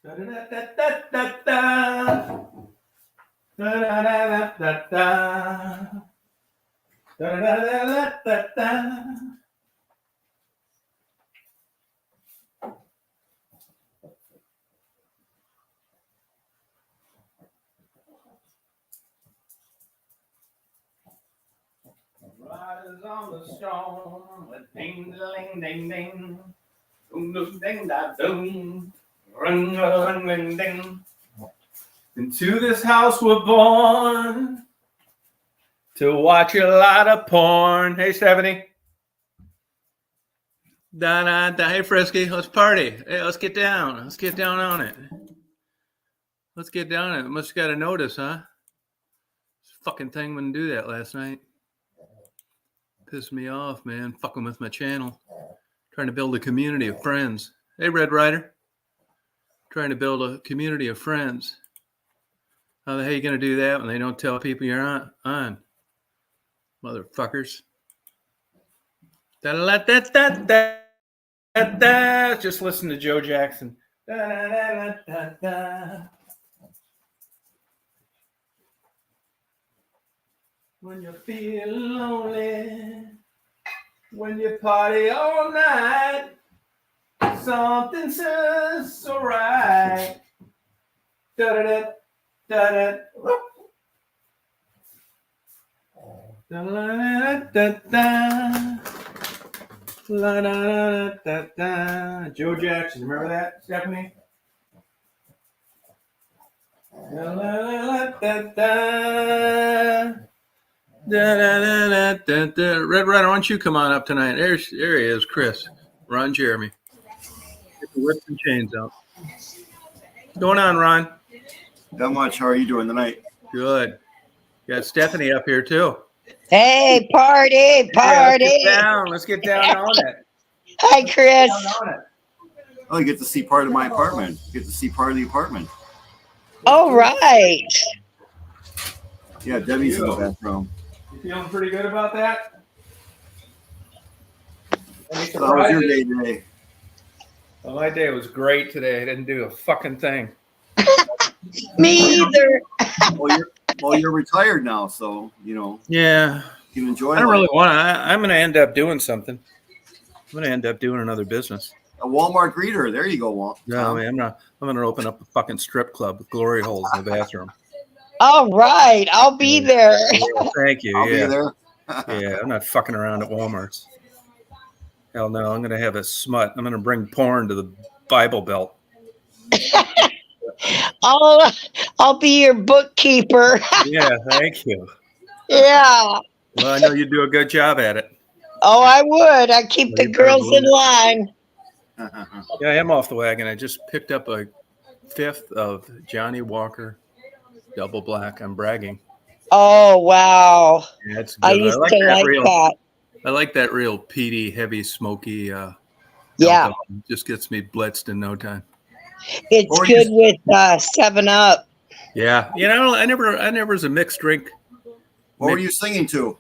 Riders on the storm, ding, ding, ding, ding, boom, boom, ding, da, boom, ring, ring, ring, ding. Into this house we're born to watch a lot of porn. Hey, Stephanie. Da, da, da. Hey, Frisky, let's party. Hey, let's get down. Let's get down on it. Let's get down on it. Must have got a notice, huh? This fucking thing wouldn't do that last night. Pissed me off, man. Fucking with my channel. Trying to build a community of friends. Hey, Red Rider. Trying to build a community of friends. How the hell are you going to do that when they don't tell people you're on? Motherfuckers. Da-da-da-da-da-da-da. Just listen to Joe Jackson. Da-da-da-da-da-da. When you feel lonely, when you party all night, something says so right. Da-da-da, da-da. Da-da-da-da-da. La-da-da-da-da. Joe Jackson, remember that, Stephanie? Da-da-da-da-da. Da-da-da-da-da. Red Rider, why don't you come on up tonight? There he is, Chris. Ron Jeremy. Get the whips and chains out. What's going on, Ron? Not much. How are you doing tonight? Good. You got Stephanie up here, too. Hey, party. Yeah, let's get down on it. Hi, Chris. Oh, you get to see part of my apartment. You get to see part of the apartment. All right. Yeah, Debbie's in the bathroom. You feeling pretty good about that? So how was your day today? Well, my day was great today. I didn't do a fucking thing. Me either. Well, you're retired now, so, you know. Yeah. You can enjoy I don't really want to. I'm going to end up doing something. I'm going to end up doing another business. A Walmart greeter. There you go, Walt. No, man, I'm going to open up a fucking strip club with glory holes in the bathroom. All right. I'll be there. Yeah, thank you. I'll be there. Yeah, I'm not fucking around at Walmart's. Hell no, I'm going to have a smut. I'm going to bring porn to the Bible Belt. I'll be your bookkeeper. Yeah, thank you. Yeah. Well, I know you do a good job at it. Oh, I would. I keep the girls in line. Yeah, I am off the wagon. I just picked up a fifth of Johnny Walker Double Black. I'm bragging. Oh, wow. Yeah, it's good. I used to like that. I like that real peaty, heavy, smoky. Yeah. Alcohol. Just gets me blitzed in no time. It's good with 7-Up. Yeah. You know, I never was a mixed drink. What were you singing to?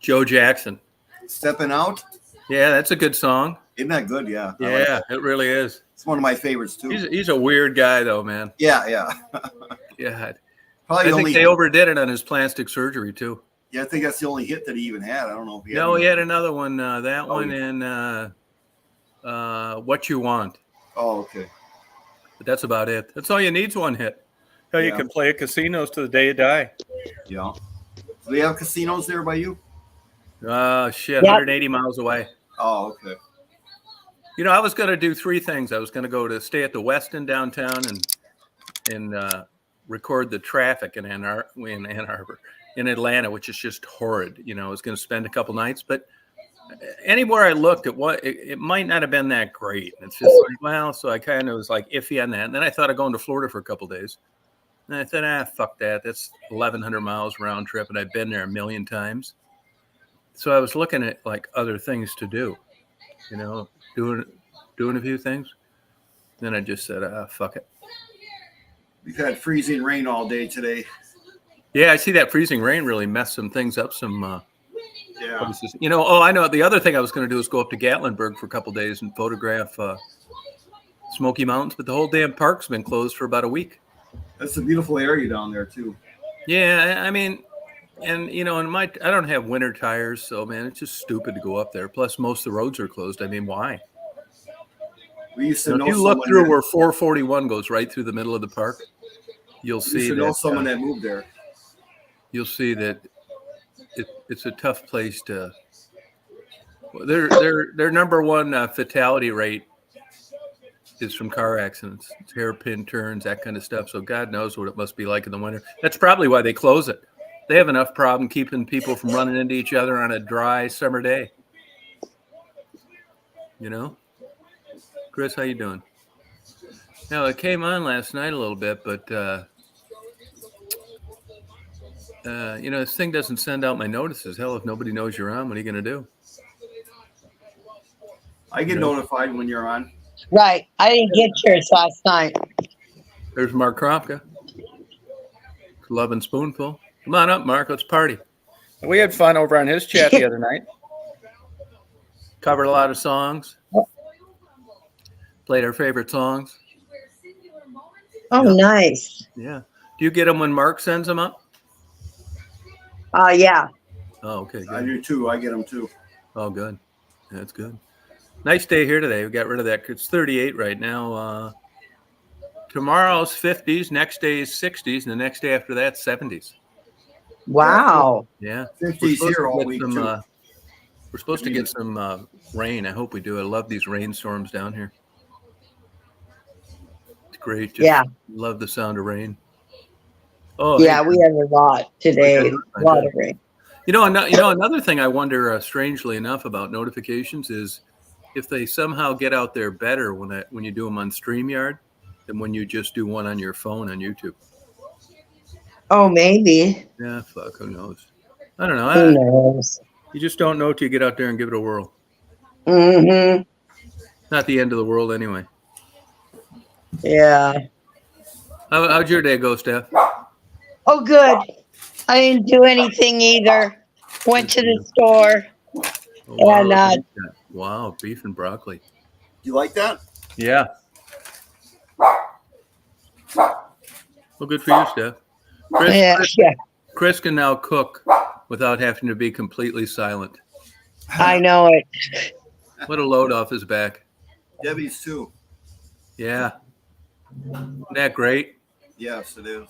Joe Jackson. Stepping Out? Yeah, that's a good song. Isn't that good? Yeah. Yeah, it really is. It's one of my favorites, too. He's a weird guy, though, man. Yeah. Yeah. Probably I think they overdid it on his plastic surgery, too. Yeah, I think that's the only hit that he even had. I don't know if he had. No, he had another one. That one and What You Want. Oh, okay. But that's about it. That's all you need is one hit. Hell, you can play at casinos to the day you die. Yeah. Do they have casinos there by you? Shit, 180 miles away. Oh, okay. You know, I was going to do three things. I was going to go to stay at the Westin downtown and record the traffic in in Atlanta, which is just horrid. You know, I was going to spend a couple nights, but anywhere I looked at it might not have been that great. It's just like, well, so I kind of was like iffy on that. And then I thought of going to Florida for a couple days. And I thought, fuck that. That's 1,100 miles round trip. And I've been there a million times. So I was looking at like other things to do, you know, doing a few things. Then I just said, fuck it. We've had freezing rain all day today. Yeah, I see that freezing rain really messed some things up. Yeah. Places. You know, I know the other thing I was going to do is go up to Gatlinburg for a couple days and photograph Smoky Mountains, but the whole damn park's been closed for about a week. That's a beautiful area down there too. Yeah, I mean, and you know, I don't have winter tires, so man, it's just stupid to go up there. Plus, most of the roads are closed. I mean, why? We used to know if you look through where 441 goes right through the middle of the park, you'll see that someone that moved there. You'll see that it's a tough place to. Their number one fatality rate is from car accidents. It's hairpin turns, that kind of stuff. So God knows what it must be like in the winter. That's probably why they close it. They have enough problem keeping people from running into each other on a dry summer day. You know? Chris, how you doing? Now, it came on last night a little bit, but, you know, this thing doesn't send out my notices. Hell, if nobody knows you're on, what are you going to do? I get notified when you're on. Right. I didn't get yours last night. There's Mark Kropka. Love and Spoonful. Come on up, Mark. Let's party. We had fun over on his chat the other night. Covered a lot of songs. Played our favorite songs. Oh, nice. Yeah. Do you get them when Mark sends them up? Yeah. Oh, okay. Good. I do too. I get them too. Oh, good. That's good. Nice day here today. We got rid of that. It's 38 right now. Tomorrow's 50s. Next day is 60s. And the next day after that, 70s. Wow. Yeah. 50s here all week, too. We're supposed to get some rain. I hope we do. I love these rainstorms down here. It's great. Just love the sound of rain. Oh, yeah, we have a lot today. A lot of rain. You know, another thing I wonder, strangely enough, about notifications is if they somehow get out there better when you do them on StreamYard than when you just do one on your phone on YouTube. Oh, maybe. Yeah, fuck, who knows? I don't know. Who knows? You just don't know till you get out there and give it a whirl. Mm-hmm. Not the end of the world anyway. Yeah. How'd your day go, Steph? Oh, good. I didn't do anything either. Went to the store. Oh, And wow, beef and broccoli. You like that? Yeah. Well, good for you, Steph. Chris can now cook without having to be completely silent. I know it. What a load off his back. Debbie's too. Yeah. Isn't that great? Yes, it is.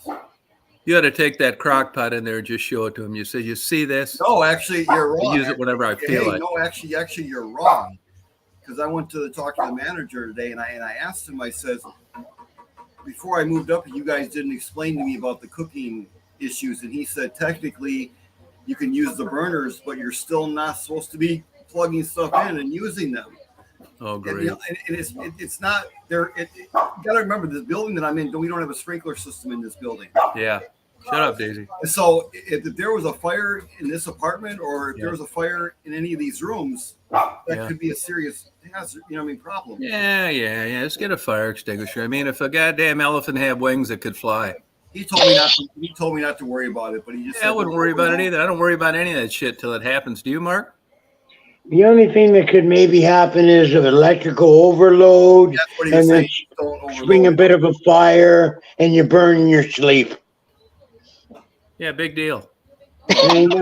You ought to take that crock pot in there and just show it to him. You say, you see this? No, actually, you're wrong. I use it whenever I feel like. No, actually, you're wrong. Because I went to talk to the manager today, and I asked him. I says, before I moved up, you guys didn't explain to me about the cooking issues, and he said technically you can use the burners, but you're still not supposed to be plugging stuff in and using them. Oh, great! And it's not there. You got to remember, the building that I'm in, we don't have a sprinkler system in this building. Yeah. Shut up, Daisy. So if there was a fire in this apartment, or if there was a fire in any of these rooms, that could be a serious hazard. You know what I mean? Problem. Yeah. Let's get a fire extinguisher. I mean, if a goddamn elephant had wings, it could fly. He told me not to worry about it, but he just. I wouldn't worry about it either. I don't worry about any of that shit till it happens. Do you, Mark? The only thing that could maybe happen is of electrical overload, and then spring a bit of a fire, and you burn in your sleep. Yeah, big deal. I mean,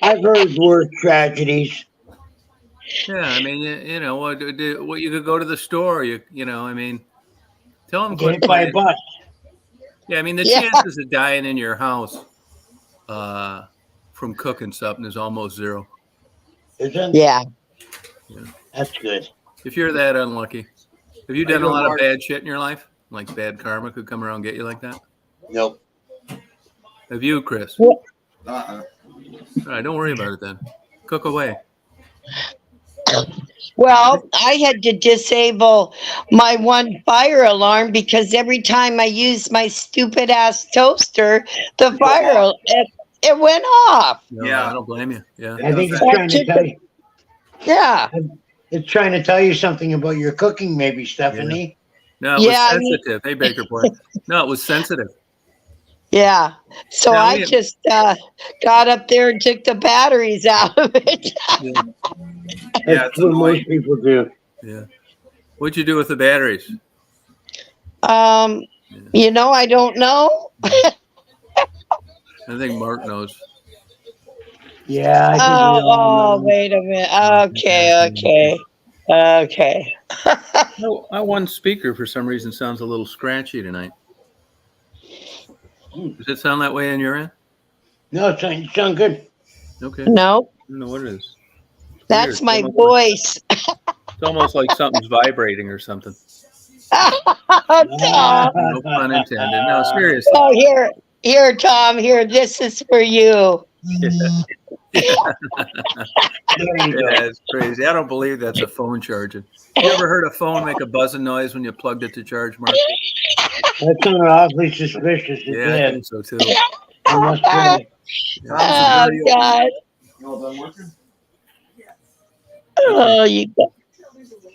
I've heard worse tragedies. Yeah, I mean, you know, what you could go to the store. You know, I mean, tell them. Get hit by a bus. Yeah, I mean, the chances of dying in your house from cooking something is almost zero. Is it? Yeah. That's good. If you're that unlucky, have you done a lot of bad shit in your life? Like bad karma could come around and get you like that? Nope. Have you, Chris? Uh-uh. All right, don't worry about it then. Cook away. Well, I had to disable my one fire alarm because every time I used my stupid ass toaster, the fire it went off. No, I don't blame you. Yeah. I think it's trying to tell you. Yeah. It's trying to tell you something about your cooking, maybe, Stephanie. No, it was sensitive. Hey, Baker Boy. No, it was sensitive. Yeah. So I just got up there and took the batteries out of it. That's what most people do. Yeah. What'd you do with the batteries? You know, I don't know. I think Mark knows. Yeah, I think we all know. Wait a minute. Okay. No, my one speaker for some reason sounds a little scratchy tonight. Does it sound that way on your end? No, you sound good. Okay. No, I don't know what it is. It's that's weird. my voice. It's almost like something's vibrating or something. Tom. No pun intended. No, seriously. Oh, here, Tom. Here, this is for you. Yeah, it's crazy. I don't believe that's a phone charging. You ever heard a phone make a buzzing noise when you plugged it to charge, Mark? That sounded awfully suspicious. Yeah, I think so too. I must say. Oh, God. You all done working? Oh, you got.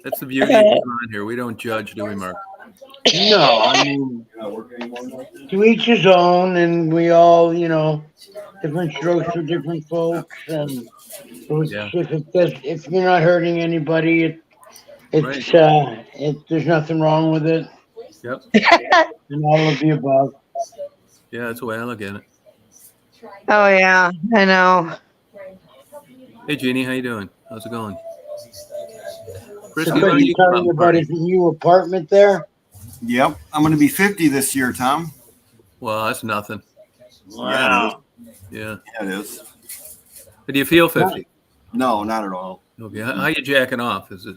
That's the beauty of coming on here. We don't judge, do we, Mark? No, I mean, You're not working anymore? to each his own, and we all, different strokes for different folks. And Yeah. if you're not hurting anybody, there's nothing wrong with it. Yep. And all of the above. Yeah, that's the way I look at it. Oh, yeah, I know. Hey, Jeannie, how you doing? How's it going? So, Frisky, why don't you you come telling out, about Marty? his new apartment there? Yep. I'm going to be 50 this year, Tom. Well, that's nothing. Wow. Yeah. Yeah, it is. But do you feel 50? No, not at all. Okay. How you jacking off? Is it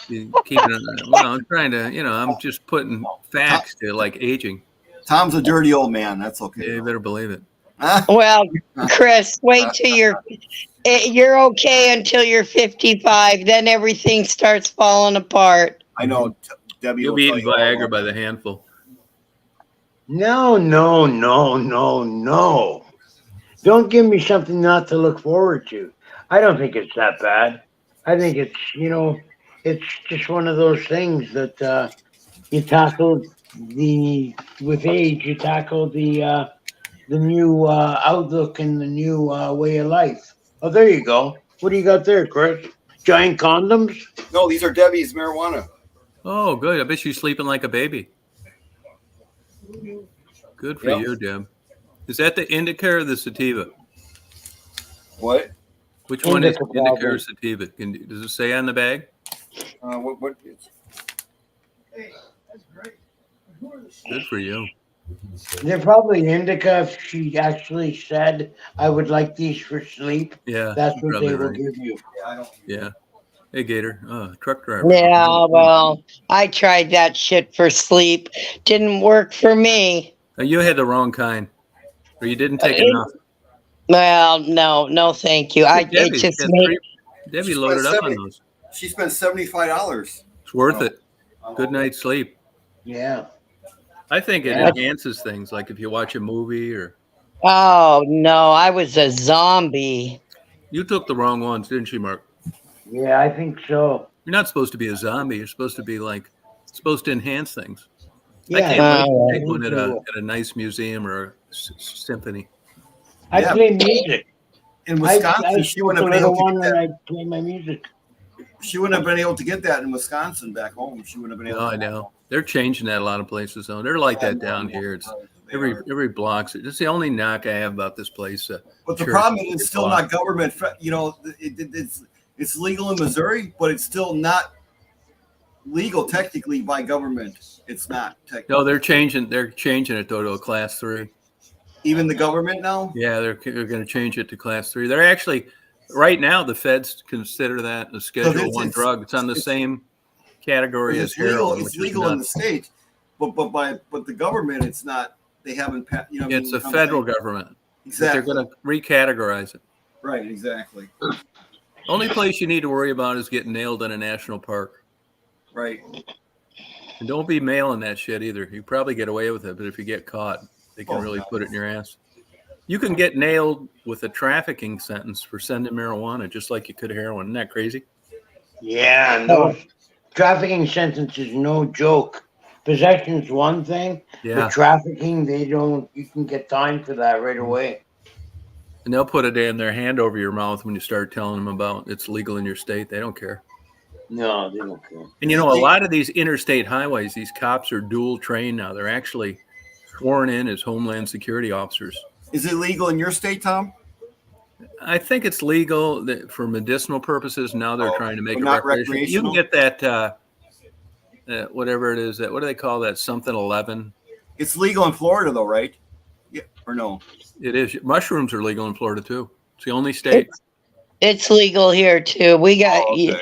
you keeping it? Well, I'm trying to, I'm just putting facts to like aging. Tom's a dirty old man. That's okay. Yeah, you better believe it. Well, Chris, wait till you're okay until you're 55. Then everything starts falling apart. I know. Debbie You'll will be tell eating you all Viagra about by it. the handful. No. Don't give me something not to look forward to. I don't think it's that bad. I think it's, it's just one of those things that you tackle with age, you tackle the new outlook and the new way of life. Oh, there you go. What do you got there, Chris? Giant condoms? No, these are Debbie's marijuana. Oh, good. I bet she's sleeping like a baby. Good for Yep. you, Deb. Is that the indica or the sativa? What? Which one is Indica, indica probably. or sativa? Does it say on the bag? What? Good for you. They're probably indica. If she actually said, I would like these for sleep, Yeah. that's you're what they probably will right. give you. Yeah, I don't. Yeah. Hey, Gator. Oh, truck driver. Yeah, well, I tried that shit for sleep. Didn't work for me. You had the wrong kind, or you didn't take It- enough. Well, no, thank you. It Debbie, just yeah, made. Debbie loaded up on those. She spent $75. It's worth it. Good night's sleep. Yeah. I think it Yeah. enhances things, like if you watch a movie or. Oh no, I was a zombie. You took the wrong ones, didn't you, Mark? Yeah, I think so. You're not supposed to be a zombie. You're supposed to be supposed to enhance things. I Yeah. can't wait to Oh, take one at a nice museum or a symphony. I Yeah. play music. In I Wisconsin, she wouldn't smoke have a been little able to one get and that. I play my music. She wouldn't have been able to get that in Wisconsin back home. She wouldn't have been able No, to. I know. They're changing that a lot of places, though. They're like that down here. It's They every are. block's. That's the only knock I have about this place. But the church problem is every it's still block. not government. It's legal in Missouri, but it's still not legal technically by government. It's not technically. No, they're changing it though to a class 3. Even the government now. Yeah, they're going to change it to class 3. They're actually right now the feds consider that a Schedule it's- 1 it's- drug. It's on the same category as It's legal. heroin, It's which is legal in the nuts. state, but the government, it's not. They haven't. It's a federal government. But Exactly. they're going to recategorize it. Right. Exactly. Only place you need to worry about is getting nailed in a national park. Right. And don't be mailing that shit either. You probably get away with it, but if you get caught, they can really put it in your ass. You can get nailed with a trafficking sentence for sending marijuana, just like you could heroin. Isn't that crazy? Yeah, and those trafficking sentence is no joke. Possession's one thing, Yeah. but trafficking, you can get time for that right away. And they'll put their hand over your mouth when you start telling them about it's legal in your state. They don't care. No, they don't care. And a lot of these interstate highways, these cops are dual trained now. They're actually sworn in as Homeland Security officers. Is it legal in your state, Tom? I think it's legal for medicinal purposes. Now they're trying to make it not recreational. You can recreational? get that, whatever it is, what do they call that? Something 11. It's legal in Florida, though, right? Yeah, or no? It is. Mushrooms are legal in Florida too. It's the only state. It's legal here too. We got Okay.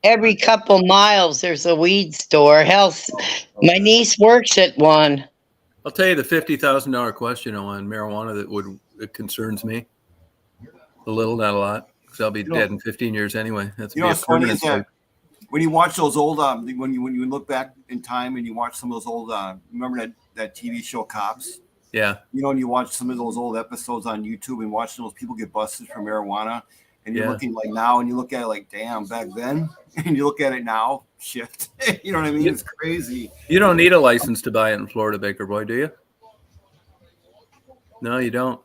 every couple miles there's a weed store. Hell, my niece works at one. I'll tell you the $50,000 question on marijuana that concerns me. A little, not a lot, because I'll be dead in 15 years anyway. That's What's funny is that when you watch those old, when you look back in time and you watch some of those old, remember that TV show Cops? Yeah. And you watch some of those old episodes on YouTube and watch those people get busted for marijuana, and you're looking like now, and you look at it like, damn, back then, and you look at it now, shit. You know what I mean? It's crazy. You don't need a license to buy it in Florida, Baker Boy, do you? No, you don't.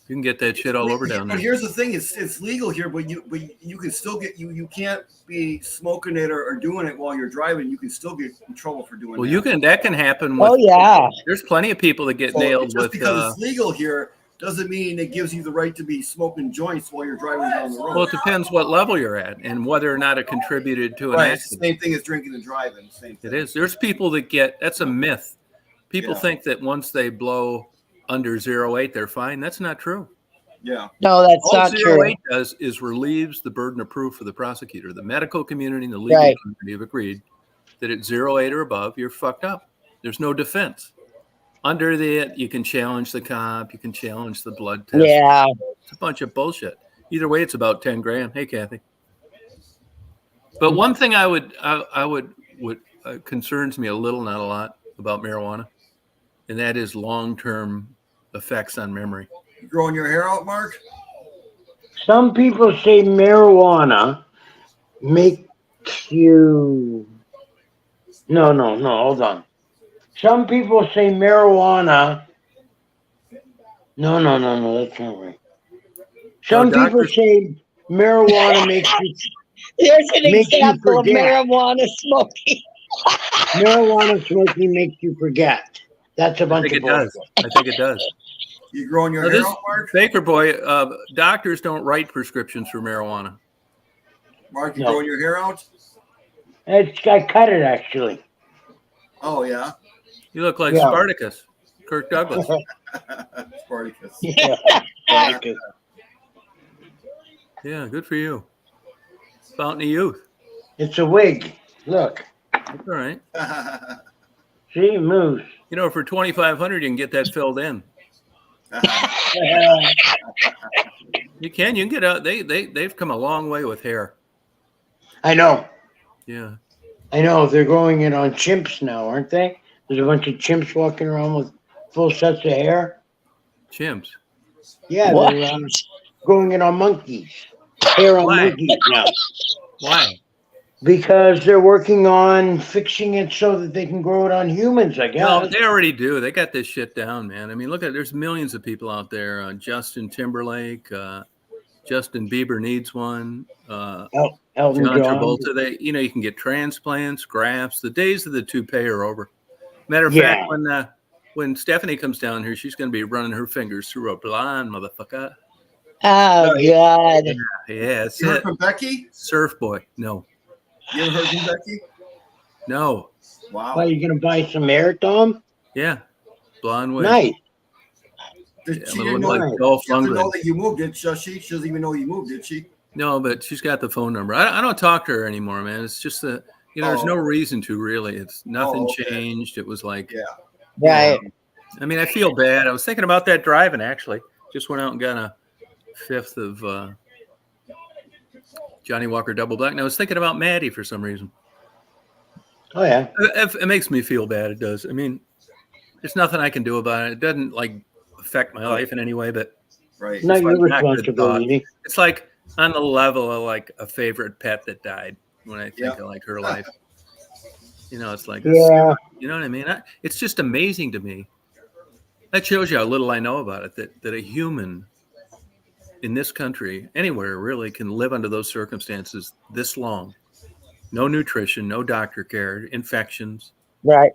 You can get that shit all over down there. But here's the thing: it's legal here, but you can still get you can't be smoking it or doing it while you're driving. You can still get in trouble for doing. Well, that. that can happen. With, Oh yeah. There's plenty of people that get nailed just with. Because it's legal here doesn't mean it gives you the right to be smoking joints while you're driving down the road. Well, it depends what level you're at and whether or not it contributed to an Right, accident. same thing as drinking and driving. Same thing. It is. There's people that that's a myth. People think that once they blow under 0.8, they're fine. That's not true. Yeah. No, that's All not true. 0.8 does is relieves the burden of proof for the prosecutor. The medical community and the legal community have agreed that at 0.8 or above, you're fucked up. There's no defense. Under you can challenge the cop. You can challenge the blood test. Yeah. It's a bunch of bullshit. Either way, it's about 10 grand. Hey, Kathy. But one thing I would concerns me a little, not a lot, about marijuana, and that is long-term effects on memory. You growing your hair out, Mark? Some people say marijuana makes you. No, hold on. Some people say marijuana. No, that's not right. Some people say marijuana makes you. There's an Makes you example of forget. marijuana smoking. Marijuana smoking makes you forget. That's a bunch of bullshit. I think it does. You growing your hair out, Mark? Baker Boy, doctors don't write prescriptions for marijuana. Mark, you growing your hair out? I cut it actually. Oh yeah. You look like Spartacus, Kirk Douglas. Spartacus. Spartacus. Yeah, good for you. Fountain of youth. It's a wig. Look. That's all right. See, it moves. For $2,500, you can get that filled in. You can get out. They've come a long way with hair. I know. Yeah. I know. They're growing it on chimps now, aren't they? There's a bunch of chimps walking around with full sets of hair. Chimps. Yeah, What? they're growing it on monkeys. Hair on monkeys now. Why? Because they're working on fixing it so that they can grow it on humans, I guess. No, they already do. They got this shit down, man. I mean, look there's millions of people out there. Justin Timberlake, Justin Bieber needs one. Elton John John. Travolta. You can get transplants, grafts. The days of the toupee are over. Matter of fact, when Stephanie comes down here, she's going to be running her fingers through a blonde motherfucker. Oh God. Yeah, that's You heard it. from Becky? Surf boy. No. You ever heard from Becky? No. Wow. Why, you going to buy some hair, Tom? Yeah. Blonde wig. Nice. She I'm didn't gonna know, look like Dolph she doesn't know Lundgren. that you moved, did she? She doesn't even know you moved, did she? No, but she's got the phone number. I don't talk to her anymore, man. It's just there's no reason to really. It's nothing changed. It was like, Right. I mean, I feel bad. I was thinking about that driving actually. Just went out and got a fifth of Johnny Walker Double Black. And I was thinking about Maddie for some reason. Oh, yeah. It makes me feel bad. It does. I mean, there's nothing I can do about it. It doesn't affect my life in any way, but Right. Not your not good responsibility. it's like on the level of a favorite pet that died when I think of her life. It's like, Yeah. you know what I mean? It's just amazing to me. That shows you how little I know about it, that a human in this country, anywhere really, can live under those circumstances this long no nutrition, no doctor care, infections. Right.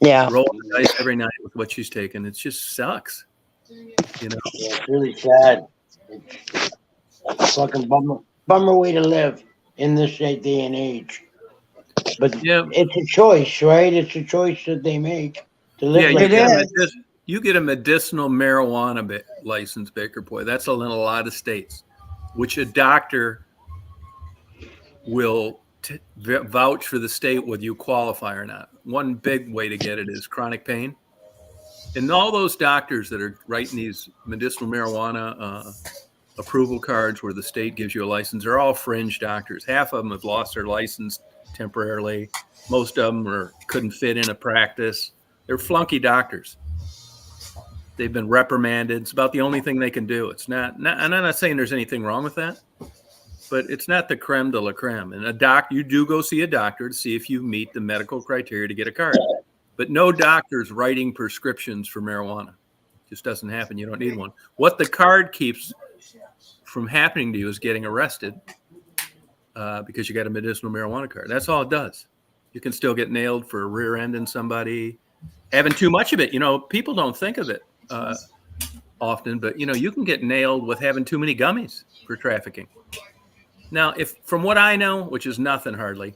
Yeah. Roll the dice every night with what she's taking. It just sucks. You know. Yeah, it's really sad. It's a fucking bummer way to live in this day and age. But Yeah. it's a choice, right? It's a choice that they make to live Yeah, like that. you get a medicinal marijuana license, Baker Boy. That's in a lot of states, which a doctor will vouch for the state whether you qualify or not. One big way to get it is chronic pain. And all those doctors that are writing these medicinal marijuana approval cards where the state gives you a license are all fringe doctors. Half of them have lost their license temporarily. Most of them couldn't fit in a practice. They're flunky doctors. They've been reprimanded. It's about the only thing they can do. It's not and I'm not saying there's anything wrong with that, but it's not the creme de la creme. And you do go see a doctor to see if you meet the medical criteria to get a card. But no doctor's writing prescriptions for marijuana. It just doesn't happen. You don't need one. What the card keeps from happening to you is getting arrested because you got a medicinal marijuana card. That's all it does. You can still get nailed for rear-ending somebody, having too much of it. You know, people don't think of it often, but, you know, you can get nailed with having too many gummies for trafficking. Now, if from what I know, which is nothing hardly,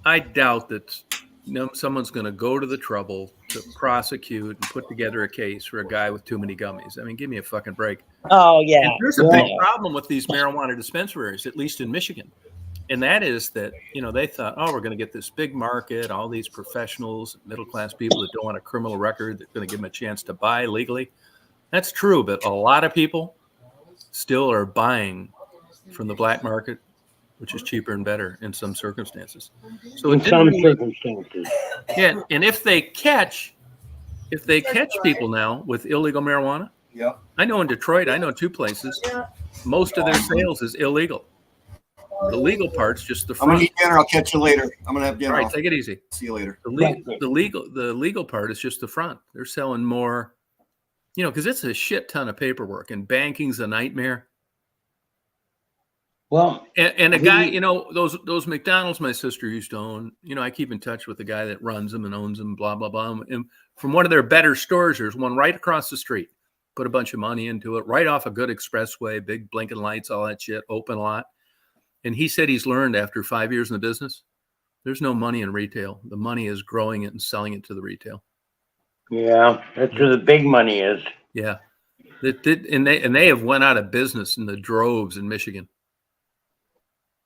I doubt that someone's going to go to the trouble to prosecute and put together a case for a guy with too many gummies. I mean, give me a fucking break. Oh, yeah. And there's a big problem with these marijuana dispensaries, at least in Michigan. And that is that, you know, they thought, oh, we're going to get this big market, all these professionals, middle-class people that don't want a criminal record, they're going to give them a chance to buy legally. That's true, but a lot of people still are buying from the black market, which is cheaper and better in some circumstances. So in some circumstances. Yeah, and if they catch people now with illegal marijuana, yeah. I know in Detroit, I know 2 places, most of their sales is illegal. The legal part's just the front. I'm gonna eat dinner. I'll catch you later. I'm gonna have dinner. All right, take it easy. See you later. The legal part is just the front. They're selling more, you know, because it's a shit ton of paperwork, and banking's a nightmare. Well, and a guy, you know, those McDonald's my sister used to own, you know, I keep in touch with the guy that runs them and owns them, blah, blah, blah. And from one of their better stores, there's one right across the street. Put a bunch of money into it, right off a good expressway, big blinking lights, all that shit, open a lot. And he said he's learned after 5 years in the business, there's no money in retail. The money is growing it and selling it to the retail. Yeah, that's where the big money is. Yeah. And they have went out of business in the droves in Michigan.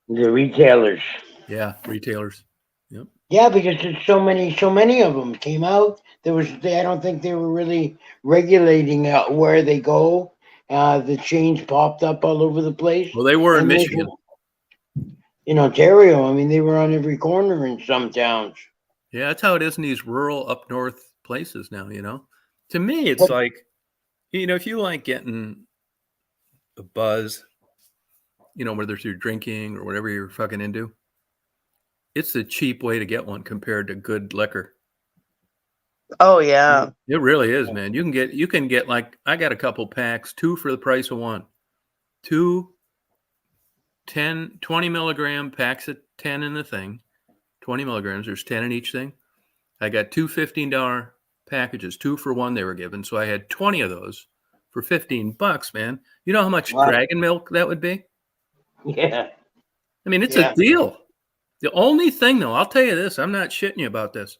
The retailers. Yeah, retailers. Yep. Yeah, because there's so many of them came out. I don't think they were really regulating where they go. The chains popped up all over the place. Well, they were in Michigan. In Ontario, I mean, they were on every corner in some towns. Yeah, that's how it is in these rural up north places now, you know. To me, it's like, you know, if you like getting a buzz, you know, whether through drinking or whatever you're fucking into, it's the cheap way to get one compared to good liquor. Oh, yeah. It really is, man. You can get like, I got a couple packs, 2 for the price of 1. 2 20 milligram packs of 10 in the thing, 20 milligrams. There's 10 in each thing. I got 2 $15 packages, 2 for 1 they were given. So I had 20 of those for $15, man. You know how much dragon milk that would be? Yeah. I mean, it's a deal. The only thing, though, I'll tell you this, I'm not shitting you about this,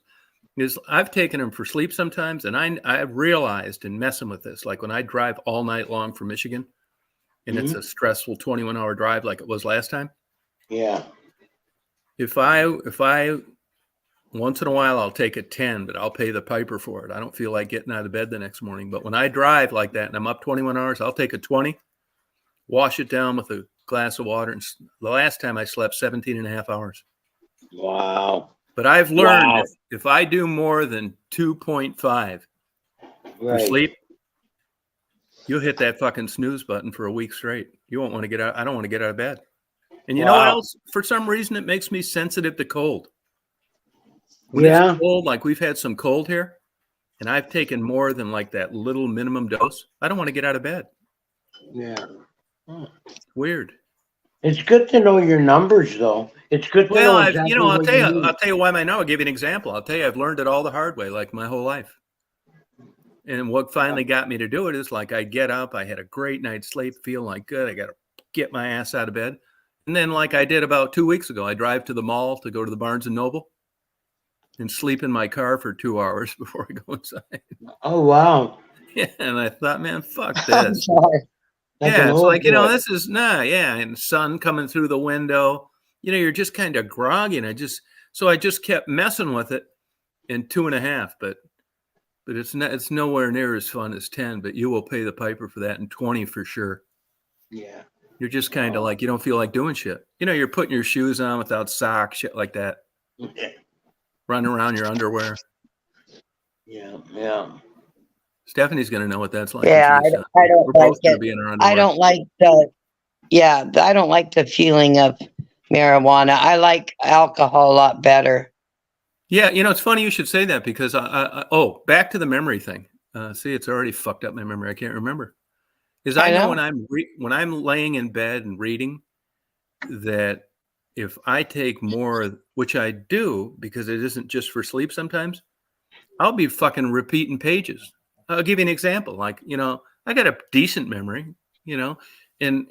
is I've taken them for sleep sometimes, and I've realized in messing with this, like when I drive all night long from Michigan, and it's a stressful 21-hour drive like it was last time. Yeah. If I once in a while I'll take a 10, but I'll pay the piper for it. I don't feel like getting out of bed the next morning. But when I drive like that and I'm up 21 hours, I'll take a 20, wash it down with a glass of water. And the last time I slept 17 and a half hours. Wow. But I've learned if I do more than 2.5 for sleep, you'll hit that fucking snooze button for a week straight. You won't want to get out. I don't want to get out of bed. And you know what else? For some reason, it makes me sensitive to cold. When it's cold, like we've had some cold here, and I've taken more than like that little minimum dose, I don't want to get out of bed. Yeah. Weird. It's good to know your numbers, though. It's good to know Well, exactly I'll what tell you, you need. I'll tell you why I know. I'll give you an example. I'll tell you, I've learned it all the hard way, like my whole life. And what finally got me to do it is like I get up, I had a great night's sleep, feeling like good. I got to get my ass out of bed. And then like I did about 2 weeks ago, I drive to the mall to go to the Barnes and Noble and sleep in my car for 2 hours before I go inside. Oh, wow. Yeah, and I thought, man, fuck I'm this. sorry. Like Yeah, an it's old like, boy. this is yeah, and sun coming through the window. You're just kind of groggy, and I just kept messing with it in 2.5, but it's nowhere near as fun as 10, but you will pay the piper for that in 20 for sure. Yeah. You're just kind of like, you don't feel like doing shit. You're putting your shoes on without socks, shit like that, Yeah. running around your underwear. Yeah. Yeah. Stephanie's going to know what that's like. Yeah, When she's I don't We're like both going to it. be in our I underwear. don't like the, yeah, I don't like the feeling of marijuana. I like alcohol a lot better. Yeah, it's funny you should say that because back to the memory thing. See, it's already fucked up my memory. I can't remember. Is I I know know. when I'm laying in bed and reading that if I take more, which I do because it isn't just for sleep sometimes, I'll be fucking repeating pages. I'll give you an example. Like, I got a decent memory, and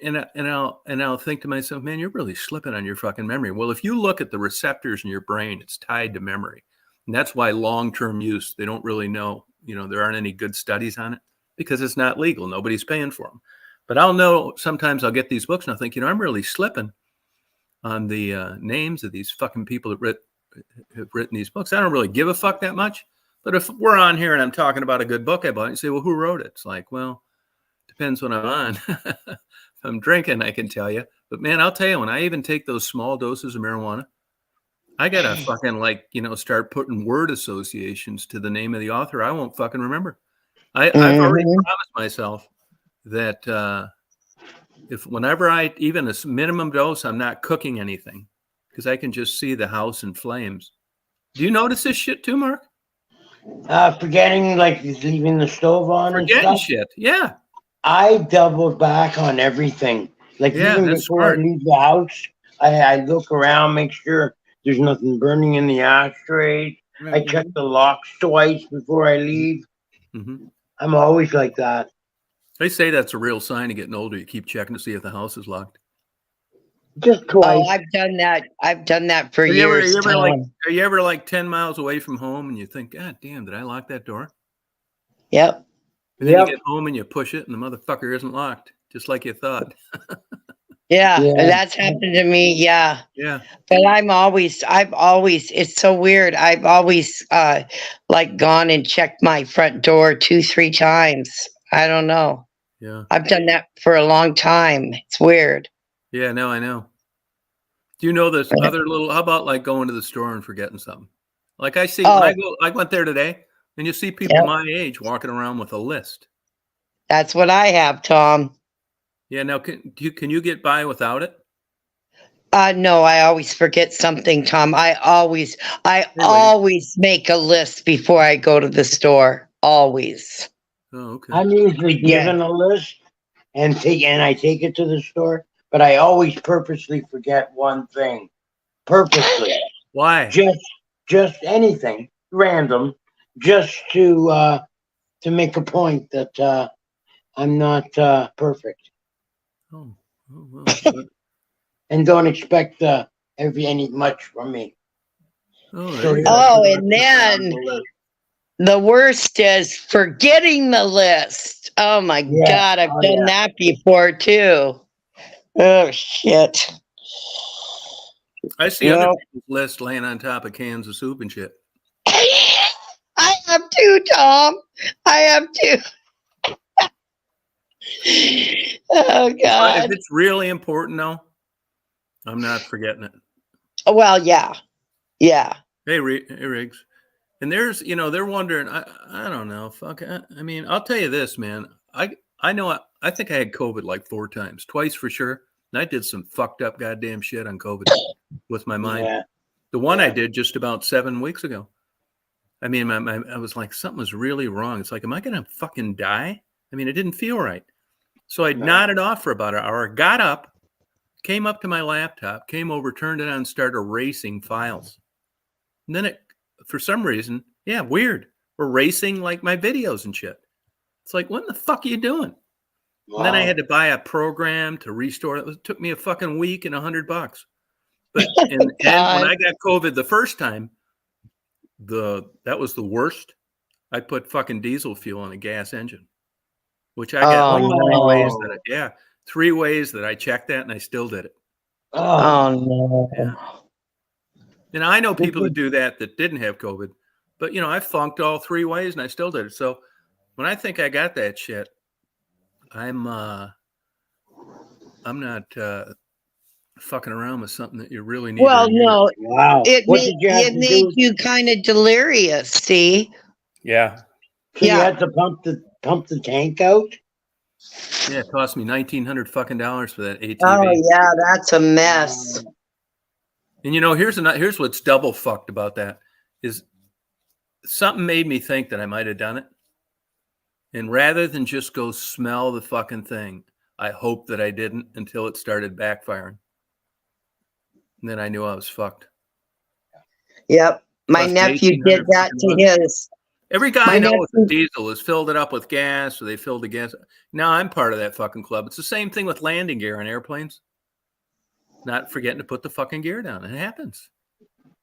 I'll think to myself, man, you're really slipping on your fucking memory. Well, if you look at the receptors in your brain, it's tied to memory. And that's why long-term use, they don't really know, there aren't any good studies on it because it's not legal. Nobody's paying for them. But I'll know sometimes I'll get these books and I'll think, I'm really slipping on the names of these fucking people that have written these books. I don't really give a fuck that much. But if we're on here and I'm talking about a good book I bought, you say, well, who wrote it? It's like, well, depends when I'm on. If I'm drinking, I can tell you. But man, I'll tell you, when I even take those small doses of marijuana, I gotta fucking start putting word associations to the name of the author. I won't fucking remember. I've already Mhm. promised myself that if whenever I even a minimum dose, I'm not cooking anything because I can just see the house in flames. Do you notice this shit too, Mark? Forgetting like leaving the stove on and Forgetting stuff. shit. Yeah. I doubled back on everything. Like Yeah, even that's before I smart. leave the house, I look around, make sure there's nothing burning in the ashtray. I check the locks twice before I leave. Mm-hmm. I'm always like that. They say that's a real sign of getting older. You keep checking to see if the house is locked. Just Oh, twice. I've done that. I've done that for Are years, you ever Tom. are you ever like 10 miles away from home and you think, God damn, did I lock that door? Yep. And then you Yep. get home and you push it and the motherfucker isn't locked, just like you thought. Yeah, Yeah. that's happened to me. Yeah. Yeah. But I've always, it's so weird. I've always like gone and checked my front door 2, 3 times. I don't know. Yeah. I've done that for a long time. It's weird. Yeah, no, I know. Do you know this other little, how about like going to the store and forgetting something? Like I see when Oh, I went there today and you see people yep. my age walking around with a list. That's what I have, Tom. Yeah. Now, can you get by without it? No, I always forget something, Tom. I Hey, lady. always make a list before I go to the store. Always. Oh, okay. I'm usually Yeah. given a list and I take it to the store, but I always purposely forget one thing. Purposely. Why? Just anything random, just to make a point that I'm not perfect, Oh, well. and don't expect any much from me. Oh, there So you yeah, go. Oh, so and that's just on then the list. the worst is forgetting the list. Oh my Yeah, God, I've oh done yeah. that before too. Oh shit. I see other No. people's lists laying on top of cans of soup and shit. I have too, Tom. I have too. Oh If God. it's really important, though, I'm not forgetting it. Well, yeah. Yeah. Hey, Riggs. And they're wondering. I don't know. Fuck. I mean, I'll tell you this, man. I know. I think I had COVID like 4 times, twice for sure. And I did some fucked up goddamn shit on COVID with my mind. Yeah. The one I Yeah. did just about 7 weeks ago. I mean, I was like, something was really wrong. It's like, am I gonna fucking die? I mean, it didn't feel right. So I No. nodded off for about an hour, got up, came up to my laptop, came over, turned it on, started erasing files. And then it, for some reason, yeah, weird, erasing like my videos and shit. It's like, what in the fuck are you doing? Wow. And then I had to buy a program to restore it. It took me a fucking week and $100. But and when I got COVID the first time, that was the worst. I put fucking diesel fuel in a gas engine, which I got like 3 ways that I checked that, and I still did it. Oh no. Yeah. And I know people that do that didn't have COVID, but I funked all 3 ways and I still did it. So when I think I got that shit, I'm not fucking around with something that you really need. Well, no, Wow. it What made, did you have it to made do? you kind of delirious. See? Yeah. So you Yeah. had to pump the tank out? Yeah, it cost me $1,900 fucking dollars for that ATV. Oh yeah, that's a mess. And here's what's double fucked about that is something made me think that I might have done it. And rather than just go smell the fucking thing, I hoped that I didn't until it started backfiring. And then I knew I was fucked. Yep. My Plus nephew did that to his. Every guy My I know with a nephew- diesel has filled it up with gas, or they filled the gas. Now I'm part of that fucking club. It's the same thing with landing gear on airplanes. Not forgetting to put the fucking gear down. It happens.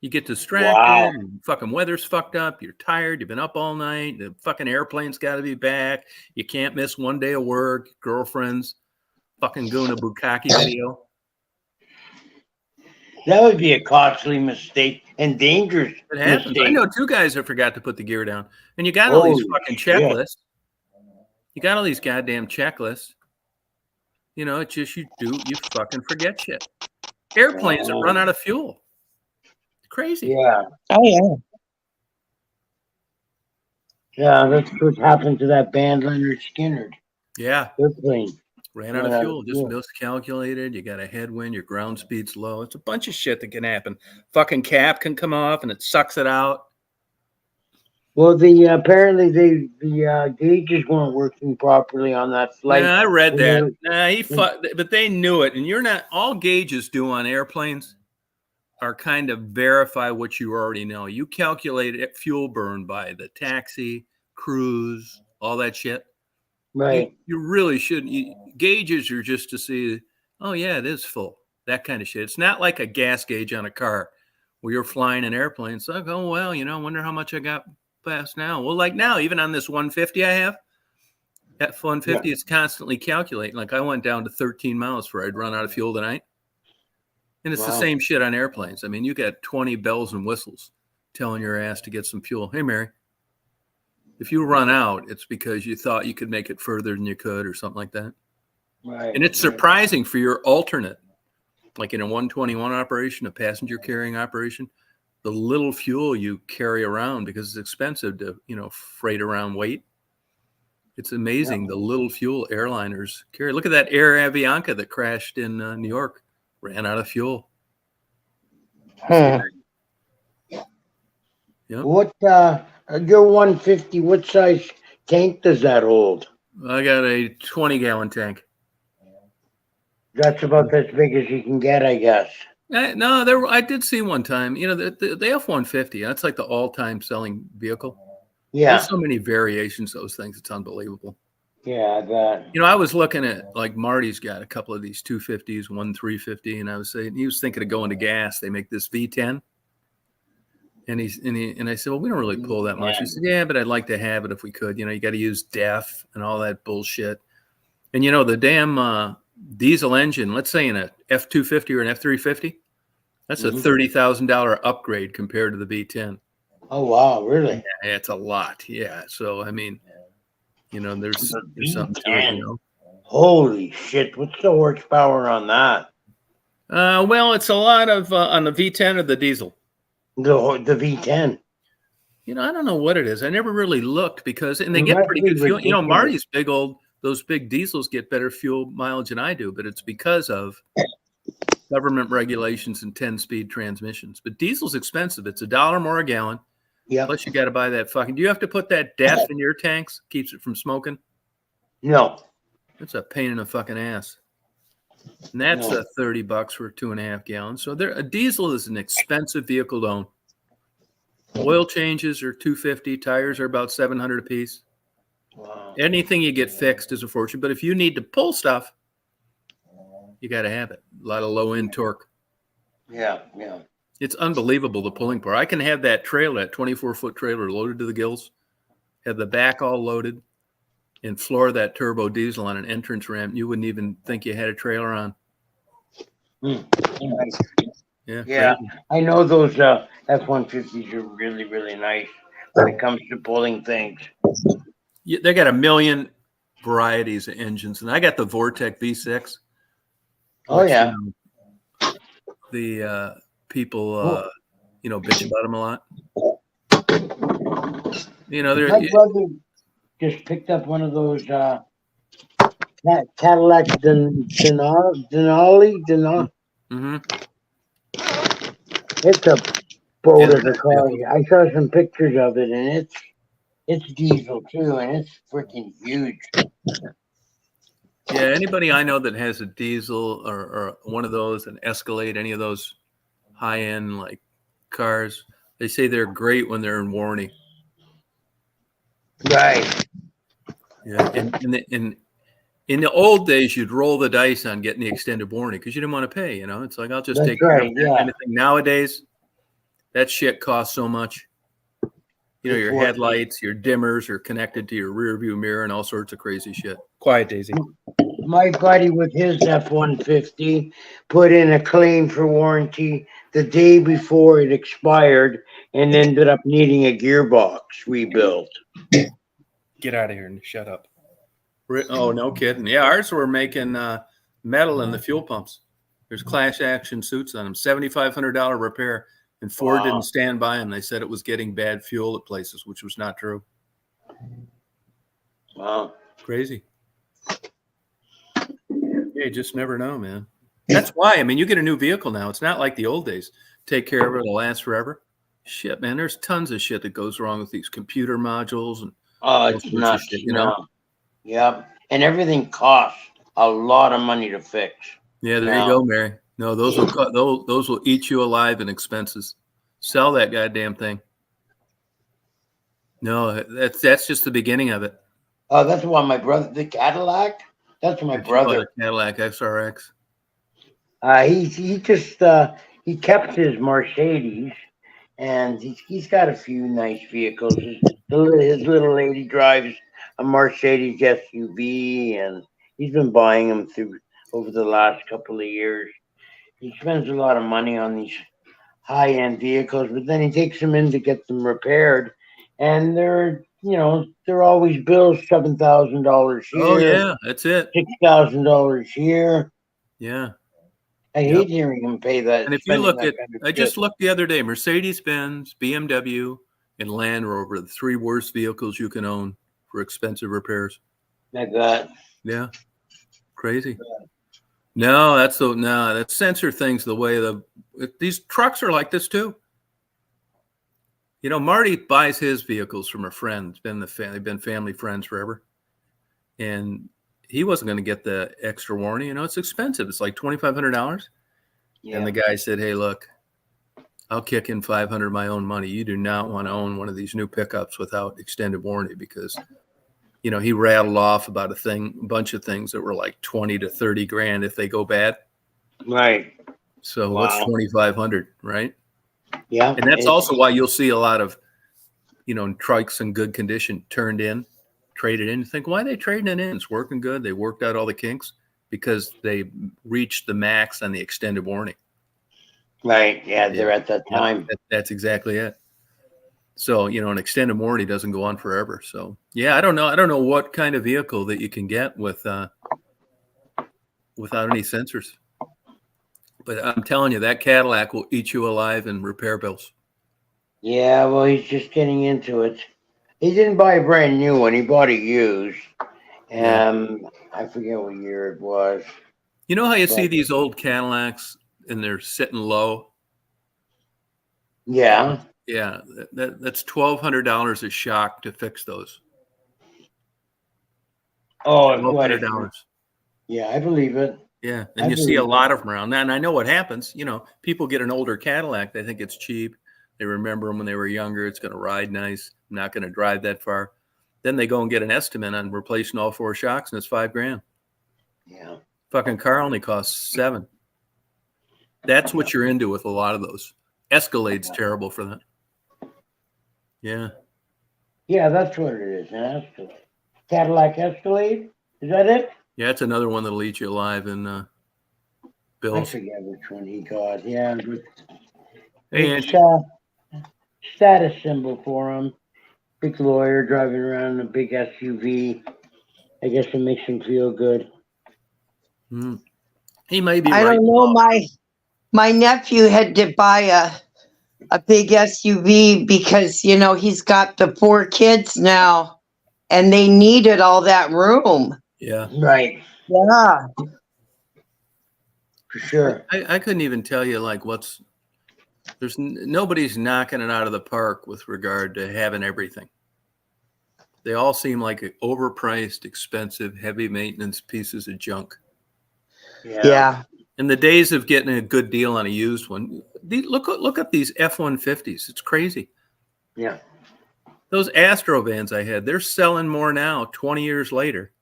You get distracted. Wow. Fucking weather's fucked up. You're tired. You've been up all night. The fucking airplane's got to be back. You can't miss one day of work. Girlfriend's fucking doing a bukkake video. That would be a costly mistake and dangerous. It happens. Mistake. I know 2 guys that forgot to put the gear down. And you got all these Holy fucking shit. checklists. You got all these goddamn checklists. It's just you fucking forget shit. Airplanes that run out of fuel. It's crazy. Yeah. Oh yeah. Yeah, that's what happened to that band Leonard Skinner. Yeah. Airplane. Ran out of fuel, just miscalculated. You got a headwind, your ground speed's low. It's a bunch of shit that can happen. Fucking cap can come off and it sucks it out. Well, apparently the gauges weren't working properly on that flight. Yeah, I read that. But they knew it. And all gauges do on airplanes are kind of verify what you already know. You calculate fuel burn by the taxi, cruise, all that shit. Right. You really shouldn't. Gauges are just to see, oh, yeah, it is full. That kind of shit. It's not like a gas gauge on a car where you're flying an airplane. It's like, oh, well, I wonder how much I got past now. Well, like now, even on this 150 I have, that 150 is constantly calculating. Like I went down to 13 miles before I'd run out of fuel tonight. And it's the same shit on airplanes. I mean, you got 20 bells and whistles telling your ass to get some fuel. Hey, Mary. If you run out, it's because you thought you could make it further than you could or something like that. Right. And it's surprising for your alternate, like in a 121 operation, a passenger carrying operation, the little fuel you carry around because it's expensive to, freight around weight. It's amazing the little fuel airliners carry. Look at that Air Avianca that crashed in New York. Ran out of fuel. Hmm. Yep. What your 150? What size tank does that hold? I got a 20-gallon tank. That's about as big as you can get, I guess. No, I did see one time. The F-150. That's like the all-time selling vehicle. Yeah. There's so many variations of those things. It's unbelievable. Yeah, I bet. I was looking at like Marty's got a couple of these 250s, one 350, and I was saying he was thinking of going to gas. They make this V10, and I said, well, we don't really pull that much. He said, yeah, but I'd like to have it if we could. You got to use DEF and all that bullshit. And the damn diesel engine, let's say in a F-250 or an F-350, that's a $30,000 upgrade compared to the V10. Oh wow, really? Yeah, it's a lot. Yeah, so I mean. There's something to it, Holy shit! What's the horsepower on that? Well, it's a lot of on the V10 or the diesel. The V10. I don't know what it is. I never really looked and they It get must pretty be good fuel. ridiculous. Marty's those big diesels get better fuel mileage than I do, but it's because of government regulations and 10-speed transmissions. But diesel's expensive. It's $1 more a gallon. Yeah. Plus, you got to buy that fucking. Do you have to put that DEF in your tanks? Keeps it from smoking. No. It's a pain in the fucking ass. And that's No. $30 for 2.5 gallons. So a diesel is an expensive vehicle to own. Oil changes are $250. Tires are about $700 a piece. Wow. Anything you get fixed is a fortune. But if you need to pull stuff, you got to have it. A lot of low end torque. Yeah, yeah. It's unbelievable, the pulling power. I can have that trailer, that 24-foot trailer loaded to the gills, have the back all loaded, and floor that turbo diesel on an entrance ramp. You wouldn't even think you had a trailer on. Hmm. Yeah, Yeah, crazy. I know those F-150s are really, really nice when it comes to pulling things. Yeah, they got a million varieties of engines, and I got the Vortec V6. Oh, Which, yeah. The people, Oh. Bitch about them a lot. My brother just picked up one of those Cadillac Denali. Mm-hmm. It's a boat Yeah, of a car. I saw some pictures of it, and it's diesel too, and it's freaking huge. yeah. Anybody I know that has a diesel or one of those, an Escalade, any of those high-end like cars, they say they're great when they're in warranty. Right. Yeah, and in the old days, you'd roll the dice on getting the extended warranty because you didn't want to pay. It's like I'll just That's take care of right, that yeah. kind of thing. Nowadays, that shit costs so much. Your It's worth it. headlights, your dimmers are connected to your rear view mirror and all sorts of crazy shit. Quiet, Daisy. My buddy with his F-150 put in a claim for warranty the day before it expired and ended up needing a gearbox rebuilt. Get out of here and shut up. Oh, no kidding. Yeah, ours were making metal in the fuel pumps. There's class action suits on them. $7,500 repair. And Ford didn't stand by them. They said it was getting bad fuel at places, which was not true. Wow. Crazy. Yeah, you just never know, man. That's why. You get a new vehicle now. It's not like the old days. Take care of it. It'll last forever. Shit, man. There's tons of shit that goes wrong with these computer modules and It's nuts. shit, Yep. And everything costs a lot of money to fix. Yeah, there you go, Mary. No, those will eat you alive in expenses. Sell that goddamn thing. No, that's just the beginning of it. Oh, that's why my brother, the Cadillac. That's my brother. Cadillac XRX. He just he kept his Mercedes, and he's got a few nice vehicles. His little lady drives a Mercedes SUV, and he's been buying them over the last couple of years. He spends a lot of money on these high-end vehicles, but then he takes them in to get them repaired, and they're always bills $7,000 here. Oh yeah, that's it. $6,000 here. Yeah. I hate hearing him pay that. And if you look at, I just looked the other day, Mercedes-Benz, BMW, and Land Rover, the three worst vehicles you can own for expensive repairs. Like that. Yeah. Crazy. No, that sensor thing's the way these trucks are like this too. Marty buys his vehicles from a friend. They've been family friends forever. And he wasn't going to get the extra warranty. It's expensive. It's like $2,500. Yeah. And the guy said, hey, look, I'll kick in $500 of my own money. You do not want to own one of these new pickups without extended warranty because, he rattled off about a bunch of things that were like 20 to 30 grand if they go bad. Right. So what's 2,500, right? Yeah. And that's also why you'll see a lot of, trucks in good condition traded in. You think, why are they trading it in? It's working good. They worked out all the kinks because they reached the max on the extended warranty. Right. Yeah, they're at that time. That's exactly it. So, an extended warranty doesn't go on forever. So, yeah, I don't know. I don't know what kind of vehicle that you can get without any sensors. But I'm telling you, that Cadillac will eat you alive in repair bills. Yeah, well, he's just getting into it. He didn't buy a brand new one. He bought it used. I forget what year it was. You know how you see these old Cadillacs and they're sitting low? Yeah. Yeah, that's $1,200 a shock to fix those. Oh, $1,200. Yeah, I believe it. Yeah, I and you see a believe lot of them around. And I know what happens. You know, people get an older Cadillac. They think it's cheap. They remember them when they were younger. It's going to ride nice. I'm not going to drive that far. Then they go and get an estimate on replacing all 4 shocks, and it's $5,000. Yeah. Fucking car only costs $7,000. That's what you're into with a lot of those. Escalade's terrible for that. Yeah. Yeah, that's what it is. An Escalade. Cadillac Escalade? Is that it? Yeah, it's another one that'll eat you alive in I bills. forget which one he got. Yeah, but Hey, it's Angie. status symbol for him. Big lawyer driving around in a big SUV. I guess it makes him feel good. He may be I right. don't know. My nephew had to buy a big SUV because he's got the 4 kids now, and they needed all that room. Yeah. Right. Yeah. For sure. I couldn't even tell you like nobody's knocking it out of the park with regard to having everything. They all seem like overpriced, expensive, heavy maintenance pieces of junk. Yeah. In the days of getting a good deal on a used one, look at these F-150s. It's crazy. Yeah. Those Astro vans I had, they're selling more now, 20 years later,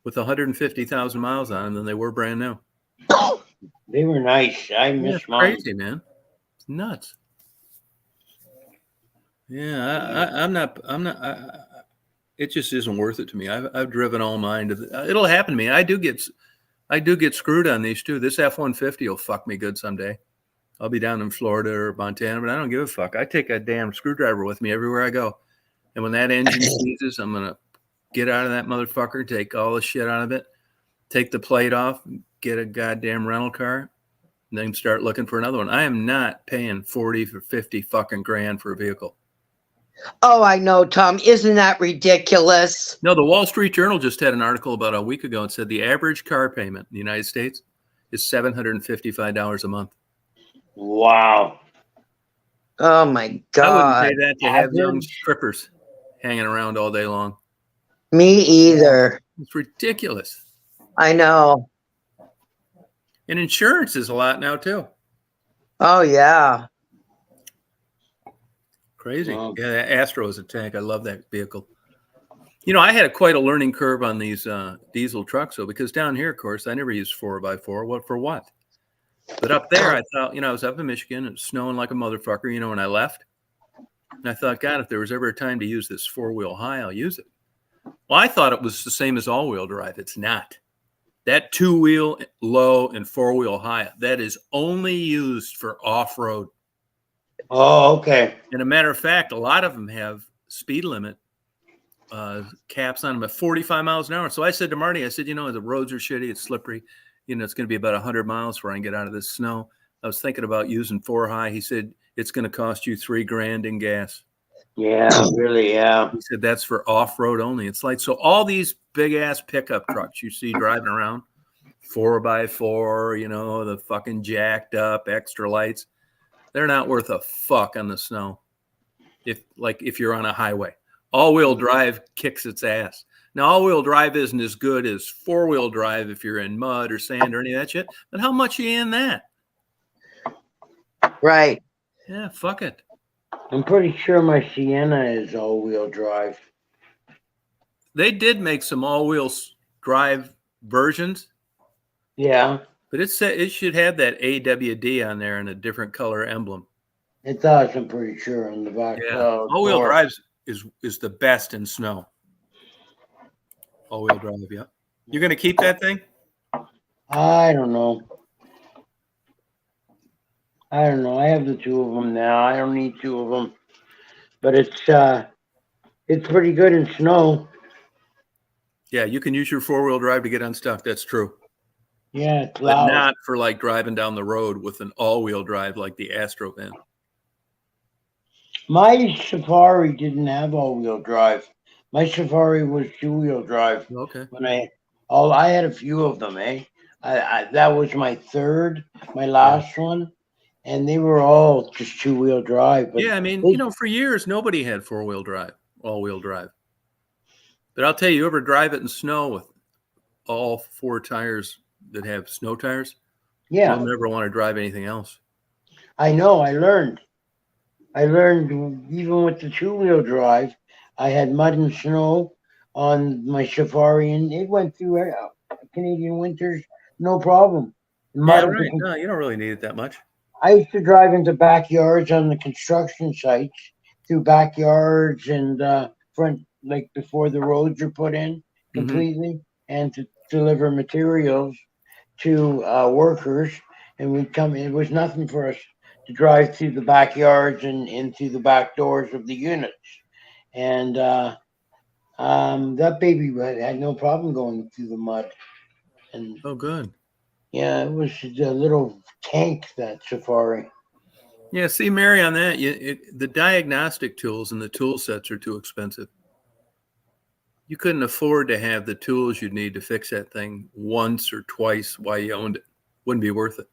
with 150,000 miles on them than they were brand new. They were nice. I miss mine. Crazy, man. It's nuts. Yeah, I'm not. It just isn't worth it to me. I've driven all mine. It'll happen to me. I do get screwed on these too. This F-150 will fuck me good someday. I'll be down in Florida or Montana, but I don't give a fuck. I take a damn screwdriver with me everywhere I go. And when that engine seizes, I'm going to get out of that motherfucker, take all the shit out of it, take the plate off, get a goddamn rental car, and then start looking for another one. I am not paying 40 or 50 fucking grand for a vehicle. Oh, I know, Tom. Isn't that ridiculous? No, the Wall Street Journal just had an article about a week ago and said the average car payment in the United States is $755 a month. Wow. Oh my God. I wouldn't pay that to have young strippers hanging around all day long. Me either. It's ridiculous. I know. And insurance is a lot now too. Oh yeah. Crazy. Wow. Yeah, that Astro is a tank. I love that vehicle. I had quite a learning curve on these diesel trucks, though, because down here, of course, I never used 4x4. What for what? But up there, I thought, I was up in Michigan. It was snowing like a motherfucker, when I left. And I thought, God, if there was ever a time to use this 4-wheel high, I'll use it. Well, I thought it was the same as all-wheel drive. It's not. That 2-wheel low and 4-wheel high, that is only used for off-road. Oh, okay. And a matter of fact, a lot of them have speed limit caps on them at 45 miles an hour. So I said to Marty, the roads are shitty. It's slippery. It's going to be about 100 miles before I can get out of this snow. I was thinking about using 4 high. He said, it's going to cost you $3,000 in gas. Yeah, really, yeah. He said, that's for off-road only. It's like, so all these big ass pickup trucks you see driving around, 4x4, the fucking jacked up extra lights, they're not worth a fuck on the snow. If you're on a highway, all-wheel drive kicks its ass. Now, all-wheel drive isn't as good as 4-wheel drive if you're in mud or sand or any of that shit. But how much are you in that? Right. Yeah, fuck it. I'm pretty sure my Sienna is all-wheel drive. They did make some all-wheel drive versions. Yeah. But it should have that AWD on there and a different color emblem. It does, I'm pretty sure, on the back. Yeah. All-wheel drive is the best in snow. All-wheel drive, yeah. You're going to keep that thing? I don't know. I have the 2 of them now. I don't need 2 of them. But it's pretty good in snow. Yeah, you can use your 4-wheel drive to get unstuck. That's true. Yeah, it's But loud. not for like driving down the road with an all-wheel drive like the Astro van. My Safari didn't have all-wheel drive. My Safari was 2-wheel drive. Okay. When I had a few of them, that was my last one, and they were all just 2-wheel drive. But Yeah, I mean, for years nobody had 4-wheel drive, all-wheel drive. But I'll tell you, ever drive it in snow with all 4 tires that have snow tires, Yeah, you'll never want to drive anything else. I know. I learned even with the 2-wheel drive, I had mud and snow on my Safari, and it went through Canadian winters no problem. Yeah, Mud. right. No, you don't really need it that much. I used to drive into backyards on the construction sites, through backyards and front, like before the roads are put in completely, and to deliver materials to workers. And we'd come. It was nothing for us to drive through the backyards and into the back doors of the units. And that baby had no problem going through the mud. And Oh, good. yeah, it was a little tank, that Safari. Yeah, see, Mary, on that, the diagnostic tools and the tool sets are too expensive. You couldn't afford to have the tools you'd need to fix that thing once or twice while you owned it. Wouldn't be worth it.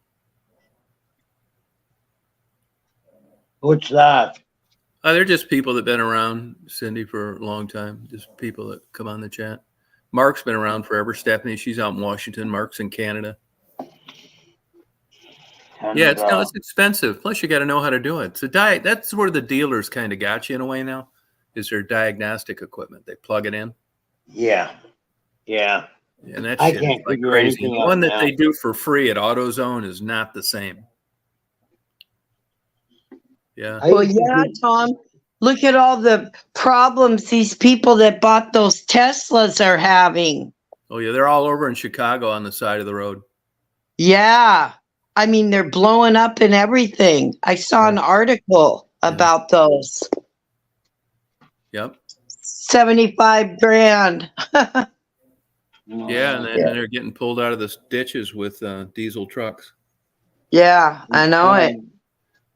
What's that? They're just people that have been around, Cindy, for a long time. Just people that come on the chat. Mark's been around forever. Stephanie, she's out in Washington. Mark's in Canada. And, Yeah, it's expensive. Plus, you got to know how to do it. So, that's where the dealers kind of got you in a way now, is their diagnostic equipment. They plug it in. yeah. And that I shit can't is like figure crazy. anything The out one that now. they do for free at AutoZone is not the same. Yeah. Well, yeah, Tom. Look at all the problems these people that bought those Teslas are having. Oh, yeah. They're all over in Chicago on the side of the road. Yeah. I mean, they're blowing up and everything. I saw an article about those. Yep. 75 grand. Yeah. And they're getting pulled out of the ditches with diesel trucks. Yeah, I know it.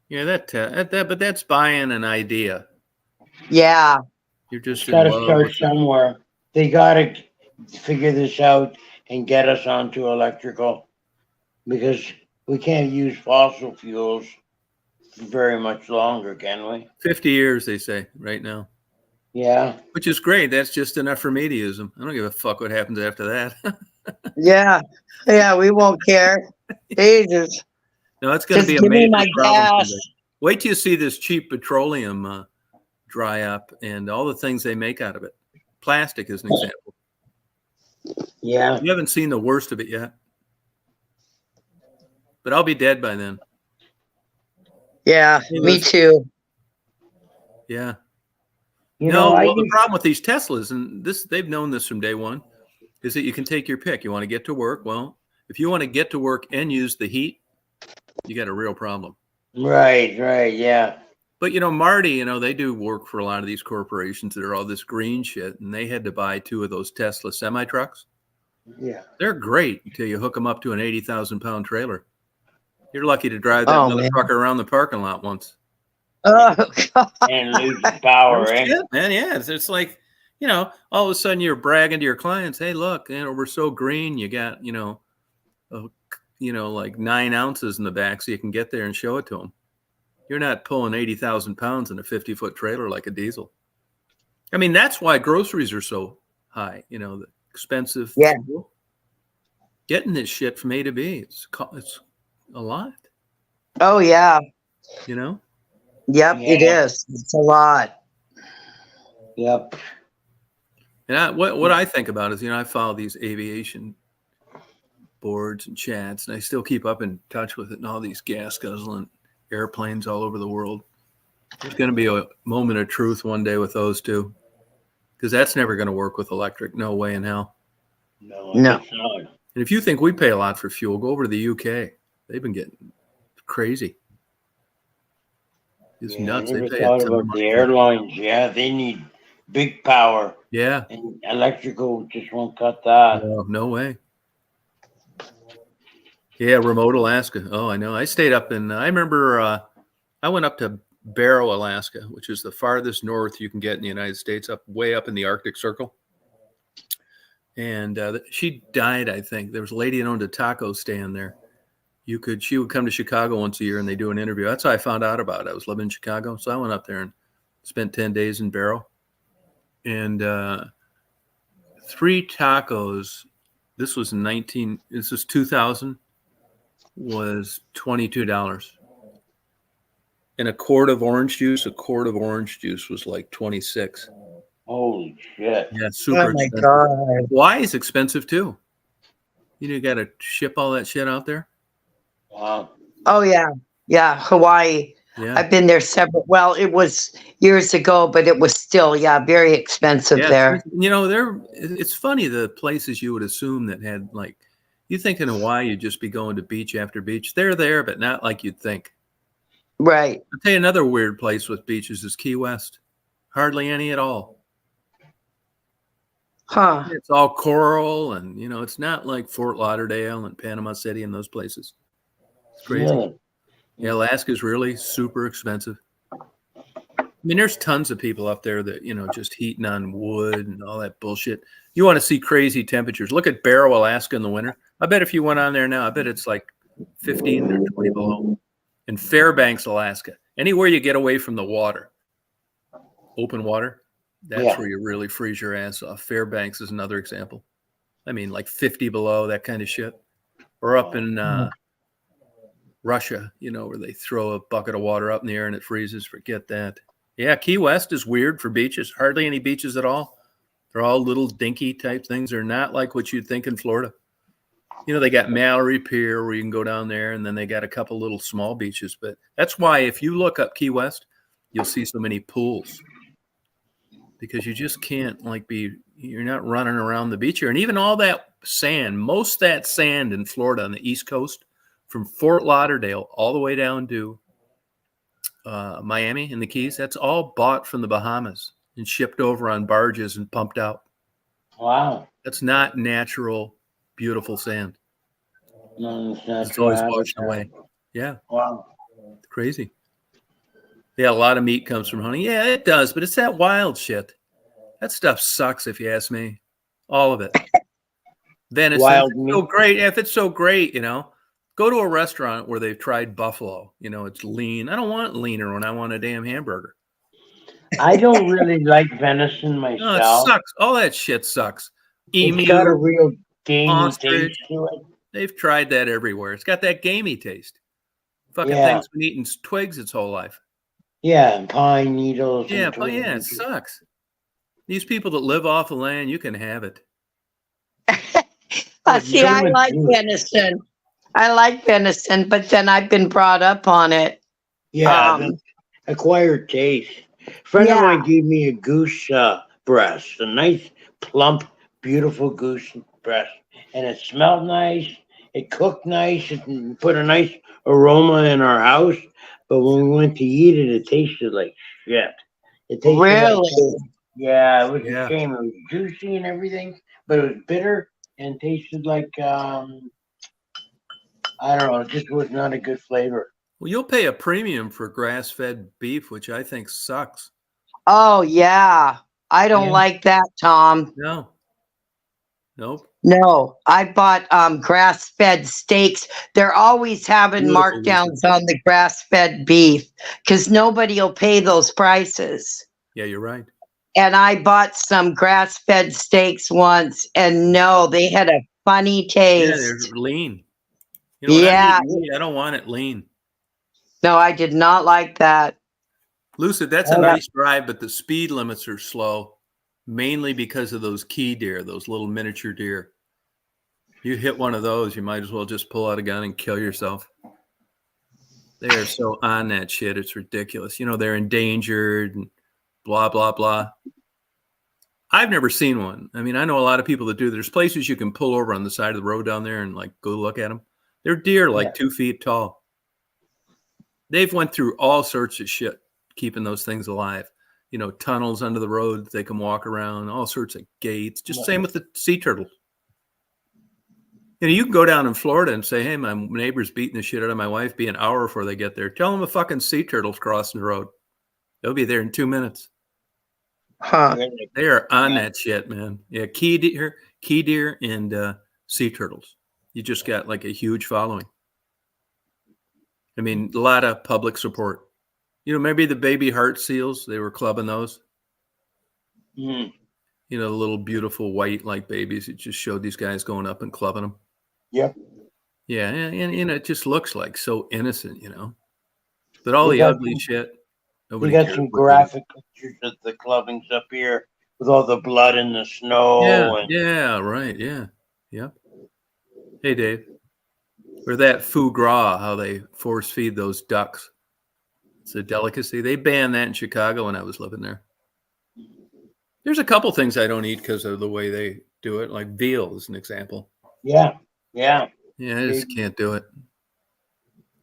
Yeah, but that's buying an idea. Yeah. You're just got to in love start with it. somewhere. They got to figure this out and get us onto electrical, because we can't use fossil fuels very much longer, can we? 50 years, they say, right now. Yeah. Which is great. That's just enough for me to use them. I don't give a fuck what happens after that. Yeah. Yeah, we won't care. Jesus. No, it's going to Just be a give me major my problem gas. someday. Wait till you see this cheap petroleum dry up and all the things they make out of it. Plastic is an example. Yeah. You haven't seen the worst of it yet. But I'll be dead by then. Yeah, me too. Yeah. You know, The problem with these Teslas, and they've known this from day one, is that you can take your pick. You want to get to work? Well, if you want to get to work and use the heat, you got a real problem. Right, yeah. But, Marty, they do work for a lot of these corporations that are all this green shit, and they had to buy 2 of those Tesla semi-trucks. Yeah. They're great until you hook them up to an 80,000-pound trailer. You're lucky to drive that motherfucker around the parking lot once. Oh, God. And lose the power, eh? Shit, man, yeah. It's like, all of a sudden you're bragging to your clients, hey, look, we're so green. You got, like 9 ounces in the back so you can get there and show it to them. You're not pulling 80,000 pounds in a 50-foot trailer like a diesel. I mean, that's why groceries are so high, the expensive. Yeah. Fuel. Getting this shit from A to B, it's a lot. Oh, yeah. Yep, it is. It's a lot. Yep. And what I think about is, I follow these aviation boards and chats, and I still keep up in touch with it, and all these gas guzzling airplanes all over the world. There's going to be a moment of truth one day with those two, because that's never going to work with electric. No way in hell. No. And if you think we pay a lot for fuel, go over to the UK. They've been getting crazy. It's nuts. I They never pay thought a ton of about money the for it. airlines. Yeah, they need big power. Yeah. And electrical just won't cut that. No way. Yeah, remote Alaska. Oh, I know. I stayed up I remember I went up to Barrow, Alaska, which is the farthest north you can get in the United States, way up in the Arctic Circle. And she died, I think. There was a lady that owned a taco stand there. She would come to Chicago once a year and they do an interview. That's how I found out about it. I was living in Chicago. So I went up there and spent 10 days in Barrow. And 3 tacos This was 2000 was $22. And a quart of orange juice was like 26. Holy shit. Yeah, super Oh my expensive. God. Hawaii is expensive too. You got to ship all that shit out there. Wow. Oh yeah. Yeah. Hawaii. Yeah. I've been there well, it was years ago, but it was still, very expensive there. It's funny the places you would assume that had like, you think in Hawaii you'd just be going to beach after beach. They're there, but not like you'd think. Right. I'll tell you another weird place with beaches is Key West. Hardly any at all. Huh. It's all coral, and it's not like Fort Lauderdale and Panama City and those places. It's crazy. Really? Yeah, Alaska's really super expensive. I mean, there's tons of people up there that, just heating on wood and all that bullshit. You want to see crazy temperatures. Look at Barrow, Alaska in the winter. I bet if you went on there now, I bet it's like 15 or 20 below. In Fairbanks, Alaska, anywhere you get away from the water, open water, that's where you really freeze your ass off. Fairbanks is another example. I mean, like 50 below, that kind of shit. Or up in Russia, where they throw a bucket of water up in the air and it freezes. Forget that. Yeah, Key West is weird for beaches. Hardly any beaches at all. They're all little dinky type things. They're not like what you'd think in Florida. They got Mallory Pier where you can go down there, and then they got a couple little small beaches. But that's why if you look up Key West, you'll see so many pools. Because you just can't you're not running around the beach here. And even all that sand, most of that sand in Florida on the East Coast, from Fort Lauderdale all the way down to Miami and the Keys, that's all bought from the Bahamas and shipped over on barges and pumped out. Wow. That's not natural, beautiful sand. No, It's always washed away. Yeah. Wow. It's crazy. Yeah, a lot of meat comes from hunting. Yeah, it does, but it's that wild shit. That stuff sucks, if you ask me. All of it. Venison, Wild it's so great. If it's so great, go to a restaurant where they've tried buffalo. It's lean. I don't want leaner when I want a damn hamburger. I don't really like venison No, it myself. sucks. All that shit sucks. Emu, It's got a real gamey ostrich. taste to it. They've tried that everywhere. It's got that gamey taste. Fucking thing's been eating twigs its whole life. Yeah, and pine needles. Yeah, but it sucks. These people that live off the land, you can have it. See, I like venison. I like venison, but then I've been brought up on it. Yeah, acquired taste. A friend of mine gave me a goose breast, a nice, plump, beautiful goose breast. And it smelled nice. It cooked nice. It put a nice aroma in our house. But when we went to eat it, it tasted like shit. It tasted really? It was a shame. It was juicy and everything, but it was bitter and tasted like, I don't know, it just was not a good flavor. Well, you'll pay a premium for grass-fed beef, which I think sucks. Oh, yeah. I don't like that, Tom. No. Nope. No, I bought grass-fed steaks. They're always having markdowns on the grass-fed beef because nobody will pay those prices. Yeah, you're right. And I bought some grass-fed steaks once, and no, they had a funny taste. Yeah, they're lean. I don't want it lean. No, I did not like that. Lucid, that's a nice drive, but the speed limits are slow, mainly because of those key deer, those little miniature deer. You hit one of those, you might as well just pull out a gun and kill yourself. They are so on that shit. It's ridiculous. They're endangered and blah, blah, blah. I've never seen one. I mean, I know a lot of people that do. There's places you can pull over on the side of the road down there and go look at them. They're deer 2 feet tall. They've went through all sorts of shit keeping those things alive. Tunnels under the road they can walk around, all sorts of gates. Just same with the sea turtles. You can go down in Florida and say, hey, my neighbor's beating the shit out of my wife. Be an hour before they get there. Tell them a fucking sea turtle's crossing the road. They'll be there in 2 minutes. Huh. They are on that shit, man. Yeah, key deer and sea turtles. You just got a huge following. I mean, a lot of public support. Maybe the baby heart seals, they were clubbing those. Mm. You know, the little beautiful white like babies. It just showed these guys going up and clubbing them. Yep. Yeah, and you know, it just looks like so innocent, you know. But all They the got ugly shit, They nobody got cares some what they do. graphic pictures of the clubbings up here with all the blood in the Yeah, snow. And yeah, right, yeah, yep. Hey, Dave, or that foie gras, how they force feed those ducks. It's a delicacy. They banned that in Chicago when I was living there. There's a couple things I don't eat because of the way they do it, like veal is an example. yeah, Yeah, I just can't do it.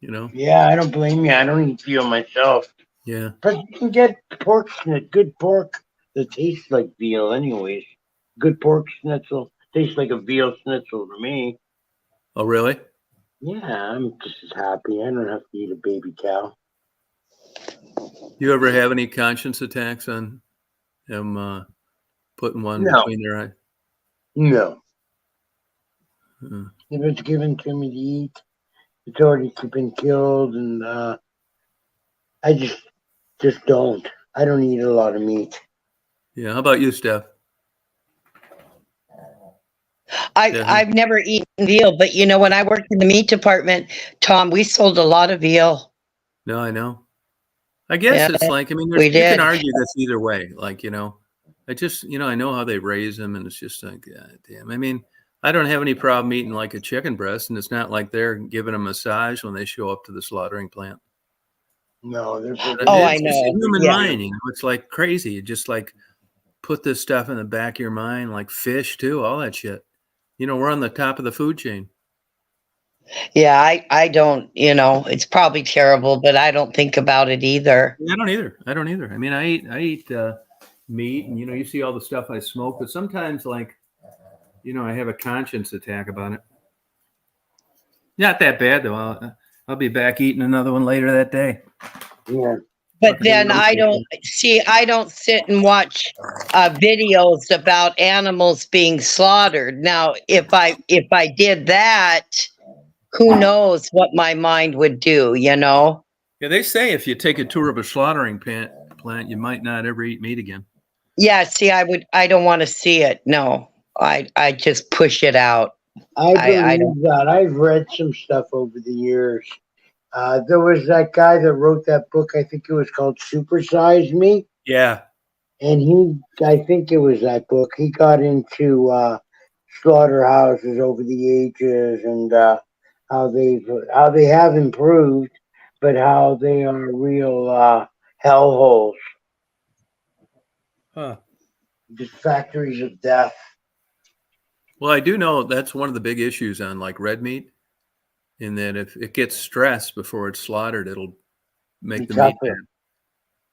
You know? yeah, I don't blame you. I don't eat veal myself. Yeah. But you can get good pork that tastes like veal, anyways. Good pork schnitzel tastes like a veal schnitzel to me. Oh, really? Yeah, I'm just as happy. I don't have to eat a baby cow. You ever have any conscience attacks on them putting one No, between their eyes? no. Uh, If it's given to me to eat, it's already been killed, and I just don't. I don't eat a lot of meat. yeah. How about you, Steph? Stephanie? I've never eaten veal, but you know, when I worked in the meat department, Tom, we sold a lot of veal. No, I know. I guess Yeah, it's like, I mean, we you can did. argue this either way. Like, you know, I just, you know, I know how they raise them, and it's just like, God damn. I mean, I don't have any problem eating like a chicken breast, and it's not like they're giving a massage when they show up to the slaughtering plant. No, they're Oh, I It's just know. human Yeah. mind, you know. It's like crazy. You just like put this stuff in the back of your mind, like fish too, all that shit. You know, we're on the top of the food chain. Yeah, I don't, you know, it's probably terrible, but I don't think about it either. I don't either. I don't either. I mean, I eat meat, and you know, you see all the stuff I smoke, but sometimes, like, you know, I have a conscience attack about it. Not that bad though. I'll be back eating another one later that day. yeah. But Fucking then I don't roasted. see, I don't sit and watch videos about animals being slaughtered. Now, if I did that, who knows what my mind would do, you know? Yeah, they say if you take a tour of a slaughtering plant, you might not ever eat meat again. Yeah, see, I don't want to see it. No. I just push it out. I I don't. believe that. I've read some stuff over the years. There was that guy that wrote that book. I think it was called Supersize Me, Yeah. and I think it was that book. He got into slaughterhouses over the ages and how they have improved, but how they are real hellholes, Huh. just factories of death. Well, I do know that's one of the big issues on like red meat, in that if it gets stressed before it's slaughtered, it'll make And the meat bad. tougher.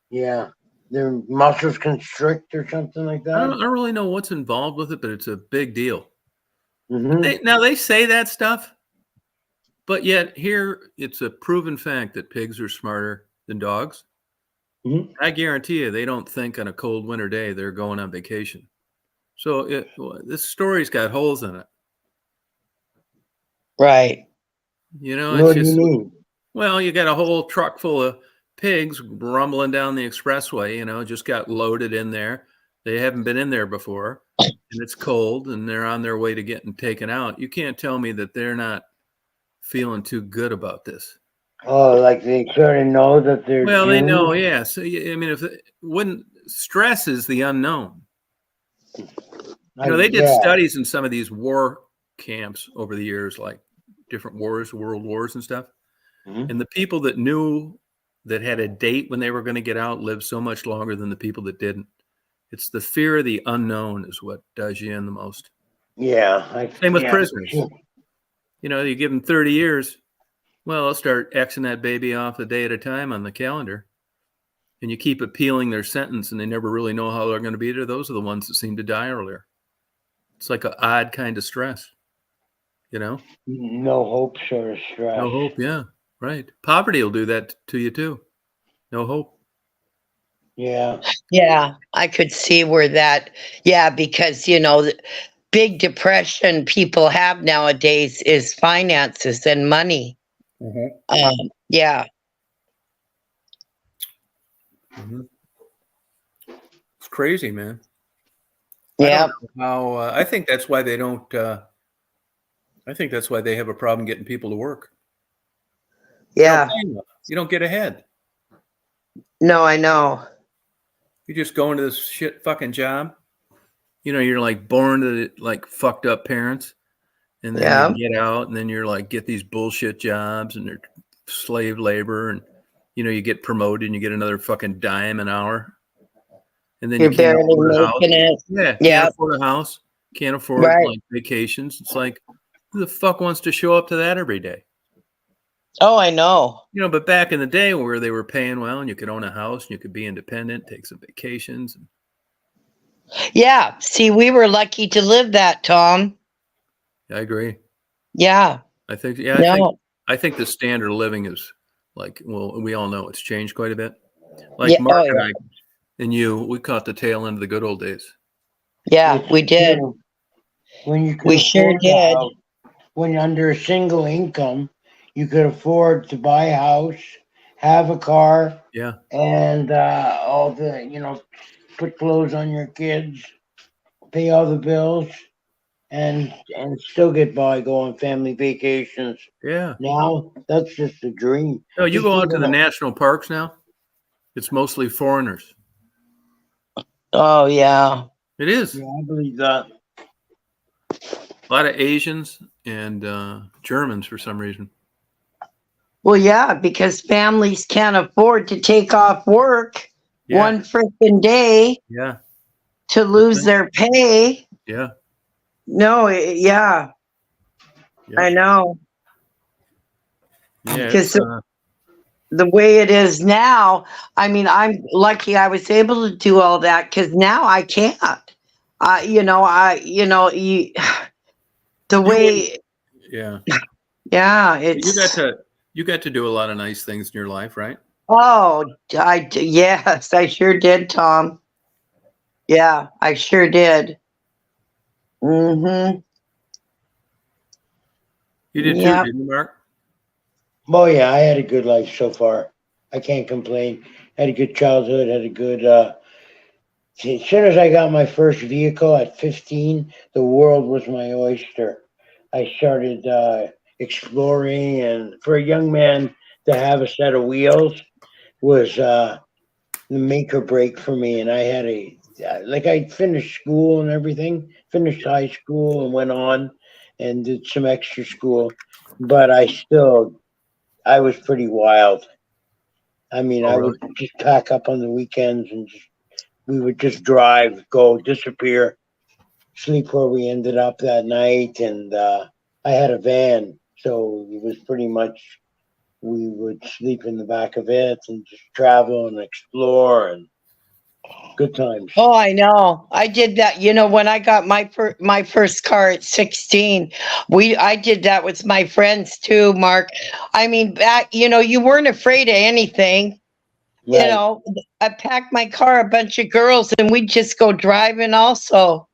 Yeah, their muscles constrict or something like I that. don't really know what's involved with it, but it's a big deal. Hmm. Now they say that stuff, but yet here it's a proven fact that pigs are smarter than dogs. Hmm. I guarantee you, they don't think on a cold winter day they're going on vacation. So this story's got holes in it. Right. You know, it's What do you just, mean? well, you got a whole truck full of pigs rumbling down the expressway, you know, just got loaded in there. They haven't been in there before, and it's cold, and they're on their way to getting taken out. You can't tell me that they're not feeling too good about this. Oh, like they sort of know that they're Well, they know, doomed. yeah. So, I mean, if wouldn't stress is the unknown. You know, they did Yeah. studies in some of these war camps over the years, like different wars, world wars and stuff. Mhm. And the people that knew, that had a date when they were going to get out, lived so much longer than the people that didn't. It's the fear of the unknown is what does you in the most. Yeah. Same with Yeah. prisoners. You know, you give them 30 years. Well, they'll start Xing that baby off a day at a time on the calendar. And you keep appealing their sentence, and they never really know how they're going to be there. Those are the ones that seem to die earlier. It's like an odd kind of stress, you know? No hope sort of stress. No hope. Yeah, right. Poverty will do that to you too. No hope. Yeah. Yeah, I could see where that, yeah, because, you know, the big depression people have nowadays is finances and money. Yeah, Mhm. It's crazy, man. I Yeah. don't know how. I think that's why they don't. I think that's why they have a problem getting people to work. You don't Yeah. pay enough. You don't get ahead. No, I know. You just go into this shit fucking job. You know, you're like born to like fucked up parents, and then Yeah. you get out, and then you're like get these bullshit jobs, and they're slave labor, and you know you get promoted, and you get another fucking dime an hour, and then you You're can't barely afford a house. making it. Yeah, can't Yeah. afford a house, can't afford Right. like vacations. It's like who the fuck wants to show up to that every day? Oh, I know. You know, but back in the day where they were paying well, and you could own a house, and you could be independent, take some vacations. Yeah. See, we were lucky to live that, Tom. I agree. Yeah. I think, yeah, No. I think the standard of living is like, well, we all know it's changed quite a bit. Like Yeah. Mark Oh, and yeah. I and you, we caught the tail end of the good old days. Yeah, It's we did. true. When you could We sure afford the did. house, when under a single income, you could afford to buy a house, have a car, Yeah. and all the, put clothes on your kids, pay all the bills, and still get by, go on family vacations. Yeah. Now that's just a dream. No, you Just go out to even the national parks now, it's mostly foreigners. Oh, yeah. It is. yeah, I believe that. A lot of Asians and Germans for some reason. Well, yeah, because families can't afford to take off work Yeah. one freaking day Yeah. to lose their pay. Yeah. No, yeah, Yeah. I know. Yeah. Because the way it is now, I mean, I'm lucky I was able to do all that because now I can't. The way, yeah. yeah, You got it's, to do a lot of nice things in your life, right? oh, yes, I sure did, Tom. Yeah, I sure did. Mm-hmm. You did too, Yep. didn't you, Mark? Oh yeah, I had a good life so far. I can't complain. Had a good childhood. Had a good. As soon as I got my first vehicle at 15, the world was my oyster. I started exploring, and for a young man to have a set of wheels was the make or break for me. And I had I finished school and everything, finished high school and went on and did some extra school, but I was pretty wild. I mean, Oh, I really? would just pack up on the weekends and we would just drive, go, disappear, sleep where we ended up that night. And I had a van, so it was pretty much we would sleep in the back of it and just travel and explore and good times. Oh, I know. I did that. When I got my first car at 16, I did that with my friends too, Mark. I mean, back, you weren't afraid of anything. Right. I packed my car, a bunch of girls, and we'd just go driving also.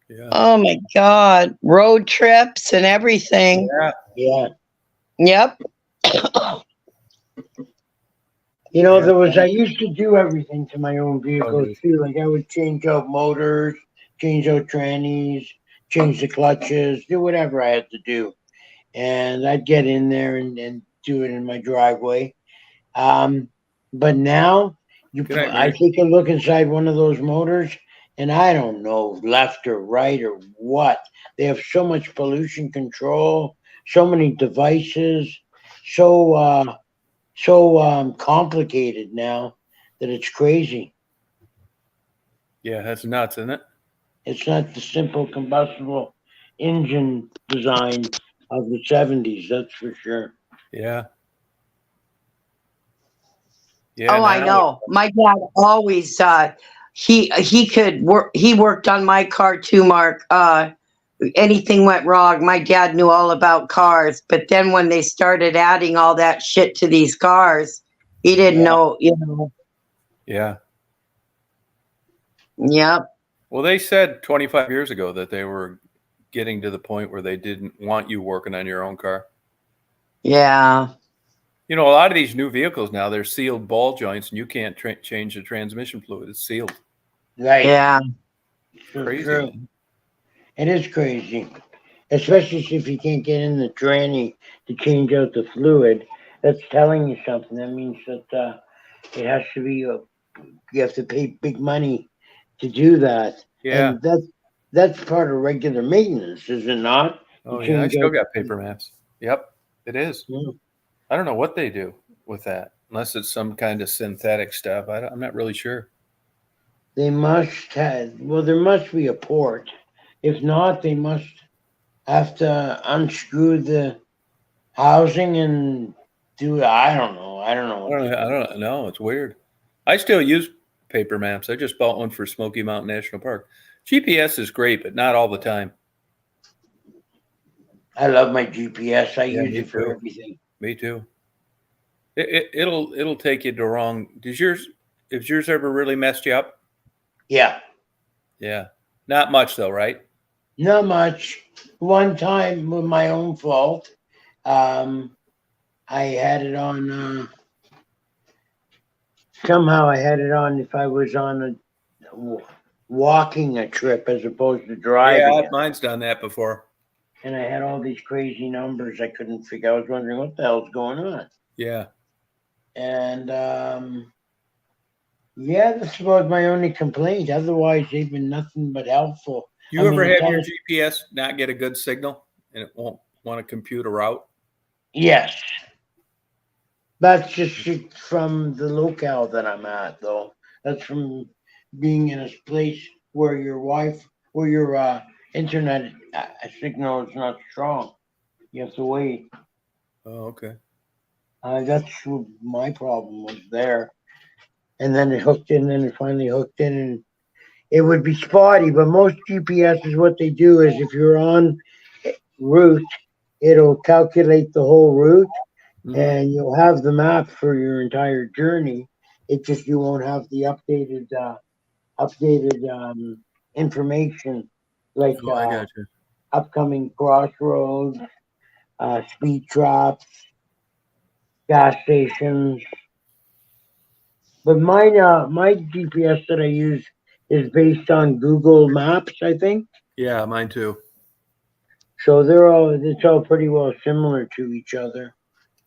Yeah. Oh my God. Road trips and everything. Yeah. Yeah. Yep. I used to do everything to my own vehicles Oh, too. Like I would change out motors, change out trannies, change the clutches, do whatever I had to do. And I'd get in there and do it in my driveway. But now Good night, I Mary. take a look inside one of those motors and I don't know left or right or what. They have so much pollution control, so many devices, so complicated now that it's crazy. Yeah, that's nuts, isn't it? It's not the simple combustible engine design of the 70s, that's for sure. Yeah. Yeah. Oh, I Now. know. My dad always he could work. He worked on my car too, Mark. Anything went wrong, my dad knew all about cars. But then when they started adding all that shit to these cars, he didn't know. Yeah. Yep. Well, they said 25 years ago that they were getting to the point where they didn't want you working on your own car. Yeah. You know, a lot of these new vehicles now, they're sealed ball joints, and you can't change the transmission fluid. It's sealed. Right. Yeah. So Crazy. true. Man. It is crazy, especially if you can't get in the tranny to change out the fluid. That's telling you something. That means that it has to be. You have to pay big money to do that, Yeah. and that's part of regular maintenance, is it not? Oh, You yeah. I change still out. got paper maps. Yep, it is. Yeah. I don't know what they do with that, unless it's some kind of synthetic stuff. I'm not really sure. They must have. Well, there must be a port. If not, they must have to unscrew the housing and do. I don't know. I don't know. I don't know. It's weird. I still use paper maps. I just bought one for Smoky Mountain National Park. GPS is great, but not all the time. I love my GPS. I Yeah, use me it for too. everything. Me too. It'll take you to wrong. Has yours ever really messed you up? Yeah, Yeah. Not much though, right? not much. One time with my own fault, I had it on. Somehow I had it on if I was on walking a trip as opposed to driving Yeah, it. mine's done that before. And I had all these crazy numbers I couldn't figure. I was wondering what the hell's going on. Yeah. And yeah, that's about my only complaint. Otherwise, they've been nothing but helpful. You ever it's have your all- GPS not get a good signal and it won't want to compute a route? Yes. That's just from the locale that I'm at, though. That's from being in a place where your internet signal is not strong. You have to wait. Oh, okay. That's what my problem was there. And then it hooked in, and it finally hooked in, and it would be spotty. But most GPSs, what they do is if you're on route, it'll calculate the whole route, Mhm. and you'll have the map for your entire journey. It just you won't have the updated information like Oh, I got you. upcoming crossroads, speed traps, gas stations. But my GPS that I use is based on Google Maps, I think. Yeah, mine too. So it's all pretty well similar to each other.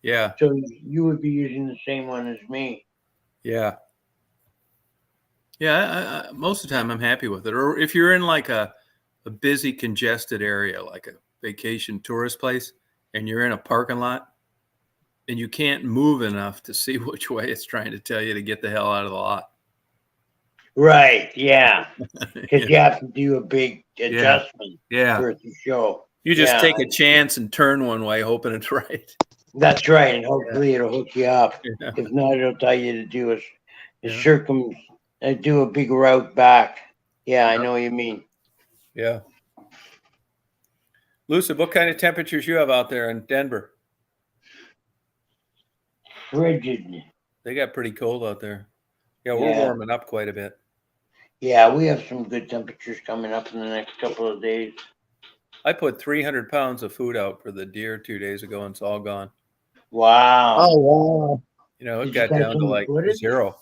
Yeah. So you would be using the same one as me. Yeah. Yeah. Most of the time I'm happy with it. Or if you're in like a busy, congested area, like a vacation tourist place, and you're in a parking lot and you can't move enough to see which way it's trying to tell you to get the hell out of the lot. Right, yeah. Because Yeah. you have to do a big adjustment Yeah. for it to show. You just Yeah. take a chance and turn one way, hoping it's right. That's right, and hopefully it'll hook you up. Yeah. If not, it'll tell you to do Yeah. do a big route back. Yeah, I know what you mean. Yeah. Lucid, what kind of temperatures you have out there in Denver? Frigid. They got pretty cold out there. Yeah, we're Yeah. warming up quite a bit. Yeah, we have some good temperatures coming up in the next couple of days. I put 300 pounds of food out for the deer 2 days ago, and it's all gone. Wow. Oh, wow. You know, it Did you got catch down to any like footage? 0.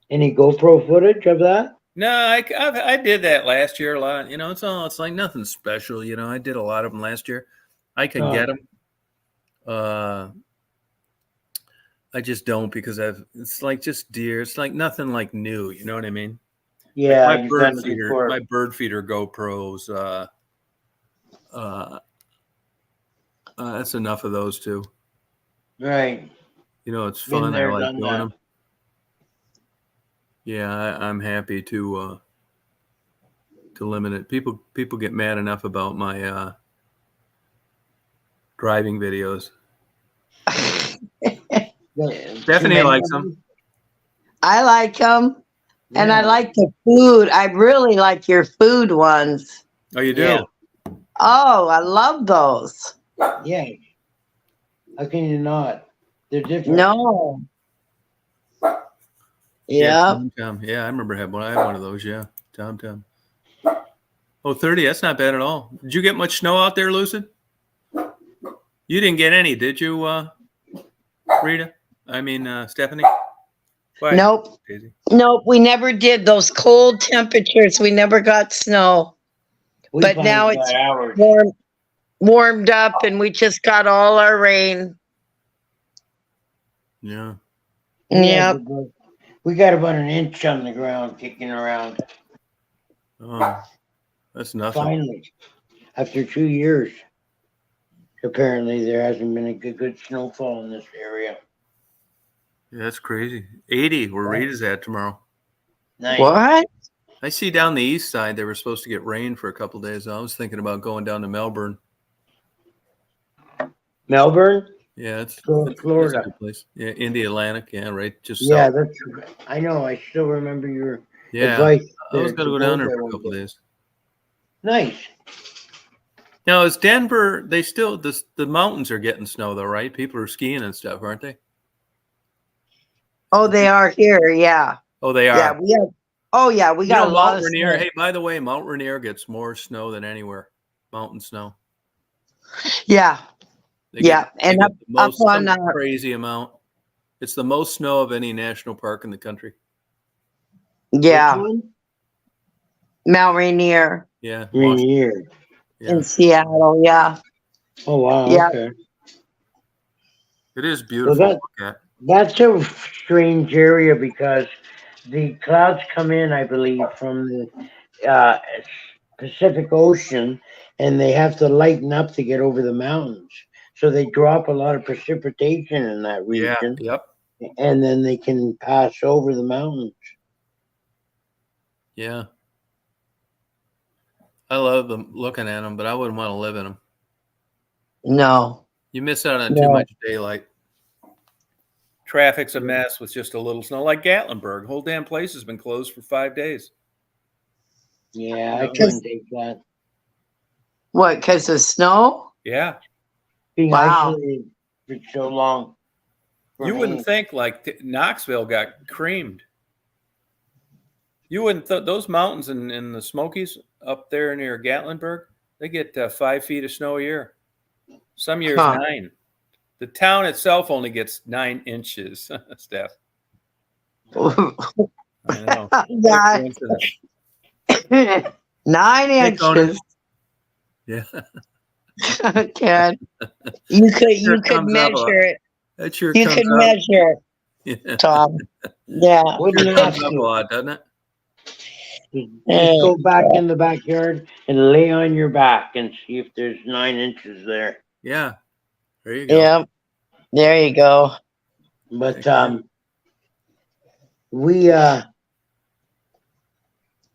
Any GoPro footage of that? No, I did that last year a lot. You know, it's like nothing special. You know, I did a lot of them last year. I can get them. I just don't because it's like just deer. It's like nothing like new. You know what I mean? Yeah, Like you've done it before. my bird feeder GoPros. That's enough of those too. Right. You know, it's Been fun. I there, like done doing that. them. Yeah, I'm happy to limit it. People get mad enough about my driving videos. Stephanie likes them. I like them. And I Yeah. like the food. I really like your food ones. Oh, you do? Yeah. Oh, I love those. Yeah. How can you not? They're different. No. Yeah, Yeah. Tom Tom. Yeah, I remember I had one of those. Yeah, Tom Tom. Oh, 30. That's not bad at all. Did you get much snow out there, Lucid? You didn't get any, did you, Rita? I mean, Stephanie? Why? Nope. Daisy? Nope. We never did those cold temperatures. We never got snow. We But finally now got it's ours. warmed up and we just got all our rain. Yeah. Yep. We got about an inch on the ground kicking around. Oh, that's nothing. Finally, after 2 years, apparently there hasn't been a good snowfall in this area. Yeah, that's crazy. 80 where Reed is at tomorrow. Nice. What? I see down the east side they were supposed to get rain for a couple days. I was thinking about going down to Melbourne. Melbourne? Yeah, it's Florida. a good place. Yeah, India Atlantic. Yeah, right. Just Yeah, south. I know. I still remember your Yeah, advice. I was there going to to go down there there for a one couple day. days. Nice. Now, is Denver? They still the mountains are getting snow though, right? People are skiing and stuff, aren't they? Oh, they are here. Yeah. Oh, they Yeah. are. We have. Oh, yeah. We got a lot Mount of Rainier. snow. Hey, by the way, Mount Rainier gets more snow than anywhere. Mountain snow. Yeah. They get And the most up on some crazy amount. It's the most snow of any national park in the country. yeah, Which one? Mount Rainier Yeah, Rainier. yeah. in Seattle. Yeah. Oh wow. Yeah. Okay. It is beautiful to look at. That's a strange area because the clouds come in, I believe, from the Pacific Ocean, and they have to lighten up to get over the mountains. So they drop a lot of precipitation in that Yeah. region, Yep. and then they can pass over the mountains. Yeah. I love them looking at them, but I wouldn't want to live in them. No. You miss out on too much daylight. Traffic's a mess with just a little snow. Like Gatlinburg, whole damn place has been closed for 5 days. Yeah, I couldn't take that. What? Because of snow? Yeah. Being Wow. isolated for so long. You wouldn't think like Knoxville got creamed. You wouldn't those mountains in the Smokies up there near Gatlinburg, they get 5 feet of snow a year. Some years 9. The town itself only gets 9 inches, Steph. I know. Yeah. 9 inches. Yeah. Ken, you could measure it. That sure You comes could up. measure it, Yeah. Tom. Yeah. Wouldn't It have comes up a to. lot, doesn't it? Just go back in the backyard and lay on your back and see if there's 9 inches there. Yeah. There you go. Yeah. There you go. But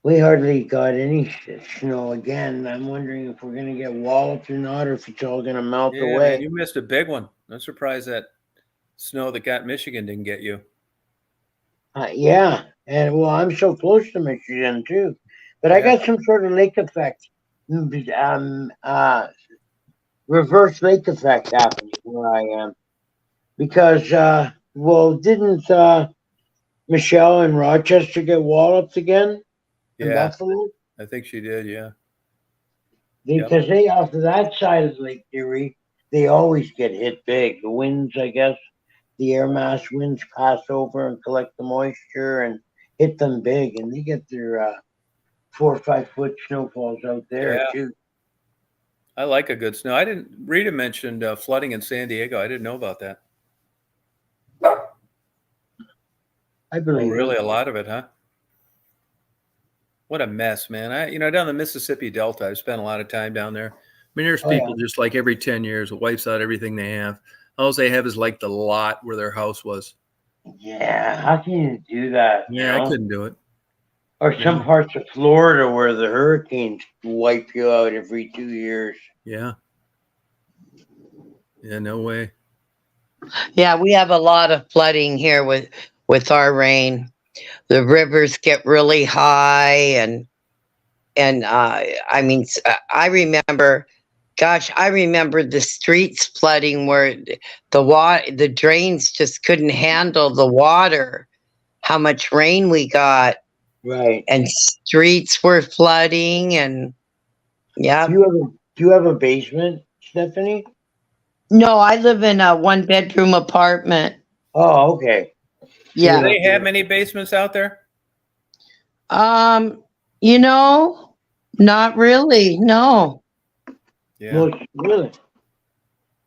we hardly got any snow again. I'm wondering if we're gonna get walloped or not, or if it's all gonna melt Yeah, away. man, you missed a big one. I'm surprised that snow that got Michigan didn't get you. Yeah, and well, I'm so close to Michigan too, but I got some sort of lake effect, reverse lake effect happening where I am, because didn't Michelle in Rochester get walloped again in Yeah, Buffalo? I think she did. Yeah. Because they off of that side of Lake Erie, they always get hit big. The winds, I guess, the air mass winds pass over and collect the moisture and hit them big, and they get their 4 or 5 foot snowfalls out there too. I like a good snow. Rita mentioned flooding in San Diego. I didn't know about that. I believe really a lot of it, huh? What a mess, man. Down the Mississippi Delta, I've spent a lot of time down there. I mean, there's people just like every 10 years, it wipes out everything they have. All they have is like the lot where their house was. Yeah, how can you do that? Yeah, I couldn't do it. Or some parts of Florida where the hurricanes wipe you out every 2 years. Yeah. Yeah, no way. Yeah, we have a lot of flooding here with our rain. The rivers get really high, and I mean, I remember the streets flooding where the drains just couldn't handle the water. How much rain we got, right? And streets were flooding, and yeah. Do you have a basement, Stephanie? No, I live in a 1-bedroom apartment. Oh, okay. Yeah. Do they have many basements out there? You know, not really. No. Yeah. Most, really?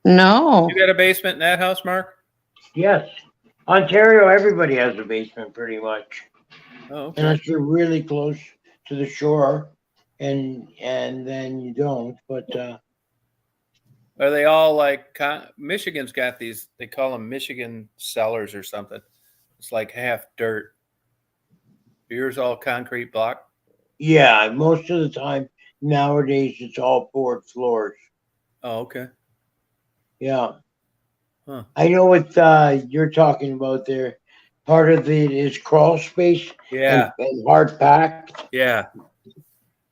No. You got a basement in that house, Mark? Yes. Ontario, everybody has a basement pretty much, Oh, okay. unless you're really close to the shore, and then you don't. But Are they all like Michigan's got these? They call them Michigan cellars or something. It's like half dirt. Yours all concrete block. yeah, most of the time nowadays it's all poured floors. Oh, okay. Yeah. Huh. I know what you're talking about there. Part of it is crawl space Yeah. and hard packed. Yeah.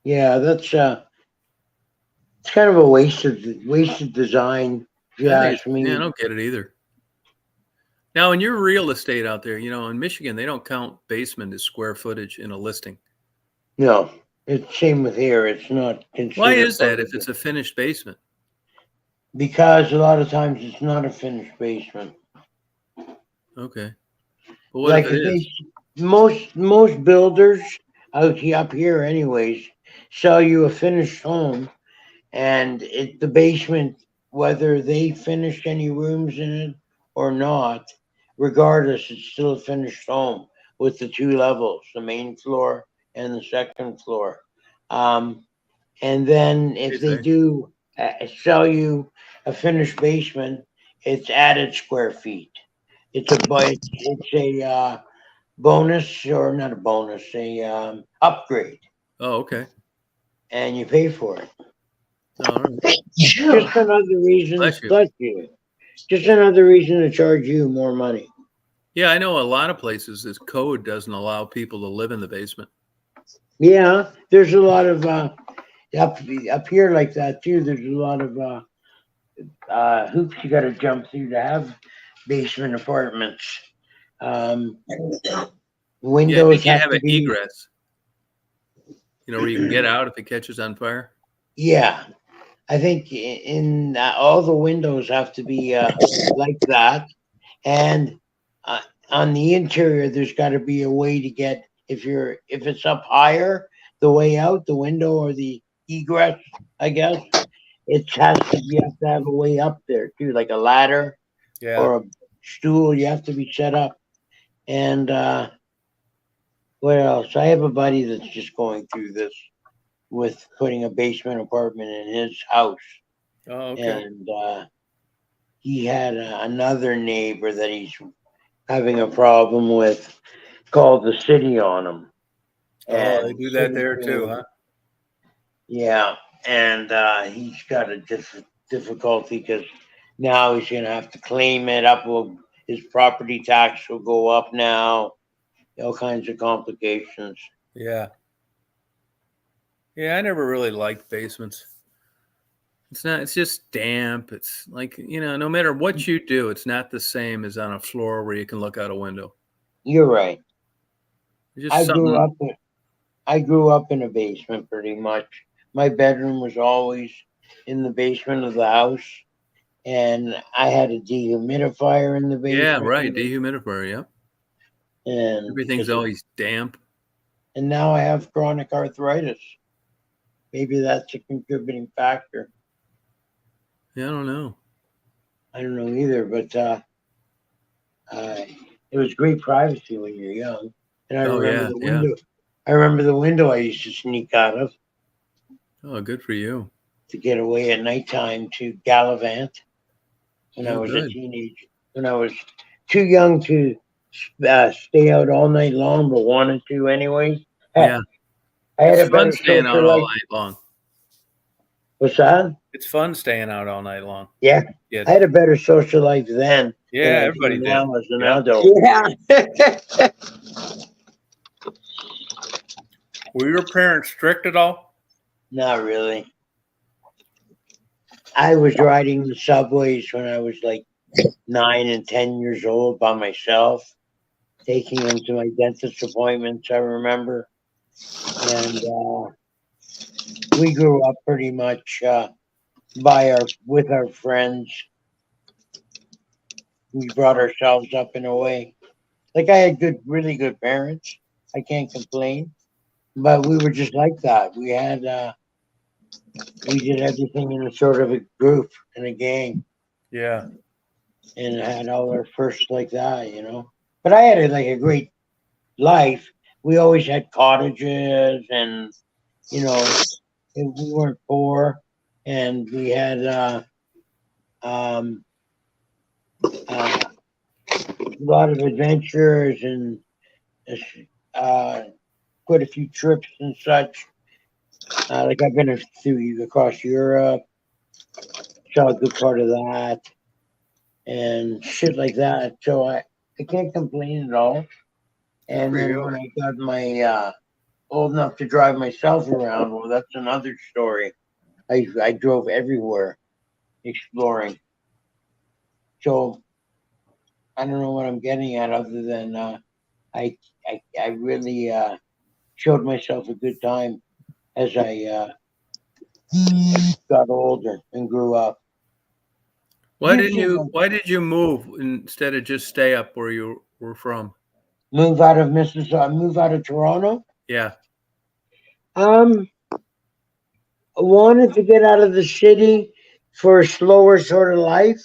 Yeah, that's it's kind of a wasted design, if you ask me. Yeah, I don't get it either. Now, in your real estate out there, in Michigan, they don't count basement as square footage in a listing. No, it's same with here. It's not considered. Why is part that of if it's it. a finished basement? Because a lot of times it's not a finished basement. Okay. But what Like if it is? most builders up here, anyways, sell you a finished home, and the basement, whether they finished any rooms in it or not, regardless, it's still a finished home with the two levels, the main floor and the second floor. And then if they Okay. do sell you a finished basement, it's added square feet. It's a bonus, or not a bonus, a upgrade, Oh, okay. and you pay for it. All right. Just another reason, Bless you. bless you. Just another reason to charge you more money. Yeah, I know a lot of places this code doesn't allow people to live in the basement. Yeah, there's a lot of up here like that too. There's a lot of hoops you got to jump through to have basement apartments. Yeah, I Windows think you have have to an be. egress. Where you can get out if it catches on fire. Yeah, I think in all the windows have to be like that, and on the interior there's got to be a way to get, if it's up higher, the way out the window or the egress, I guess it has to be, you have to have a way up there too, like a ladder Yeah. or a stool. You have to be set up. And what else? I have a buddy that's just going through this with putting a basement apartment in his house. Oh, okay. And he had another neighbor that he's having a problem with, called the city on him. Oh, they do that there too, huh? Yeah, and he's got a difficulty because now he's going to have to claim it up. His property tax will go up now. All kinds of complications. Yeah. Yeah, I never really liked basements. It's just damp. It's like, no matter what you do, it's not the same as on a floor where you can look out a window. You're right. It's just I grew up in a basement pretty much. My bedroom was always in the basement of the house, and I had a dehumidifier in the basement. Yeah, right. Dehumidifier, yeah. And Everything's always damp. And now I have chronic arthritis. Maybe that's a contributing factor. Yeah, I don't know. I don't know either, but it was great privacy when you're young. And I remember the window. Yeah. I remember the window I used to sneak out of. Oh, good for you. To get away at nighttime to gallivant when I was a teenager. When I was too young to stay out all night long, but wanted to anyway. Yeah. I had it's fun staying out all night long. What's that? It's fun staying out all night long. Yeah. I had a better social life then. Yeah, everybody did. Now as an adult. Yeah. Were your parents strict at all? Not really. I was riding the subways when I was like 9 and 10 years old by myself, taking them to my dentist appointments, I remember. And we grew up pretty much with our friends. We brought ourselves up in a way. Like I had really good parents. I can't complain. But we were just like that. We did everything in a sort of a group, in a gang, Yeah. and had all our firsts like that, you know. But I had like a great life. We always had cottages, and you know, we weren't poor, and we had um, a lot of adventures and uh, quite a few trips and such. Like I've been through across Europe, saw a good part of that, and shit like that. So I can't complain at all. Good And for then you. when I got my old enough to drive myself around, well, that's another story. I drove everywhere exploring. So I don't know what I'm getting at, other than I really showed myself a good time as I got older and grew up. Why did you move instead of just stay up where you were from? Move out of Mississauga, move out of Toronto? Yeah. Um, I wanted to get out of the city for a slower sort of life.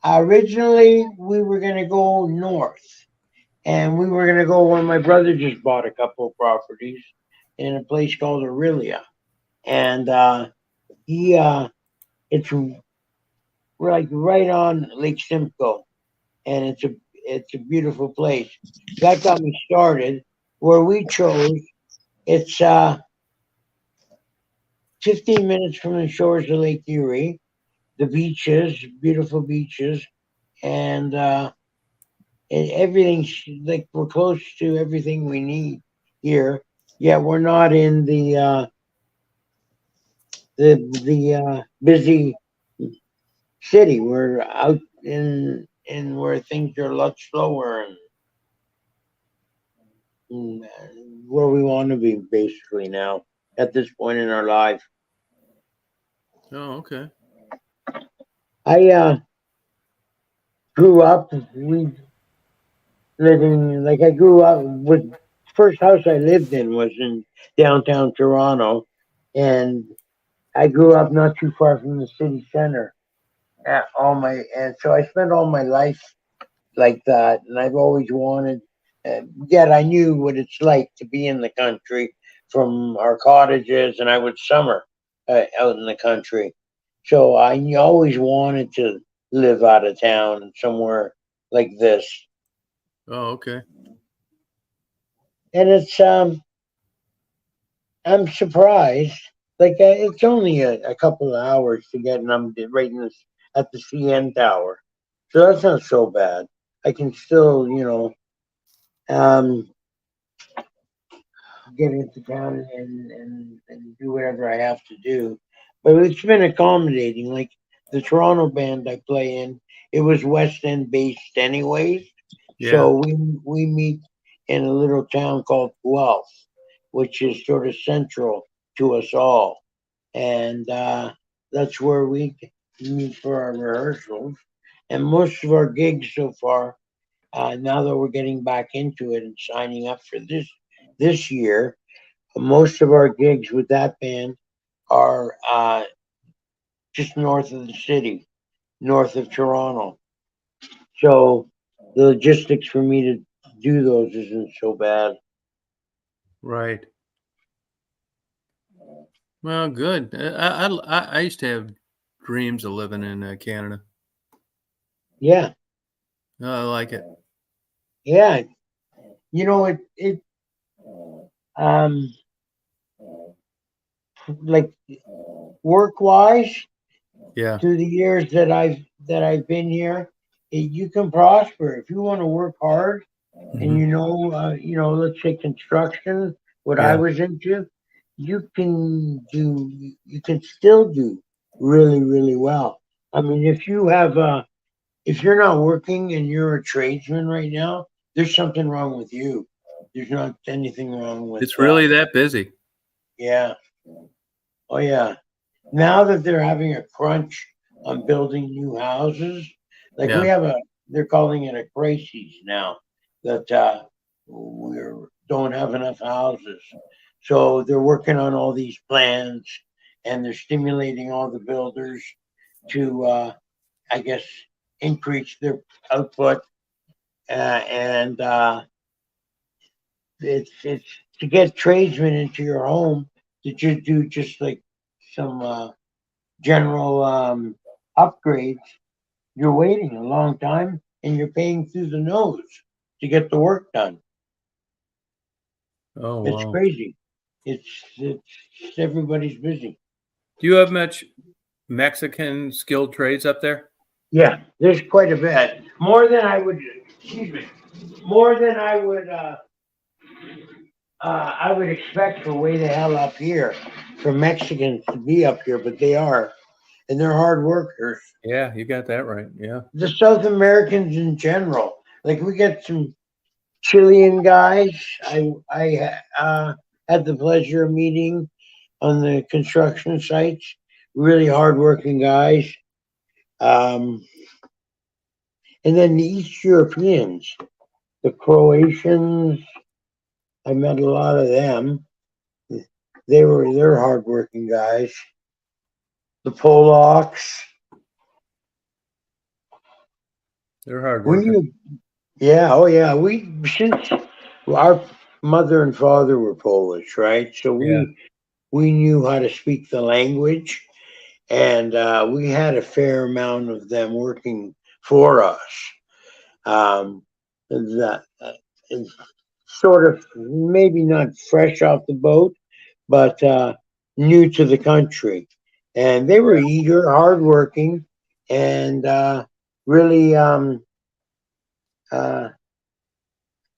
Originally, we were going to go north, and we were going to go when my brother just bought a couple of properties in a place called Aurelia. And he, it's like right on Lake Simcoe, and it's a beautiful place. That got me started. Where we chose, it's 15 minutes from the shores of Lake Erie, the beaches, beautiful beaches, and everything's like we're close to everything we need here. Yeah, we're not in the busy city. We're out in where things are a lot slower, and where we want to be basically now at this point in our life. Oh, okay. I grew up we living like I grew up with first house I lived in was in downtown Toronto, and I grew up not too far from the city center. And so I spent all my life like that, and I've always wanted. Yet I knew what it's like to be in the country from our cottages, and I would summer out in the country. So I always wanted to live out of town somewhere like this, Oh, okay. and it's I'm surprised. Like it's only a couple of hours to get, and I'm right in this at the CN Tower, so that's not so bad. I can still, um, get into town and do whatever I have to do. But it's been accommodating. Like the Toronto band I play in, it was West End based anyways. Yeah. So we meet in a little town called Guelph, which is sort of central to us all, and that's where we meet for our rehearsals. And most of our gigs so far, now that we're getting back into it and signing up for this year, most of our gigs with that band are just north of the city, north of Toronto. So the logistics for me to do those isn't so bad. Right. Well, good. I used to have dreams of living in Canada. Yeah, I like it. yeah. It um like work wise, Yeah. through the years that I've been here, you can prosper if you want to work hard. And Mhm. let's say construction, what I Yeah. was into, you can still do really, really well. I mean, if you're not working and you're a tradesman right now, there's something wrong with you. There's not anything wrong with, It's really that busy. yeah. Oh, yeah. Now that they're having a crunch on building new houses, like Yeah. they're calling it a crisis now, that we don't have enough houses. So they're working on all these plans, and they're stimulating all the builders to, I guess, increase their output, and it's to get tradesmen into your home to just do just like some general upgrades. You're waiting a long time, and you're paying through the nose to get the work done. Oh, It's wow. crazy. It's everybody's busy. Do you have much Mexican skilled trades up there? Yeah, there's quite a bit. More than I would. Excuse me. More than I would expect for way the hell up here for Mexicans to be up here, but they are, and they're hard workers. Yeah, you got that right. Yeah. The South Americans in general, like we get some Chilean guys. I had the pleasure of meeting on the construction sites. Really hardworking guys. And then the East Europeans, the Croatians. I met a lot of them. They're hardworking guys. The Polacks. They're hard We working. knew, yeah, oh yeah. We since our mother and father were Polish, right? So Yeah. we knew how to speak the language, and we had a fair amount of them working for us. That is sort of maybe not fresh off the boat, but new to the country, and they were eager, hardworking, and really uh,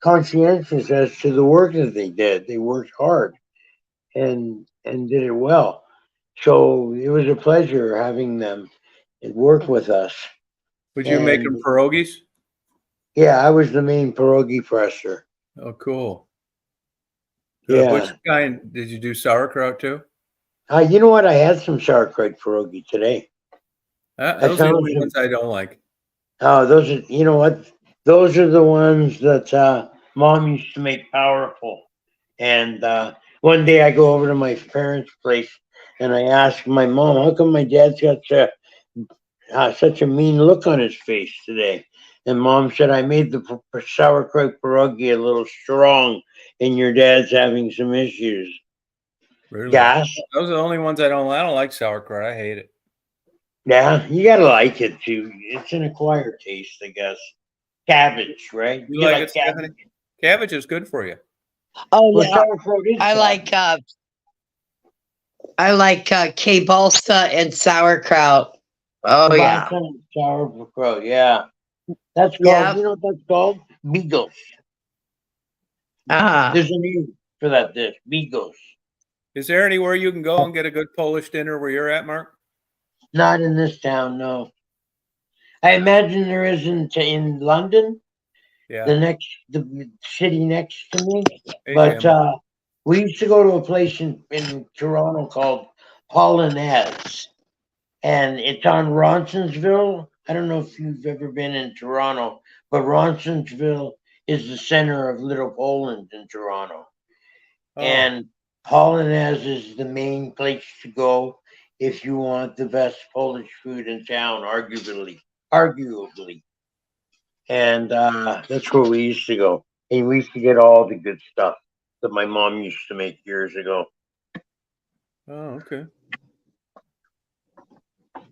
conscientious as to the work that they did. They worked hard and did it well. So it was a pleasure having them work with us. Would you make them And pierogies? yeah, I was the main pierogi presser. Oh, cool. Good. Which Yeah. kind did you do sauerkraut too? You know what? I had some sauerkraut pierogi today. I Those are the found only some. ones I don't like. Oh, those are, you know what? Those are the ones that mom used to make powerful. And one day I go over to my parents' place and I ask my mom, how come my dad's got such a mean look on his face today? And mom said, I made the sauerkraut pierogi a little strong, and your dad's having some issues. Really? Gas? Those are the only ones I don't like. I don't like sauerkraut. I hate it. Yeah, you gotta like it too. It's an acquired taste, I guess. Cabbage, right? You You like like it, Stephanie? cabbage? Cabbage is good for you. Oh Well, yeah, sauerkraut is I like cabbage. K-balsa and sauerkraut. Oh yeah, Kielbasa and sauerkraut, yeah. That's called, yeah. you know what that's called? Beagles. Uh-huh. There's a name for that dish, Beagles. Is there anywhere you can go and get a good Polish dinner where you're at, Mark? Not in this town, no. I imagine there isn't in London, Yeah. the city next to me. Hey, But Jim. we used to go to a place in Toronto called Polonaise, and it's on Ronsonsville. I don't know if you've ever been in Toronto, but Ronsonsville is the center of Little Poland in Toronto. Oh, And Polonaise is the main place to go if you want the best Polish food in town, arguably. And that's where we used to go. And we used to get all the good stuff that my mom used to make years ago. okay.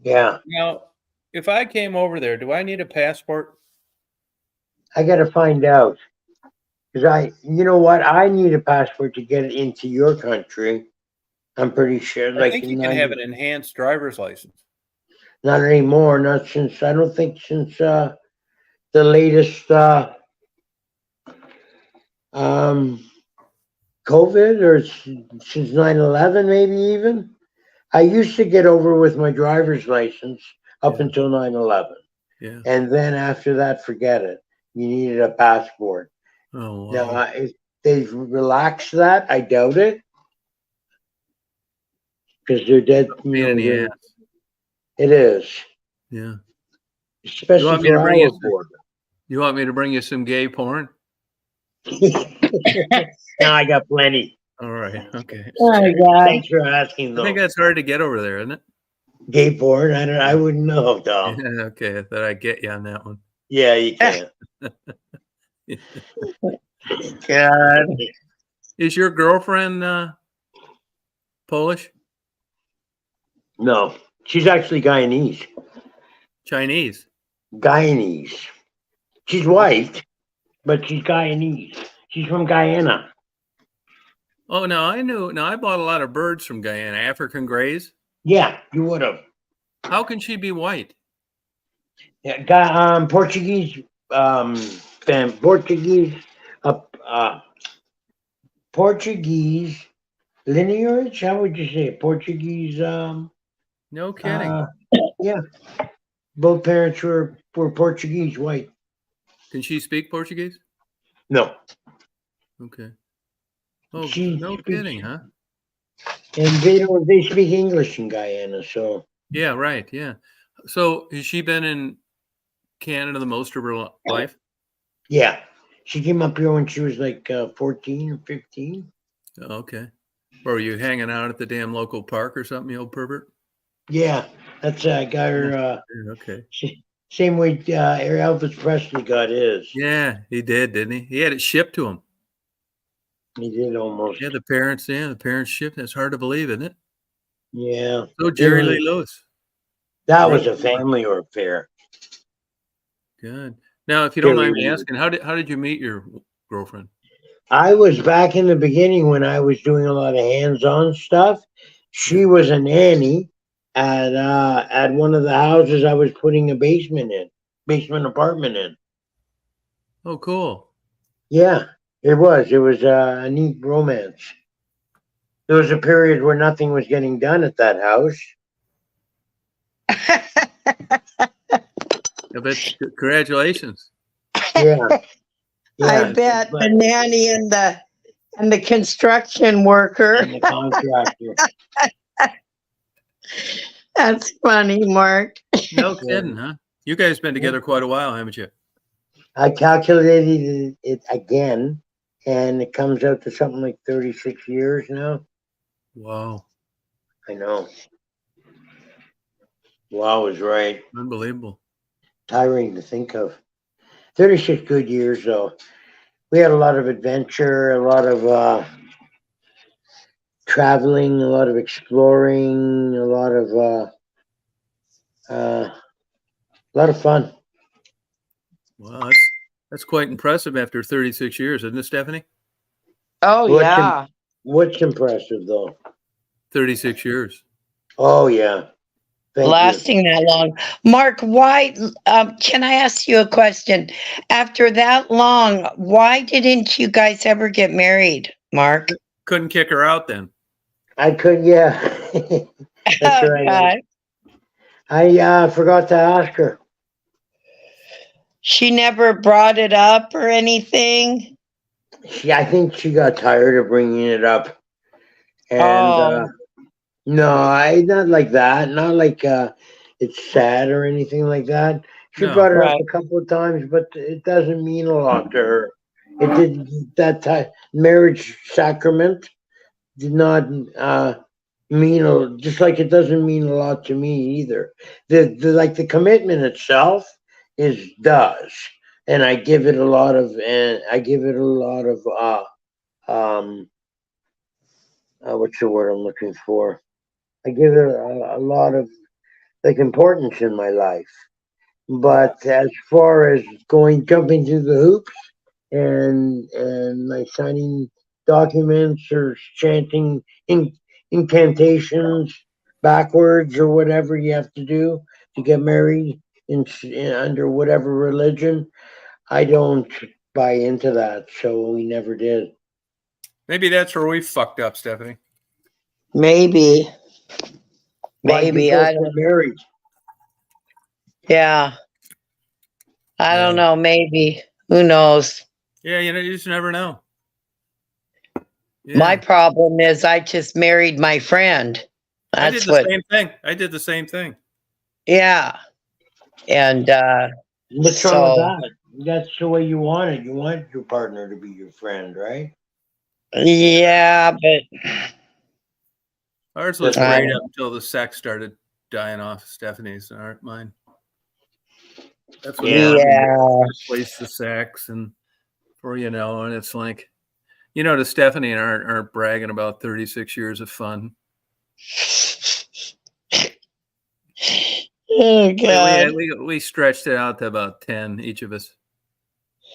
Yeah, Now, if I came over there, do I need a passport? I got to find out. Because you know what? I need a passport to get into your country. I'm pretty sure. I think you can have an enhanced driver's license. Not anymore. Not since, I don't think since the latest COVID or since 9/11, maybe even. I used to get over with my driver's license up Yeah. until 9/11. Yeah. And then after that, forget it. You needed a passport. Oh, Now, wow. if they've relaxed that, I doubt it. Because they're dead, Pain in the ass. it is. Yeah. You Especially want me for to bring you our some, border. You want me to bring you some gay porn? No, I got plenty. All right. Okay. Oh my God. Thanks for asking, I though. think that's hard to get over there, isn't it? Gay porn? I wouldn't know, Dom. Yeah, okay. I thought I'd get you on that one. Yeah, you can. God. Is your girlfriend Polish? No, she's actually Guyanese. Chinese? Guyanese. She's white, but she's Guyanese. She's from Guyana. Oh, no, I knew. No, I bought a lot of birds from Guyana, African grays. Yeah, you would have. How can she be white? Yeah, Portuguese, Portuguese lineage. How would you say it? Portuguese? No kidding. Yeah, both parents were Portuguese, white. Can she speak Portuguese? No, Okay. Oh, She no speaks- kidding, huh? and they speak English in Guyana. So Yeah, right. Yeah. So has she been in Canada the most of her life? yeah, she came up here when she was like 14 or 15. Oh, okay. Or were you hanging out at the damn local park or something, you old pervert? Yeah, that's I got her. Yeah, okay. Same way Elvis Presley got his. Yeah, he did, didn't he? He had it shipped to him. He did almost. Yeah, the parents shipped. That's hard to believe, isn't it? Yeah. So Jerry was- Lee Lewis. That was a family affair. Good. Now, if you don't mind me Jerry Lee. asking, how did you meet your girlfriend? I was back in the beginning when I was doing a lot of hands-on stuff. She was a nanny at one of the houses I was putting a basement apartment in. Oh, cool. Yeah, it was. It was a neat romance. There was a period where nothing was getting done at that house. I bet. Congratulations. Yeah. I bet but- the nanny and the construction worker. and the contractor. That's funny, Mark. No kidding, huh? You guys been together quite a while, haven't you? I calculated it again, and it comes out to something like 36 years now. Wow. I know. Wow is right. Unbelievable. Tiring to think of. 36 good years, though. We had a lot of adventure, a lot of traveling, a lot of exploring, a lot of fun. Wow, that's quite impressive after 36 years, isn't it, Stephanie? Oh, What's yeah. What's impressive, though? 36 years. Oh, yeah. Thank you. Lasting that long. Mark, why, can I ask you a question? After that long, why didn't you guys ever get married, Mark? Couldn't kick her out then. I could, yeah. That's Oh, right. God. I forgot to ask her. She never brought it up or anything? I think she got tired of bringing it up. And Oh. no, not like that. Not like it's sad or anything like that. She No. brought it Right. up a couple of times, but it doesn't mean a lot to her. It did that time. Marriage sacrament did not just like it doesn't mean a lot to me either. The commitment itself does, and I give it a lot of what's the word I'm looking for? I give it a lot of importance in my life. But as far as jumping through the hoops and like signing documents or chanting incantations backwards or whatever you have to do to get married under whatever religion, I don't buy into that. So we never did. Maybe that's where we fucked up, Stephanie. Maybe. Why Maybe. people I get don't, married. yeah. I don't Yeah. know. Maybe. Who knows? Yeah, you just never know. Yeah. My problem is I just married my friend. I did That's the what, same thing. I did the same thing. yeah. And What's wrong with that? That's the way you want it. You want your partner to be your friend, right? Yeah, but Ours was That's I great don't. up until the sex started dying off. Stephanie's aren't mine. That's when Yeah. Yeah. replaced the sex, and and it's like, to Stephanie aren't bragging about 36 years of fun. Oh God. We stretched it out to about 10 each of us.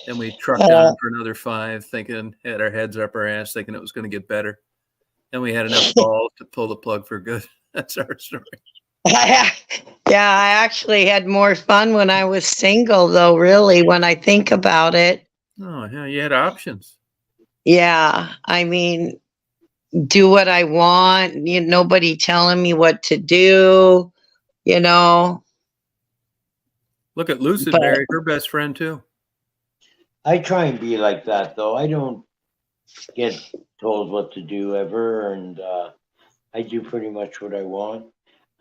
And we trucked Uh, on for another 5, thinking, had our heads up our ass, thinking it was going to get better. And we had enough balls to pull the plug for good. That's our story. yeah, I actually had more fun when I was single, though. Really, when I think about it, Oh, yeah, you had options. yeah. I mean, do what I want. Nobody telling me what to do. You know, Look at Lucid but married her best friend too. I try and be like that though. I don't get told what to do ever, and I do pretty much what I want.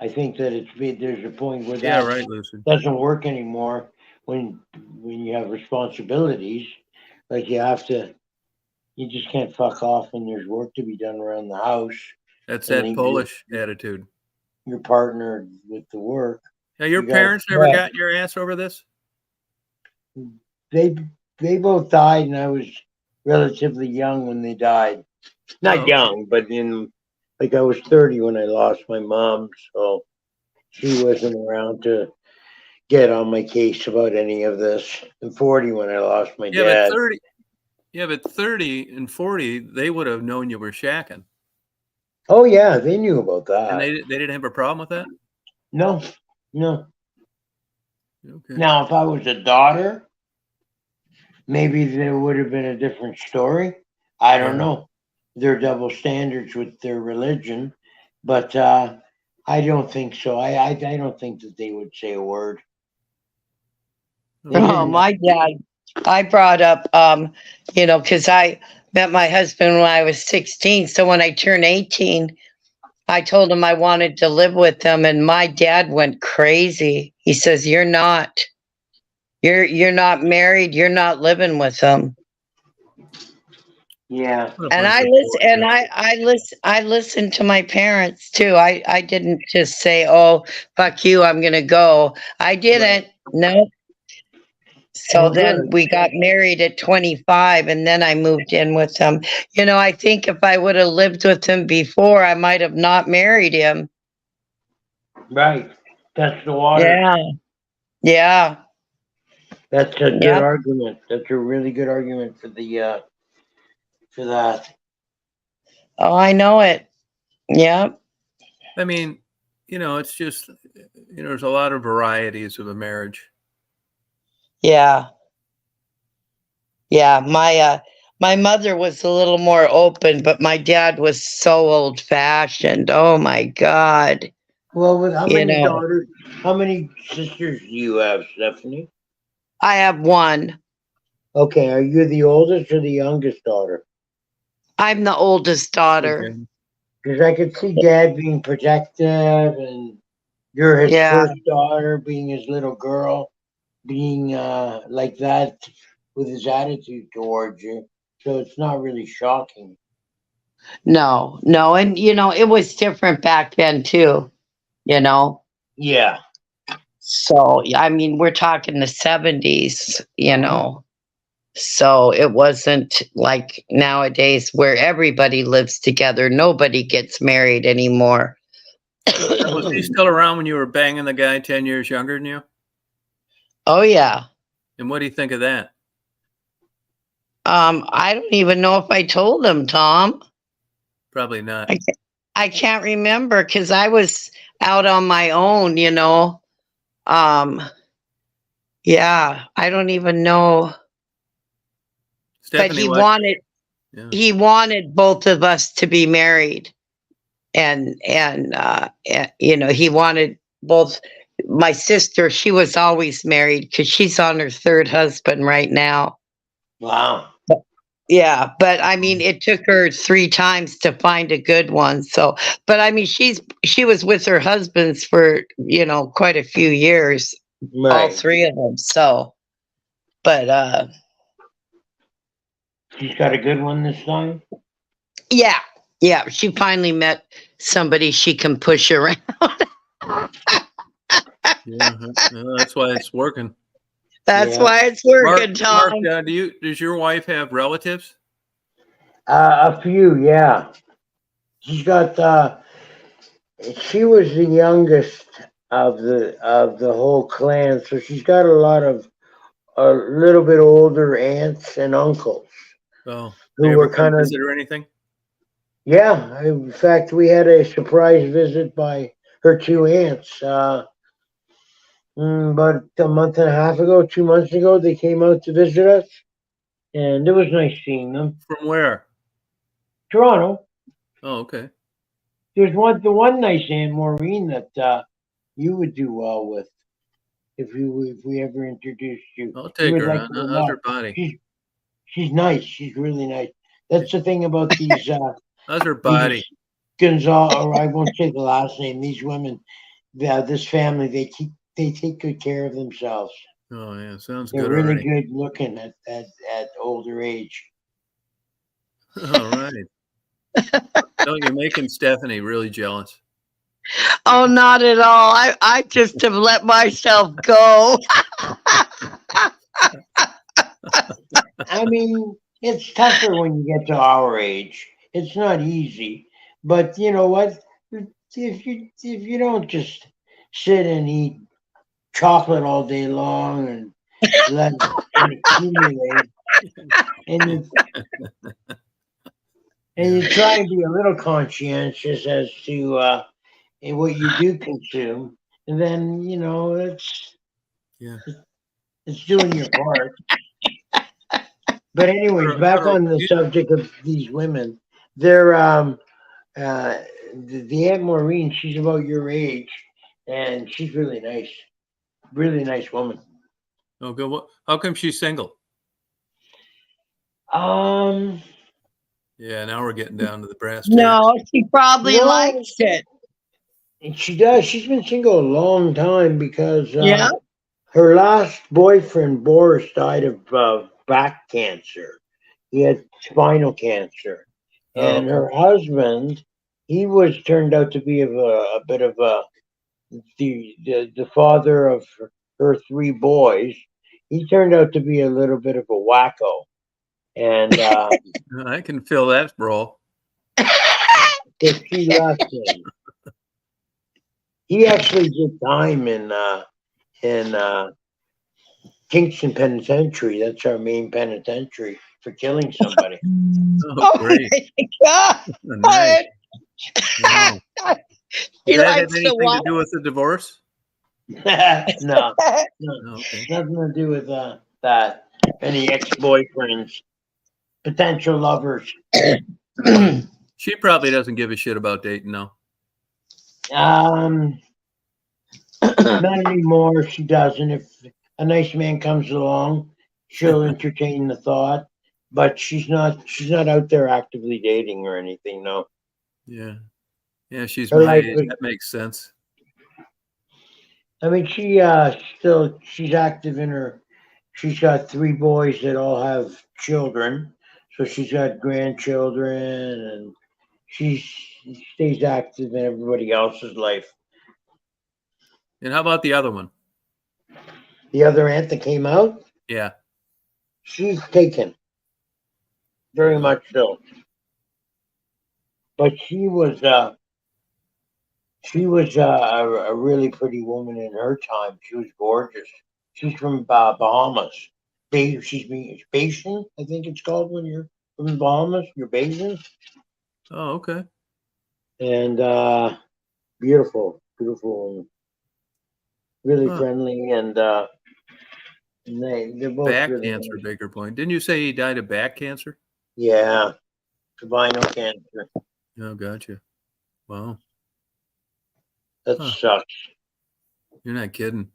I think that there's a point where Yeah, that right, Lucid. doesn't work anymore when you have responsibilities. Like you just can't fuck off when there's work to be done around the house That's and that leave Polish attitude. your partner with the work. Now, your You got parents never got your ass over this? they they both died, and I was relatively young when they died. Not Oh, young, but I was 30 when I lost my mom, so she wasn't around to get on my case about any of this. And 40 when I lost my yeah, but dad. 30, yeah, but 30 and 40, they would have known you were shacking, Oh yeah, they knew about and that. they didn't have a problem with that. No, no. Okay. Now, if I was a daughter, maybe there would have been a different story. I don't Yeah. know. They're double standards with their religion, but I don't think so. I don't think that they would say a word. They Okay. oh, didn't. my dad. I brought up, because I met my husband when I was 16. So when I turned 18, I told him I wanted to live with him, and my dad went crazy. He says, "You're not. You're not married. You're not living with him." Yeah. What a And bunch I of listen, and bullshit. I listened to my parents too. I didn't just say, "Oh, fuck you, I'm gonna go." I Right. didn't. No. So Well, then good. we got married at 25, and then I moved in with him. I think if I would have lived with him before, I might have not married him. Right. That's the water. Yeah. Yeah. That's a good Yep. argument. That's a really good argument for that. Oh, I know it. Yep. I mean, it's just, there's a lot of varieties of a marriage. Yeah. Yeah. My mother was a little more open, but my dad was so old fashioned. Oh my God. Well, with how You many know, daughters, how many sisters do you have, Stephanie? I have one. Okay, are you the oldest or the youngest daughter? I'm the oldest daughter. Okay. Because I could see Dad being protective, and you're his Yeah. first daughter, being his little girl, being like that with his attitude towards you. So it's not really shocking. No, no. And, it was different back then too, you know. Yeah. So, I mean, we're talking the 70s, So it wasn't like nowadays where everybody lives together. Nobody gets married anymore. Was he still around when you were banging the guy 10 years younger than you? Oh, yeah. And what do you think of that? I don't even know if I told him, Tom. Probably not. I can't remember because I was out on my own, Um, yeah, I don't even know. But Stephanie, what? Yeah. he wanted both of us to be married. And he wanted both. My sister, she was always married because she's on her third husband right now. Wow. Yeah, but I mean, it took her 3 times to find a good one. So, but I mean, she was with her husbands for quite a few years, all Right. 3 of them. So, But She's got a good one this time. yeah, yeah, she finally met somebody she can push around. Yeah, that's why it's working. That's Yeah. why it's working, Tom. Mark, does your wife have relatives? A few, yeah. She's got. She was the youngest of the whole clan, so she's got a little bit older aunts and uncles Oh, who they were ever come kind of. visit or anything? Yeah, in fact, we had a surprise visit by her two aunts. About a month and a half ago, 2 months ago, they came out to visit us, and it was nice seeing them. From where? Toronto. Oh, okay. There's the one nice Aunt Maureen that you would do well with if we ever introduced you. I'll You take would her. like Huh? her a How's her lot. body? She's nice. She's really nice. That's the thing about these How's her body? Gonzalo, or I won't say the last name. These women, this family, they take good care of themselves. Oh, yeah, sounds They're good really already. good looking at older age. All right. No, you're making Stephanie really jealous. Oh, not at all. I just have let myself go. I mean, it's tougher when you get to our age. It's not easy, but you know what? If you don't just sit and eat chocolate all day long and let it accumulate, and you try and be a little conscientious as to what you do consume, and then Yeah. it's doing your part. But anyways, Or- back or on the you- subject of these women, they're the Aunt Maureen. She's about your age, and she's really nice woman. Oh, good. How come she's single? Um, Yeah, now we're getting down to the brass tacks. No, she probably No. likes it. and she does. She's been single a long time because Yeah. her last boyfriend Boris died of back cancer. He had spinal cancer, Oh, and her husband, he was turned out to be a bit of the father of her three boys. He turned out to be a little bit of a wacko, and I can feel that role. so she left him. He actually did time in Kingston Penitentiary. That's our main penitentiary for killing somebody. Oh, great. God. Nice. Wow. She Does that have likes to anything to watch. do with the divorce? No, Oh, okay. nothing to do with that. Any ex-boyfriends, potential lovers. She probably doesn't give a shit about dating now. Not anymore. She doesn't. If a nice man comes along, she'll entertain the thought, but she's not. She's not out there actively dating or anything. No. Yeah. Yeah, she's Her my life age. is- That makes sense. I mean, she's active in her. She's got three boys that all have children, so she's got grandchildren, and she stays active in everybody else's life. And how about the other one? The other aunt that came out, Yeah. she's taken, very much so. But she was a really pretty woman in her time. She was gorgeous. She's from Bahamas. She's Bayesian, I think it's called when you're from the Bahamas. You're Bayesian, Oh, okay. and beautiful woman, really Huh. friendly, and they're both Back really cancer, nice. Baker Point. Didn't you say he died of back cancer? Yeah, spinal cancer. Oh, gotcha. Wow. That Huh. sucks. You're not kidding.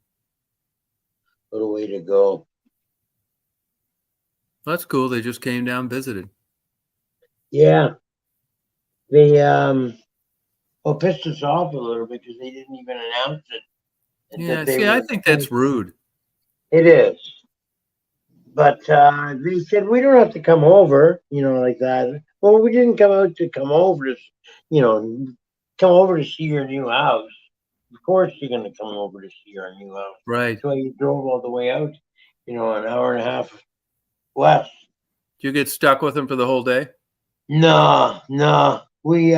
What a way to go. That's cool. They just came down, visited. Yeah, they pissed us off a little bit because they didn't even announce it. Yeah. That they See, I were. think that's rude. It is. But they said we don't have to come over, like that. Well, we didn't come out to come over to, you know, come over to see your new house. Of course, you're going to come over to see your new house. Right. So you drove all the way out, an hour and a half west. Did you get stuck with them for the whole day? No. We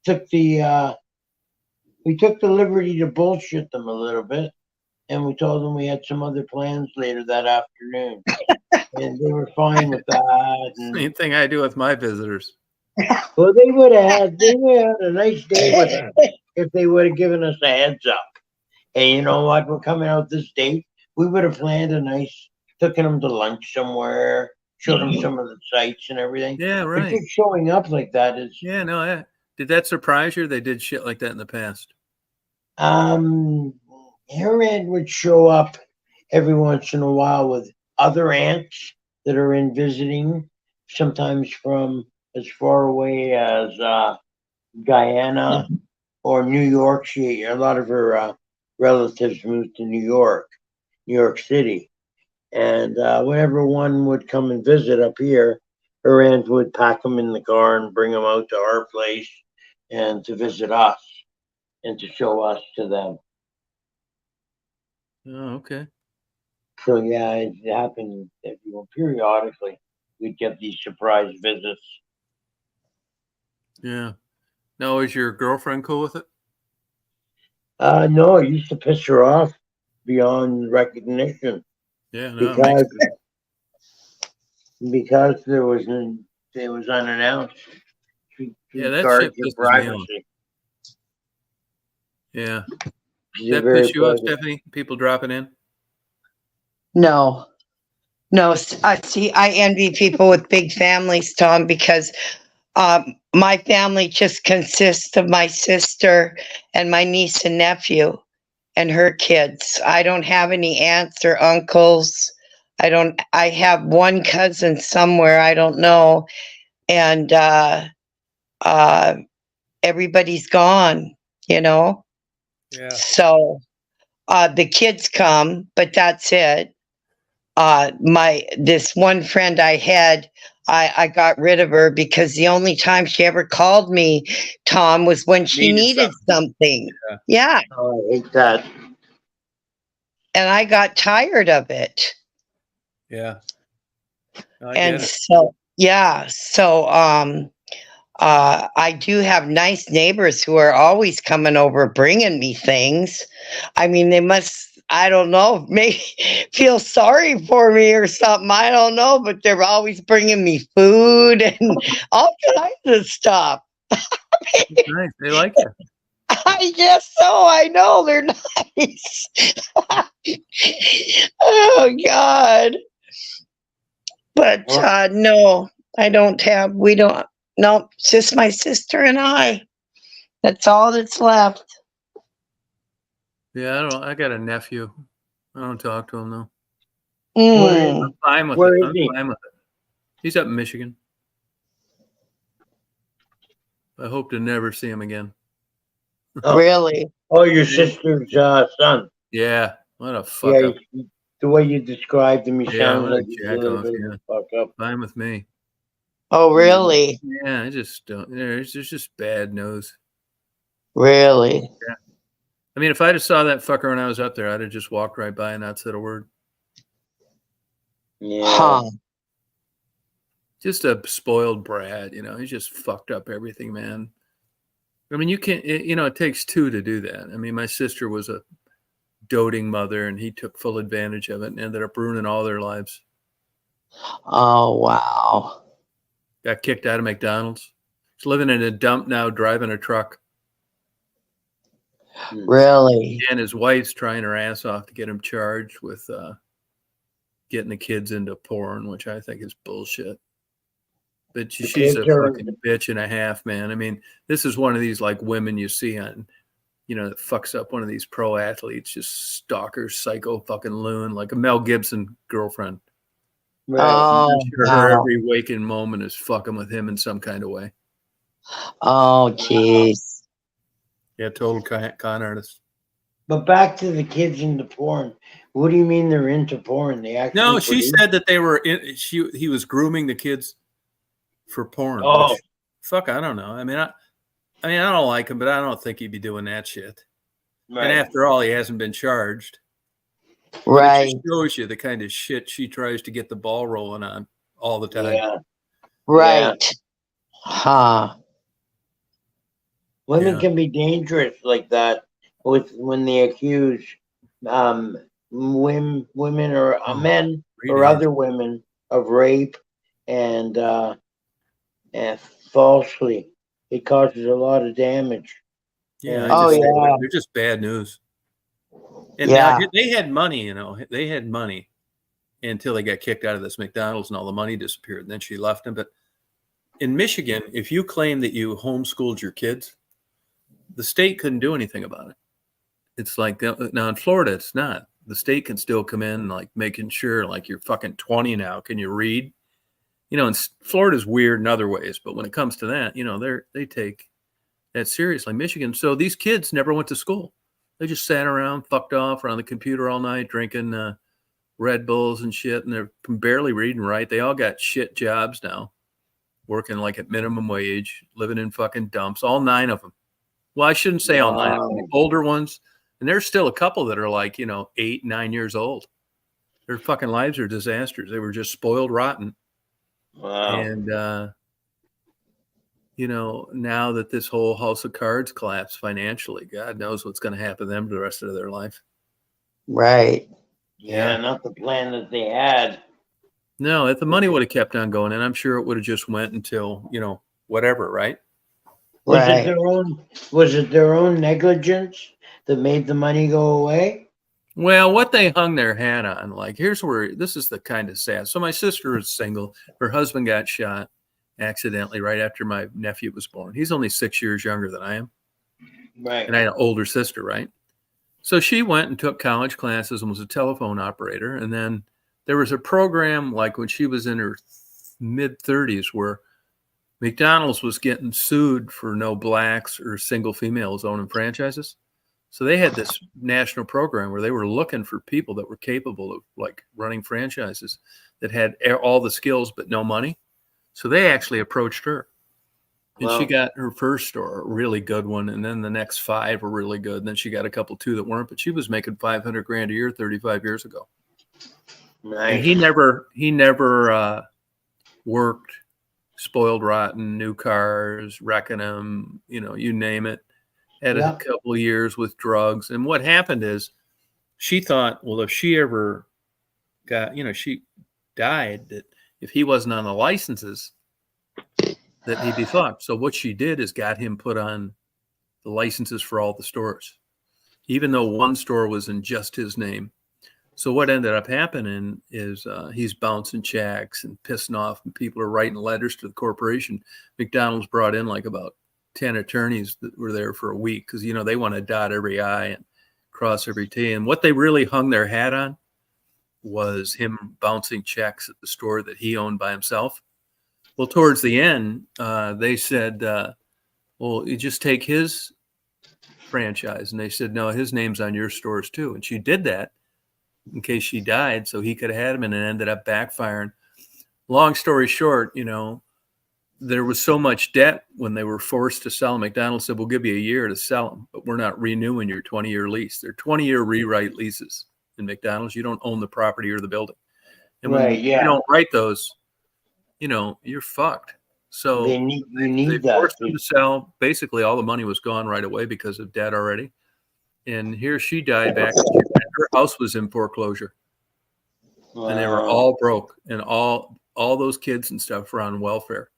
took the liberty to bullshit them a little bit, and we told them we had some other plans later that afternoon, and they were fine with that. Same thing I do with my visitors. Well, they would have had a nice day with us if they would have given us a heads up. Hey, you know what? We're coming out this date. We would have planned taking them to lunch somewhere, showed them some of the sights and everything. Yeah, But right. just showing up like that is. Yeah, no. Yeah. Did that surprise you? They did shit like that in the past. Her aunt would show up every once in a while with other aunts that are in visiting, sometimes from as far away as Guyana or New York. A lot of her relatives moved to New York City, and whenever one would come and visit up here, her aunt would pack them in the car and bring them out to our place and to visit us and to show us to them. Oh, okay. So yeah, it happened periodically. We'd get these surprise visits. Yeah. Now, is your girlfriend cool with it? No, it used to piss her off beyond recognition. Yeah, no, because it was unannounced. Yeah, that guards shit her pisses me off. privacy. Yeah. She's That very piss you off, private. Stephanie? People dropping in? No. See, I envy people with big families, Tom, because my family just consists of my sister and my niece and nephew and her kids. I don't have any aunts or uncles. I have one cousin somewhere, I don't know. And everybody's gone, Yeah. So the kids come, but that's it. This one friend I had, I got rid of her because the only time she ever called me, Tom, was when she needed something. Yeah. Oh, I hate that. And I got tired of it. Yeah. I And get it. so, yeah. So, I do have nice neighbors who are always coming over, bringing me things. I mean, they must, I don't know, maybe feel sorry for me or something. I don't know, but they're always bringing me food and all kinds of stuff. Nice. They like you. I guess so. I know they're nice. Oh, God. But no, we don't. No, it's just my sister and I. That's all that's left. Yeah, I got a nephew. I don't talk to him though. Mm. I'm fine with Where it. is he? I'm fine with it. He's up in Michigan. I hope to never see him again. Really? Oh, your sister's son. Yeah. What a fuck Yeah, up. the way you described him, he Yeah, sounds what a like he's a jack little off, bit of yeah. a fuck up. Fine with me. Oh, really? Yeah, I just don't. There's just bad nose. Really? Yeah. I mean, if I just saw that fucker when I was up there, I'd have just walked right by and not said a word. Yeah. Huh. Just a spoiled brat, he's just fucked up everything, man. I mean, you can't, it takes two to do that. I mean, my sister was a doting mother and he took full advantage of it and ended up ruining all their lives. Oh, wow. Got kicked out of McDonald's. He's living in a dump now, driving a truck. Really? And his wife's trying her ass off to get him charged with getting the kids into porn, which I think is bullshit. But she's a fucking bitch and a half, man. I mean, this is one of these like women you see on, that fucks up one of these pro athletes, just stalker, psycho fucking loon, like a Mel Gibson girlfriend. Right. Oh, I'm sure wow. her every waking moment is fucking with him in some kind of way. Oh, jeez. Yeah, total con artist. But back to the kids into porn. What do you mean they're into porn? They actually No, she produce- said that they were he was grooming the kids for porn. Oh. Which, fuck, I don't know. I mean, I don't like him, but I don't think he'd be doing that shit. Right. And after all, he hasn't been charged. But Right. it just shows you the kind of shit she tries to get the ball rolling on all the time. Yeah. Right. Huh. Women Yeah. can be dangerous like that when they accuse women or men or other women of rape and falsely. It causes a lot of damage. Yeah, Oh, yeah. they're just bad news. And Yeah. now they had money, you know, they had money until they got kicked out of this McDonald's and all the money disappeared. And then she left them. But in Michigan, if you claim that you homeschooled your kids, the state couldn't do anything about it. It's like, now in Florida, it's not. The state can still come in, like making sure, like, you're fucking 20 now. Can you read? You know, and Florida's weird in other ways, but when it comes to that, you know, they take that seriously. Michigan. So these kids never went to school. They just sat around, fucked off, or on the computer all night, drinking Red Bulls and shit, and they're barely reading right. They all got shit jobs now, working like at minimum wage, living in fucking dumps, all 9 of them. Well, I shouldn't say all 9 of them, the older ones. And there's still a couple that are like, you know, 8, 9 years old. Their fucking lives are disasters. They were just spoiled rotten. Wow. And, you know, now that this whole house of cards collapsed financially, God knows what's going to happen to them for the rest of their life. Right. Yeah, not the plan that they had. No, if the money would have kept on going, and I'm sure it would have just went until, you know, whatever, right? Right. Was it their own negligence that made the money go away? Well, what they hung their hat on, like, here's where this is the kind of sad. So my sister is single. Her husband got shot accidentally right after my nephew was born. He's only 6 years younger than I am. Right. And I had an older sister, right? So she went and took college classes and was a telephone operator. And then there was a program like when she was in her mid 30s where McDonald's was getting sued for no blacks or single females owning franchises. So they had this national program where they were looking for people that were capable of like running franchises that had all the skills but no money. So they actually approached her. And she got her first store, a really good one. And then the next 5 were really good. And then she got a couple 2 that weren't, but she was making $500 grand a year 35 years ago. Nice. And he never worked, spoiled rotten, new cars, wrecking them, you know, you name it. Had a couple of years with drugs. And what happened is she thought, well, if she ever got, you know, she died, that if he wasn't on the licenses, that he'd be fucked. So what she did is got him put on the licenses for all the stores, even though one store was in just his name. So what ended up happening is he's bouncing checks and pissing off, and people are writing letters to the corporation. McDonald's brought in like about 10 attorneys that were there for a week because, you know, they want to dot every I and cross every T. And what they really hung their hat on was him bouncing checks at the store that he owned by himself. Well, towards the end, they said, well, you just take his franchise. And they said, no, his name's on your stores too. And she did that in case she died so he could have had him, and it ended up backfiring. Long story short, you know, there was so much debt when they were forced to sell. McDonald's said, we'll give you a year to sell them, but we're not renewing your 20-year lease. They're 20-year rewrite leases in McDonald's. You don't own the property or the building. And when you don't write those, you know, you're fucked. So they forced them to sell. Basically, all the money was gone right away because of debt already. And here she died back. Her house was in foreclosure. Wow. And they were all broke. And all those kids and stuff were on welfare.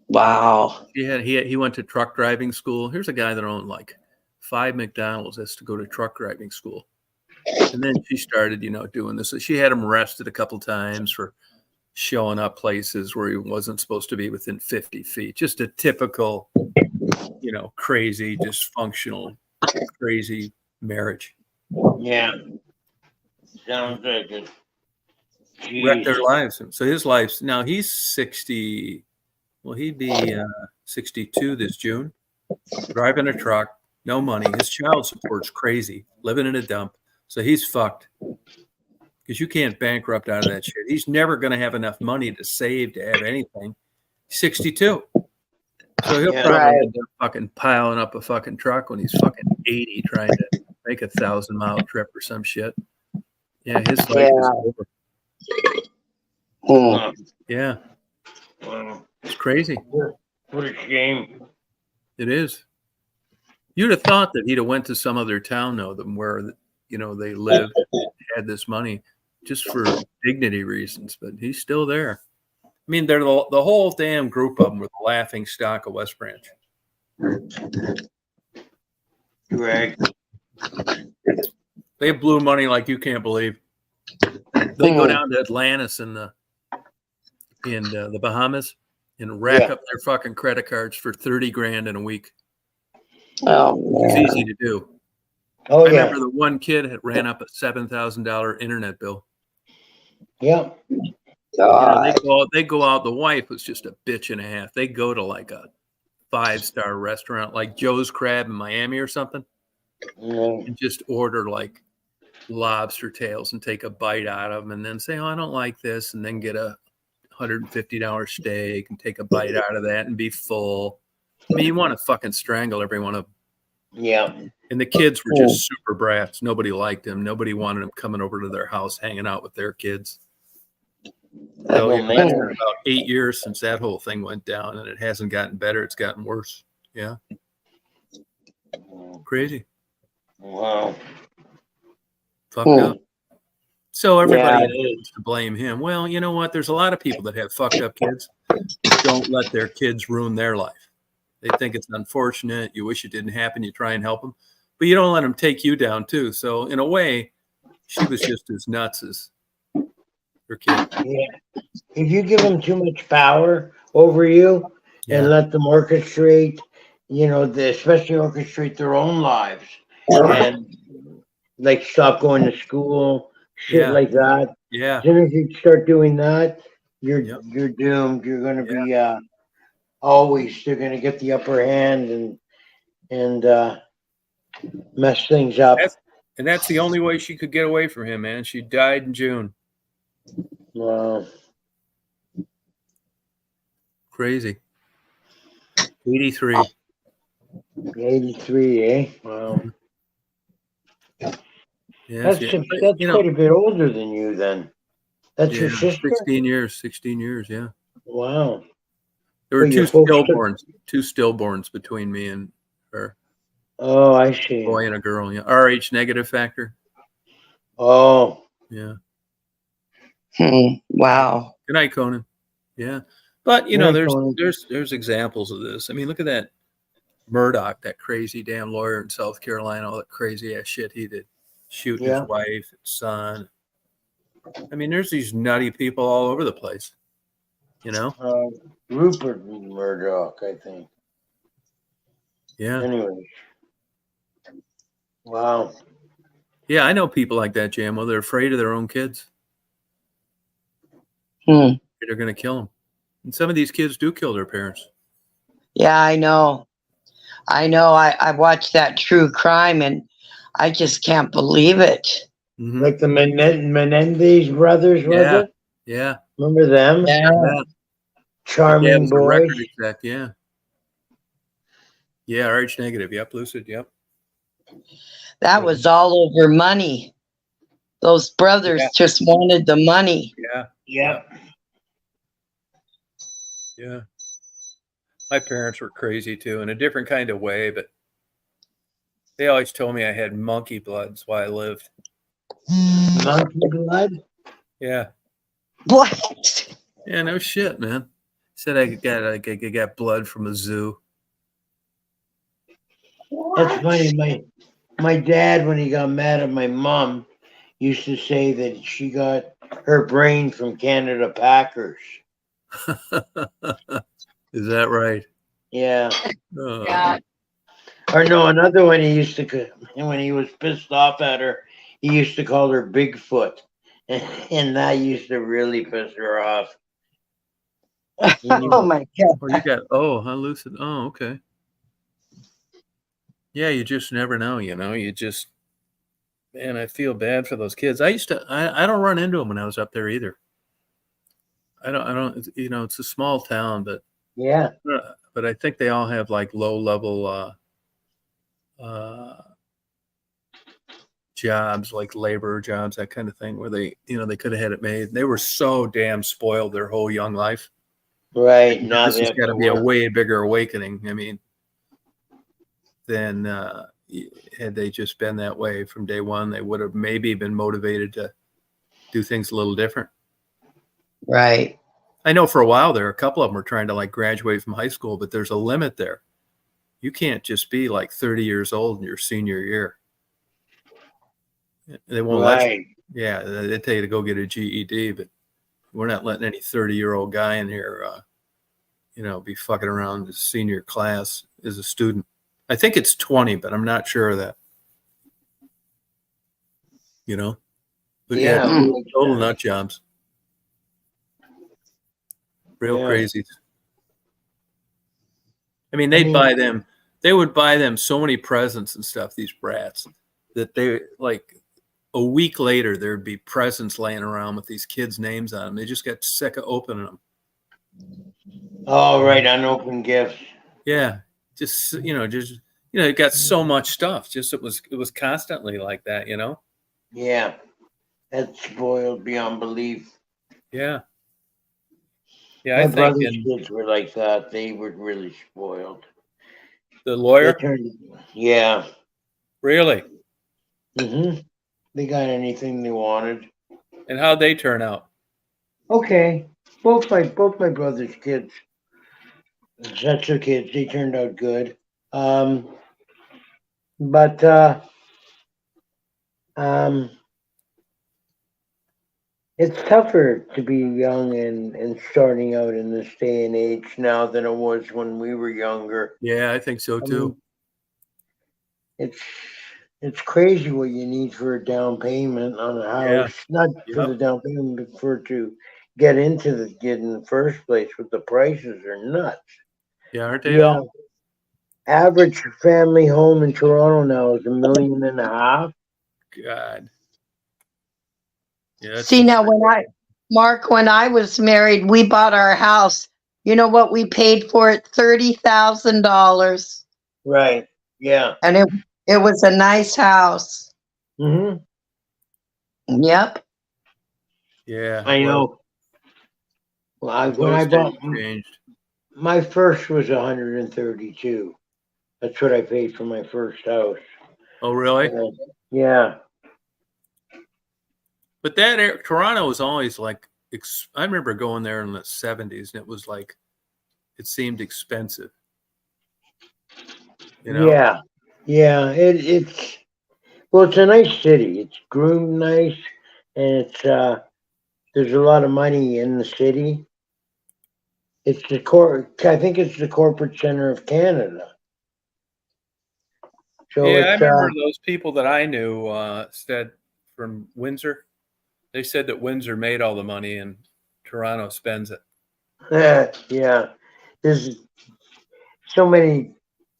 Wow. He went to truck driving school. Here's a guy that owned like 5 McDonald's, has to go to truck driving school. And then she started, you know, doing this. So she had him arrested a couple times for showing up places where he wasn't supposed to be within 50 feet. Just a typical, you know, crazy, dysfunctional, crazy marriage. Yeah. Sounds like it. Wrecked their lives. So his life's now he's 60. Well, he'd be 62 this June, driving a truck, no money. His child support's crazy, living in a dump. So he's fucked because you can't bankrupt out of that shit. He's never going to have enough money to save to have anything. He's 62. So he'll probably end up fucking piling up a fucking truck when he's fucking 80 trying to make a 1,000-mile trip or some shit. Yeah, his life is over. Yeah. It's crazy. What a shame. It is. You'd have thought that he'd have went to some other town, though, than where, you know, they lived, had this money, just for dignity reasons. But he's still there. I mean, they're the whole damn group of them were the laughing stock of West Branch. Right. They blew money like you can't believe. They go down to Atlantis in the Bahamas and rack up their fucking credit cards for 30 grand in a week. Oh, It's man. easy to do. Oh, I remember the one kid had ran up a $7,000 internet bill. Yeah. You know, God. they go out. The wife was just a bitch and a half. They go to like a 5-star restaurant, like Joe's Crab in Miami or something, and just order like lobster tails and take a bite out of them, and then say, "Oh, I don't like this," and then get a $150 steak and take a bite out of that and be full. I mean, you want to fucking strangle every one of them. Yeah. And the kids were just super brats. Nobody liked them. Nobody wanted them coming over to their house, hanging out with their kids. So it's been about 8 years since that whole thing went down, and it hasn't gotten better. It's gotten worse. Yeah. Crazy. Wow. Fucked up. So everybody wants to blame him. Well, you know what? There's a lot of people that have fucked up kids that don't let their kids ruin their life. They think it's unfortunate. You wish it didn't happen. You try and help them, but you don't let them take you down too. So in a way, she was just as nuts as her kid. Yeah. If you give them too much power over you and let them orchestrate, you know, especially orchestrate their own lives and like stop going to school, shit like that. Yeah. As soon as you start doing that, you're doomed. You're going to be always. They're going to get the upper hand and mess things up. That's the only way she could get away from him, man. She died in June. Wow. Crazy. 83. 83, eh? Wow. Yes, That's quite a bit older than you then. That's your sister? 16 years, yeah. Wow. There were two stillborns between me and her. Oh, I see. A boy and a girl, yeah. RH negative factor. Oh. Yeah. Wow. Good night, Conan. Yeah. But you know, there's examples of this. I mean, look at that Murdoch, that crazy damn lawyer in South Carolina, all that crazy ass shit he did. Shooting his wife and son. I mean, there's these nutty people all over the place. You know? Rupert Murdoch, I think. Yeah. Anyway. Wow. Yeah, I know people like that, Jamo. They're afraid of their own kids. They're going to kill them. And some of these kids do kill their parents. Yeah, I know. I watched that true crime and I just can't believe it. Mm-hmm. Like the Menendez brothers, was it? Yeah. Remember them? Yeah. Charming boys. Exec, yeah. Yeah, RH negative. Yep, Lucid. Yep. That was all over money. Those brothers just wanted the money. Yeah. Yeah. Yeah. My parents were crazy too, in a different kind of way, but they always told me I had monkey blood. That's why I lived. Monkey blood? Yeah. What? Yeah, no shit, man. Said I got blood from a zoo. That's funny. My dad, when he got mad at my mom, used to say that she got her brain from Canada Packers. Is that right? Yeah. Oh. Yeah. Or no, another one he used to, when he was pissed off at her, he used to call her Bigfoot. And that used to really piss her off. Oh my God. Oh, you got, lucid. Oh, okay. Yeah, you just never know, you just, man, I feel bad for those kids. I don't run into them when I was up there either. I don't, it's a small town, Yeah. but I think they all have like low level uh, jobs, like labor jobs, that kind of thing, where they could have had it made. They were so damn spoiled their whole young life. Right. Now This they has have got to to be a work. way bigger awakening. I mean, than had they just been that way from day one, they would have maybe been motivated to do things a little different. Right. I know for a while there, a couple of them were trying to like graduate from high school, but there's a limit there. You can't just be like 30 years old in your senior year. They won't let you. Right. Yeah, they tell you to go get a GED, but we're not letting any 30-year-old guy in here, be fucking around the senior class as a student. I think it's 20, but I'm not sure of that. But yeah, Yeah. total nut jobs. Real Yeah. crazy. I mean, they would buy them so many presents and stuff, these brats, that they like a week later, there'd be presents laying around with these kids' names on them. They just got sick of opening them. Oh, right. Unopened gifts. Yeah. It got so much stuff. Just it was constantly like that, Yeah. That's spoiled beyond belief. Yeah. Yeah, My I think brother's kids were like that. They were really spoiled. the lawyer. Yeah. Really? Mm-hmm. They got anything they wanted. And how'd they turn out? Okay. Both my brother's kids, sexual kids, they turned out good. But it's tougher to be young and starting out in this day and age now than it was when we were younger. Yeah, I think so too. It's crazy what you need for a down payment on a house. Not for the down payment, but for to get in the first place. With the prices are nuts. Yeah, aren't they all? Average family home in Toronto now is $1.5 million. God. Yeah. See, now when I was married, we bought our house. You know what we paid for it? $30,000. Right. Yeah. And it was a nice house. Mm-hmm. Yep. Yeah. I know. Well, when I bought my first was 132. That's what I paid for my first house. Oh, really? Yeah. But Toronto was always like, I remember going there in the 70s and it was like, it seemed expensive. Yeah. Yeah. It's a nice city. It's groomed nice, and there's a lot of money in the city. It's I think it's the corporate center of Canada. So yeah, I remember those people that I knew said from Windsor. They said that Windsor made all the money and Toronto spends it. Yeah, there's so many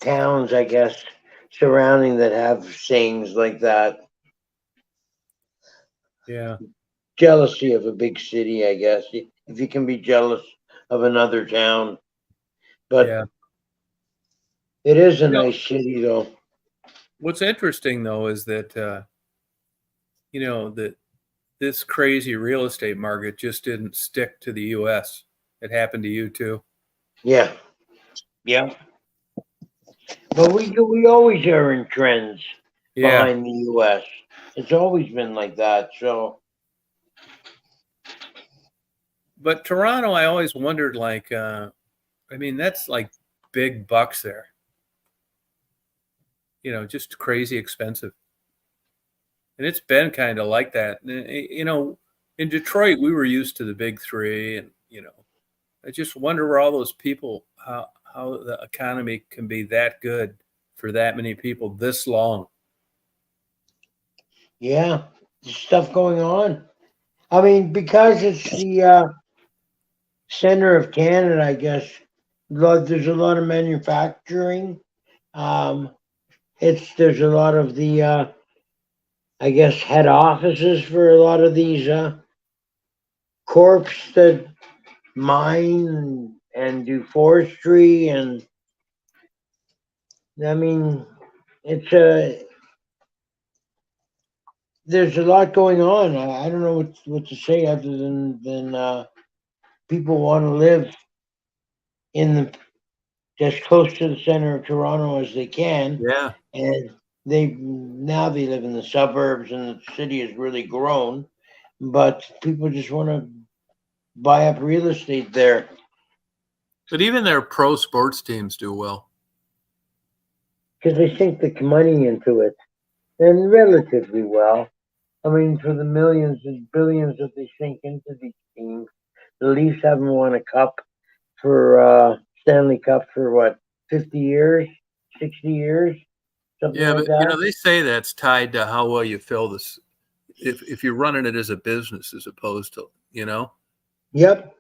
towns, I guess, surrounding that have sayings like that. Yeah. Jealousy of a big city, I guess, if you can be jealous of another town. But it is a nice city, though. What's interesting, though, is that, that this crazy real estate market just didn't stick to the U.S. It happened to you, too. Yeah. Yeah. But we always are in trends behind the U.S. It's always been like that, so. But Toronto, I always wondered, like, that's like big bucks there. Just crazy expensive. And it's been kind of like that. In Detroit, we were used to the big three. And, I just wonder where all those people, how the economy can be that good for that many people this long. Yeah, there's stuff going on. I mean, because it's the center of Canada, I guess, there's a lot of manufacturing. there's a lot of the I guess head offices for a lot of these corps that mine and do forestry, and I mean it's there's a lot going on. I don't know what to say other than people want to live in the as close to the center of Toronto as they can, Yeah. and they live in the suburbs, and the city has really grown, but people just want to buy up real estate there. But even their pro sports teams do well. Because they sink the money into it, and relatively well. I mean, for the millions and billions that they sink into these teams, the Leafs haven't won a cup for Stanley Cup for what, 50 years, 60 years, something Yeah, like but that. they say that's tied to how well you fill this. If you're running it as a business as opposed to, Yep.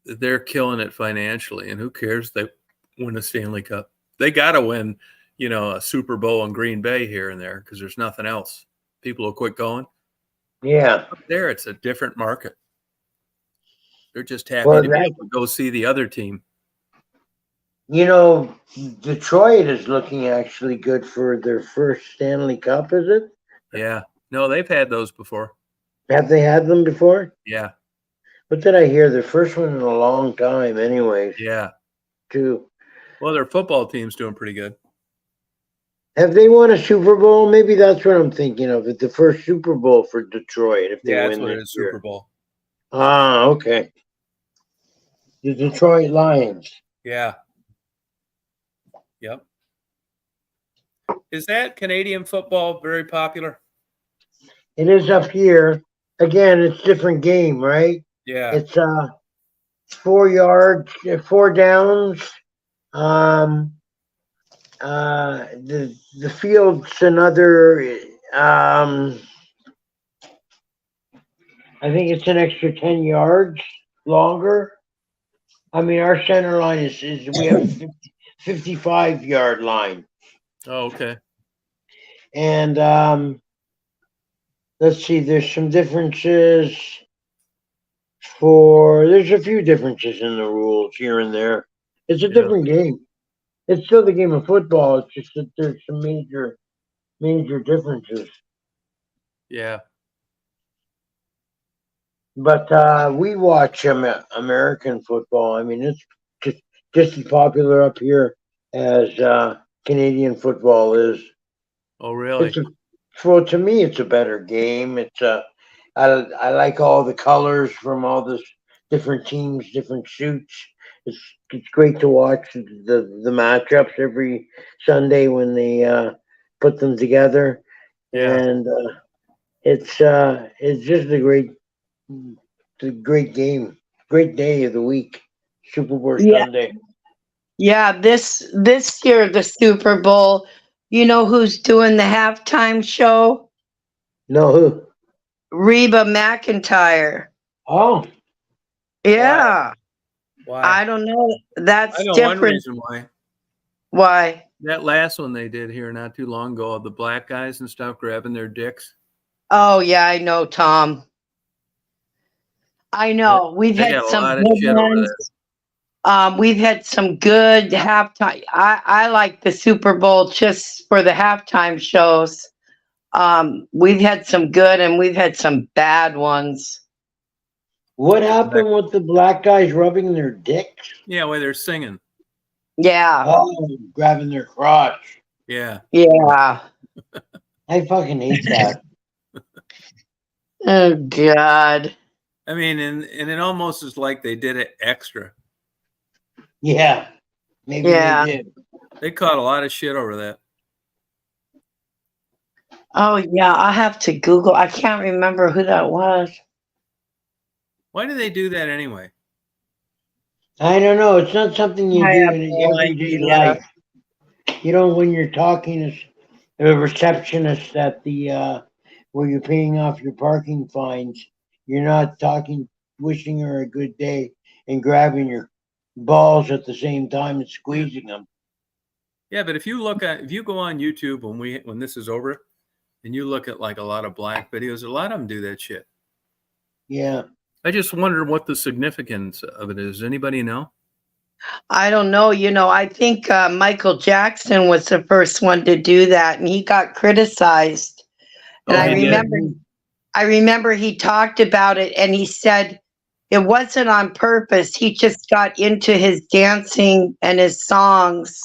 they're killing it financially, and who cares? They win a Stanley Cup. They got to win, a Super Bowl in Green Bay here and there because there's nothing else. People will quit going. Yeah. Up there, it's a different market. They're just happy Well, to be able to go see the other team. Detroit is looking actually good for their first Stanley Cup, is it? Yeah. No, they've had those before. Have they had them before? Yeah. What did I hear? The first one in a long time, anyways. Yeah. Too. Well, their football team's doing pretty good. Have they won a Super Bowl? Maybe that's what I'm thinking of. It's the first Super Bowl for Detroit if they Yeah, that's win what it this is, year. Super Bowl. Ah, okay. The Detroit Lions. Yeah. Yep. Is that Canadian football very popular? It is up here. Again, it's different game, right? Yeah. It's 4 yards, 4 downs. The field's another. I think it's an extra 10 yards longer. I mean, our center line is we have a 55-yard line. Oh, okay. And let's see, there's some differences there's a few differences in the rules here and there. It's a different game. It's still the game of football. It's just that there's some major differences. Yeah. But we watch American football. I mean, it's just as popular up here as Canadian football is. Oh, really? Well, to me, it's a better game. I like all the colors from all the different teams, different suits. It's great to watch the matchups every Sunday when they put them together, Yeah. and it's just a great game, great day of the week, Super Bowl Sunday. Yeah, this year the Super Bowl, you know who's doing the halftime show? No, who? Reba McEntire. Oh, Yeah. Why? I don't know. That's I know different. one reason why. Why? That last one they did here not too long ago, the black guys and stuff grabbing their dicks. Oh yeah, I know, Tom. I know. We've They had got a some lot of good shit over ones. We've had some good halftime. I like the Super Bowl just for the halftime shows. We've had some good and we've had some bad ones. what happened with the black guys rubbing their dicks? Yeah, where they're singing. Yeah. Oh, grabbing their crotch. Yeah. Yeah. I fucking hate that. Oh God. I mean, and it almost is like they did it extra. Yeah, maybe Yeah. they did. They caught a lot of shit over that. Oh yeah, I have to Google. I can't remember who that was. Why do they do that anyway? I don't know. It's not something you I do have in no everyday idea. life. When you're talking as a receptionist at the where you're paying off your parking fines, you're not talking, wishing her a good day, and grabbing your balls at the same time and squeezing them. Yeah, but if you go on YouTube when this is over, and you look at like a lot of black videos, a lot of them do that shit. Yeah. I just wonder what the significance of it is. Does anybody know? I don't know. I think Michael Jackson was the first one to do that, and he got criticized. And Oh, I he did? remember he talked about it, and he said it wasn't on purpose. He just got into his dancing and his songs,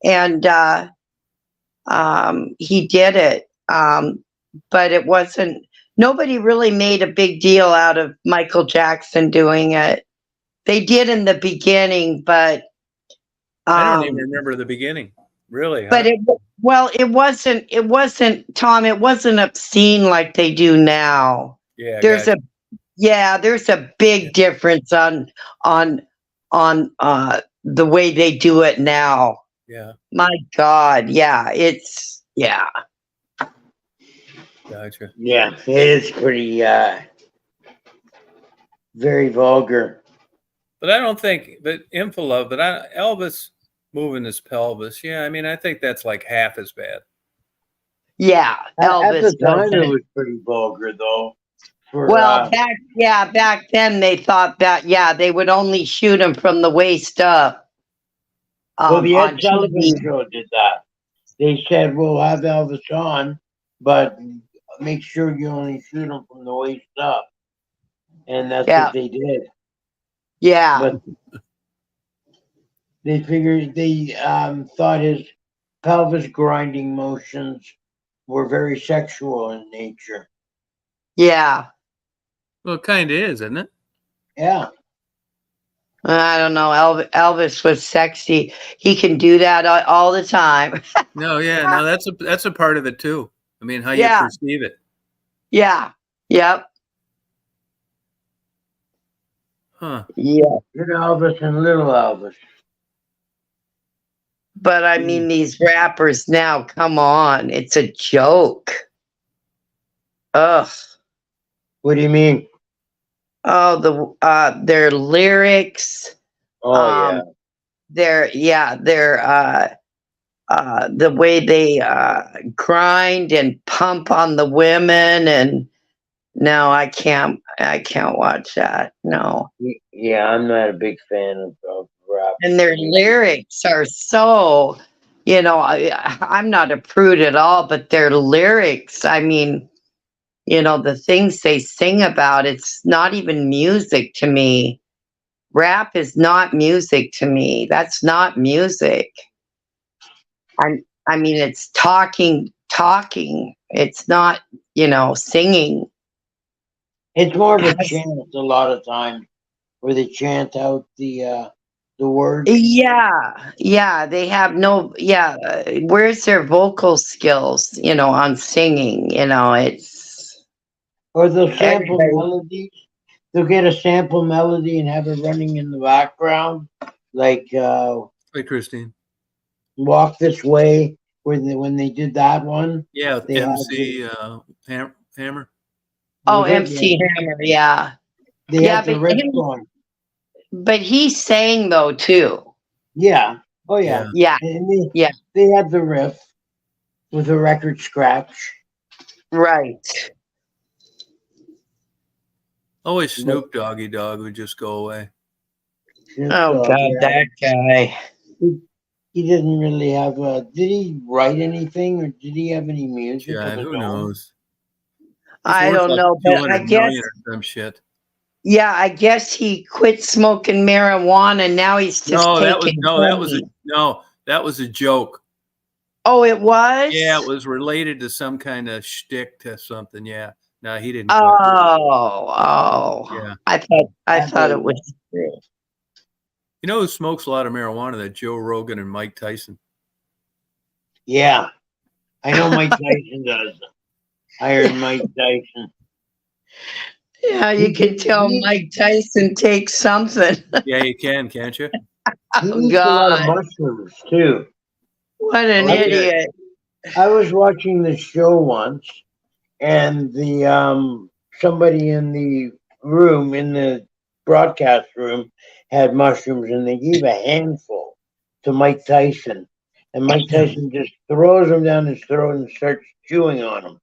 and he did it. But it wasn't. Nobody really made a big deal out of Michael Jackson doing it. They did in the beginning, but I don't even remember the beginning. Really? Huh? but it wasn't, Tom, it wasn't obscene like they do now. Yeah, There's gotcha. there's a big difference on the way they do it now. Yeah, My God, yeah. gotcha. Yeah, it is pretty very vulgar. But I don't think that Infalove, but Elvis moving his pelvis. Yeah, I mean, I think that's like half as bad. Yeah, At Elvis. the time, was it it. was pretty vulgar, though. Well, back then they thought that, they would only shoot him from the waist up. well, the On Ed Sullivan TV. show did that. They said, we'll have Elvis on, but make sure you only shoot him from the waist up. And that's Yeah. what they did. Yeah. But they figured they thought his pelvis grinding motions were very sexual in nature. Yeah. Well, it kind of is, isn't it? Yeah. I don't know. Elvis was sexy. He can do that all the time. No, yeah, no, that's a part of it too. I mean, how you Yeah. perceive it. Yeah. Yep. Huh. Yeah. Good Elvis and little Elvis. But I mean, these rappers now, come on. It's a joke. Ugh. What do you mean? Oh, their lyrics. Oh, Their the way they grind and pump on the women, and no, I can't watch that. No. yeah. I'm not a big fan of rap. And their lyrics are so, I'm not a prude at all, but their lyrics, I mean, the things they sing about, it's not even music to me. Rap is not music to me. That's not music. I mean, it's talking. It's not, singing. It's more of a chant a lot of times, where they chant out the words. Yeah, they have no, where's their vocal skills, on singing, it's. Or they'll sample Everybody- melodies. They'll get a sample melody and have it running in the background, like Hey, Christine. "Walk This Way," when they did that one. Yeah, They had MC Hammer. Oh, Was it? MC Hammer, yeah. They Yeah, had the but riff him- going. But he sang though too. Yeah. Oh yeah. Yeah, And Yeah. they had the riff with a record scratch. right. Always Snoop Doggy Dogg would just go away. Oh God, yeah. that guy. He didn't really have a. Did he write anything, or did he have any music? Yeah, of his who own? knows? I He's worth don't like know, but I 200 guess, million or some shit. yeah, I guess he quit smoking marijuana and now he's just taking. That was a joke. Oh, it was? Yeah, it was related to some kind of shtick to something. Yeah, no, he didn't. Quit. Oh. Yeah. I thought it was true. You know who smokes a lot of marijuana? That Joe Rogan and Mike Tyson. Yeah, I know Mike Tyson does. I heard Mike Tyson. Yeah, you can tell Mike Tyson takes something. Yeah, you can, can't you? He Oh eats a lot of God, mushrooms too. what an Oh, yeah. idiot. I was watching the show once, and the somebody in the room, in the broadcast room, had mushrooms, and they gave a handful to Mike Tyson, and Mike Tyson just throws them down his throat and starts chewing on them,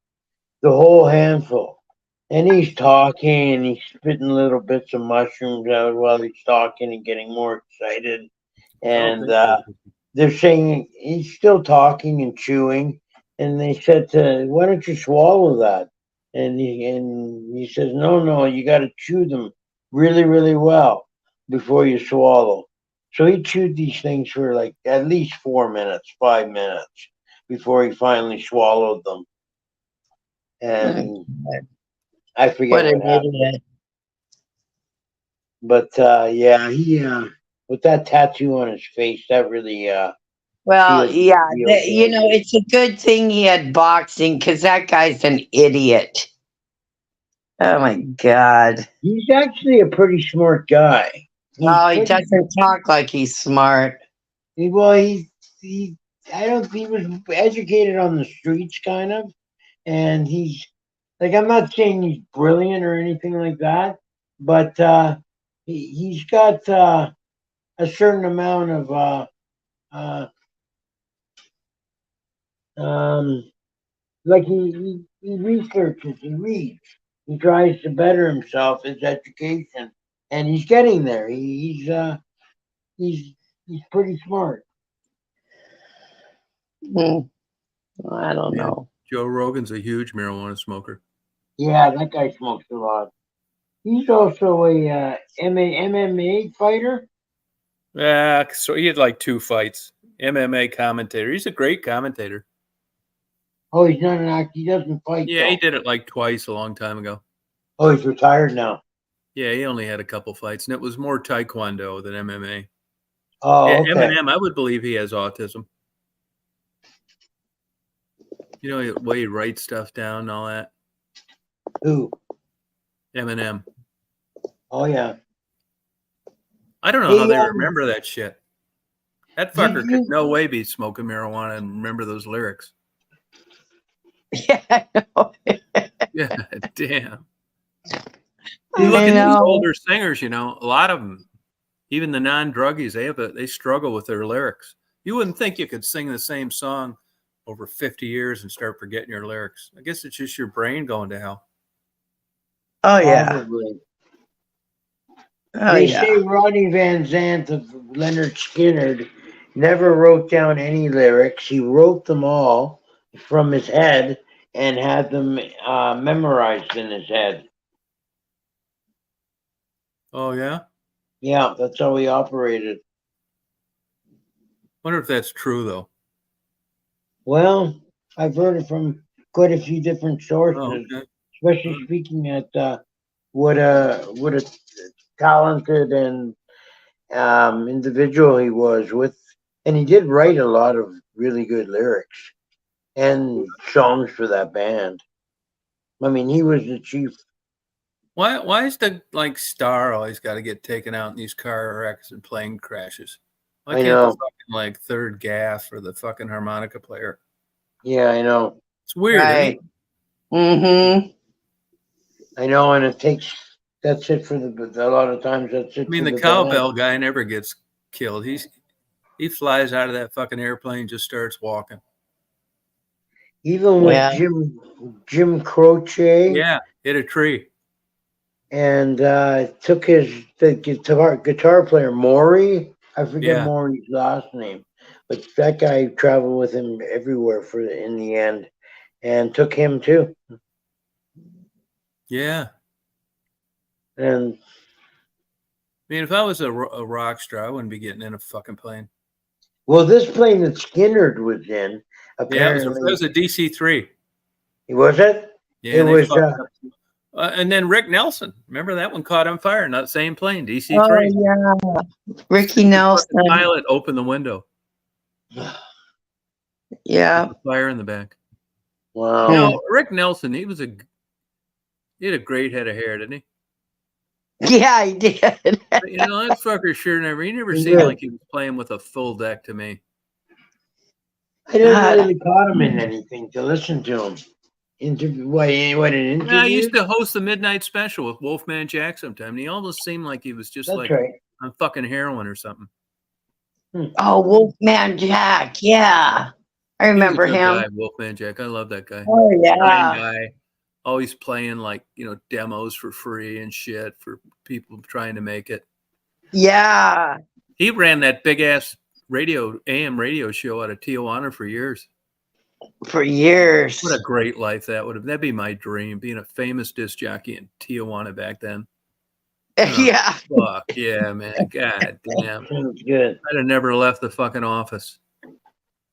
the whole handful. And he's talking and he's spitting little bits of mushrooms out while he's talking and getting more excited. And they're saying he's still talking and chewing. And they said to, why don't you swallow that? And he says, no, you got to chew them really, really well before you swallow. So he chewed these things for like at least 4 minutes, 5 minutes before he finally swallowed them. And I forget what happened. Idiot. But yeah, he with that tattoo on his face, that really well, yeah, you know, it's a good thing he had boxing because that guy's an idiot. Oh my God. He's actually a pretty smart guy. No, he doesn't talk like he's smart. Well, he was educated on the streets, kind of, and he's like, I'm not saying he's brilliant or anything like that, but he's got a certain amount of like he researches, he reads, he tries to better himself, his education, and he's getting there. He's pretty smart. Well, I don't know. Joe Rogan's a huge marijuana smoker. Yeah, that guy smokes a lot. He's also a MMA fighter. Yeah, so he had like 2 fights. MMA commentator. He's a great commentator. Oh, he's not an actor. He doesn't fight. Yeah, he did it like twice a long time ago. Oh, he's retired now. Yeah, he only had a couple fights, and it was more Taekwondo than MMA. Oh, yeah, okay. Eminem, I would believe he has autism. You know the way he writes stuff down and all that? Who? Eminem. Oh, yeah. I don't know how they remember that shit. That fucker could no way be smoking marijuana and remember those lyrics. Yeah, I know. Yeah, damn. You look at these older singers, you know, a lot of them, even the non-druggies, they struggle with their lyrics. You wouldn't think you could sing the same song over 50 years and start forgetting your lyrics. I guess it's just your brain going to hell. Oh, yeah. Probably. They say Rodney Van Zant of Leonard Skinner never wrote down any lyrics. He wrote them all from his head and had them memorized in his head. Oh, yeah? Yeah, that's how he operated. Wonder if that's true, though. Well, I've heard it from quite a few different sources, especially speaking at what a talented and individual he was with, and he did write a lot of really good lyrics and songs for that band. I mean, he was the chief. Why is the star always got to get taken out in these car wrecks and plane crashes? Why can't the fucking third gaff or the fucking harmonica player? Yeah, I know. It's weird. Right. Mm-hmm. I know, and that's it for a lot of times that's it. I mean, the cowbell guy never gets killed. He flies out of that fucking airplane, just starts walking. Even with Jim Croce. Yeah, hit a tree. And took the guitar player Maury. I forget Maury's last name, but that guy traveled with him everywhere in the end, and took him too. Yeah. And I mean, if I was a rock star, I wouldn't be getting in a fucking plane. Well, this plane that Skinner was in, apparently, it was a DC-3. Was it? Yeah, it was. And then Rick Nelson, remember that one caught on fire? Not the same plane, DC-3. Oh yeah, Ricky Nelson. The pilot opened the window. Yeah, fire in the back. Wow. You know, Rick Nelson, he had a great head of hair, didn't he? Yeah, he did. You know, that fucker sure he never seemed like he was playing with a full deck to me. I didn't really caught him in anything to listen to him. An interview? I used to host the Midnight Special with Wolfman Jack sometime, and he almost seemed like he was just on fucking heroin or something. Oh, Wolfman Jack. Yeah. I He was a remember good him. guy, Wolfman Jack. I love that guy. Oh, Kind yeah. guy. Always playing like, demos for free and shit for people trying to make it. Yeah. He ran that big ass AM radio show out of Tijuana for years. For years. What a great life that would have. That'd be my dream, being a famous disc jockey in Tijuana back then. Oh, Yeah. fuck yeah, man. God damn. Sounds good. I'd have never left the fucking office.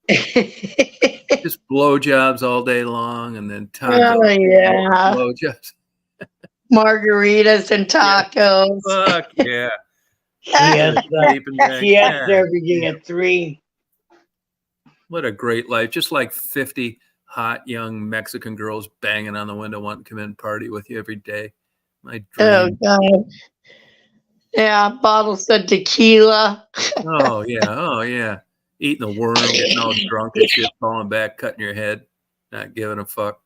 Just blowjobs all day long and then tacos. Oh, yeah. Blowjobs. Margaritas and tacos. Fuck yeah. Siesta Sleeping back. every day at 3. What a great life. Just like 50 hot young Mexican girls banging on the window wanting to come in and party with you every day. My Oh, dream. God. Yeah, bottles of tequila. Oh yeah. Eating the worm, getting all drunk and shit, falling back, cutting your head, not giving a fuck.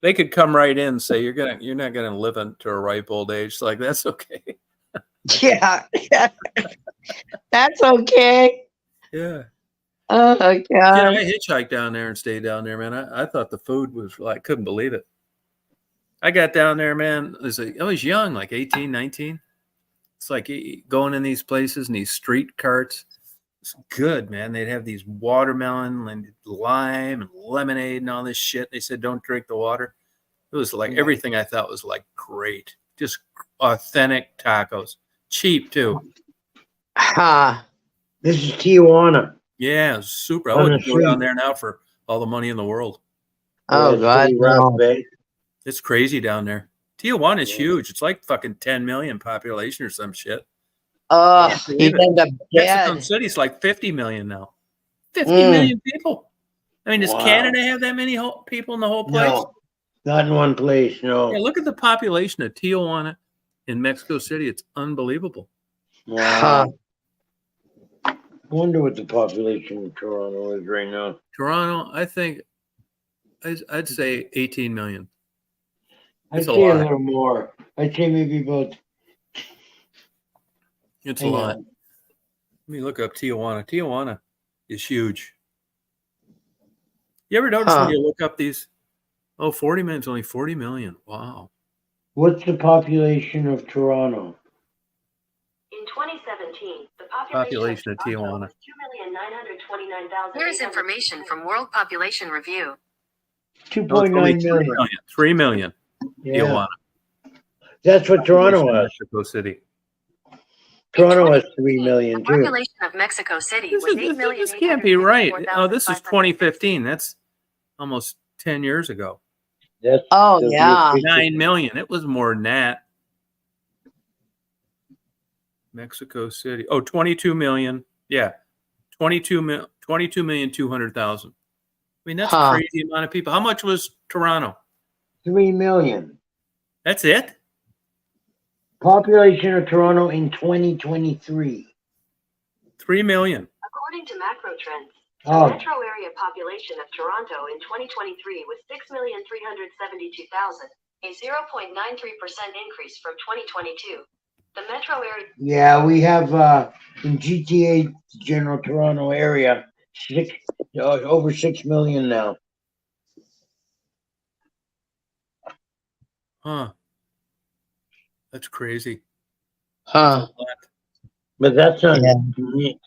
They could come right in and say you're not gonna live into a ripe old age. It's like, that's okay. Yeah. That's okay. Yeah. Oh, God. I hitchhiked down there and stayed down there, man. I thought the food was like, couldn't believe it. I got down there, man. I was young, like 18, 19. It's like going in these places and these street carts. It's good, man. They'd have these watermelon and lime and lemonade and all this shit. They said, don't drink the water. It was like everything I thought was like great. Just authentic tacos. Cheap, too. Huh. This is Tijuana. Yeah, it was super. I wouldn't go down there now for all the money in the world. Oh, it's God. pretty rough, No. eh? It's crazy down there. Tijuana is huge. It's like fucking 10 million population or some shit. Oh, believe you'd it. end up Mexico dead. City's like 50 million now. 50 million people. I mean, does Wow. Canada have that many people in the whole place? No, not in one place, no. Yeah, look at the population of Tijuana in Mexico City. It's unbelievable. Wow. I wonder what the population of Toronto is right now. Toronto, I think, I'd say 18 million. I'd It's a say a lot. little more. I'd say maybe about. It's a hang lot. on. Let me look up Tijuana. Tijuana is huge. You ever notice when you look up these? Oh, 40 million is only 40 million. Wow. What's the population of Toronto? In 2017, the Population of Toronto Tijuana. was 2,929,000. Here's information from World Population Review. 2.9 No, it's only 3 million. million. 3 million. Yeah, Tijuana. that's what Toronto Population of has. Mexico City. Toronto has 3 million The too. population of Mexico City was 8,000,000. This can't be right. Oh, this is 2015. That's almost 10 years ago. That's Oh, the yeah. big 9 million. It was more than that. Mexico City. Oh, 22 million. Yeah. 22,200,000. I mean, that's a crazy amount of people. How much was Toronto? 3 million. That's it? Population of Toronto in 2023. 3 million. According to Macro Trends, the Oh, metro area population of Toronto in 2023 was 6,372,000, a 0.93% increase from 2022. The metro area. yeah, we have in GTA General Toronto area over 6 million now. Huh. That's crazy. Huh. But that's not Yeah.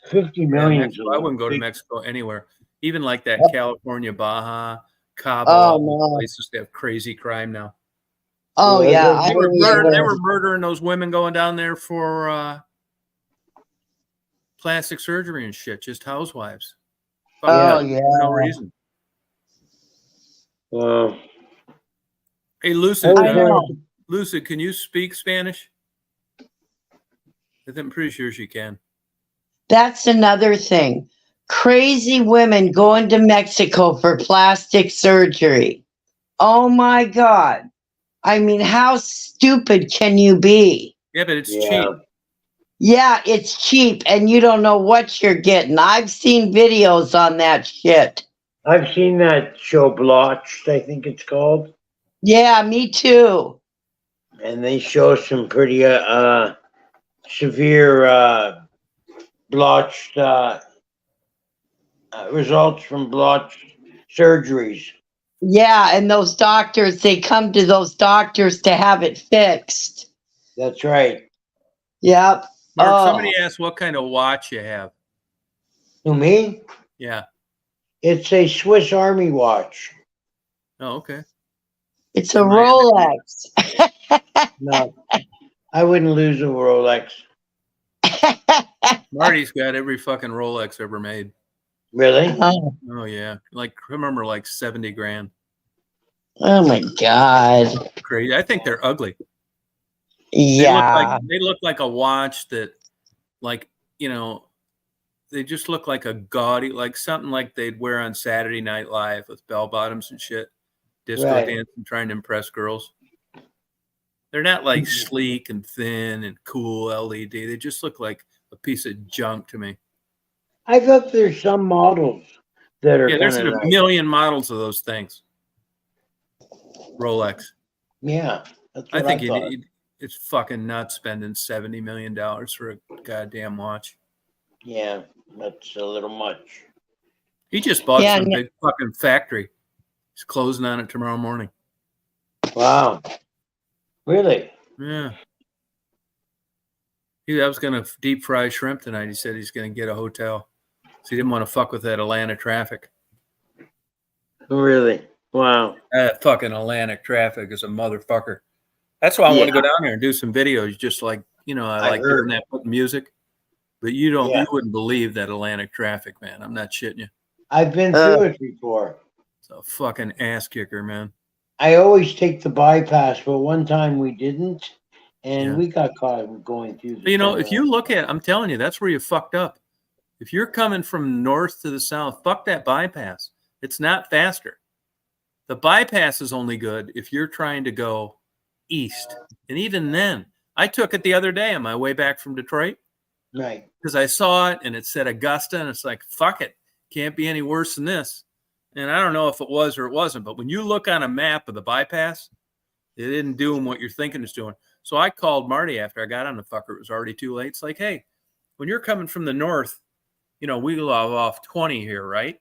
50 Yeah, million. Mexico, I wouldn't go to Mexico anywhere. Even like that California, Baja, Cabo, Oh, no. places that have crazy crime now. Oh, yeah. I They were, remember. they were murdering those women going down there for plastic surgery and shit, just housewives. Oh, For yeah. no reason. Wow. Hey, Lucid, I know. Lucid, can you speak Spanish? I'm pretty sure she can. That's another thing. Crazy women going to Mexico for plastic surgery. Oh, my God. I mean, how stupid can you be? Yeah, but it's Yeah. cheap. Yeah, it's cheap and you don't know what you're getting. I've seen videos on that shit. I've seen that show Blotched, I think it's called. Yeah, me too. And they show some pretty severe blotched results from blotched surgeries. Yeah, and those doctors, they come to those doctors to have it fixed. That's right. Yep. Mark, Oh, somebody asked what kind of watch you have. To me, Yeah. it's a Swiss Army watch. Oh, okay. it's a Am I- Rolex. No, I wouldn't lose a Rolex. Marty's got every fucking Rolex ever made. Really? Oh, Oh yeah, like I remember like 70 grand. oh my God. Crazy. I think they're ugly. Yeah. They look like a watch that, like, you know, they just look like a gaudy, like something like they'd wear on Saturday Night Live with bell bottoms and shit, disco Right. dancing, trying to impress girls. They're not like sleek and thin and cool LED. They just look like a piece of junk to me. I thought there's some models that are Yeah, there's kind a of nice. million models of those things. Rolex. Yeah, that's I what think I thought. it's fucking nuts spending $70 million for a goddamn watch. Yeah, that's a little much. He just bought Yeah, some no- big fucking factory. He's closing on it tomorrow morning. Wow. Really? Yeah. I was going to deep fry shrimp tonight. He said he's going to get a hotel. So he didn't want to fuck with that Atlanta traffic. Really? Wow. That fucking Atlantic traffic is a motherfucker. That's why I want to go down there and do some videos. Just like, you know, I like doing that with music. But you wouldn't believe that Atlantic traffic, man. I'm not shitting you. I've been through it before. It's a fucking ass kicker, man. I always take the bypass, but one time we didn't, and Yeah. we got caught going through the But, you know, if tunnel. you look at, I'm telling you, that's where you fucked up. If you're coming from north to the south, fuck that bypass. It's not faster. The bypass is only good if you're trying to go east. And even then, I took it the other day on my way back from Detroit Right. because I saw it and it said Augusta, and it's like, fuck it. Can't be any worse than this. And I don't know if it was or it wasn't, but when you look on a map of the bypass, it didn't do what you're thinking it's doing. So I called Marty after I got on the fucker. It was already too late. It's like, hey, when you're coming from the north, you know, we love off 20 here, right?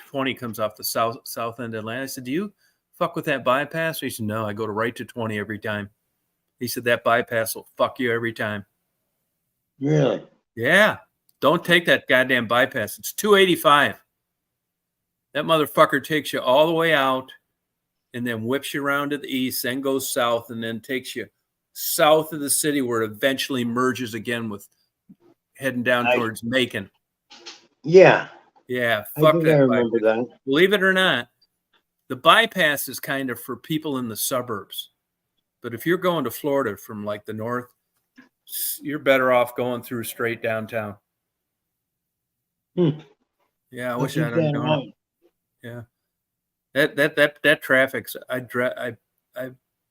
20 comes off the south end of Atlanta. I said, do you fuck with that bypass? He said, no, I go to right to 20 every time. He said, that bypass will fuck you every time. Really? Yeah. Don't take that goddamn bypass. It's 285. That motherfucker takes you all the way out and then whips you around to the east, then goes south, and then takes you south of the city where it eventually merges again with heading down towards Macon. Yeah. Yeah, I fuck think that I remember bypass. that. Believe it or not, the bypass is kind of for people in the suburbs. But if you're going to Florida from like the north, you're better off going through straight downtown. Yeah, I wish I'd have known it. Yeah. That traffic's I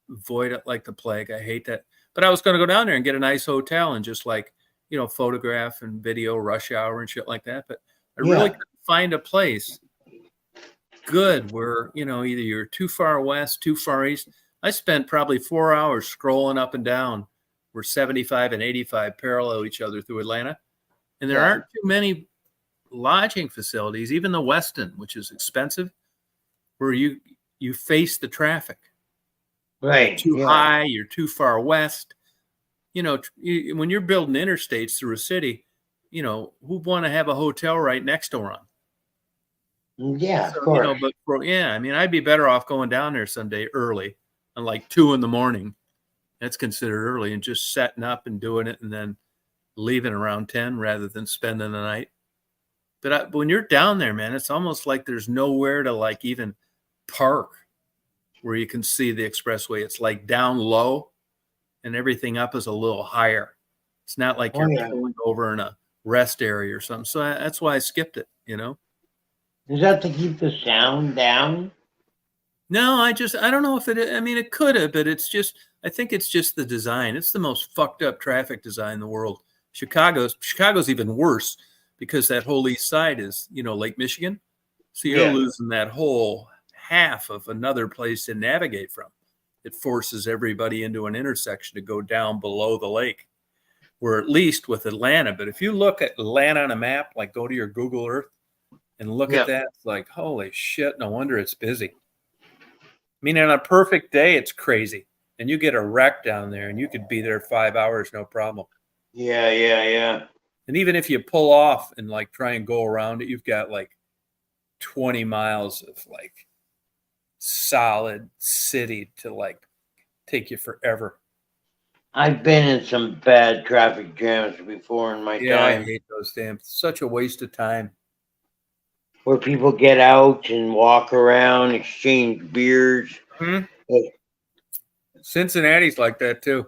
avoid it like the plague. I hate that. But I was going to go down there and get a nice hotel and just like, you know, photograph and video rush hour and shit like that. But I really couldn't find a place good where, you know, either you're too far west, too far east. I spent probably 4 hours scrolling up and down where 75 and 85 parallel each other through Atlanta. And there aren't too many lodging facilities, even the Westin, which is expensive, where you face the traffic. Right. You're too high, you're too far west. You know, when you're building interstates through a city, you know, who'd want to have a hotel right next door on? Yeah, So, of course. you know, but I mean, I'd be better off going down there someday early, on like 2 a.m. That's considered early, and just setting up and doing it, and then leaving around 10 rather than spending the night. But when you're down there, man, it's almost like there's nowhere to like even park where you can see the expressway. It's like down low, and everything up is a little higher. It's not like you're pulling over in a rest area or something. So that's why I skipped it, you know? Is that to keep the sound down? No, I don't know if I mean, it could have, but I think it's just the design. It's the most fucked up traffic design in the world. Chicago's even worse because that whole east side is, you know, Lake Michigan. So you're losing that whole half of another place to navigate from. It forces everybody into an intersection to go down below the lake. We're at least with Atlanta. But if you look at Atlanta on a map, like go to your Google Earth and look Yeah. at that, it's like, holy shit, no wonder it's busy. I mean, on a perfect day, it's crazy. And you get a wreck down there and you could be there 5 hours, no problem. Yeah. And even if you pull off and like try and go around it, you've got like 20 miles of like solid city to like take you forever. I've been in some bad traffic jams before in my Yeah, I time, hate those damn. Such a waste of time. where people get out and walk around, exchange beers. Cincinnati's like that too.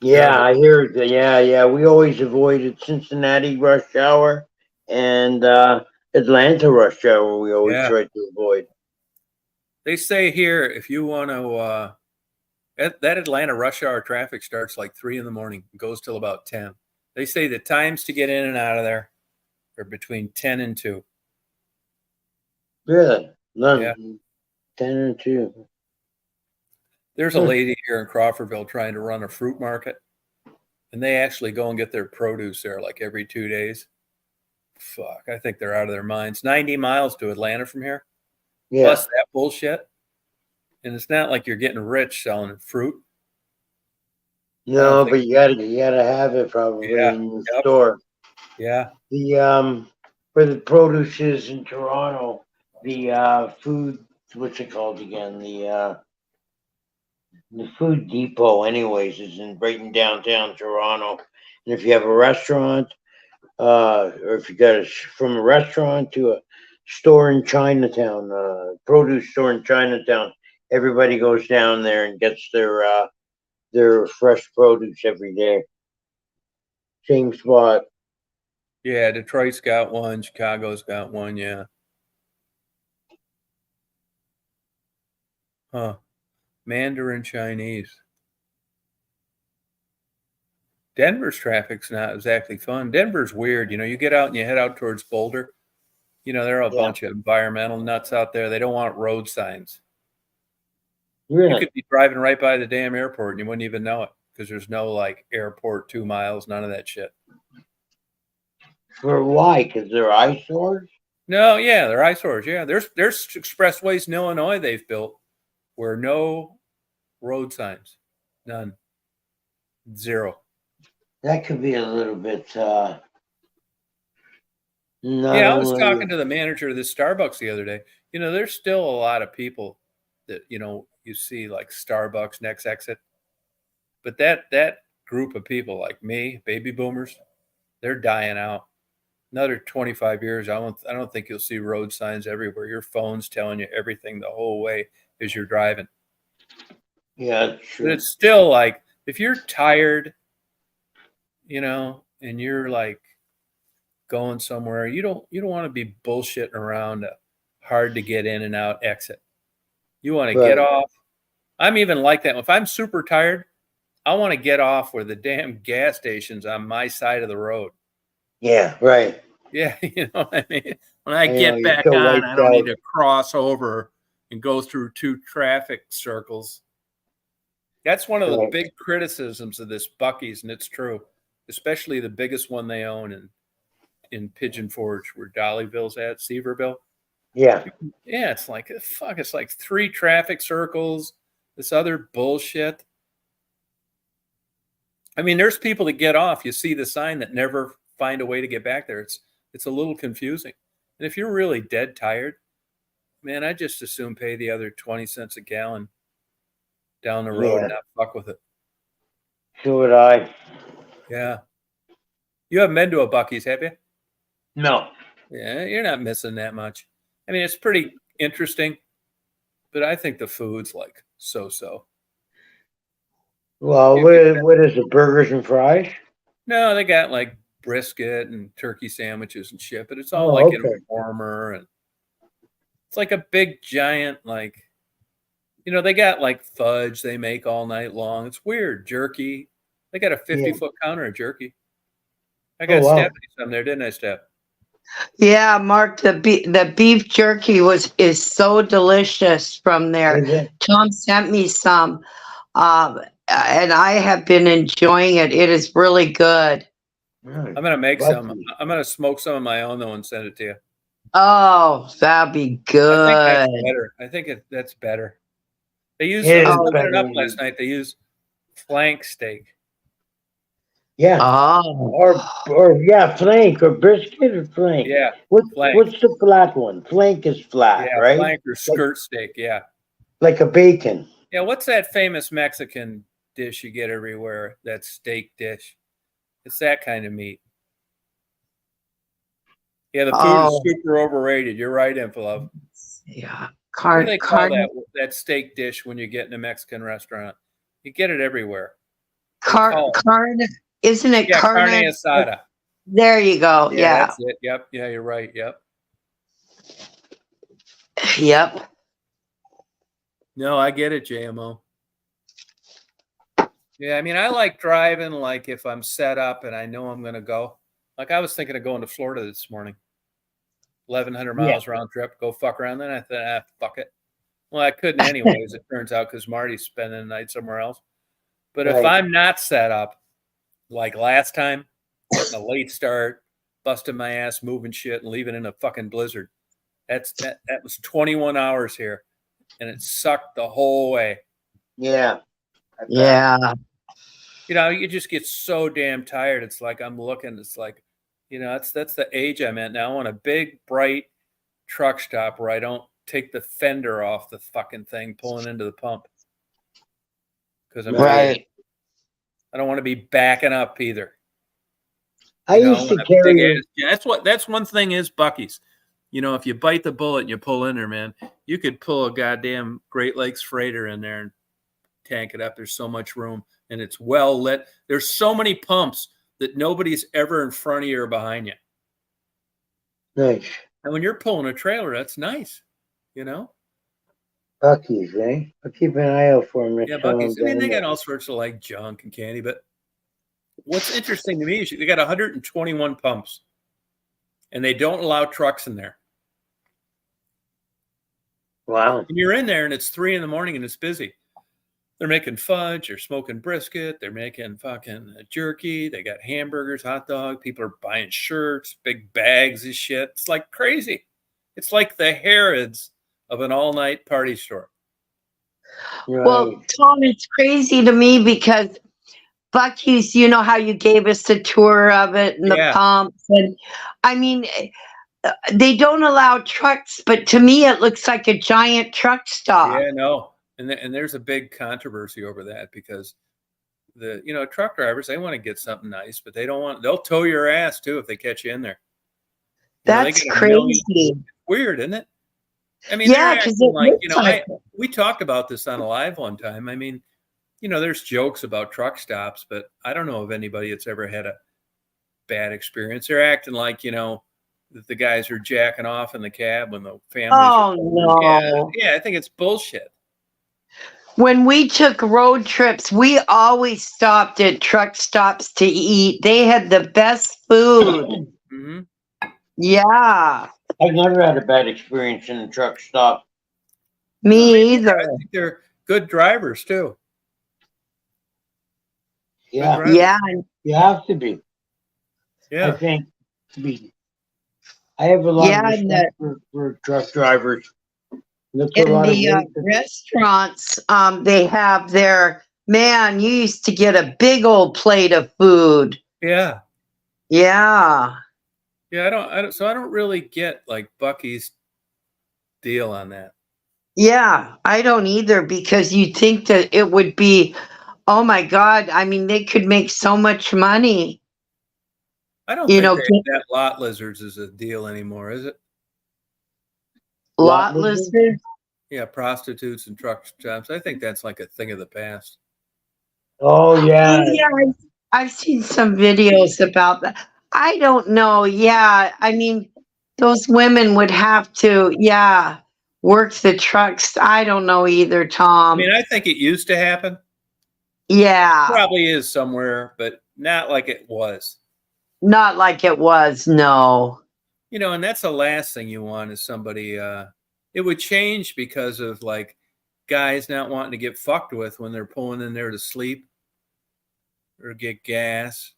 Yeah, Terrible. I hear that. Yeah. We always avoided Cincinnati rush hour and Atlanta rush hour. We always Yeah. tried to avoid. They say here if you want to, that Atlanta rush hour traffic starts like 3 a.m. and goes till about 10. They say the times to get in and out of there are between 10 and 2. Really? None. Yeah. 10 and 2. There's a lady here in Crawfordville trying to run a fruit market, and they actually go and get their produce there like every 2 days. Fuck, I think they're out of their minds. 90 miles to Atlanta from here, Yeah. plus that bullshit. And it's not like you're getting rich selling fruit. No, but you gotta have it probably in your store. Yeah. The where the produce is in Toronto, the food, what's it called again? The food depot, anyways, is right in downtown Toronto. And if you have a restaurant, or if you got from a restaurant to a store in Chinatown, produce store in Chinatown, everybody goes down there and gets their fresh produce every day. Same spot. Yeah, Detroit's got one. Chicago's got one. Yeah. Huh. Mandarin Chinese. Denver's traffic's not exactly fun. Denver's weird. You know, you get out and you head out towards Boulder. You know, there are a bunch of environmental nuts out there. They don't want road signs. Really? You could be driving right by the damn airport and you wouldn't even know it because there's no like airport 2 miles, none of that shit. For why? Because they're eyesores? No, yeah, they're eyesores. Yeah, there's expressways in Illinois they've built where no road signs, none, 0. That could be a little bit. Yeah, I was talking to the manager of this Starbucks the other day. You know, there's still a lot of people that, you know, you see like Starbucks next exit. But that group of people like me, baby boomers, they're dying out. Another 25 years, I don't think you'll see road signs everywhere. Your phone's telling you everything the whole way as you're driving. Yeah, that's true. But it's still like if you're tired, you know, and you're like going somewhere, you don't want to be bullshitting around a hard to get in and out exit. You want to get off. I'm even like that. If I'm super tired, I want to get off where the damn gas station's on my side of the road. Yeah, right. Yeah, you know what I mean? When I get back on, I don't need to cross over and go through 2 traffic circles. That's one of the big criticisms of this Buc-ee's, and it's true, especially the biggest one they own in Pigeon Forge, where Dollyville's at, Seaverville. Yeah. Yeah, it's like, fuck, it's like 3 traffic circles, this other bullshit. I mean, there's people that get off. You see the sign that never find a way to get back there. It's a little confusing. And if you're really dead tired, man, I just assume pay the other 20 cents a gallon down the road and not fuck with it. So would I. Yeah. You haven't been to a Buc-ee's, have you? No. Yeah, you're not missing that much. I mean, it's pretty interesting, but I think the food's like so-so. Well, what is it, burgers and fries? No, they got like brisket and turkey sandwiches and shit, but it's all in a warmer, and it's like a big giant, like, you know, they got like fudge they make all night long. It's weird. Jerky. They got a 50-foot counter of jerky. I got Stephanie some there, didn't I, Steph? Yeah, Mark, the beef jerky is so delicious from there. Tom sent me some. and I have been enjoying it. It is really good. I'm gonna make some. I'm gonna smoke some of my own though and send it to you. Oh, that'd be I think that's good. better. I think that's better. They use. It I is was looking it better up than- last night. They use flank steak. Yeah. Oh, Or yeah, flank or brisket or flank. Yeah, What's flank. the flat one? Flank is flat, Yeah, right? flank or skirt steak. Yeah, Like a bacon. yeah. What's that famous Mexican dish you get everywhere? That steak dish. It's that kind of meat. Yeah, the food is oh, super overrated. You're right, Infilov. yeah. What do they call Carne, that steak dish when you get in a Mexican restaurant? You get it everywhere. They call it- carne, isn't it yeah, carne? carne asada. There you go. Yeah, Yeah. that's it. Yep. Yeah, you're right. Yep. Yep. No, I get it, JMO. Yeah, I mean, I like driving, like if I'm set up and I know I'm going to go. Like I was thinking of going to Florida this morning. 1,100 miles round trip, go fuck around. Then I thought, fuck it. Well, I couldn't anyways, it turns out, because Marty's spending the night somewhere else. But if Right. I'm not set up, like last time, getting a late start, busting my ass, moving shit, and leaving in a fucking blizzard. That was 21 hours here, and it sucked the whole way. Yeah. Yeah. You know, you just get so damn tired. It's like I'm looking. It's like, you know, that's the age I'm at now. I want a big, bright truck stop where I don't take the fender off the fucking thing pulling into the pump. Because I'm tired. Right. I don't want to be backing up either. I used to carry. That's one thing is Buc-ee's. You know, if you bite the bullet and you pull in there, man, you could pull a goddamn Great Lakes freighter in there and tank it up. There's so much room and it's well lit. There's so many pumps that nobody's ever in front of you or behind you. Nice. And when you're pulling a trailer, that's nice, you know? Buc-ee's, eh? I'll keep an eye out for them. Yeah, Buc-ee's. I mean, they got all sorts of like junk and candy, but what's interesting to me is they got 121 pumps and they don't allow trucks in there. Wow. And you're in there and it's 3 a.m. and it's busy. They're making fudge, they're smoking brisket, they're making fucking jerky, they got hamburgers, hot dog, people are buying shirts, big bags of shit. It's like crazy. It's like the Harrods of an all-night party store. Right. Well, Tom, it's crazy to me because Buc-ee's, you know how you gave us the tour of it and the Yeah. pumps. And I mean, they don't allow trucks, but to me, it looks like a giant truck stop. Yeah, no. And there's a big controversy over that because the truck drivers, they want to get something nice, but they'll tow your ass too if they catch you in there. You know, they That's get a million- crazy. Weird, isn't it? I mean, Yeah, they're because acting it like, looks like it. we talked about this on a live one time. I mean, there's jokes about truck stops, but I don't know of anybody that's ever had a bad experience. They're acting like, that the guys are jacking off in the cab when the families Oh, are no. Yeah, I think it's bullshit. When we took road trips, we always stopped at truck stops to eat. They had the best food. Mm-hmm. Yeah, I've never had a bad experience in a truck stop. me either. I think they're good drivers too. Yeah, drivers. Yeah, you have to be. I Yeah. think. I have a lot Yeah, of and respect for truck drivers. That's a in lot of the work. restaurants, they have their, man, you used to get a big old plate of food. Yeah. Yeah. Yeah. I don't really get like Buc-ee's deal on that. Yeah, I don't either because you think that it would be, oh my God, I mean, they could make so much money. I don't You think know, that lot lizards is a deal anymore, is it? lot Lot lizards? lizards. Yeah, prostitutes and truck stops. I think that's like a thing of the past. Oh yeah. Oh, yeah, I've seen some videos about that. I don't know. Yeah, I mean, those women would have to, work the trucks. I don't know either, I Tom. mean, I think it used to happen. Yeah, Probably is somewhere, but not like it was. not like it was. No. And that's the last thing you want is somebody. It would change because of like guys not wanting to get fucked with when they're pulling in there to sleep or get gas.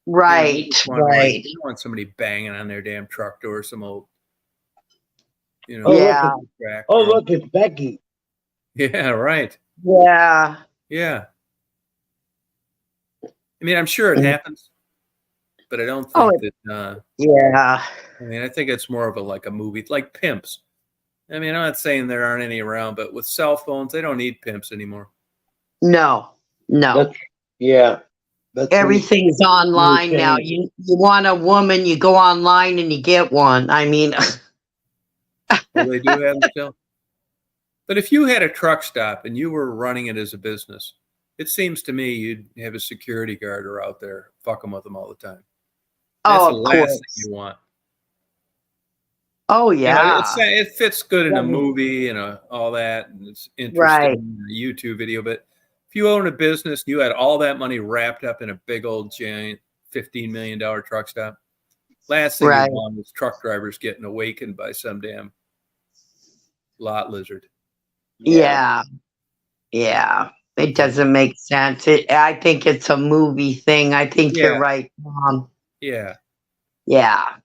Right, They just right. they don't want somebody banging on their damn truck door, some old, Oh, Yeah. crack Oh, girl. look, it's Becky. Yeah, right. Yeah. Yeah. I mean, I'm sure it happens, but I don't Oh, think that. yeah. I mean, I think it's more of a movie, like pimps. I mean, I'm not saying there aren't any around, but with cell phones, they don't need pimps anymore. No, no. That's, yeah. That's Everything's online you're now. saying. You want a woman, you go online and you get one. I mean, Well, they do have them still. But if you had a truck stop and you were running it as a business, it seems to me you'd have a security guard or out there fucking with them all the time. That's oh, the of last thing course. you want. Oh, You know, yeah. it fits good in a Yeah, but- movie and all that, and it's interesting Right. in a YouTube video. But if you own a business, you had all that money wrapped up in a big old giant $15 million truck stop. Last thing Right. you want is truck drivers getting awakened by some damn lot lizard. Yeah. Yeah. It doesn't make sense. I think it's a movie thing. I think you're Yeah. right, Tom. Yeah. Yeah.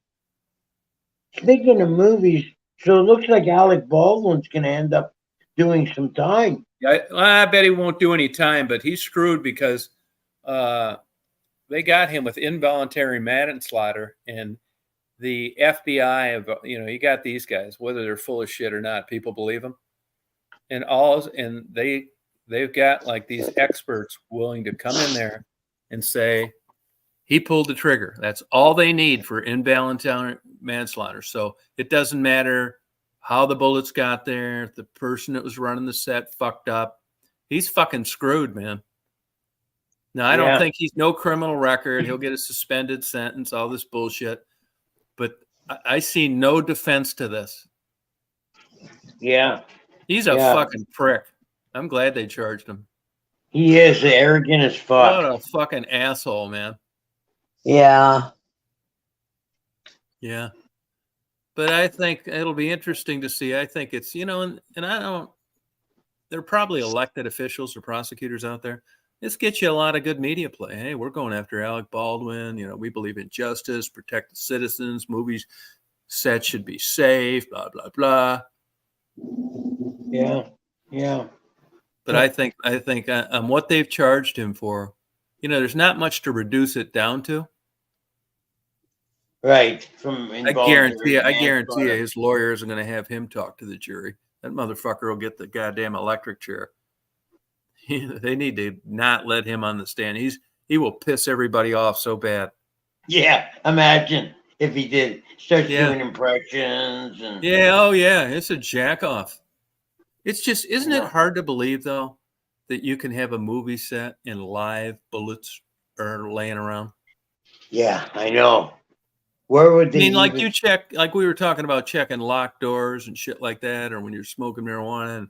Speaking of movies, so it looks like Alec Baldwin's going to end up doing some time. I bet he won't do any time, but he's screwed because they got him with involuntary manslaughter, and the FBI, you got these guys, whether they're full of shit or not, people believe them, and they've got like these experts willing to come in there and say he pulled the trigger. That's all they need for involuntary manslaughter. So it doesn't matter how the bullets got there, if the person that was running the set fucked up. He's fucking screwed, man. Now, I don't think he's no criminal record. He'll get a suspended sentence, all this bullshit. But I see no defense to this. Yeah. He's a Yeah. fucking prick. I'm glad they charged him. He is arrogant as fuck. What a fucking asshole, man. Yeah. Yeah. But I think it'll be interesting to see. I think it's, and I don't, there are probably elected officials or prosecutors out there. This gets you a lot of good media play. Hey, we're going after Alec Baldwin. We believe in justice, protect the citizens, movies sets should be safe, blah, blah, blah. Yeah. Yeah. But I think what they've charged him for, there's not much to reduce it down to. Right. I guarantee you his lawyers are going to have him talk to the jury. That motherfucker will get the goddamn electric chair. They need to not let him on the stand. He will piss everybody off so bad. Yeah. Imagine if he did. Starts doing impressions. And Yeah. Oh, yeah. It's a jack off. It's just, isn't it hard to believe, though, that you can have a movie set and live bullets are laying around? Yeah, I know. Where would they? I mean, like you check, like we were talking about checking locked doors and shit like that, or when you're smoking marijuana and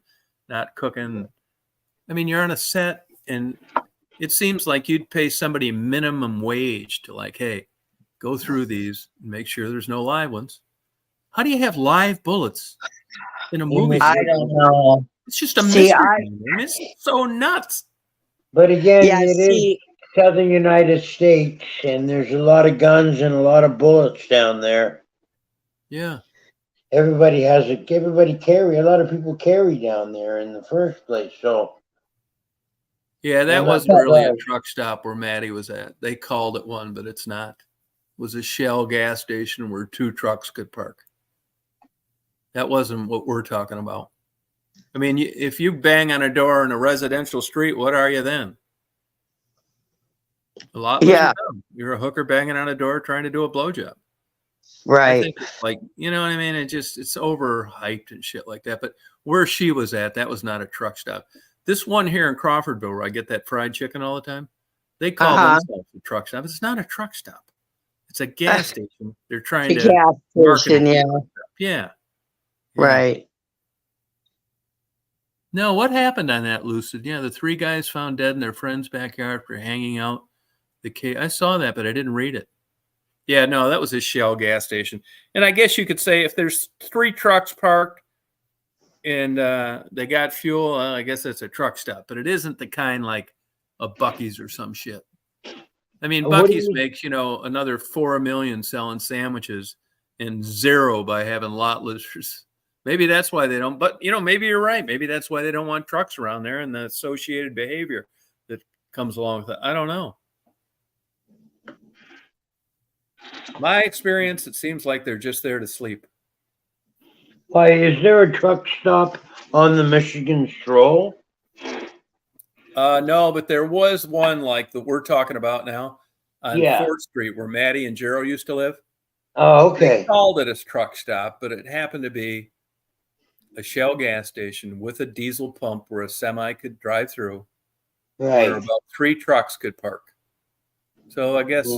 not cooking. I mean, you're on a set, and it seems like you'd pay somebody minimum wage to hey, go through these and make sure there's no live ones. How do you have live bullets in a movie? I don't know. It's just a mystery. It's so nuts. But again, it is Southern United States, and there's a lot of guns and a lot of bullets down there. Yeah. Everybody carry. A lot of people carry down there in the first place. So. Yeah, that wasn't really a truck stop where Maddie was at. They called it one, but it's not. It was a Shell gas station where 2 trucks could park. That wasn't what we're talking about. I mean, if you bang on a door in a residential street, what are you then? A lot less dumb. You're a hooker banging on a door trying to do a blowjob. Right. I think it's you know what I mean? It's overhyped and shit like that. But where she was at, that was not a truck stop. This one here in Crawfordville, where I get that fried chicken all the time, they call themselves a truck stop. It's not a truck stop. It's a gas station. They're trying to gas station, yeah. Right. No, what happened on that, Lucid? Yeah, the 3 guys found dead in their friend's backyard for hanging out the cave. I saw that, but I didn't read it. Yeah, no, that was a Shell gas station. And I guess you could say if there's 3 trucks parked and they got fuel. I guess it's a truck stop, but it isn't the kind like a Bucky's or some shit. I mean, What do Bucky's you- makes, another $4 million selling sandwiches and zero by having lot listers. Maybe that's why they don't, but maybe you're right. Maybe that's why they don't want trucks around there and the associated behavior that comes along with it. I don't know. My experience, it seems like they're just there to sleep. Why, is there a truck stop on the Michigan Stroll? No, but there was one like that we're talking about now on Yeah. 4th Street where Maddie and Jero used to live. Oh, They okay. called it a truck stop, but it happened to be a Shell gas station with a diesel pump where a semi could drive through, where Right. about 3 trucks could park. So I guess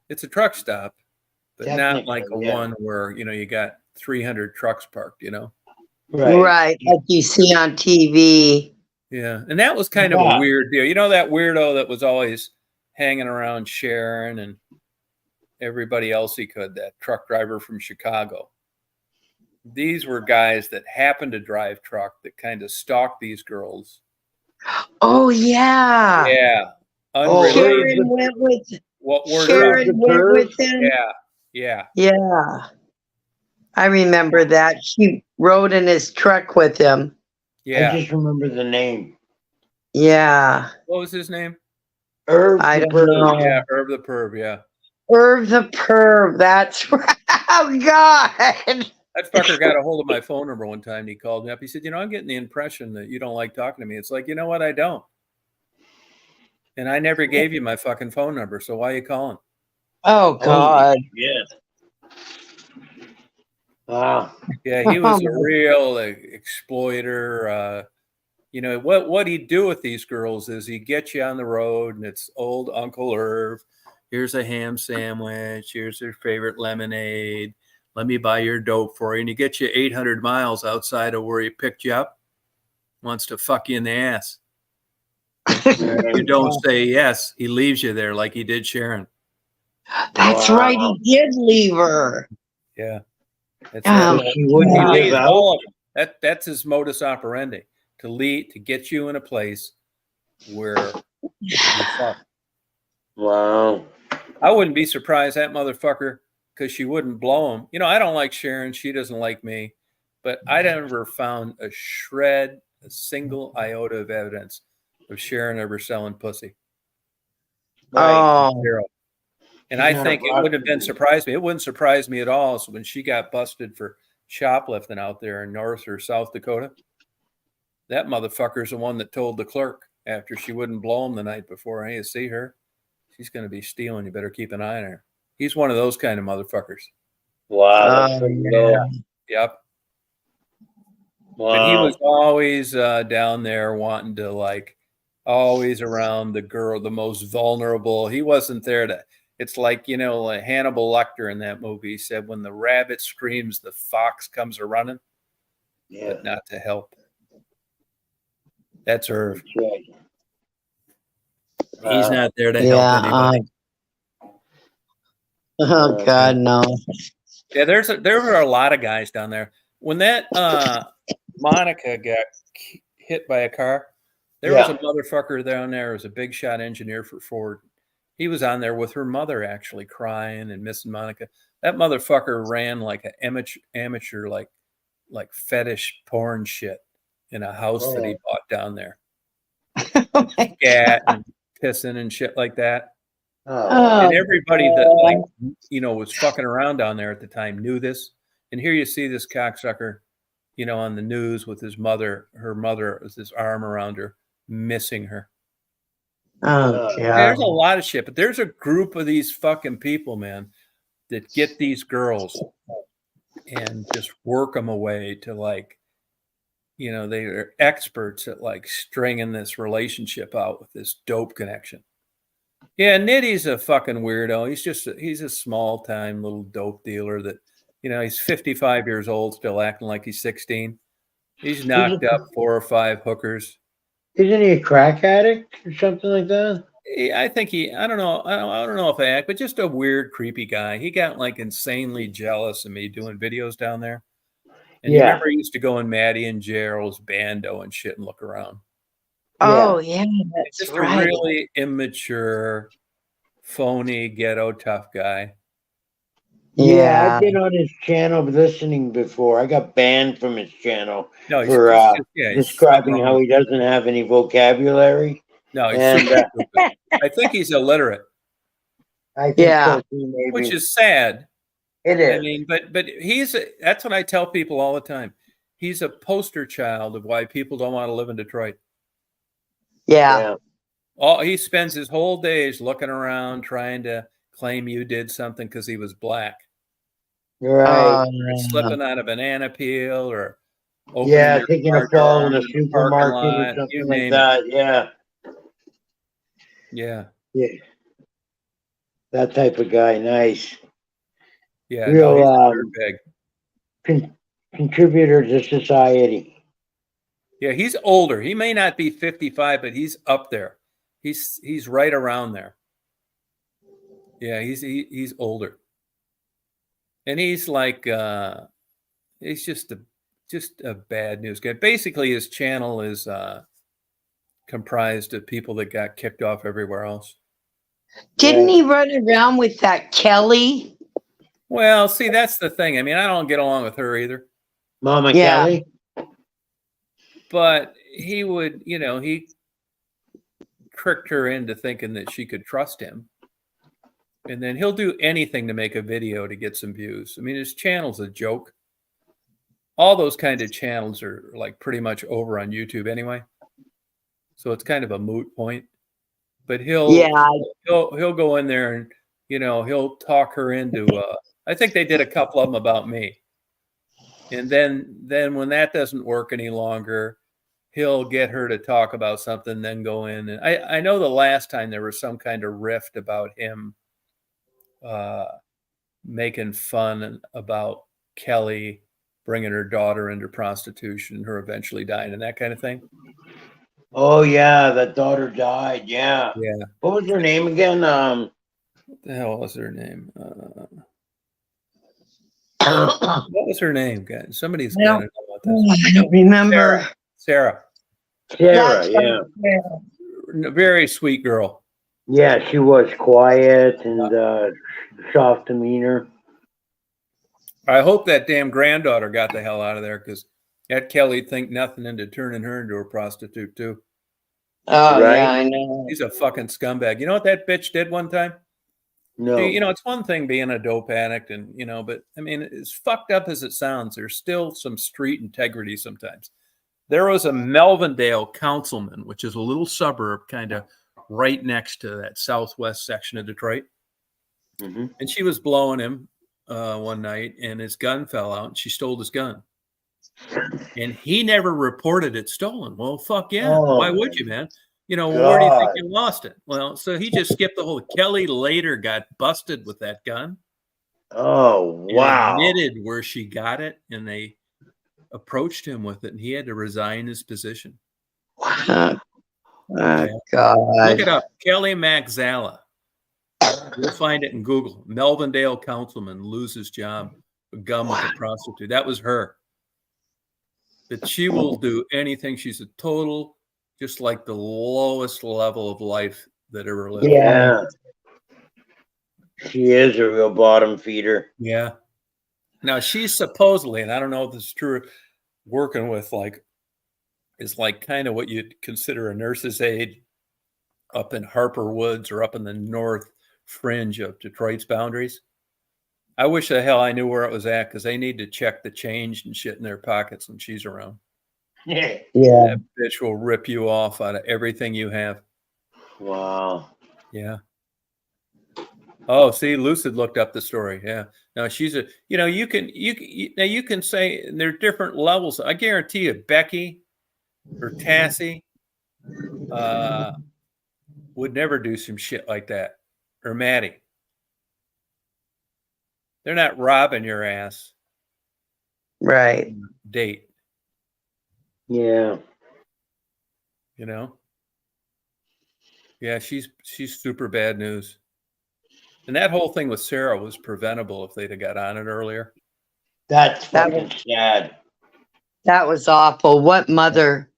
it's a truck stop, but not like a Technically, yeah. one where, you got 300 trucks parked, Right. Right, like you see on TV. Yeah. And that was kind of a Yeah. weird deal. That weirdo that was always hanging around Sharon and everybody else he could, that truck driver from Chicago. These were guys that happened to drive truck that kind of stalked these girls. Oh yeah. Yeah. Oh, Unrelated. Sharon went with What we're Sharon talking. went with them. Yeah. Yeah. Yeah. I remember that. She rode in his truck with him. Yeah. I just remember the name. Yeah. What was his name? Irv I the don't Bird. know. Yeah, Herb the Perv. Yeah. Irv the Perv. That's right. Oh God. That fucker got a hold of my phone number one time. And he called me up. He said, I'm getting the impression that you don't like talking to me. It's like, you know what? I don't. And I never gave you my fucking phone number. So why are you calling? Oh God. Yeah. Wow. Yeah, he was a real exploiter. What he'd do with these girls is he'd get you on the road and it's old Uncle Irv. Here's a ham sandwich. Here's your favorite lemonade. Let me buy your dope for you. And he gets you 800 miles outside of where he picked you up. Wants to fuck you in the ass. You don't say yes. He leaves you there like he did Sharon. That's Wow. right. He did leave her. Yeah. That's Oh, it. She wouldn't He God. give leaves out. all of them. That's his modus operandi. To get you in a place where you fuck. Wow. I wouldn't be surprised that motherfucker, because she wouldn't blow him. I don't like Sharon. She doesn't like me. But I never found a single iota of evidence of Sharon ever selling pussy. Oh. Zero. And She's I not think a it would have been surprised me. It wouldn't surprise me at all. So when she got busted for shoplifting out there in North or South Dakota, that motherfucker's the one that told the clerk after she wouldn't blow him the night before, hey, you see her? She's going to be stealing. You better keep an eye on her. He's one of those kind of motherfuckers. Wow. That's pretty low. Yep. Wow. But he was always down there wanting to always around the girl, the most vulnerable. He wasn't there to, it's like Hannibal Lecter in that movie. He said, when the rabbit screams, the fox comes a-running, Yeah. but not to help. That's Irv. That's right. He's not there to Yeah. help anybody. Oh God, no. Yeah, there were a lot of guys down there. When that Monica got hit by a car, there was a motherfucker down there who was a big shot engineer for Ford. He was on there with her mother actually crying and missing Monica. That motherfucker ran like an amateur like fetish porn shit in a house that he bought down there. Scat and pissing and shit like that. Oh. And everybody that was fucking around down there at the time knew this. And here you see this cocksucker, on the news with his mother, her mother with his arm around her, missing her. Oh God. There's a lot of shit, but there's a group of these fucking people, man, that get these girls and just work them away to they are experts at stringing this relationship out with this dope connection. Yeah, Nitty's a fucking weirdo. He's a small time little dope dealer that, he's 55 years old, still acting like he's 16. He's knocked up 4 or 5 hookers. Isn't he a crack addict or something like that? I think I don't know. I don't know if I act, but just a weird, creepy guy. He got insanely jealous of me doing videos down there. And you Yeah. remember he used to go in Maddie and Gerald's bando and shit and look around. Oh, yeah, He's that's just right. a really immature, phony, ghetto tough guy. Yeah, I've been on his channel listening before. I got banned from his channel No, he's for he's describing something how wrong. he doesn't have any vocabulary. No, he's And super stupid. I think he's illiterate, I think Yeah. so too, maybe. which is sad. It I is. mean, but that's what I tell people all the time. He's a poster child of why people don't want to live in Detroit. Yeah. He spends his whole days looking around trying to claim you did something because he was black. Right. Slipping on a banana peel or opening Yeah, your taking car a fall door in a the parking supermarket or lot, you something like name that. Yeah. Yeah. Yeah. That type of guy. Nice. Yeah. Real No, he's a dirtbag. contributor to society. Yeah, he's older. He may not be 55, but he's up there. He's right around there. Yeah, he's older. And he's like he's just a bad news guy. Basically his channel is comprised of people that got kicked off everywhere else. Didn't he run around with that Kelly? Well, see, that's the thing. I mean, I don't get along with her either. Mama Yeah. Kelly? But he would, he tricked her into thinking that she could trust him. And then he'll do anything to make a video to get some views. I mean, his channel's a joke. All those kind of channels are like pretty much over on YouTube anyway. So it's kind of a moot point. But he'll go in there and, he'll talk her into I think they did a couple of them about me. And then when that doesn't work any longer, he'll get her to talk about something, then go in. And I know the last time there was some kind of rift about him making fun about Kelly bringing her daughter into prostitution, her eventually dying and that kind of thing. Oh yeah, that daughter died. Yeah. Yeah. What was her name again? What the hell was her name? What was her name, guys? Somebody's got to know about this. I don't remember. Sarah. Sarah, yeah. Very sweet girl. Yeah, she was quiet and soft demeanor. I hope that damn granddaughter got the hell out of there, because that Kelly'd think nothing into turning her into a prostitute too. Oh, Right? yeah, I know. He's a fucking scumbag. You know what that bitch did one time? No. See, it's one thing being a dope addict and, but I mean, as fucked up as it sounds, there's still some street integrity sometimes. There was a Melvindale councilman, which is a little suburb kind of right next to that southwest section of Detroit. Mm-hmm. And she was blowing him one night and his gun fell out and she stole his gun. And he never reported it stolen. Well, fuck yeah. Oh, why would you, man? Where do you think you lost it? Well, so he just skipped the whole. Kelly later got busted with that gun. Oh, wow. Admitted where she got it, and they approached him with it, and he had to resign his position. Oh, Yeah. God. Look it up. Kelly Maxzala. You'll find it in Google. Melvindale councilman loses job. A gun with a prostitute. That was her. But she will do anything. She's a total, just like the lowest level of life that ever lived. Yeah. She is a real bottom feeder. Yeah. Now she's supposedly, and I don't know if this is true, working with is kind of what you'd consider a nurse's aide up in Harper Woods or up in the north fringe of Detroit's boundaries. I wish the hell I knew where it was at, because they need to check the change and shit in their pockets when she's around. Yeah. That bitch will rip you off out of everything you have. Wow. Yeah. Oh, see, Lucid looked up the story. Yeah. Now she's you can say there are different levels. I guarantee you, Becky or Tassie would never do some shit like that, or Maddie. They're not robbing your ass. Right. Date. Yeah. Yeah, she's super bad news. And that whole thing with Sarah was preventable if they'd have got on it earlier. That's fucking sad. That was awful. What mother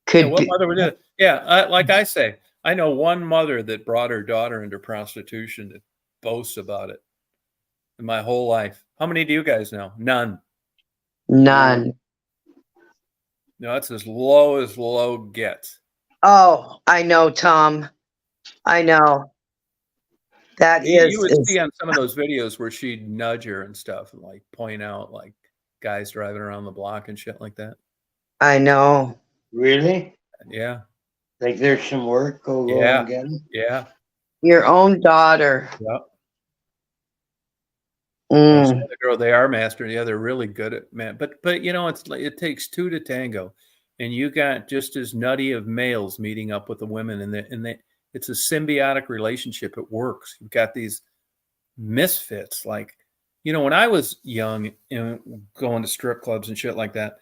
Yeah, could what do? mother would do it? Yeah, like I say, I know one mother that brought her daughter into prostitution that boasts about it in my whole life. How many do you guys know? None. None. No, that's as low gets. Oh, I know, Tom. I know. That You would is see on some of those videos where she'd nudge her and stuff and like point out like guys driving around the block and shit like that. I know. Really? Yeah. Like there's some work, go Yeah. and get it? Yeah. Your own daughter. Yeah. Mm, Some of the girl, they are mastering. Yeah, they're really good at man. But you know, it's like it takes two to tango, and you got just as nutty of males meeting up with the women, and it's a symbiotic relationship. It works. You've got these misfits, like you know, when I was young and going to strip clubs and shit like that,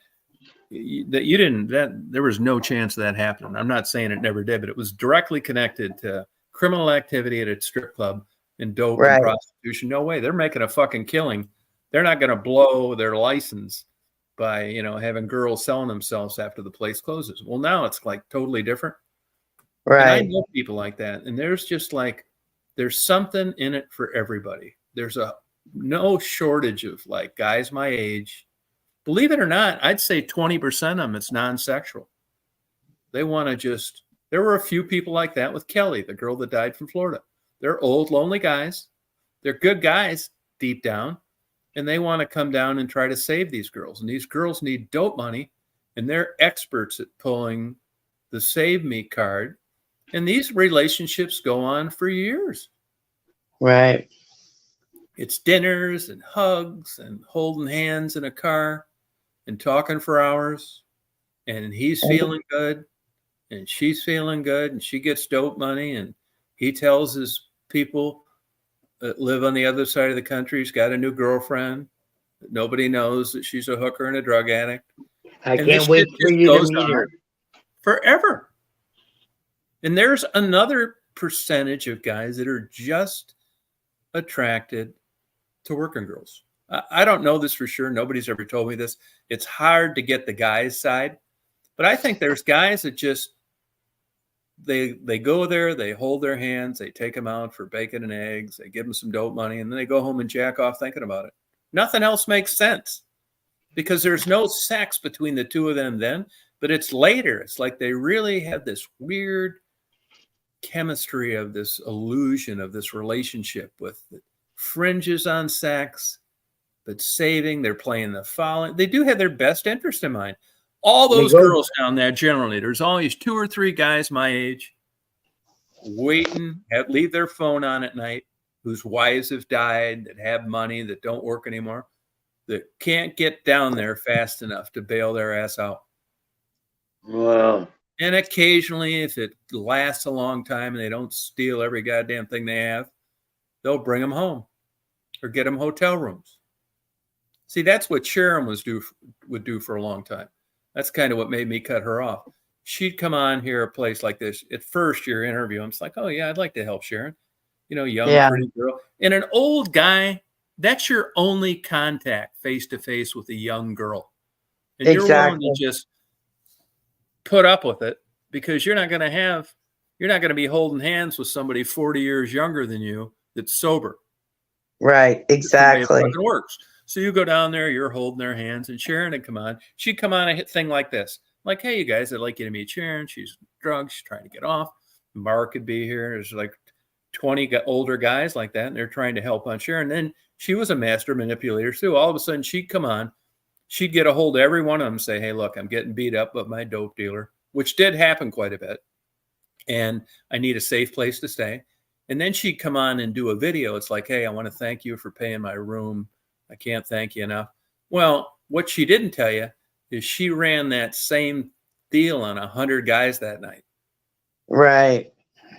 that there was no chance of that happening. I'm not saying it never did, but it was directly connected to criminal activity at a strip club and dope and right. prostitution. No way. They're making a fucking killing. They're not going to blow their license by, you know, having girls selling themselves after the place closes. Well, now it's like totally different. And I Right. know people like that. And there's just like, there's something in it for everybody. There's no shortage of like guys my age. Believe it or not, I'd say 20% of them, it's non-sexual. They want to just, there were a few people like that with Kelly, the girl that died from Florida. They're old, lonely guys. They're good guys deep down, and they want to come down and try to save these girls. And these girls need dope money, and they're experts at pulling the save me card. And these relationships go on for years. Right. It's dinners and hugs and holding hands in a car and talking for hours. And he's feeling good, and she's feeling good, and she gets dope money, and he tells his people that live on the other side of the country he's got a new girlfriend. Nobody knows that she's a hooker and a drug addict. I And this can't wait shit for just you to goes meet on her. forever. And there's another percentage of guys that are just attracted to working girls. I don't know this for sure. Nobody's ever told me this. It's hard to get the guys' side, but I think there's guys that just they go there, they hold their hands, they take them out for bacon and eggs, they give them some dope money, and then they go home and jack off thinking about it. Nothing else makes sense because there's no sex between the two of them then, but it's later. It's like they really have this weird chemistry of this illusion of this relationship with fringes on sex, but saving, they're playing the following. They do have their best interest in mind. All those girls down there, generally, there's always 2 or 3 guys my age waiting, leave their phone on at night, whose wives have died, that have money, that don't work anymore, that can't get down there fast enough to bail their ass out. Wow. And occasionally, if it lasts a long time and they don't steal every goddamn thing they have, they'll bring them home or get them hotel rooms. See, that's what Sharon would do for a long time. That's kind of what made me cut her off. She'd come on here a place like this. At first, your interview, I'm just like, oh, yeah, I'd like to help Sharon. You know, young, pretty girl. And an old guy, that's your only contact face-to-face with a young girl. And you're willing to just put up with it because you're not going to be holding hands with somebody 40 years younger than you that's sober. Right, exactly. It fucking works. So you go down there, you're holding their hands, and Sharon would come on. She'd come on a hit thing like this. Like, hey, you guys, I'd like you to meet Sharon. She's drugged. She's trying to get off. Mark could be here. There's like 20 older guys like that, and they're trying to help on Sharon. Then she was a master manipulator, too. All of a sudden, she'd come on. She'd get a hold of every one of them and say, hey, look, I'm getting beat up by my dope dealer, which did happen quite a bit. And I need a safe place to stay. And then she'd come on and do a video. It's like, hey, I want to thank you for paying my room. I can't thank you enough. Well, what she didn't tell you is she ran that same deal on 100 guys that night. Right.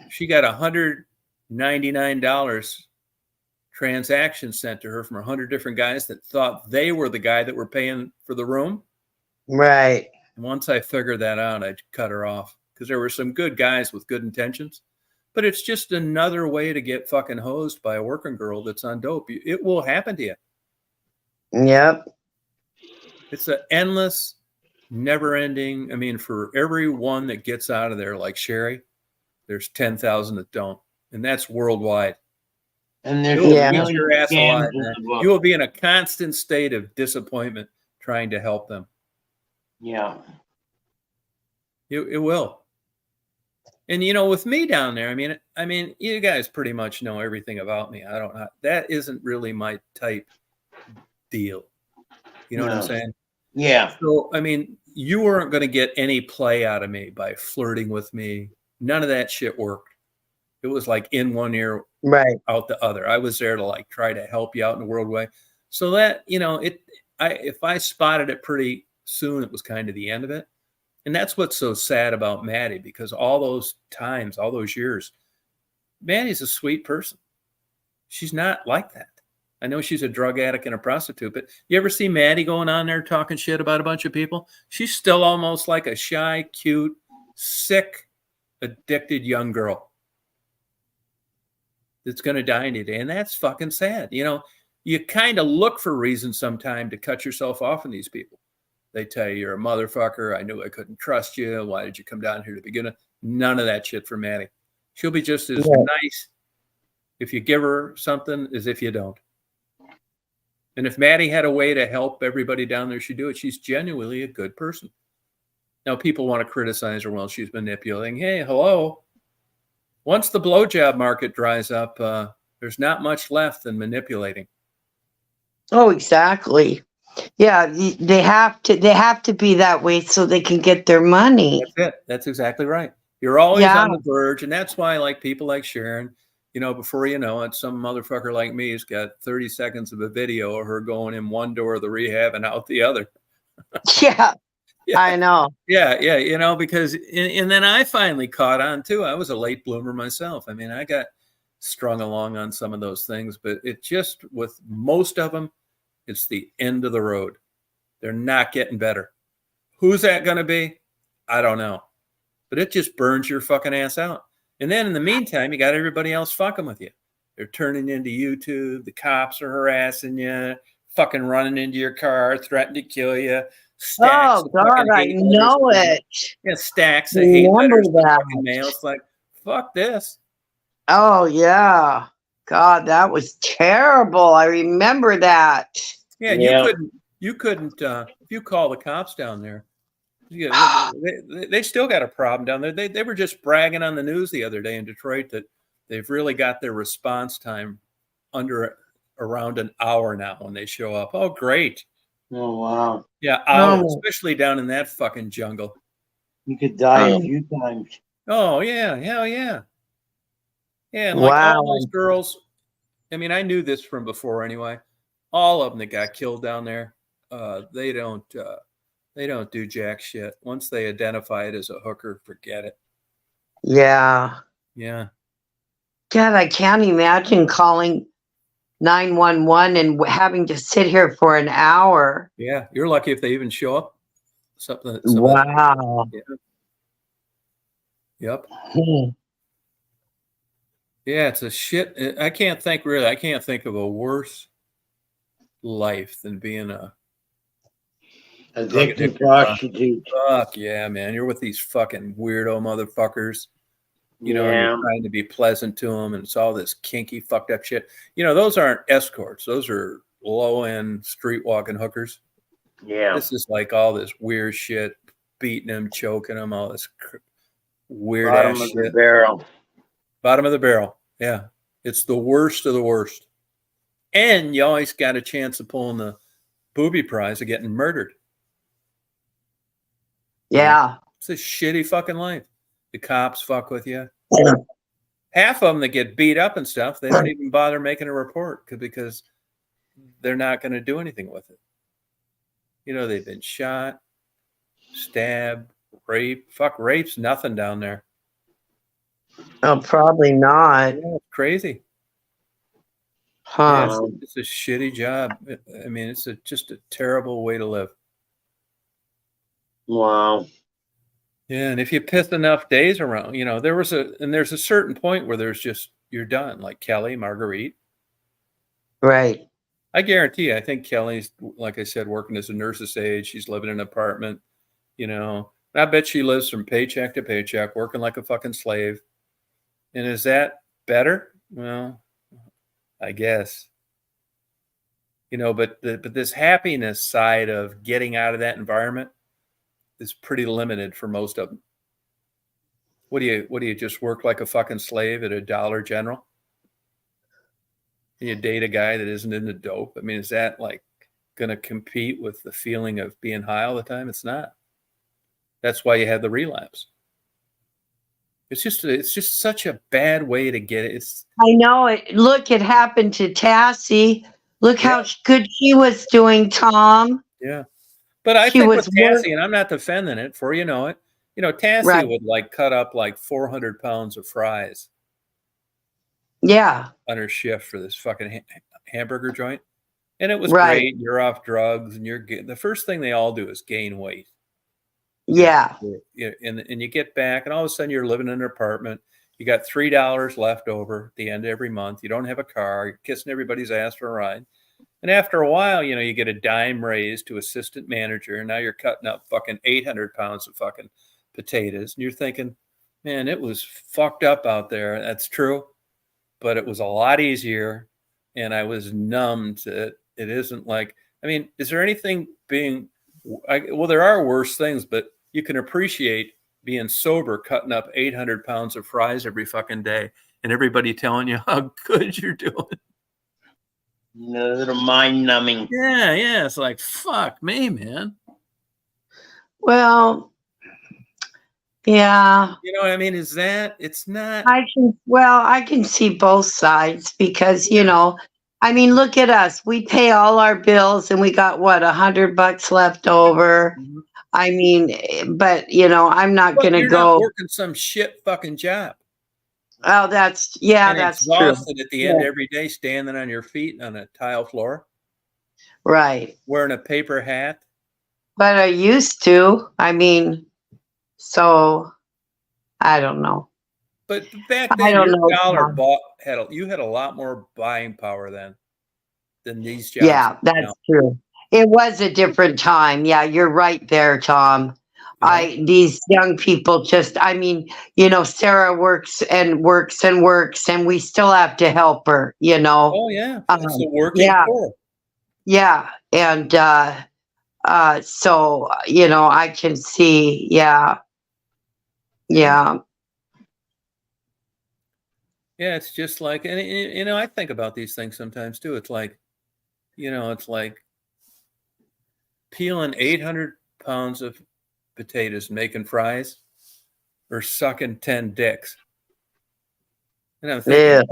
She got $199 transactions sent to her from 100 different guys that thought they were the guy that were paying for the room. Right. And once I figured that out, I cut her off because there were some good guys with good intentions. But it's just another way to get fucking hosed by a working girl that's on dope. It will happen to you. Yep. It's an endless never ending. I mean, for every one that gets out of there, like Sherry, there's 10,000 that don't. And that's worldwide. And there's You'll Yeah. eat your ass scams alive, in man. the book. You will be in a constant state of disappointment trying to help them. Yeah. It will. And you know, with me down there, I mean, you guys pretty much know everything about me. I don't know. That isn't really my type deal. You know what I'm No. saying? Yeah. So, I mean, you weren't going to get any play out of me by flirting with me. None of that shit worked. It was like in one ear, Right. out the other. I was there to like try to help you out in a world way. So that, you know, if I spotted it pretty soon, it was kind of the end of it. And that's what's so sad about Maddie, because all those times, all those years, Maddie's a sweet person. She's not like that. I know she's a drug addict and a prostitute, but you ever see Maddie going on there talking shit about a bunch of people? She's still almost like a shy, cute, sick, addicted young girl that's going to die any day. And that's fucking sad. You know, you kind of look for reasons sometime to cut yourself off from these people. They tell you you're a motherfucker. I knew I couldn't trust you. Why did you come down here to begin with? None of that shit for Maddie. She'll be just as nice if you give her something as if you don't. And if Maddie had a way to help everybody down there, she'd do it. She's genuinely a good person. Now, people want to criticize her while she's manipulating. Hey, hello. Once the blowjob market dries up, there's not much left in manipulating. Oh, exactly. Yeah, they have to be that way so they can get their money. That's it. That's exactly right. You're always Yeah. on the verge, and that's why, like people like Sharon, you know, before you know it, some motherfucker like me has got 30 seconds of a video of her going in one door of the rehab and out the other. Yeah, Yeah. I know. Yeah, you know, because and then I finally caught on too. I was a late bloomer myself. I mean, I got strung along on some of those things, but it just, with most of them, it's the end of the road. They're not getting better. Who's that going to be? I don't know. But it just burns your fucking ass out. And then in the meantime, you got everybody else fucking with you. They're turning into YouTube. The cops are harassing you, fucking running into your car, threatening to kill you. Stacks Oh of God, fucking I hate letters know in the mail. it. Yeah, stacks of hate Remember letters in the that. fucking mail. It's like, fuck this. Oh yeah. God, that was terrible. I remember that. Yeah, Yeah. you couldn't if you call the cops down there, they still got a problem down there. They were just bragging on the news the other day in Detroit that they've really got their response time under around an hour now when they show up. Oh, great. Oh, wow. Yeah, hour, Oh. especially down in that fucking jungle. You could die a few times. Oh, yeah, hell yeah. Yeah, and like Wow. all those girls, I mean, I knew this from before anyway. All of them that got killed down there, they don't do jack shit. Once they identify it as a hooker, forget it. Yeah. Yeah. God, I can't imagine calling 911 and having to sit here for an hour. Yeah. You're lucky if they even show up. Something. Wow. Yeah. Yep. Hmm. Yeah, it's a shit. I can't think of a worse life than being a Addicted prostitute. fuck yeah, man. You're with these fucking weirdo motherfuckers. You know, Yeah. you're trying to be pleasant to them, and it's all this kinky, fucked up shit. You know, those aren't escorts. Those are low-end, street-walking hookers. Yeah. This is like all this weird shit, beating them, choking them, all this weird Bottom ass of the shit. barrel. Bottom of the barrel. Yeah. It's the worst of the worst. And you always got a chance of pulling the booby prize of getting murdered. Yeah. It's a shitty fucking life. The cops fuck with you. Half of them that get beat up and stuff, they don't even bother making a report because they're not going to do anything with it. You know, they've been shot, stabbed, raped. Fuck, rape's nothing down there. Oh, probably not. Yeah, it's crazy. Huh. Yeah, it's a shitty job. I mean, it's just a terrible way to live. Wow. Yeah, and if you piss enough days around, you know, there's a certain point where you're done, like Kelly, Marguerite. Right. I guarantee you, I think Kelly's, like I said, working as a nurse's aide. She's living in an apartment. You know, I bet she lives from paycheck to paycheck, working like a fucking slave. And is that better? Well, I guess. You know, but this happiness side of getting out of that environment is pretty limited for most of them. What do you just work like a fucking slave at a Dollar General? And you date a guy that isn't into dope? I mean, is that like going to compete with the feeling of being high all the time? It's not. That's why you have the relapse. It's just such a bad way to get it. I know it. Look, it happened to Tassie. Look how good she was doing, Tom. Yeah. But I She think was with Tassie, and I'm not defending it for, you know, Tassie Right. would like cut up like 400 pounds of fries Yeah. on her shift for this fucking hamburger joint. And it was Right. great. You're off drugs and the first thing they all do is gain weight. Yeah. And you get back and all of a sudden you're living in an apartment. You got $3 left over at the end of every month. You don't have a car. You're kissing everybody's ass for a ride. And after a while, you know, you get a dime raise to assistant manager. And now you're cutting up fucking 800 pounds of fucking potatoes. And you're thinking, man, it was fucked up out there. That's true. But it was a lot easier. And I was numb to it. It isn't like, I mean, is there anything well, there are worse things, but you can appreciate being sober, cutting up 800 pounds of fries every fucking day and everybody telling you how good you're doing. A little mind numbing. Yeah. It's like, fuck me, man. Well, yeah. You know what I mean? It's not. I can see both sides because, you know, I mean, look at us. We pay all our bills and we got what, $100 left over. Mhm. I mean, but you know, I'm not going to You're go not working some shit fucking job. Oh, that's And that's true. exhausted at the end Yeah. every day, standing on your feet on a tile floor, Right. wearing a paper hat. But I used to. I mean, so I don't know. But back I then, don't your know, dollar Tom. you had a lot more buying power then than these jobs. Yeah, that's true. It was a different time. Yeah, you're right there, Tom. These young people just, I mean, you know, Sarah works and works and works, and we still have to help her, you know. Oh yeah, it's the working yeah, poor. yeah, and so you know, I can see, yeah. Yeah, it's just like, and you know, I think about these things sometimes too. It's like, you know, it's like peeling 800 pounds of potatoes, making fries, or sucking 10 dicks. And I'm thinking,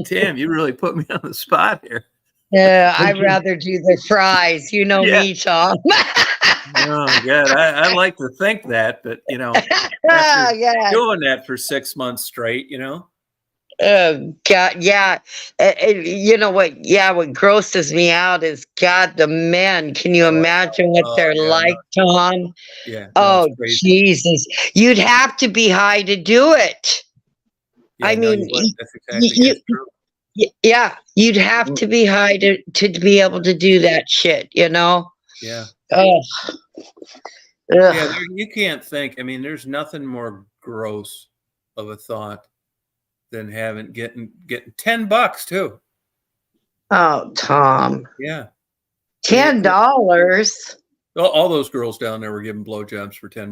damn, you really put me on the spot here. Yeah, I'd rather do the fries. You know me, Tom. Oh God, I like to think that, but you know, after doing that for 6 months straight, you know. God, yeah. You know what? Yeah, what grosses me out is God, the men. Can you imagine what they're like, Tom? Yeah. Oh, Jesus. You'd have to be high to do it. Yeah, I mean, that's exactly true. Yeah, you'd have to be high to be able to do that shit, you know? Yeah. Oh. Yeah, you can't think. I mean, there's nothing more gross of a thought than getting $10 too. Oh, Tom. Yeah. $10. All those girls down there were giving blowjobs for $10.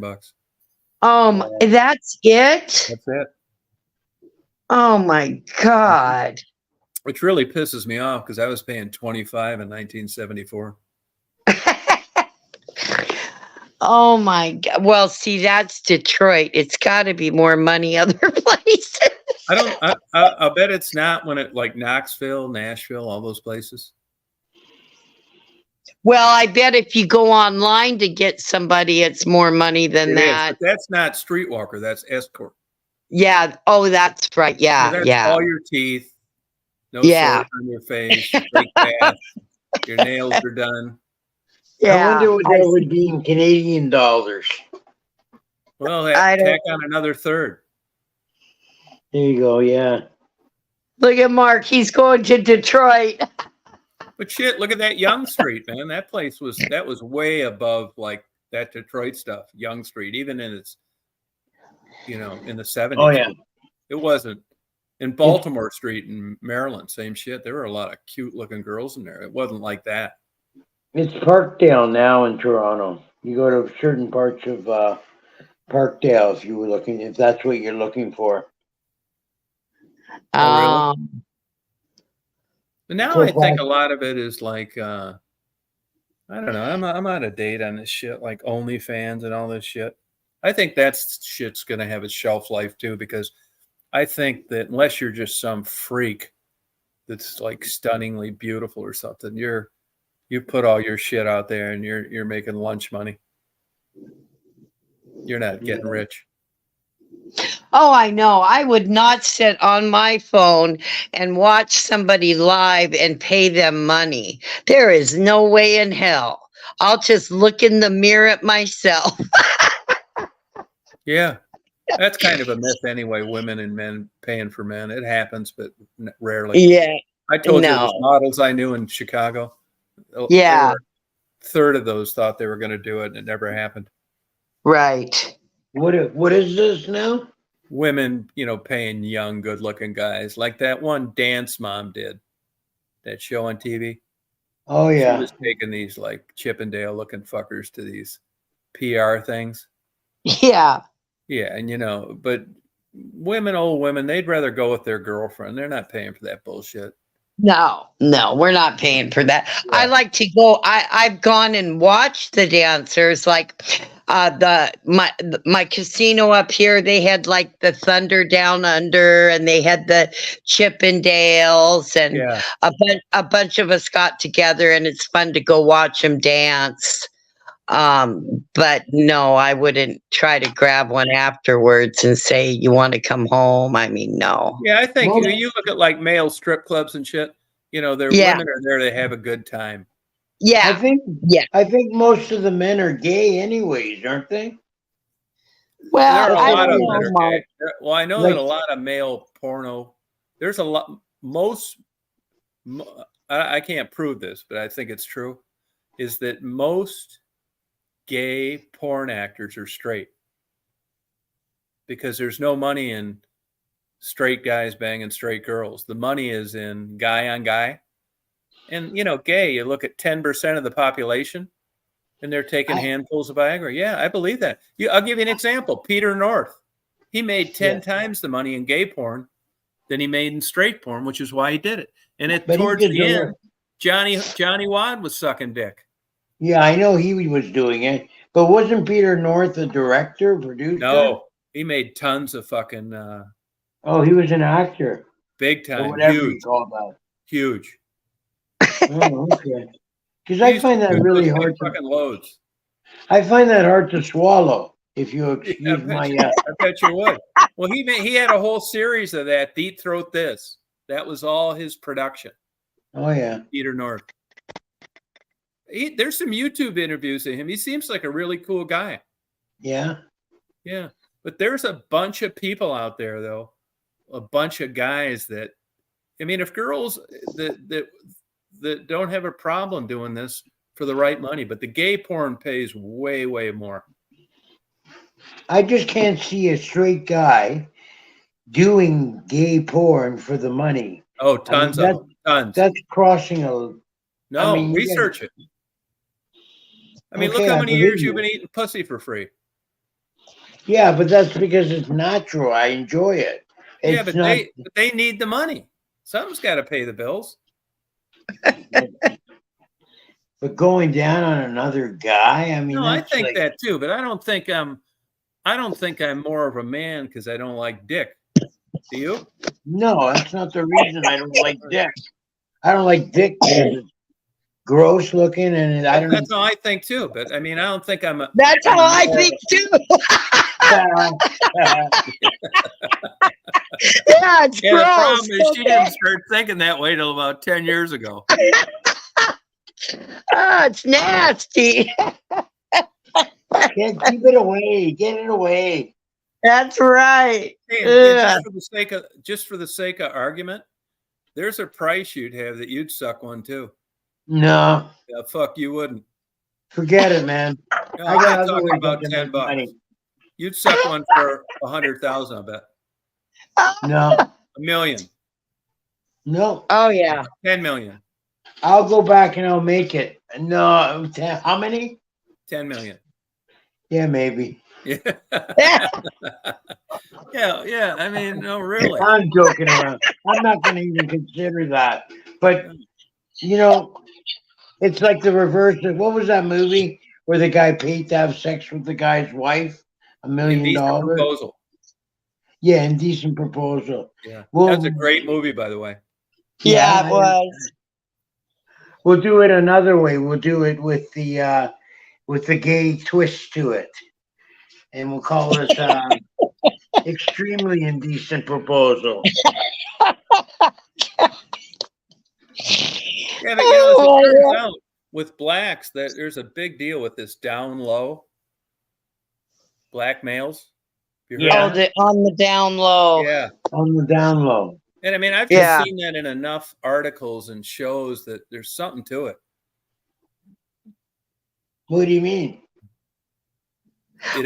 That's it? That's it. Oh my God. Which really pisses me off because I was paying $25 in 1974. Oh my God. Well, see, that's Detroit. It's got to be more money other places. I bet it's not when it like Knoxville, Nashville, all those places. Well, I bet if you go online to get somebody, it's more money than that. But that's not streetwalker. That's escort. Yeah. Oh, that's right. Yeah. That's yeah. all your teeth. No sores on your face. Straight bath. Your nails are done. Yeah. I wonder what that would be in Canadian dollars. Well, tack on another third. There you go. Yeah. Look at Mark. He's going to Detroit. But shit, look at that Young Street, man. That was way above like that Detroit stuff, Young Street, even in its, in the 70s. Oh yeah. It wasn't. In Baltimore Street in Maryland, same shit. There were a lot of cute looking girls in there. It wasn't like that. It's Parkdale now in Toronto. You go to certain parts of Parkdale if that's what you're looking for. Oh, really? But now I So think a lot of it is like, I don't know. I'm out of date on this shit, like OnlyFans and all this shit. I think that shit's going to have its shelf life too, because I think that unless you're just some freak that's like stunningly beautiful or something, you put all your shit out there and you're making lunch money. You're not getting rich. Oh, I know. I would not sit on my phone and watch somebody live and pay them money. There is no way in hell. I'll just look in the mirror at myself. Yeah. That's kind of a myth anyway, women and men paying for men. It happens, but rarely. Yeah. I told you No. those models I knew in Chicago. Yeah. A third of those thought they were going to do it, and it never happened. Right. What is this now? Women, paying young, good-looking guys, like that one Dance Mom did, that show on TV. Oh She yeah. was taking these like Chippendale-looking fuckers to these PR things. Yeah. Yeah, and but old women, they'd rather go with their girlfriend. They're not paying for that bullshit. No, we're not paying for that. Yeah. I like to go. I've gone and watched the dancers, like my casino up here. They had like the Thunder Down Under, and they had the Chippendales, and Yeah. a bunch of us got together, and it's fun to go watch them dance. But no, I wouldn't try to grab one afterwards and say, "You want to come home?" I mean, no. Yeah, I think Well, you look at like male strip clubs and shit. Their Yeah. women are there to have a good time. Yeah. I think most of the men are gay anyways, aren't they? Well, There are a I lot don't of know, them that are Mark. gay. Well, I know that a lot of male porno. There's a lot. I can't prove this, but I think it's true. Is that most gay porn actors are straight, because there's no money in straight guys banging straight girls. The money is in guy on guy. And, gay, you look at 10% of the population and they're taking handfuls of Viagra. Yeah, I believe that. I'll give you an example. Peter North. He made 10 times the money in gay porn than he made in straight porn, which is why he did it. And towards the end, Johnny Wad was sucking dick. Yeah, I know he was doing it, but wasn't Peter North a director, producer? No, he made tons of fucking. He was an actor. Big time, whatever huge, you call that. huge. Oh, okay. Because I find that really hard. Fucking loads. I find that hard to swallow. If you excuse my. I bet you would. Well, he had a whole series of that. Deep Throat This. That was all his production. Oh yeah. Peter North. There's some YouTube interviews of him. He seems like a really cool guy. Yeah. Yeah. But there's a bunch of people out there, though. A bunch of guys that, if girls that don't have a problem doing this for the right money, but the gay porn pays way, way more. I just can't see a straight guy doing gay porn for the money. Oh, tons of them. Tons. That's crossing a. No, research it. Look how many years you've been eating pussy for free. Yeah, but that's because it's natural. I enjoy it. But they need the money. Something's got to pay the bills. But going down on another guy, no, I think that too. But I don't think I'm more of a man because I don't like dick. Do you? No, that's not the reason I don't like dick. I don't like dick because it's gross looking, and I don't. That's how I think too. But I don't think I'm. That's how I think too. Yeah, it's gross. The problem is she didn't start thinking that way till about 10 years ago. It's nasty. Keep it away. Get it away. That's right. Hey, just for the sake of argument, there's a price you'd have that you'd suck one too. No. Yeah, fuck, you wouldn't. Forget it, man. No, I I'm got not other talking ways about to $10. make money. You'd suck one for 100,000, I bet. No, $1 million, no. Oh yeah. 10 million, I'll go back and I'll make it. No, how many? 10 million. Yeah, maybe. Yeah. Yeah. I mean, no, really. I'm joking around. I'm not going to even consider that. But, you know, it's like the reverse of what was that movie where the guy paid to have sex with the guy's wife? $1 million. Indecent proposal. Yeah, indecent proposal. Yeah. Well, That's a great movie, by the way. Yeah, it was. We'll do it another way. We'll do it with the gay twist to it, and we'll call this extremely indecent proposal. Yeah, but you know, as it turns out, with blacks, that there's a big deal with this down low. Black males. You heard Yeah. that? On the down low. Yeah. On the down low. And I mean, I've Yeah. just seen that in enough articles and shows that there's something to it. What do you mean?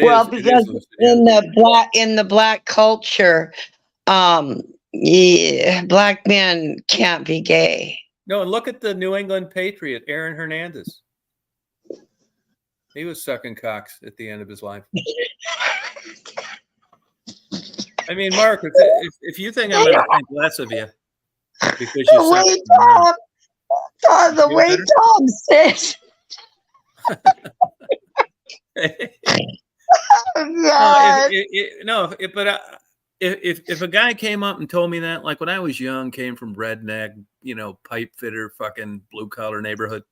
Well, It because is, yeah. in the black culture, yeah, black men can't be gay. No, and look at the New England Patriot, Aaron Hernandez. He was sucking cocks at the end of his life. I mean, Mark, if you think I'm going to think less of you because you The way Tom, the You way better? Tom says. God. If a guy came up and told me that, like when I was young, came from redneck, pipe fitter, fucking blue collar neighborhood.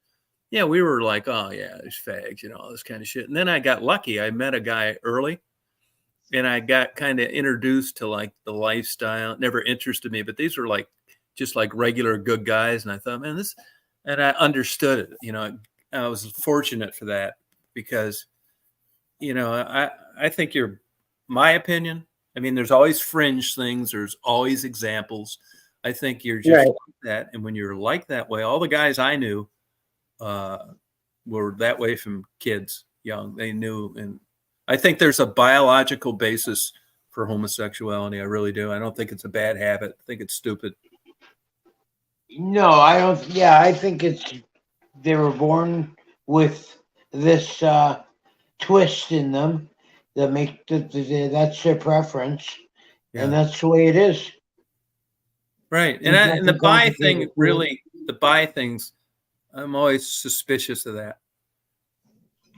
Yeah, we were like, oh yeah, there's fags, all this kind of shit. And then I got lucky. I met a guy early and I got kind of introduced to like the lifestyle. It never interested me, but these were like, just like regular good guys. And I thought, man, and I understood it. I was fortunate for that because, I think my opinion. I mean, there's always fringe things. There's always examples. I think you're just Right. like that. And when you're like that way, all the guys I knew were that way from kids young. They knew. And I think there's a biological basis for homosexuality. I really do. I don't think it's a bad habit. I think it's stupid. No, I don't. Yeah, I think they were born with this twist in them that make that's their preference, and that's the way it is. Right. And the bi thing, really, the bi things, I'm always suspicious of that.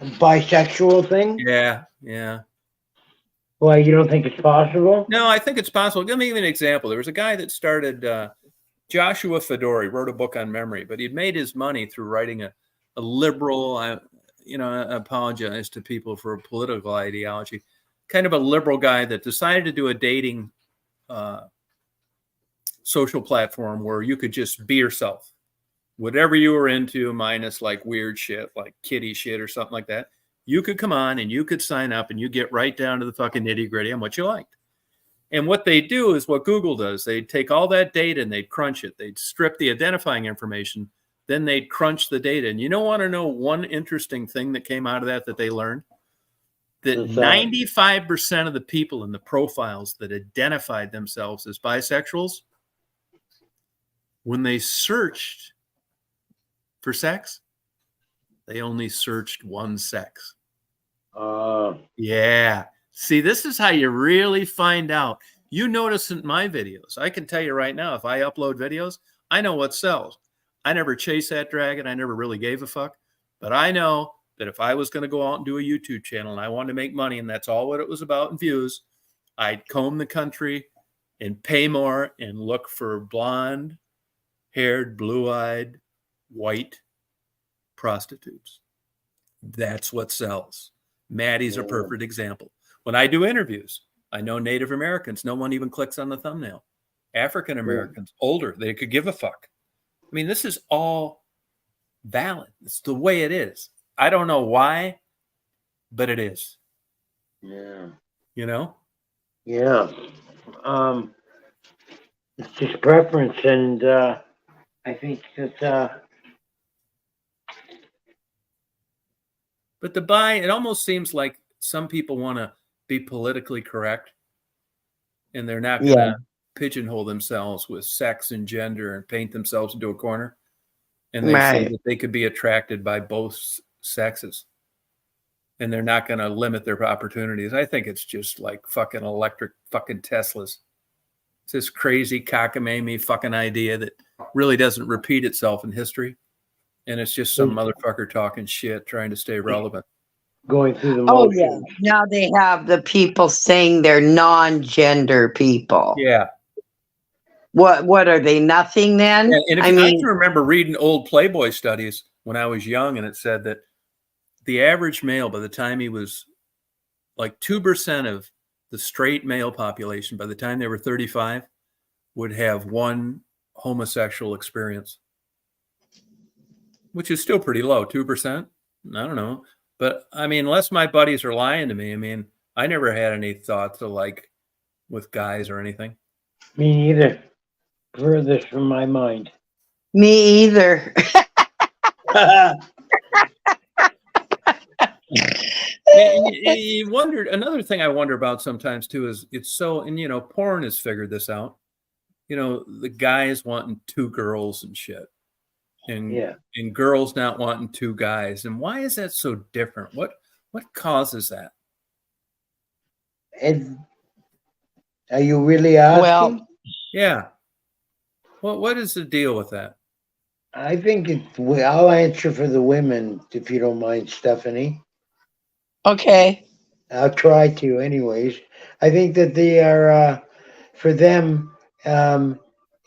A bisexual thing? Yeah. Yeah. Why, you don't think it's possible? No, I think it's possible. Let me give you an example. There was a guy that started, Joshua Fedori, wrote a book on memory, but he'd made his money through writing a liberal, I apologize to people for a political ideology, kind of a liberal guy that decided to do a dating social platform where you could just be yourself. Whatever you were into, minus like weird shit, like kitty shit or something like that, you could come on and you could sign up and you get right down to the fucking nitty gritty on what you liked. And what they do is what Google does. They'd take all that data and they'd crunch it. They'd strip the identifying information. Then they'd crunch the data. And you don't want to know one interesting thing that came out of that they learned? That 95% of the people in the profiles that identified themselves as bisexuals, when they searched for sex, they only searched one sex. Yeah. See, this is how you really find out. You notice in my videos, I can tell you right now, if I upload videos, I know what sells. I never chased that dragon. I never really gave a fuck. But I know that if I was going to go out and do a YouTube channel and I wanted to make money and that's all what it was about in views, I'd comb the country and pay more and look for blonde-haired, blue-eyed, white prostitutes. That's what sells. Maddie's a perfect example. When I do interviews, I know Native Americans, no one even clicks on the thumbnail. African Americans, older, they could give a fuck. I mean, this is all valid. It's the way it is. I don't know why, but it is. Yeah. Yeah. It's just preference, and I think that But the bi, it almost seems like some people want to be politically correct, and they're not going to pigeonhole themselves with sex and gender and paint themselves into a corner. And they say Right. that they could be attracted by both sexes, and they're not going to limit their opportunities. I think it's just like fucking electric fucking Teslas. It's this crazy cockamamie fucking idea that really doesn't repeat itself in history. And it's just some motherfucker talking shit, trying to stay relevant. Going through the Oh motions. yeah. Now they have the people saying they're non-gender people. Yeah. What are they? Nothing then? And I can remember reading old Playboy studies when I was young, and it said that the average male, by the time he was like 2% of the straight male population, by the time they were 35, would have one homosexual experience, which is still pretty low, 2%. I don't know. But I mean, unless my buddies are lying to me, I mean, I never had any thoughts of like with guys or anything. Me neither. Furthest from my mind. Me either. And you wondered, another thing I wonder about sometimes too is it's so, and you know, porn has figured this out. You know, the guys wanting 2 girls and shit, and girls not wanting 2 guys. And why is that so different? What causes that? And are you really asking? Well, yeah. What is the deal with that? I think I'll answer for the women, if you don't mind, Stephanie. okay. I'll try to, anyways. I think that they are, for them,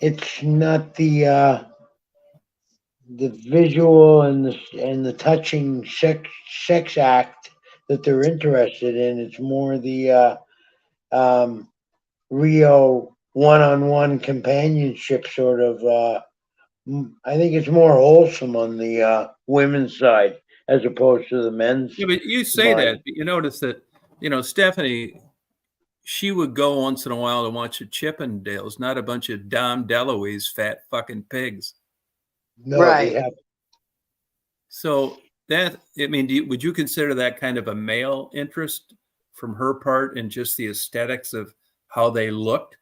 it's not the visual and the touching sex act that they're interested in. It's more the real one-on-one companionship sort of. I think it's more wholesome on the women's side as opposed to the men's. Yeah, but you say that, but you notice that, you know, Stephanie, she would go once in a while to watch the Chippendales, not a bunch of Dom DeLuise fat fucking pigs. No, Right. they have. So that, I mean, would you consider that kind of a male interest from her part in just the aesthetics of how they looked?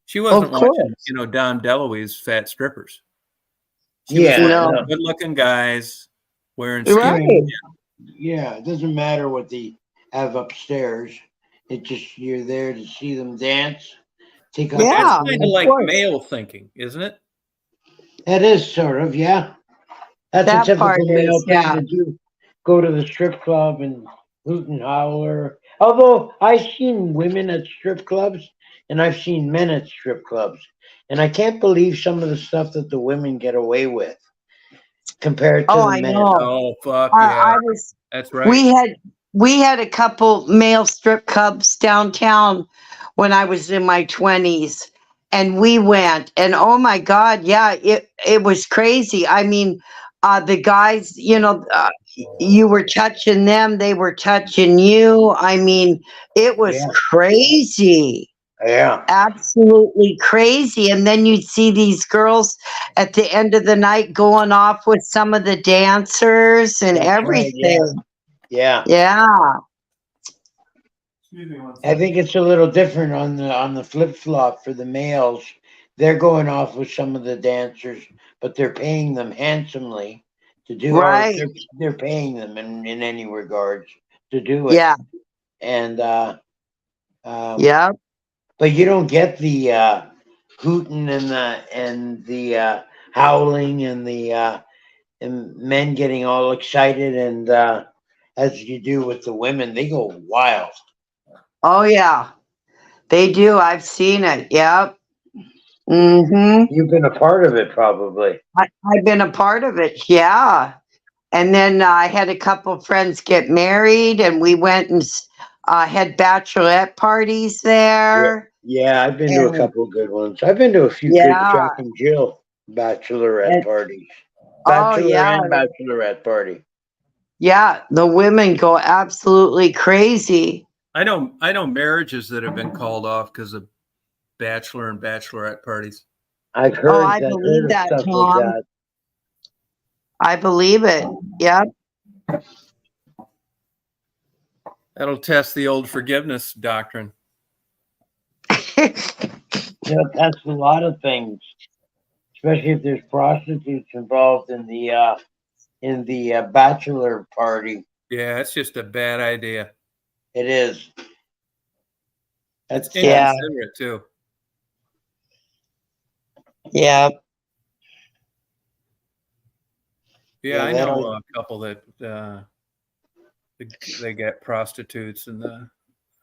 She wasn't watching, you know, Dom DeLuise fat strippers. She was watching good-looking guys wearing skinny. Right. Yeah, it doesn't matter what they have upstairs. It just you're there to see them dance. Take That's off. kind of like male thinking, isn't it? That is sort of, yeah. That's That a typical part male is, thing yeah. to do. Go to the strip club and hoot and holler. Although I've seen women at strip clubs and I've seen men at strip clubs. And I can't believe some of the stuff that the women get away with compared to the men. Know. Oh, fuck yeah. That's right. We had a couple male strip clubs downtown when I was in my 20s, and we went, and oh my God, yeah, it was crazy. I mean, the guys, you know, you were touching them, they were touching you. I mean, it was crazy. Yeah. Absolutely crazy. And then you'd see these girls at the end of the night going off with some of the dancers and everything. Right, yeah. I think it's a little different on the flip flop for the males. They're going off with some of the dancers, but they're paying them handsomely to do it. They're paying them in any regards to do it. Yeah. And but you don't get the hooting and the howling and the and men getting all excited and as you do with the women, they go wild. Oh yeah, they do. I've seen it. Yep. Mm-hmm. You've been a part of it, probably. I've been a part of it. Yeah. And then I had a couple friends get married, and we went and had bachelorette parties there. Yeah, I've been to a couple of good ones. I've been to a few good Jack and Jill bachelorette parties. Bachelor and bachelorette party. Yeah, the women go absolutely crazy. I know marriages that have been called off because of bachelor and bachelorette parties. I've heard. I believe that, Tom. I believe it. Yep. That'll test the old forgiveness doctrine. That's a lot of things, especially if there's prostitutes involved in the bachelor party. Yeah, it's just a bad idea. It is. It's That's Yeah. inconsiderate too. Yeah. Yeah, Yeah, I that'll- know a couple that they get prostitutes, and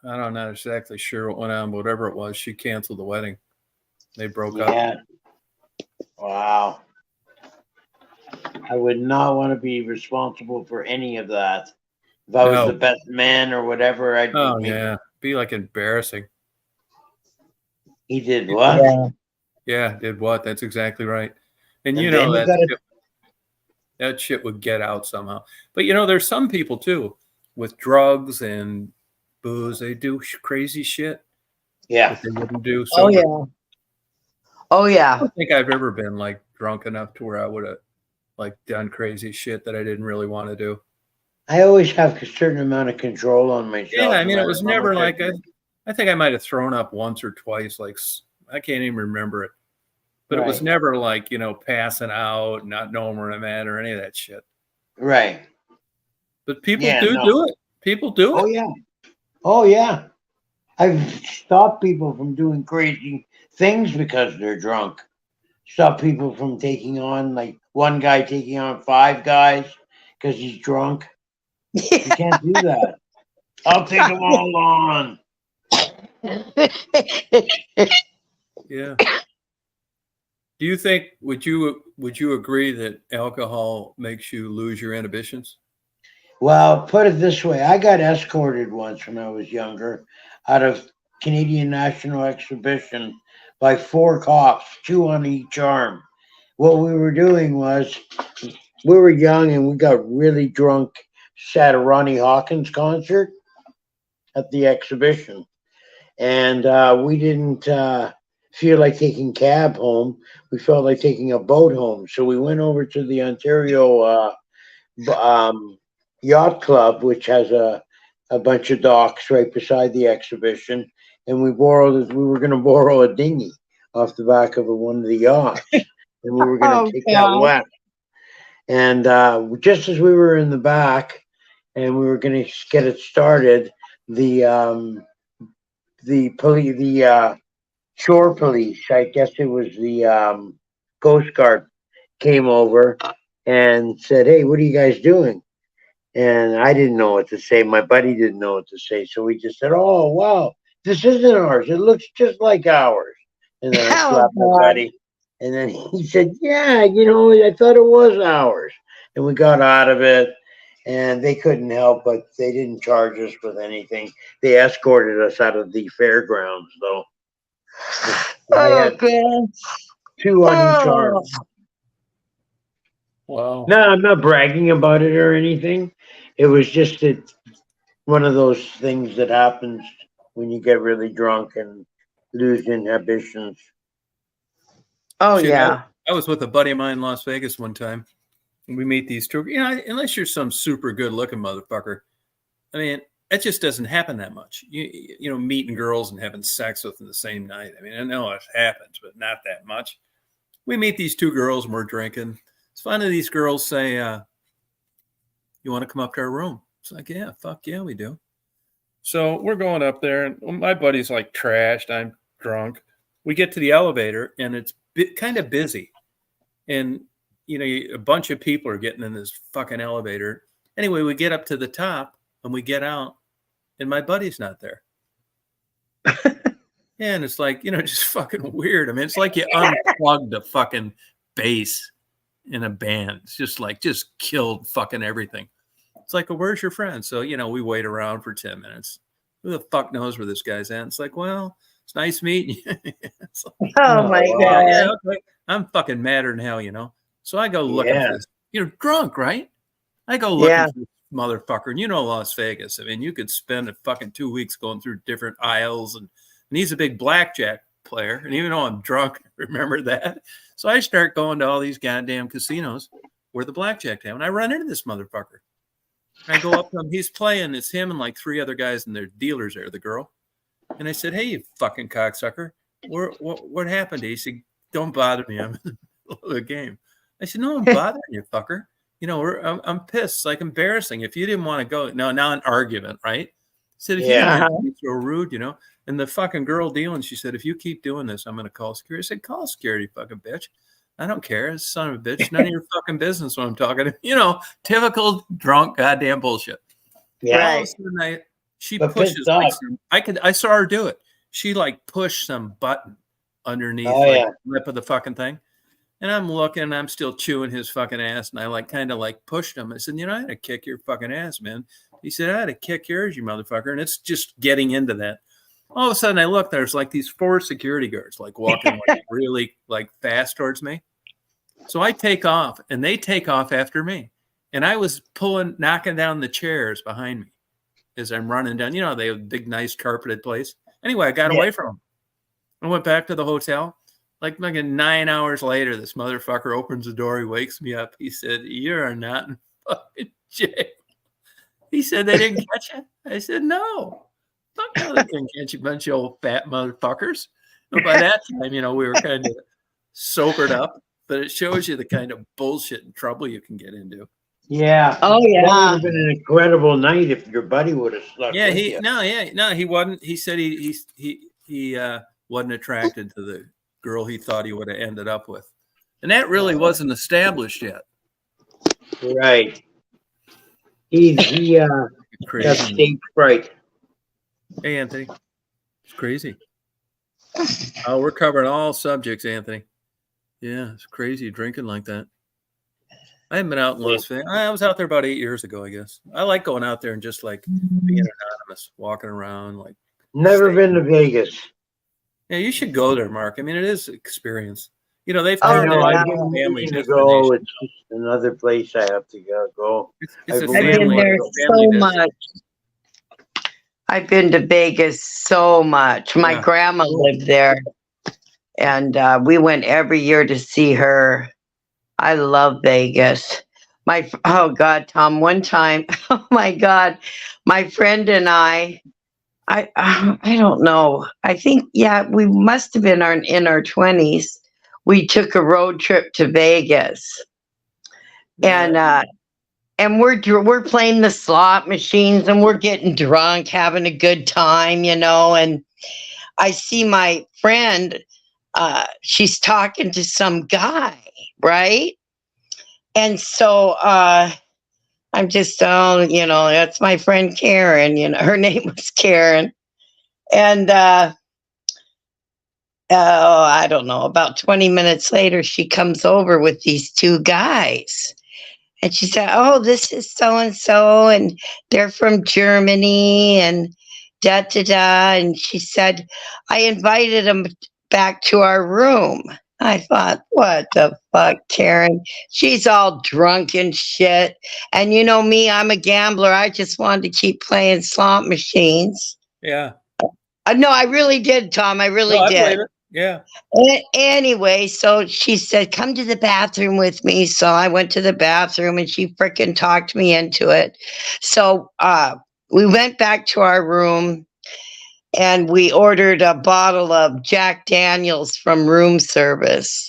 I'm not exactly sure what went on, but whatever it was, she canceled the wedding. They broke up. Yeah. Wow. I would not want to be responsible for any of that. If I was No. the best man or whatever, I'd Oh be. yeah, be like embarrassing. He did what? Yeah. Yeah, did what? That's exactly right. And And you then know you gotta- that shit would get out somehow. But you know, there's some people too with drugs and booze. They do crazy shit Yeah. that they wouldn't do. Oh sober. yeah. Oh I yeah. don't think I've ever been like drunk enough to where I would have like done crazy shit that I didn't really want to do. I always have a certain amount of control on myself. Yeah, I mean, no it was matter how never much like I think I might have thrown up once or twice. Like I can't even remember it, but it was Right. never like passing out, not knowing where I'm at, or any of that shit. Right. But people Yeah, do no. it. People do it. Oh yeah. Oh yeah. I've stopped people from doing crazy things because they're drunk. Stop people from taking on, like one guy taking on 5 guys because he's drunk. You can't do that. I'll take them all on. Yeah. Do you think would you agree that alcohol makes you lose your inhibitions? Well, put it this way. I got escorted once when I was younger out of Canadian National Exhibition by 4 cops, 2 on each arm. What we were doing was we were young and we got really drunk at a Ronnie Hawkins concert at the exhibition. And we didn't feel like taking cab home. We felt like taking a boat home. So we went over to the Ontario Yacht Club, which has a bunch of docks right beside the exhibition. And we were going to borrow a dinghy off the back of one of the yachts. And we were going to take that west. And just as we were in the back and we were going to get it started, the shore police, I guess it was the Coast Guard, came over and said, "Hey, what are you guys doing?" And I didn't know what to say. My buddy didn't know what to say. So we just said, "Oh, wow, this isn't ours. It looks just like ours." And then I slapped my buddy. And then he said, "Yeah, I thought it was ours." And we got out of it. And they couldn't help, but they didn't charge us with anything. They escorted us out of the fairgrounds, though. I had God. 2 on each arm. Wow. No, I'm not bragging about it or anything. It was just one of those things that happens when you get really drunk and lose inhibitions. Oh Shit, yeah. I was with a buddy of mine in Las Vegas one time. And we meet these two. Unless you're some super good looking motherfucker, I mean, it just doesn't happen that much. Meeting girls and having sex with them the same night. I mean, I know it happens, but not that much. We meet these 2 girls and we're drinking. It's finally these girls say, "You want to come up to our room?" It's like, "Yeah, fuck yeah, we do." So we're going up there, and my buddy's like trashed. I'm drunk. We get to the elevator, and it's kind of busy. And, a bunch of people are getting in this fucking elevator. Anyway, we get up to the top, and we get out, and my buddy's not there. And it's like, just fucking weird. I mean, it's like you unplugged a fucking bass in a band. It's just killed fucking everything. It's like, "Well, where's your friend?" So, we wait around for 10 minutes. Who the fuck knows where this guy's at? It's like, "Well, it's nice meeting you." It's like, Oh my God. yeah, okay. I'm fucking madder than hell, So I go looking for this. Drunk, right? I go looking for this motherfucker. And Las Vegas. I mean, you could spend a fucking 2 weeks going through different aisles, and he's a big blackjack player. And even though I'm drunk, remember that. So I start going to all these goddamn casinos where the blackjack town. And I run into this motherfucker. I go up to him. He's playing. It's him and like 3 other guys, and their dealers there, the girl. And I said, "Hey, you fucking cocksucker. What happened?" He said, "Don't bother me. I'm in the middle of the game." I said, "No, I'm bothering you, fucker. You know, I'm pissed. It's like embarrassing. If you didn't want to go, now an argument, right?" I said, "If you didn't be so rude, you know." And the fucking girl dealing, she said, "If you keep doing this, I'm going to call security." I said, "Call security, fucking bitch. I don't care. Son of a bitch. None of your fucking business when I'm talking to, you know, typical drunk goddamn bullshit." Yeah. All of a sudden she But pushes pissed like off. I saw her do it. She like pushed some button underneath the lip of the fucking thing. And I'm looking, and I'm still chewing his fucking ass. And I like kind of like pushed him. I said, "You know, I had to kick your fucking ass, man." He said, "I had to kick yours, you motherfucker." And it's just getting into that. All of a sudden I look, there's like these 4 security guards like walking like really like fast towards me. So I take off, and they take off after me. And I was knocking down the chairs behind me as I'm running down. You know, they have a big, nice carpeted place. Anyway, I got away from them. I went back to the hotel. Like 9 hours later, this motherfucker opens the door. He wakes me up. He said, "You are not in fucking jail." He said, "They didn't catch you?" I said, "No. Fuck no, they didn't catch you, bunch of old fat motherfuckers." But by that time, you know, we were kind of sobered up. But it shows you the kind of bullshit and trouble you can get into. Yeah. Oh, That would yeah. have been an incredible night if your buddy would have slept Yeah, with you. he wasn't. He said he wasn't attracted to the girl he thought he would have ended up with, and that really wasn't established yet. Right. He got Crazy. stage fright. Hey, Anthony, it's crazy. Oh, we're covering all subjects, Anthony. Yeah, it's crazy drinking like that. I haven't been out in Las Vegas. I was out there about 8 years ago, I guess. I like going out there and just like being anonymous, walking around. Like, Never been to Vegas. yeah, you should go there, Mark. I mean, it is experience. You know, they've Oh, turned know, it I've into been a family meaning to go. destination. It's just another place I have to go. It's a I've been family there family so business. much. I've been to Vegas so much. My Yeah. grandma lived there, and we went every year to see her. I love Vegas. Oh God, Tom, one time, oh my God, my friend and I don't know. I think, yeah, we must have been in our 20s. We took a road trip to Vegas, and we're playing the slot machines, and we're getting drunk, having a good time, you know. And I see my friend, she's talking to some guy, right? And so I'm just, oh, you know, that's my friend Karen. You know, her name was Karen. And I don't know, about 20 minutes later, she comes over with these 2 guys. And she said, "Oh, this is so and so, and they're from Germany, and da da da." And she said, "I invited them back to our room." I thought, what the fuck, Karen? She's all drunk and shit. And you know me, I'm a gambler. I just wanted to keep playing slot machines. Yeah. No, I really did, Tom. I really No, I did. believe it. Yeah. Anyway, so she said, "Come to the bathroom with me." So I went to the bathroom, and she freaking talked me into it. So we went back to our room, and we ordered a bottle of Jack Daniels from room service.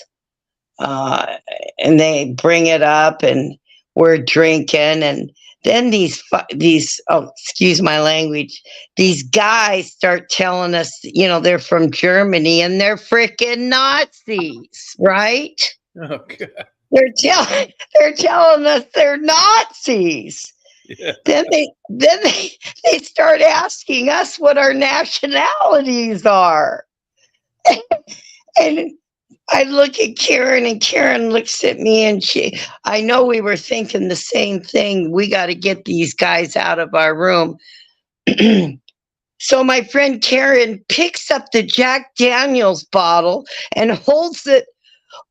And they bring it up, and we're drinking, and then these oh, excuse my language, these guys start telling us, you know, they're from Germany and they're freaking Nazis, right? Oh God. They're telling us they're Nazis. Yeah. Then they start asking us what our nationalities are. And I look at Karen, and Karen looks at me, and I know we were thinking the same thing. We got to get these guys out of our room. So my friend Karen picks up the Jack Daniels bottle and holds it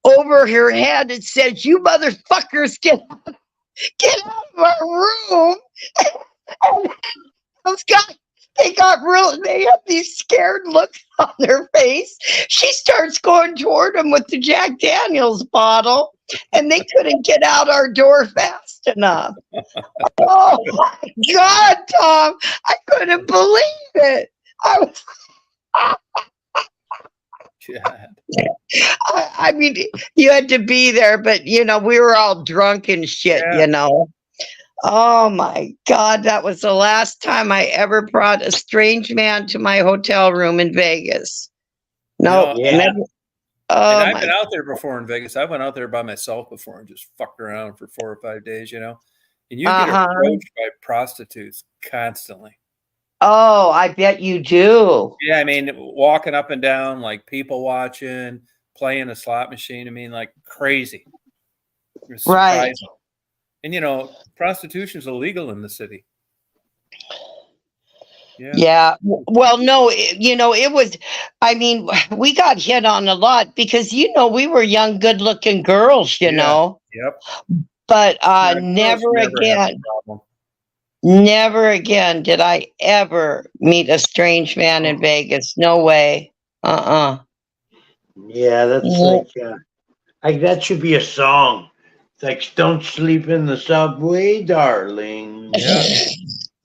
over her head and says, "You motherfuckers, get out of our room." And those guys, they have these scared looks on their face. She starts going toward him with the Jack Daniels bottle. and they couldn't get out our door fast enough. Oh my God, Tom. I couldn't believe it. I was God. I mean, you had to be there, but we were all drunk and shit, Yeah. Oh my God, that was the last time I ever brought a strange man to my hotel room in Vegas. No, No, Yeah. never. and Oh I've my, been out there before in Vegas. I went out there by myself before and just fucked around for 4 or 5 days, And you get uh-huh. approached by prostitutes constantly. Oh, I bet you do. Yeah, I mean, walking up and down, like people watching, playing a slot machine. I mean, like crazy. It was Right. surprising. And prostitution is illegal in the city. Yeah. Yeah. Well, no, it was, I mean, we got hit on a lot because, we were young, good looking girls, Yeah. Yep. but Yeah, girls never never have a again, problem. never again did I ever meet a strange man in Vegas. No way. Uh-uh. Yeah, that's Yeah. like that should be a song. It's like, don't sleep in the subway, darling. Yeah.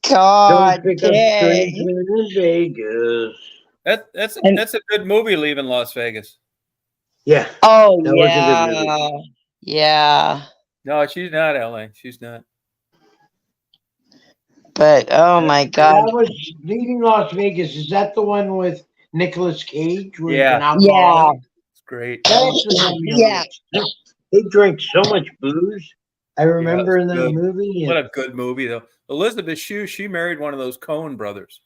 Don't God pick up strange dang. men in Vegas. That's And, a good movie, Leaving Las Vegas. Yeah, oh, that was a good movie. yeah. No, she's not, LA. She's not. But, oh Yeah. my That God. was Leaving Las Vegas. Is that the one with Nicolas Cage where he's Yeah. an Yeah. alcoholic? It's great. That's the movie. Yeah. They drank so much booze. I Yeah, remember in it's that good. movie. What a good movie, though. Elizabeth Shue, she married one of those Coen brothers.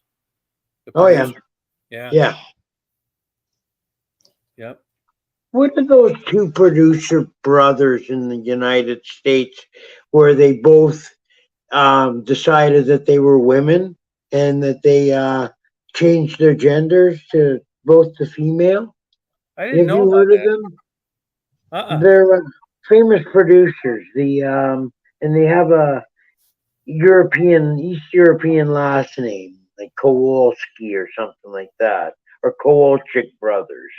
The Oh, yeah. producer. Yeah. Yeah. Yep. What are those two producer brothers in the United States where they both decided that they were women and that they changed their genders to both the female? I didn't Have know you about heard of that. them? Uh-uh. They're famous producers. And they have a East European last name, like Kowalski or something like that, or Kowalczyk brothers.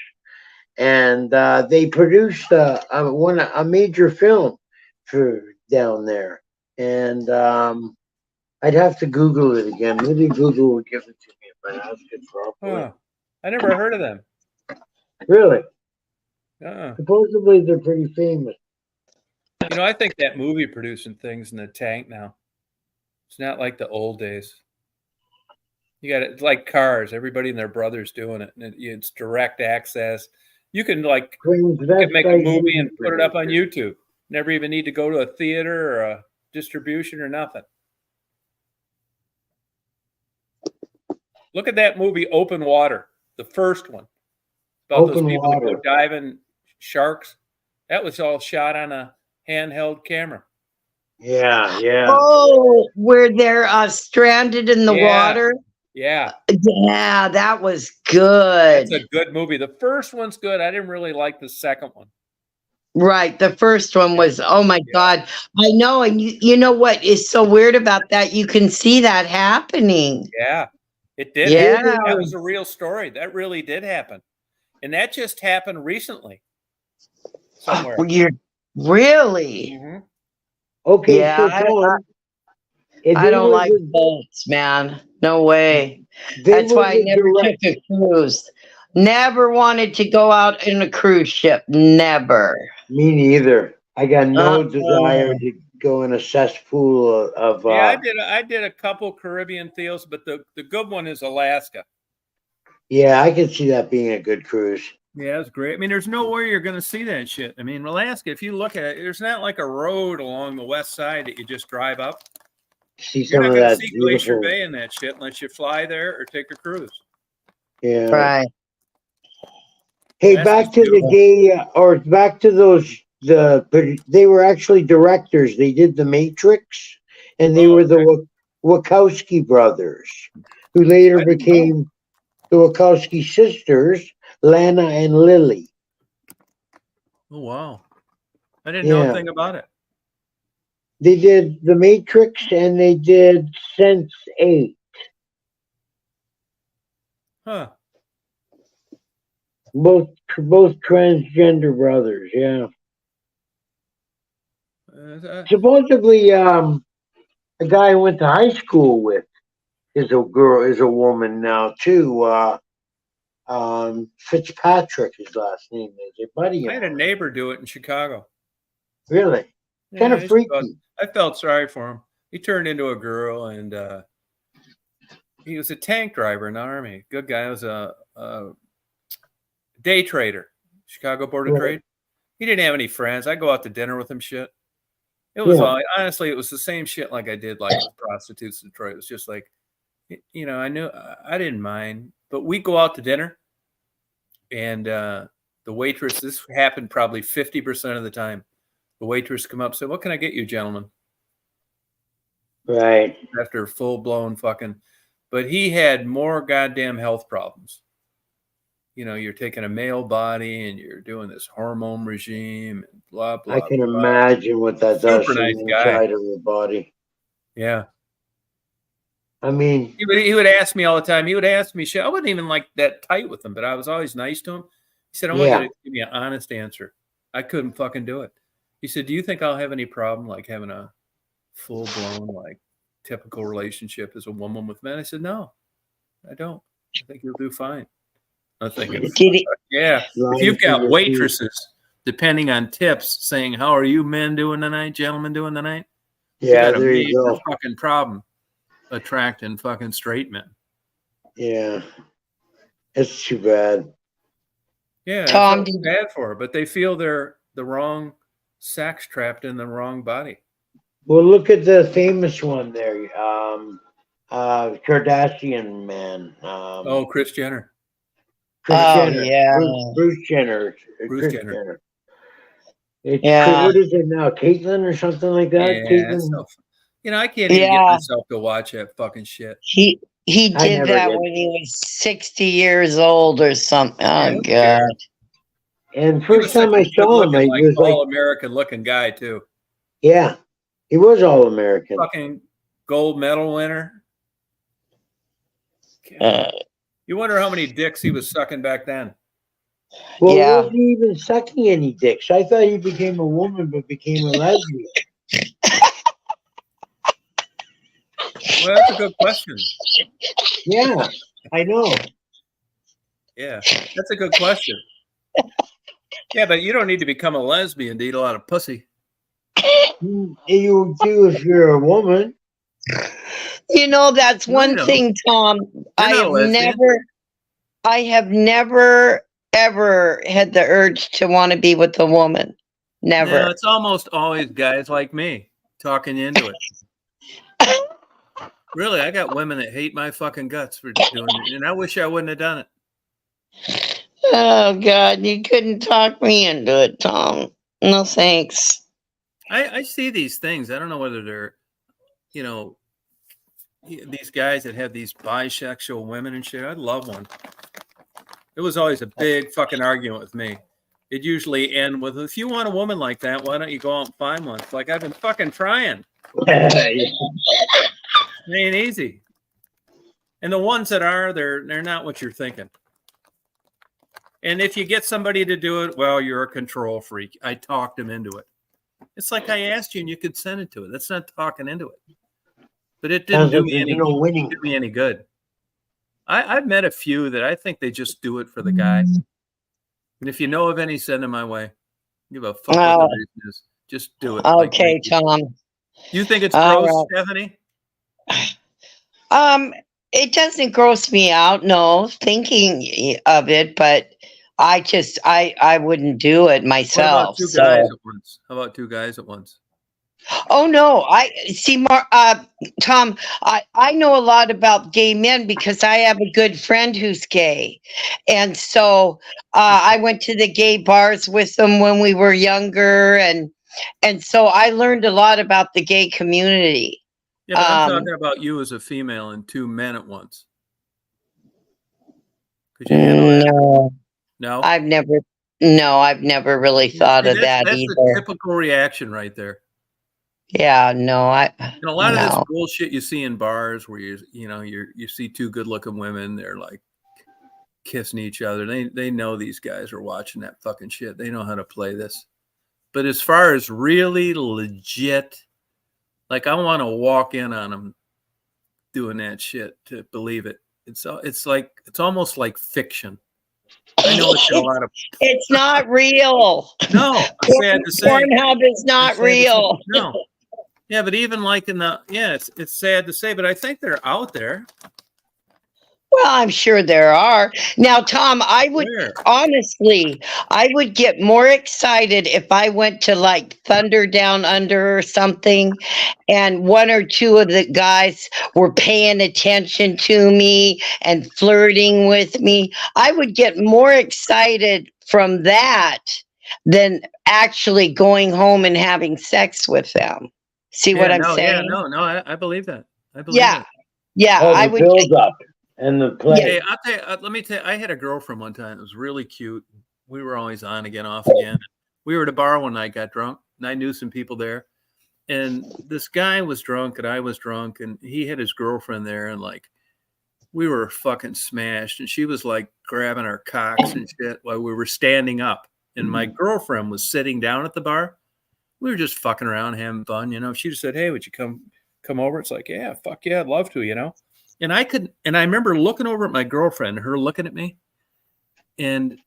And they produced a major film for down there. And I'd have to Google it again. Maybe Google would give it to me if I asked it properly. Huh. I never heard of them. Really? Uh-uh. Supposedly they're pretty famous. I think that movie producing things in the tank now. It's not like the old days. You got it's like cars. Everybody and their brothers doing it, and it's direct access. You can make a movie and put it up on YouTube. Never even need to go to a theater or a distribution or nothing. Look at that movie, Open Water, the first one. About those people that go diving sharks. That was all shot on a handheld camera. Yeah, yeah. Oh, where they're stranded in the water. Yeah. Yeah, that was good. It's a good movie. The first one's good. I didn't really like the second one. Right. The first one was, oh my God. I know. And you know what is so weird about that? You can see that happening. Yeah. It did. Yeah. That was a real story. That really did happen. And that just happened recently. Somewhere. You're really? Mm-hmm. Okay, yeah, so I don't like boats, man. No way. That's why I never took a cruise. Never wanted to go out in a cruise ship. Never. Me neither. I got no desire to go in a cesspool of. Yeah, I did a couple Caribbean deals, but the good one is Alaska. Yeah, I could see that being a good cruise. Yeah, it's great. I mean, there's nowhere you're going to see that shit. I mean, Alaska, if you look at it, there's not like a road along the west side that you just drive up. See You're some not of going that to see Glacier beautiful. Bay and that shit unless you fly there or take a cruise. Yeah. Right. Hey, That's back just to the beautiful. gay, or back to those. They were actually directors. They did The Matrix, and they were the Wachowski brothers, who later became the Wachowski sisters, Lana and Lily. Oh, wow. I didn't know anything about it. They did The Matrix and they did Sense8. Huh. Both transgender brothers, yeah. Supposedly, a guy I went to high school with is a woman now too. Fitzpatrick, his last name is. A buddy I of had a mine. neighbor do it in Chicago. Really? Kind of it's about- freaky. I felt sorry for him. He turned into a girl, and he was a tank driver in the Army. Good guy. He was a day trader, Chicago Board of Right. Trade. He didn't have any friends. I go out to dinner with him. Shit. It was Yeah. all honestly. It was the same shit like I did like with prostitutes in Detroit. It was just like, I knew I didn't mind, but we go out to dinner, and the waitress. This happened probably 50% of the time. The waitress come up and said, "What can I get you, gentlemen?" Right. After full blown fucking, but he had more goddamn health problems. You're taking a male body and you're doing this hormone regime and blah blah. I can blah. imagine what that does Super to nice the guy. inside of the body. Yeah. I mean, He would ask me all the time. He would ask me shit. I wasn't even like that tight with him, but I was always nice to him. He said, "I want Yeah. you to give me an honest answer." I couldn't fucking do it. He said, "Do you think I'll have any problem like having a full blown like typical relationship as a woman with men?" I said, "No, I don't. I think you'll do fine." I'm thinking, Did he, yeah. If lying you've to got your waitresses, depending on tips, saying, "How are you men doing tonight, gentlemen doing tonight?" yeah, you got a there you major go. fucking problem attracting fucking straight men. Yeah. It's too bad. Yeah, Tom, I felt bad for her, but they feel they're the wrong sex trapped in the wrong body. Well, look at the famous one there. Kardashian man. Oh, Kris Jenner. Kris Oh, Jenner. yeah. Bruce Jenner. Bruce Kris Jenner. Jenner. It's, Yeah. what is it now? Caitlyn or something like that? Yeah, Caitlyn. so, I can't even get Yeah. myself to watch that fucking shit. He I did never that did. when he was 60 years old or something. Yeah, Oh, who God. cares? And He first was such time a I good saw him, looking, I was like, all American looking guy too. yeah, he was all American. Fucking gold medal winner. Uh, You wonder how many dicks he was sucking back then. Well, yeah. wasn't he even sucking any dicks? I thought he became a woman, but became a lesbian. Well, that's a good question. Yeah, I know. Yeah, that's a good question. Yeah, but you don't need to become a lesbian to eat a lot of pussy. You do if you're a woman. That's No, one you don't. thing, Tom. I not a have lesbian. never, ever had the urge to want to be with a woman. Never. No, it's almost always guys like me talking you into it. Really, I got women that hate my fucking guts for doing it, and I wish I wouldn't have done it. Oh, God. You couldn't talk me into it, Tom. No, thanks. I see these things. I don't know whether they're, these guys that have these bisexual women and shit. I'd love one. It was always a big fucking argument with me. It usually end with, if you want a woman like that, why don't you go out and find one? It's like, I've been fucking trying. It ain't easy. And the ones that are, they're not what you're thinking. And if you get somebody to do it, well, you're a control freak. I talked them into it. It's like I asked you and you consented to it. That's not talking into it. But it didn't do me any good. I've met a few that I think they just do it for the guy. And if you know of any, send them my way. Give a fuck what the reason is. Just do it. Okay, Tom. You think it's All gross, right. Stephanie? It doesn't gross me out, no, thinking of it, but I wouldn't do it What about myself. two guys at once? How about two guys at once? Oh no, I see, Tom. I know a lot about gay men because I have a good friend who's gay, and so I went to the gay bars with them when we were younger, and so I learned a lot about the gay community. Yeah, but I'm talking about you as a female and two men at once. Could you handle that? No, No? I've never really thought of that that's either. the typical reaction right there. Yeah, no, And a lot of this no. bullshit you see in bars where you see two good-looking women, they're like kissing each other. They know these guys are watching that fucking shit. They know how to play this. But as far as really legit, like I want to walk in on them doing that shit to believe it. It's almost like fiction. I know it's got a lot of. It's not real. No, I'm sad to say. Pornhub is not real. No. Yeah, but even like it's sad to say, but I think they're out there. Well, I'm sure there are. Now, Tom, I would Where? honestly, I would get more excited if I went to like Thunder Down Under or something, and one or two of the guys were paying attention to me and flirting with me. I would get more excited from that than actually going home and having sex with them. See what I'm saying? Yeah, no, I believe that. I believe Yeah. that. Yeah, Oh, I the would. build up and the play. Hey, I'll tell you, let me tell you, I had a girlfriend one time. It was really cute. We were always on again, off again. We were at a bar one night, got drunk, and I knew some people there. And this guy was drunk and I was drunk, and he had his girlfriend there, and like we were fucking smashed. And she was like grabbing our cocks and shit while we were standing up. And my girlfriend was sitting down at the bar. We were just fucking around, having fun, you know. She just said, "Hey, would you come over?" It's like, yeah, fuck yeah, I'd love to, you know. And I remember looking over at my girlfriend, her looking at me, and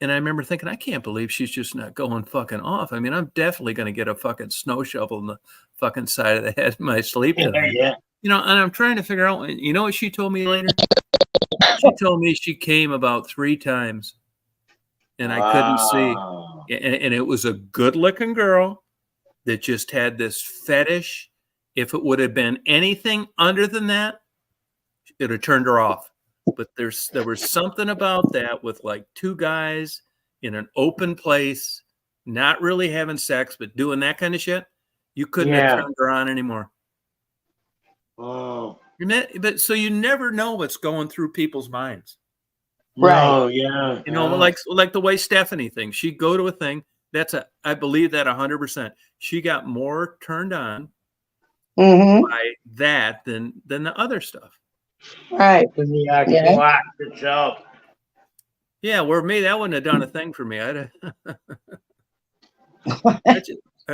I remember thinking, I can't believe she's just not going fucking off. I mean, I'm definitely going to get a fucking snow shovel in the fucking side of the head in my sleep tonight. Yeah. You know, and I'm trying to figure out, you know what she told me later? She told me she came about 3 times and I couldn't see. And it was a good looking girl that just had this fetish. If it would have been anything other than that, it would have turned her off. But there was something about that with like 2 guys in an open place, not really having sex, but doing that kind of shit. You couldn't have turned her on anymore. Oh. But so you never know what's going through people's minds. Right. Oh, yeah. You know, like the way Stephanie thinks. She'd go to a thing. I believe that 100%. She got more turned on by that than the other stuff. Right. In the actual act itself. Yeah, where me, that wouldn't have done a thing for me. I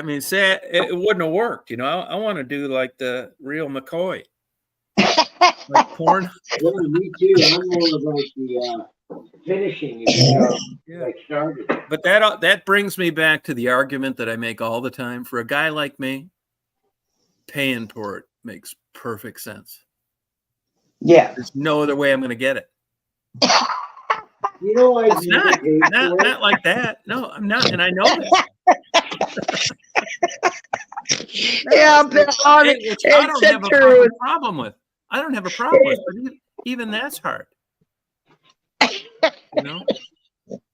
mean, say it wouldn't have worked. You know, I want to do like the real McCoy, like porn. Yeah, me too. I'm more about the finishing. Like started. But that brings me back to the argument that I make all the time. For a guy like me, paying for it makes perfect sense. Yeah. There's no other way I'm going to get it. You know, It's not like that. No, I'm not, and I know that. Yeah, but Which I don't have a fucking problem with. I don't have a problem with, but even that's hard. You know?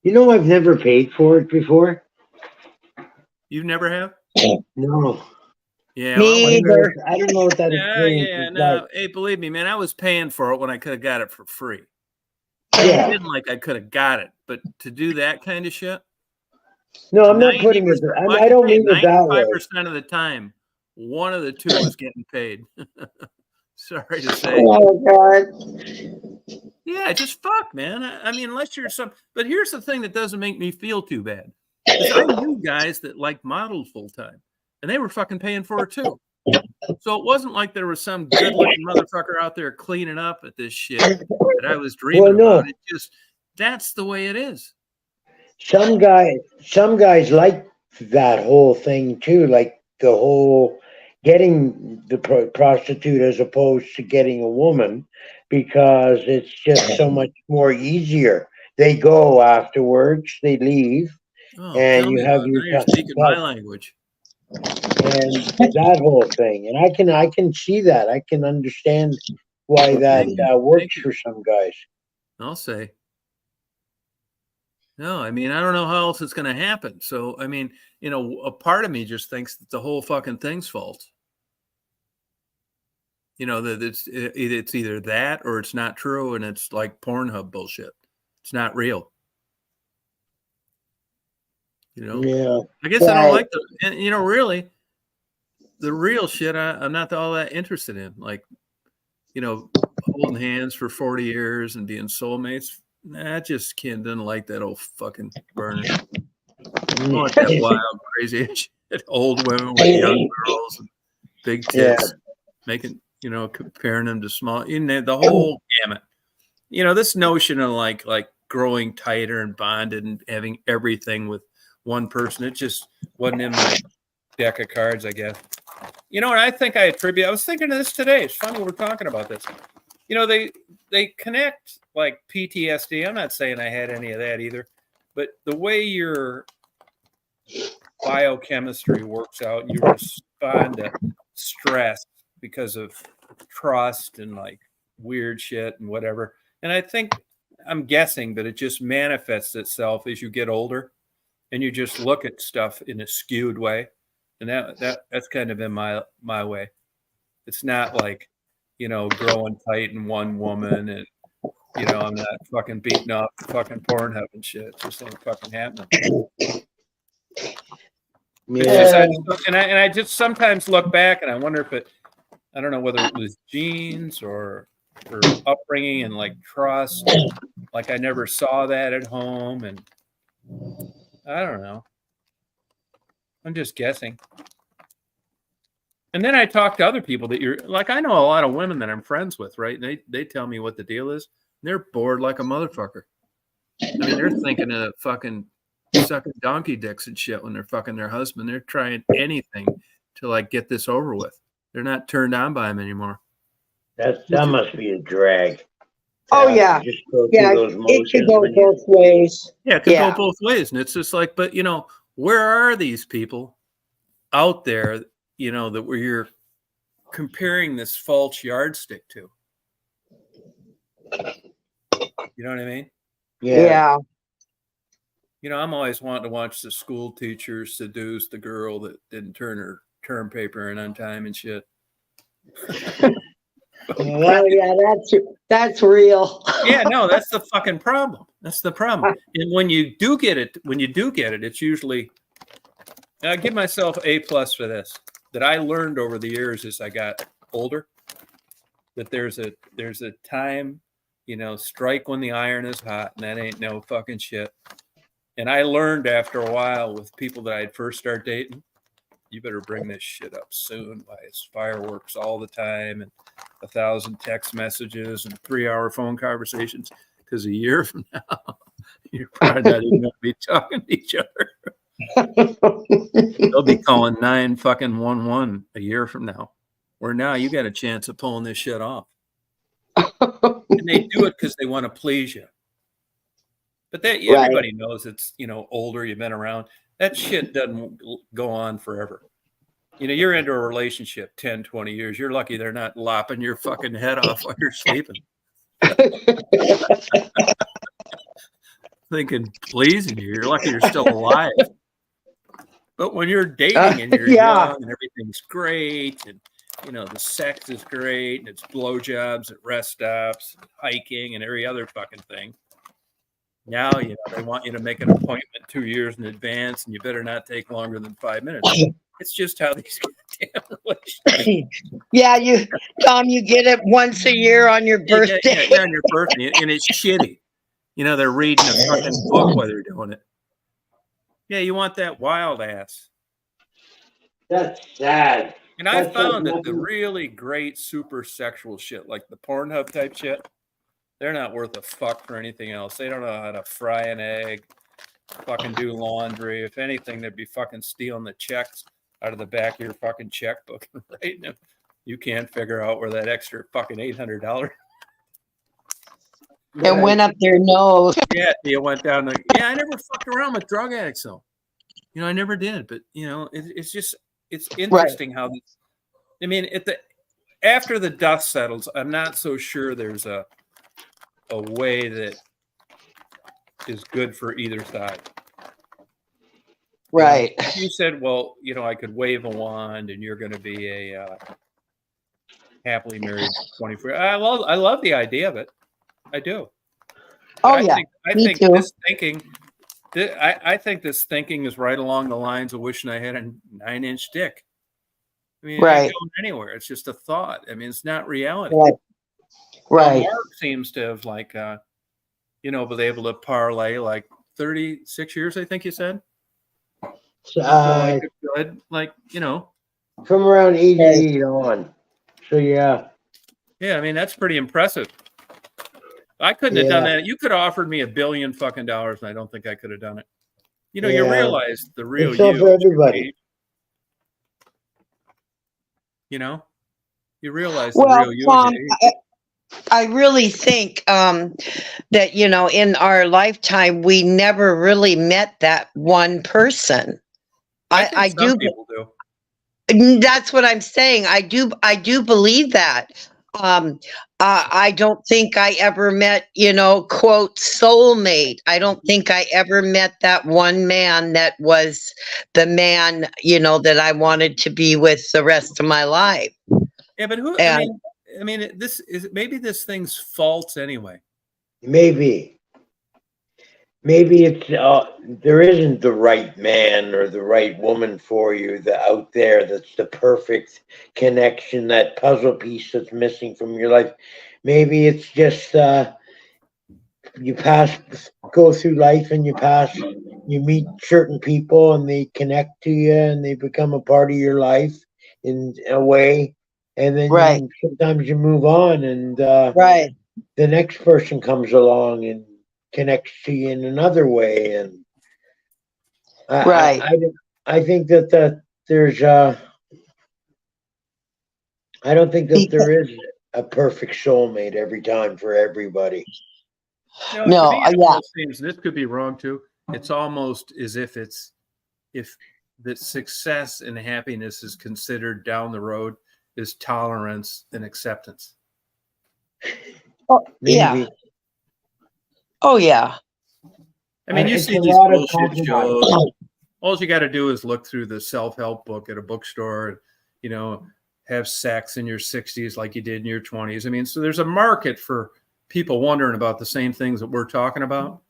You know, I've never paid for it before. You never have? No. Yeah. Me either. I don't know what that experience is like. Hey, believe me, man, I was paying for it when I could have got it for free. Yeah. I didn't like I could have got it, but to do that kind of shit. No, I'm not putting it. I don't mean it that way. 95% of the time, one of the 2 is getting paid. Sorry to say. Oh, God. Yeah, just fuck, man. I mean, unless you're but here's the thing that doesn't make me feel too bad. I knew guys that like modeled full time, and they were fucking paying for it too. So it wasn't like there was some good looking motherfucker out there cleaning up at this shit that I was dreaming about. It just, that's the way it is. Some guys like that whole thing too, like the whole getting the prostitute as opposed to getting a woman, because it's just so much more easier. They go afterwards, they leave, and you have your. You're speaking my language. And that whole thing, and I can see that. I can understand why that works for some guys. I'll say. No, I mean, I don't know how else it's going to happen. So, I mean, you know, a part of me just thinks that the whole fucking thing's false. You know, that it's either that or it's not true, and it's like Pornhub bullshit. It's not real. You know? Yeah. I guess I don't like and you know, really, the real shit I'm not all that interested in. Like, you know, holding hands for 40 years and being soulmates. Nah, I just didn't like that old fucking burner. I want that wild, crazy as shit. Old women with young girls and big tits, making, comparing them to small, the whole gamut. This notion of like growing tighter and bonded and having everything with one person, it just wasn't in my deck of cards, I guess. What I think I was thinking of this today. It's funny we're talking about this. They connect like PTSD. I'm not saying I had any of that either, but the way your biochemistry works out and you respond to stress because of trust and like weird shit and whatever. And I think, I'm guessing, but it just manifests itself as you get older and you just look at stuff in a skewed way. And that's kind of in my way. It's not like, growing tight in one woman and, I'm not fucking beating up fucking Pornhub and shit. It just ain't fucking happening. Yeah. I just sometimes look back and I wonder if I don't know whether it was genes or upbringing and like trust. Like I never saw that at home, and I don't know. I'm just guessing. And then I talk to other people that you're like, I know a lot of women that I'm friends with, right? And they tell me what the deal is. They're bored like a motherfucker. I mean, they're thinking of fucking sucking donkey dicks and shit when they're fucking their husband. They're trying anything to like get this over with. They're not turned on by him anymore. That must be a drag. Oh, yeah. Just go Yeah, through those it could motions go when you- both ways. Yeah, it could go both ways. And it's just like, but where are these people out there, that where you're comparing this false yardstick to? You know what I mean? Yeah. I'm always wanting to watch the school teacher seduce the girl that didn't turn her term paper in on time and shit. Well, yeah, that's real. Yeah, no, that's the fucking problem. That's the problem. And when you do get it, it's usually, I give myself A+ for this, that I learned over the years as I got older, that there's a time, strike when the iron is hot, and that ain't no fucking shit. And I learned after a while with people that I'd first start dating, you better bring this shit up soon. Why it's fireworks all the time and 1,000 text messages and 3-hour phone conversations. Because a year from now, you're probably not even going to be talking to each other. They'll be calling 911 a year from now. Where now you got a chance of pulling this shit off. And they do it because they want to please you. But everybody knows it's, older, you've been around. That shit doesn't go on forever. You're into a relationship 10, 20 years. You're lucky they're not lopping your fucking head off while you're sleeping. Thinking pleasing you. You're lucky you're still alive. But when you're dating and you're young and everything's great and, the sex is great and it's blowjobs at rest stops, and hiking and every other fucking thing. Now, they want you to make an appointment 2 years in advance, and you better not take longer than 5 minutes. It's just how these goddamn relationships. Yeah, Tom, you get it once a year on your birthday. Yeah, on your birthday, and it's shitty. They're reading a fucking book while they're doing it. Yeah, you want that wild ass. That's sad. And I found that the really great super sexual shit, like the Pornhub type shit, they're not worth a fuck for anything else. They don't know how to fry an egg, fucking do laundry. If anything, they'd be fucking stealing the checks out of the back of your fucking checkbook, right? And you can't figure out where that extra fucking $800. It went up their nose. Yeah, you went down. I never fucked around with drug addicts, though. I never did. But it's just interesting how. I mean, after the dust settles, I'm not so sure there's a way that is good for either side. Right. You said, well, I could wave a wand and you're going to be a happily married 24. I love the idea of it. I do. Oh, I yeah. think too. this thinking, I think this thinking is right along the lines of wishing I had a 9-inch dick. I mean, it ain't going anywhere. It's just a thought. I mean, it's not reality. Right. Mark seems to have been able to parlay like 36 years, I think you said. So like a good, like, from around 88 on. So yeah. Yeah, I mean, that's pretty impressive. I couldn't have done that. You could have offered me $1 billion fucking dollars, and I don't think I could have done it. You realize the real It's all you. for everybody. You realize the Well, real you. Tom, is your age. I really think that, in our lifetime, we never really met that one person. I think I some do. people do. That's what I'm saying. I do believe that. I don't think I ever met, quote, soulmate. I don't think I ever met that one man that was the man, that I wanted to be with the rest of my life. Yeah, but who? And I mean, maybe this thing's false anyway. Maybe it's there isn't the right man or the right woman for you out there that's the perfect connection, that puzzle piece that's missing from your life. Maybe it's just you go through life and you meet certain people and they connect to you and they become a part of your life in a way, and then right, sometimes you move on and right. the next person comes along and connects to you in another way. And Right. I think that there's I don't think that there is a perfect soulmate every time for everybody. To No, me, it yeah. almost seems, this could be wrong too. It's almost as if if the success and happiness is considered down the road is tolerance and acceptance. Oh, yeah. Maybe. Oh, yeah. I mean, you It's see a these lot of bullshit compromise. shows. All you got to do is look through the self-help book at a bookstore and, have sex in your 60s like you did in your 20s. I mean, so there's a market for people wondering about the same things that we're talking about.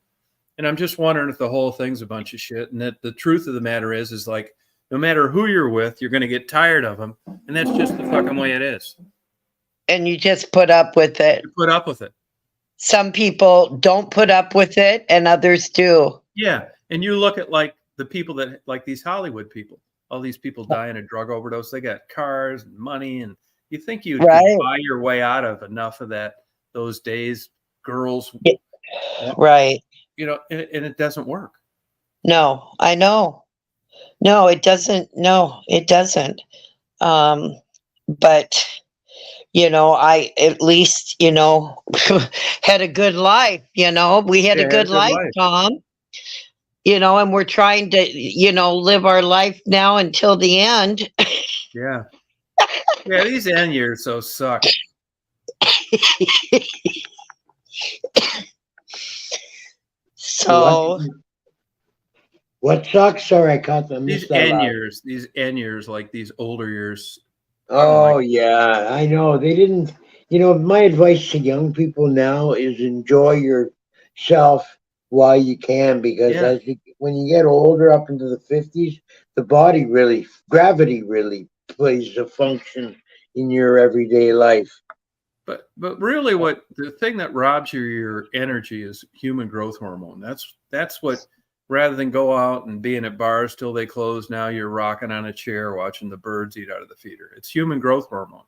And I'm just wondering if the whole thing's a bunch of shit. And that the truth of the matter is like, no matter who you're with, you're going to get tired of them. And that's just the fucking way it is. And you just put up with it. You put up with it. Some people don't put up with it and others do. Yeah. And you look at like the people that, like these Hollywood people, all these people dying of drug overdose. They got cars and money, and you think you could buy your way out of enough of those days, girls. Right. And it doesn't work. No, I know. No, it doesn't. No, it doesn't. But I at least, had a good life, we had a good life, Tom, and we're trying to, live our life now until the end. Yeah. Yeah. These end years so suck. So what sucks? Sorry, I caught them. These end years, like these older years. Oh, yeah, I know. They didn't, my advice to young people now is enjoy yourself while you can, because when you get older, up into the 50s, gravity really plays a function in your everyday life. But really the thing that robs you your energy is human growth hormone. That's what, rather than go out and being at bars till they close, now you're rocking on a chair watching the birds eat out of the feeder. It's human growth hormone.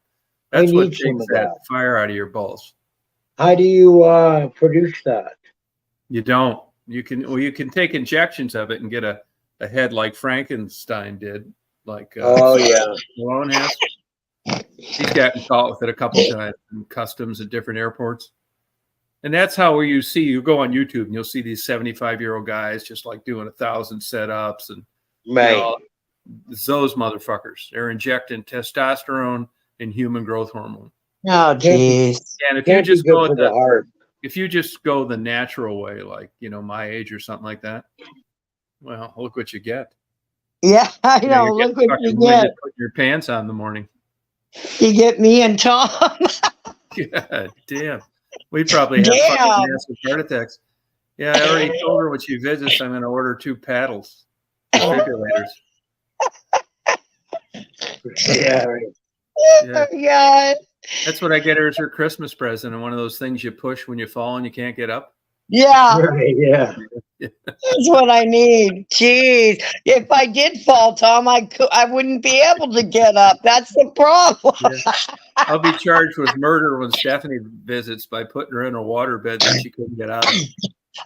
That's what takes that fire out of your balls. How do you produce that? You don't. You can take injections of it and get a head like Frankenstein did. Like Malone has. He's gotten caught with it a couple times in customs at different airports. And that's how you go on YouTube and you'll see these 75-year-old guys just like doing 1,000 setups and it's those motherfuckers. They're injecting testosterone and human growth hormone. Oh, geez. And if you just go if you just go the natural way, like my age or something like that, well, look what you get. Yeah, I know. Look what you get. Put your pants on in the morning. You get me and Tom. God damn. We'd probably have fucking massive heart attacks. Yeah, I already told her when she visits, I'm going to order 2 paddles. Defibrillators. Yeah, right. Oh, God. That's what I get her as her Christmas present, and one of those things you push when you fall and you can't get up. Yeah. Right, yeah. That's what I need. Jeez. If I did fall, Tom, I wouldn't be able to get up. That's the problem. Yeah. I'll be charged with murder when Stephanie visits by putting her in a waterbed that she couldn't get out of.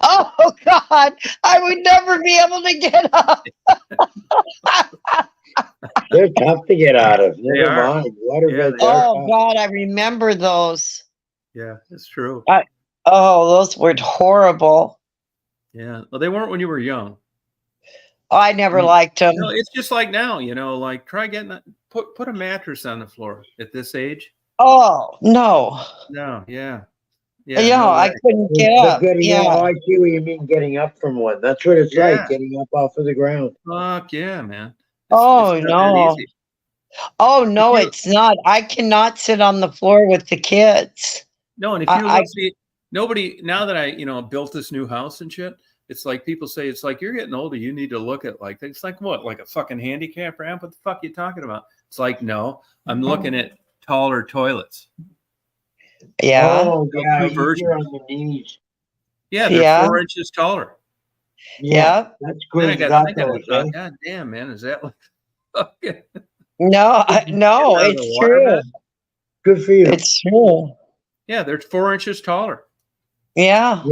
Oh, God. I would never be able to get up. They're tough to get out of. Never are. mind. Waterbeds they are Oh, tough. God. I remember those. Yeah, it's true. Oh, those were horrible. Yeah. Well, they weren't when you were young. Oh, I never liked them. No, it's just like now, like try getting put a mattress on the floor at this age. Oh, no. No, yeah. Yeah, no I way. couldn't get But up. getting Yeah. up, I see what you mean getting up from one. That's what it's Yeah. like, getting up off of the ground. Fuck yeah, man. Oh, it's not no. that easy. Oh, no, If you- it's not. I cannot sit on the floor with the kids. No, and if I- you I- look, see, nobody now that I, built this new house and shit, it's like people say it's like you're getting older. You need to look at like it's like what, like a fucking handicap ramp? What the fuck are you talking about? It's like no, I'm looking at taller toilets. Yeah. Oh, yeah, two easier versions. on the knees. Yeah, they're Yeah. 4 inches taller. Yeah. That's Then I good. got thinking about, God damn, man, is that like fucking No, no, out of it's the true. waterbed? Good for you. It's true. Yeah, they're 4 inches taller. Yeah.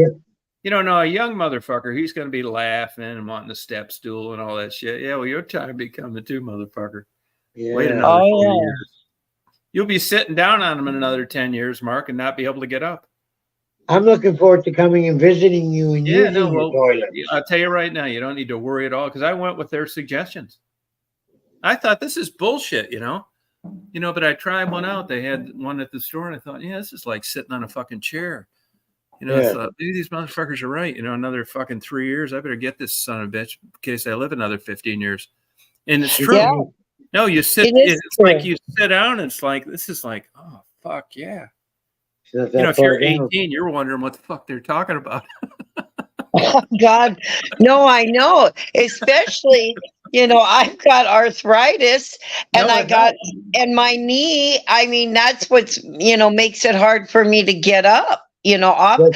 No, a young motherfucker, he's going to be laughing and wanting a step stool and all that shit. Yeah, well, your time be coming too, motherfucker. Wait Yeah. another Oh, 4 yeah. years. You'll be sitting down on them in another 10 years, Mark, and not be able to get up. I'm looking forward to coming and visiting you and Yeah, using no, your well, toilet. I'll tell you right now, you don't need to worry at all because I went with their suggestions. I thought this is bullshit, but I tried one out. They had one at the store, and I thought, yeah, this is like sitting on a fucking chair. I thought, maybe these motherfuckers are right. Another fucking 3 years, I better get this son of a bitch in case I live another 15 years. And it's true. Yeah. No, you sit. It is It's true. like you sit down. And it's like this is like, oh fuck yeah. It's not that If you're far down. 18, you're wondering what the fuck they're talking about. Oh, God. No, I know. Especially, I've got arthritis and No, I it got, and my knee, I mean, that's what's, makes it hard for me to get up, up. But-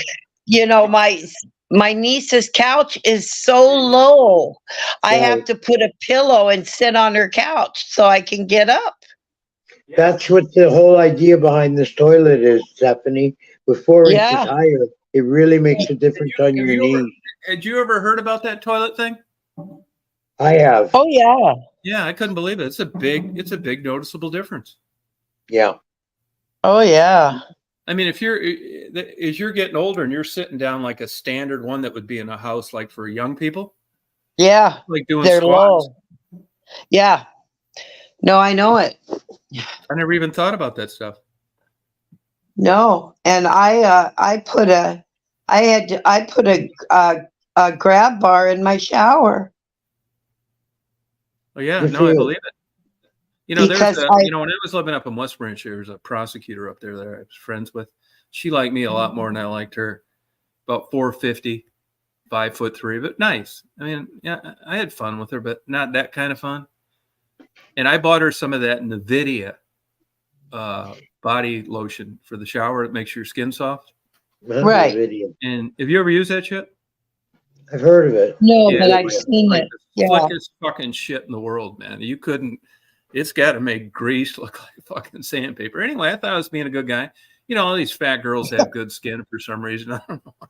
My niece's couch is so low. I have Right. to put a pillow and sit on her couch so I can get up. That's what the whole idea behind this toilet is, Stephanie. With 4 Yeah. inches higher, it really makes a difference on your knees. Had you ever heard about that toilet thing? I have. Oh, yeah. Yeah, I couldn't believe it. It's a big noticeable difference. Yeah. Oh, yeah. I mean, as you're getting older and you're sitting down like a standard one that would be in a house like for young people, Yeah. like doing They're squats. low. Yeah. No, I know it. I never even thought about that stuff. No, and I put a grab bar in my shower. Oh yeah, Good no, for I you. believe it. Because When I was living up in West Branch, there was a prosecutor up there that I was friends with. She liked me a lot more than I liked her. About 4'50", 5'3", but nice. I mean, yeah, I had fun with her, but not that kind of fun. And I bought her some of that NVIDIA body lotion for the shower. It makes your skin soft. Right. Video. And have you ever used that shit? I've heard of it. No, Yeah, but I've it's seen like it. the Yeah. slickest fucking shit in the world, man. It's got to make grease look like fucking sandpaper. Anyway, I thought I was being a good guy. All these fat girls have good skin for some reason. I don't know why.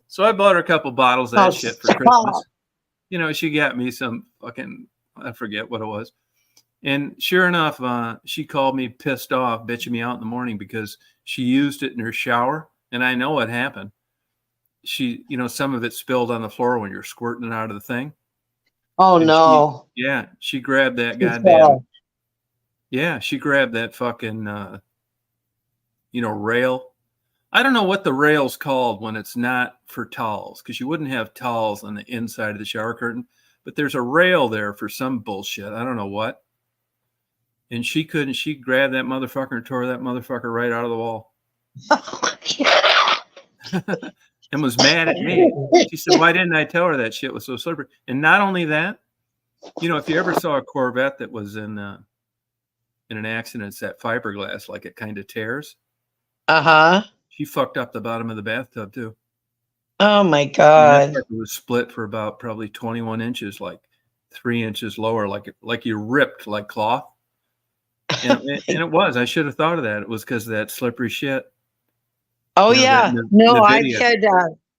So I bought her a couple bottles of that shit for Christmas. She got me some fucking, I forget what it was. And sure enough, she called me pissed off, bitching me out in the morning because she used it in her shower. And I know what happened. She, some of it spilled on the floor when you're squirting it out of the thing. Oh, And no. she grabbed that She goddamn. fell. Yeah, she grabbed that fucking, rail. I don't know what the rail's called when it's not for towels, because you wouldn't have towels on the inside of the shower curtain. But there's a rail there for some bullshit. I don't know what. And she grabbed that motherfucker and tore that motherfucker right out of the wall. And was mad at me. She said, why didn't I tell her that shit was so slippery? And not only that, if you ever saw a Corvette that was in an accident, it's that fiberglass, like it kind of tears. Uh-huh. She fucked up the bottom of the bathtub too. Oh my And that God. sucker was split for about probably 21 inches, like 3 inches lower, like you ripped like cloth. And it was. I should have thought of that. It was because of that slippery shit. Oh You know, that in yeah. in No, the I've video. had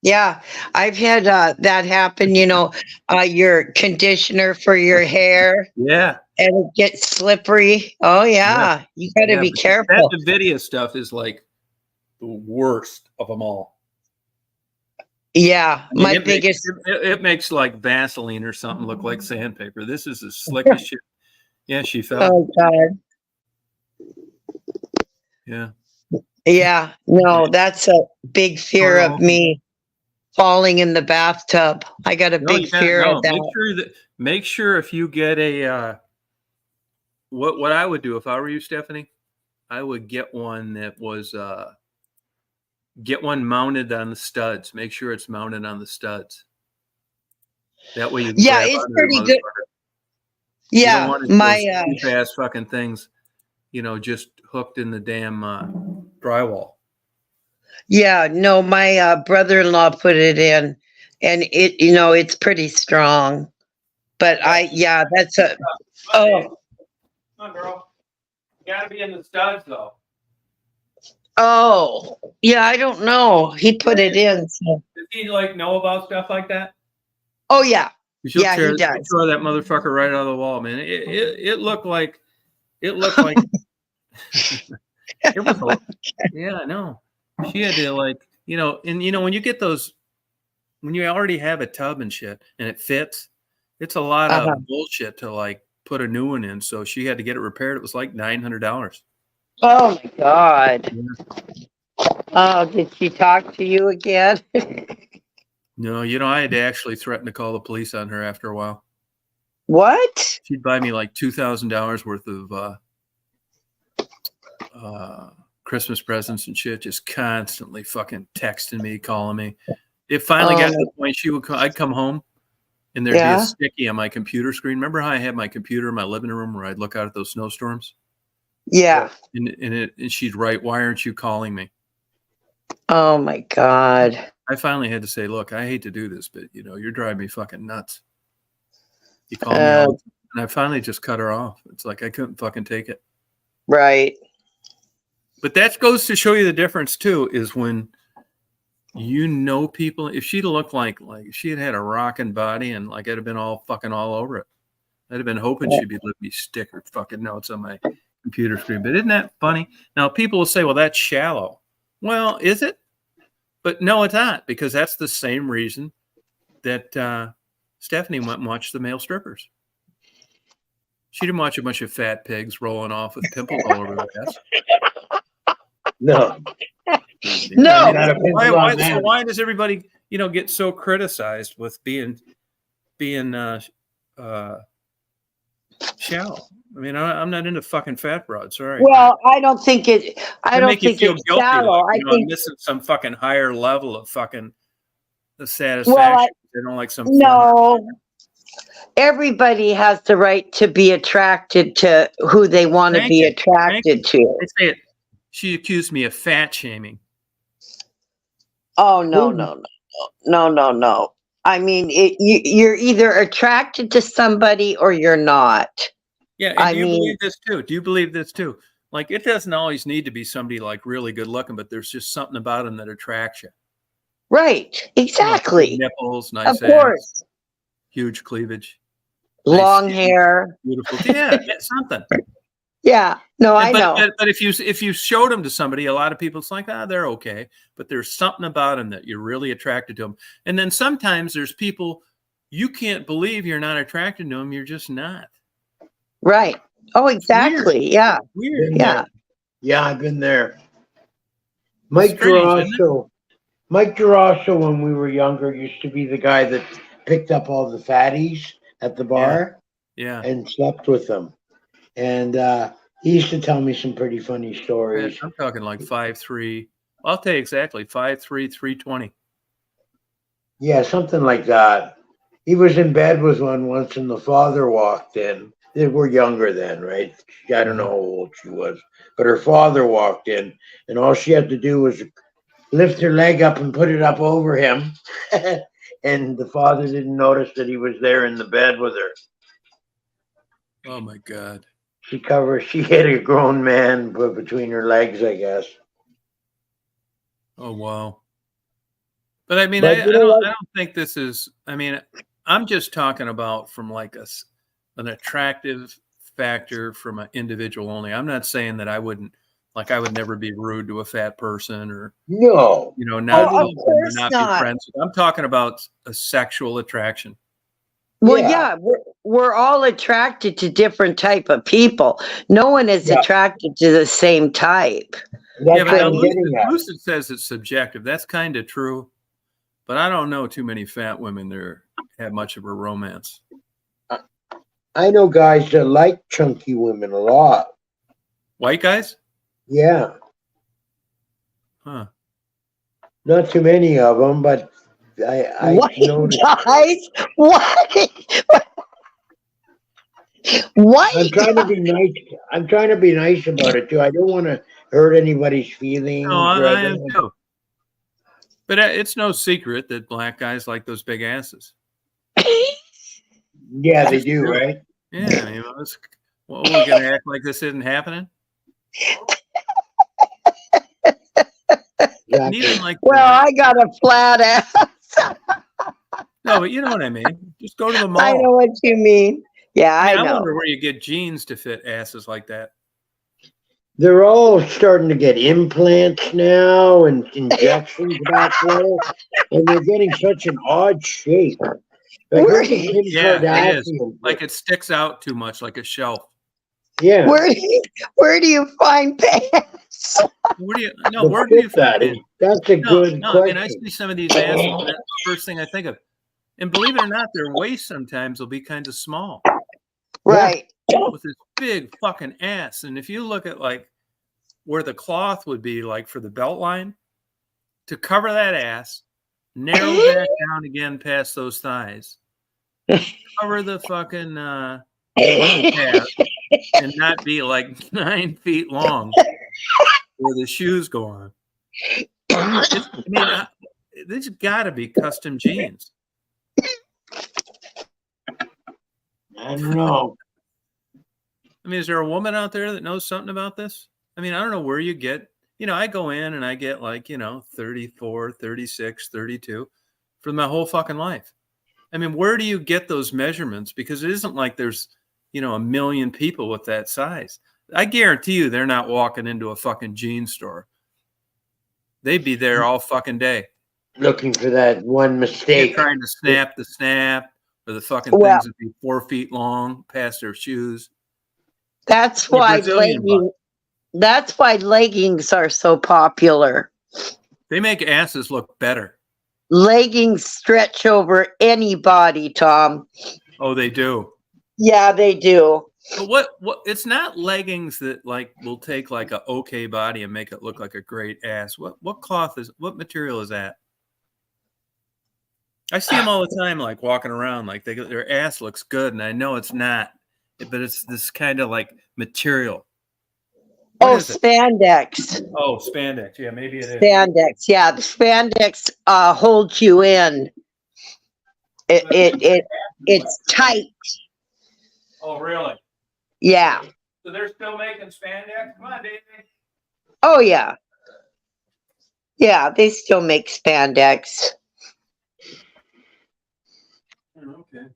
yeah, I've had that happen, your conditioner for your hair Yeah, and it gets slippery. Oh yeah, yeah. You got to yeah. be But that careful. NVIDIA stuff is like the worst of them all. Yeah, I mean, my biggest it makes like Vaseline or something look like sandpaper. This is as slick as shit. Yeah, she fell. Oh God. Yeah. Yeah. No, that's a big fear Oh, of me falling in the bathtub. I got a no, big you got fear of no. that. Make sure if you get a what I would do if I were you, Stephanie, I would get one that was get one mounted on the studs. Make sure it's mounted on the studs. That way you can Yeah, grab it's onto the pretty good. motherfucker. You don't Yeah, want those cheap ass fucking things, just hooked in the damn drywall. yeah, no, my brother-in-law put it in and it's pretty strong. But that's oh, Come on, girl. You gotta be in the studs though. oh, yeah, I don't know. He put it in. So. Does he know about stuff like that? Oh yeah. She'll Yeah, he does. throw that motherfucker right out of the wall, man. It looked like it was yeah, no. She had to when you get those, when you already have a tub and shit and it fits, it's a lot of bullshit to put a new one in. So she had to get it repaired. It was like $900. Oh my God. Oh, did she talk to you again? No, I had to actually threaten to call the police on her after a while. What? She'd buy me like $2,000 worth of Christmas presents and shit, just constantly fucking texting me, calling me. It finally got to the point I'd come home and there'd be a sticky on my computer screen. Remember how I had my computer in my living room where I'd look out at those snowstorms? Yeah. And she'd write, "Why aren't you calling me?" Oh my God. I finally had to say, "Look, I hate to do this, but you're driving me fucking nuts. You call me all the time." And I finally just cut her off. It's like I couldn't fucking take it. Right. But that goes to show you the difference too, is when people, if she'd looked like if she had a rocking body and I'd have been all over it. I'd have been hoping she'd be letting me stick her fucking notes on my computer screen. But isn't that funny? Now people will say, well, that's shallow. Well, is it? But no, it's not, because that's the same reason that Stephanie went and watched the male strippers. She didn't watch a bunch of fat pigs rolling off with pimples all over their ass. No. No. Why does everybody, get so criticized with being shallow? I mean, I'm not into fucking fat broad. Sorry. Well, I don't think it's guilty, shallow. I think I'm missing some fucking higher level of fucking satisfaction. They don't like some. No. Everybody has the right to be attracted to who they want to be attracted to. They say it. She accused me of fat shaming. Oh no. I mean, you're either attracted to somebody or you're not. Yeah, and do you believe this too? Do you believe this too? It doesn't always need to be somebody really good looking, but there's just something about them that attracts you. Right. Exactly. Nipples, nice of course. Ass, huge cleavage, long hair, beautiful. Yeah, something. Yeah. No, I know. But if you showed them to somebody, a lot of people, it's like, they're okay. But there's something about them that you're really attracted to them. And then sometimes there's people, you can't believe you're not attracted to them. You're just not. Right. Oh, exactly. Weird. Yeah. Weird. Yeah. Yeah, I've been there. Mike Garasso, when we were younger, used to be the guy that picked up all the fatties at the bar. Yeah. And slept with them. And he used to tell me some pretty funny stories. I'm talking 5'3". I'll tell you exactly, 5'3", 320. Yeah, something like that. He was in bed with one once, and the father walked in. They were younger then, right? I don't know how old she was, but her father walked in, and all she had to do was lift her leg up and put it up over him. And the father didn't notice that he was there in the bed with her. Oh my God. She hit a grown man between her legs, I guess. Oh wow. But I mean, But I you know what? don't think this is. I mean, I'm just talking about from like an attractive factor from an individual only. I'm not saying that I would never be rude to a fat person or No. not Of love them or course not not. be friends with them. I'm talking about a sexual attraction. Well, Yeah. yeah, we're all attracted to different type of people. No one is Yeah. attracted to the same type. Yeah, That's but what now I'm getting at. Lucid says it's subjective. That's kind of true, but I don't know too many fat women that have much of a romance. I know guys that like chunky women a lot. White guys? Yeah. Huh. Not too many of them, but I What, noticed. guys? What? What? I'm trying to be nice. I'm trying to be nice about it too. I don't want to hurt anybody's feelings. No, or I am too. But it's no secret that black guys like those big asses. Yeah, they do, right? Yeah, what are we going to act like this isn't happening? And even like Well, I got a flat ass. no, but you know what I mean. Just go to the mall. I know what you mean. Yeah, I I know. wonder where you get jeans to fit asses like that. They're all starting to get implants now and injections back there, and they're getting such an odd shape. Like Where- look at Kim Yeah, it is. Kardashian. Like it sticks out too much, like a shelf. Yeah. Where do you find pants? Where do you But where do you fit that. find it? That's a good I question. mean, I see some of these asses, and that's the first thing I think of. And believe it or not, their waist sometimes will be kind of small Right. with this big fucking ass. And if you look at like where the cloth would be, like for the belt line, to cover that ass, narrow back down again past those thighs, cover the fucking calf, and not be like 9 feet long where the shoes go on. There's got to be custom jeans. I don't know. I mean, is there a woman out there that knows something about this? I mean, I don't know where you get, I go in and I get like, 34, 36, 32 for my whole fucking life. I mean, where do you get those measurements? Because it isn't like there's, a million people with that size. I guarantee you they're not walking into a fucking jean store. They'd be there all fucking day. Looking for that one mistake. They're trying to snap the snap, or the fucking things would be 4 feet long past their shoes. That's why leggings are so popular. They make asses look better. Leggings stretch over any body, Tom. Oh, they do. Yeah, they do. But what it's not leggings that like will take like a okay body and make it look like a great ass. What material is that? I see them all the time, like walking around, like their ass looks good, and I know it's not, but it's this kind of like material. What is it? Spandex. Oh, spandex. Yeah, maybe it is. Spandex. Yeah, the spandex holds you in. It's tight. Oh, really? Yeah. So they're still making spandex? Come on, David. Oh, yeah. Yeah, they still make spandex. Okay.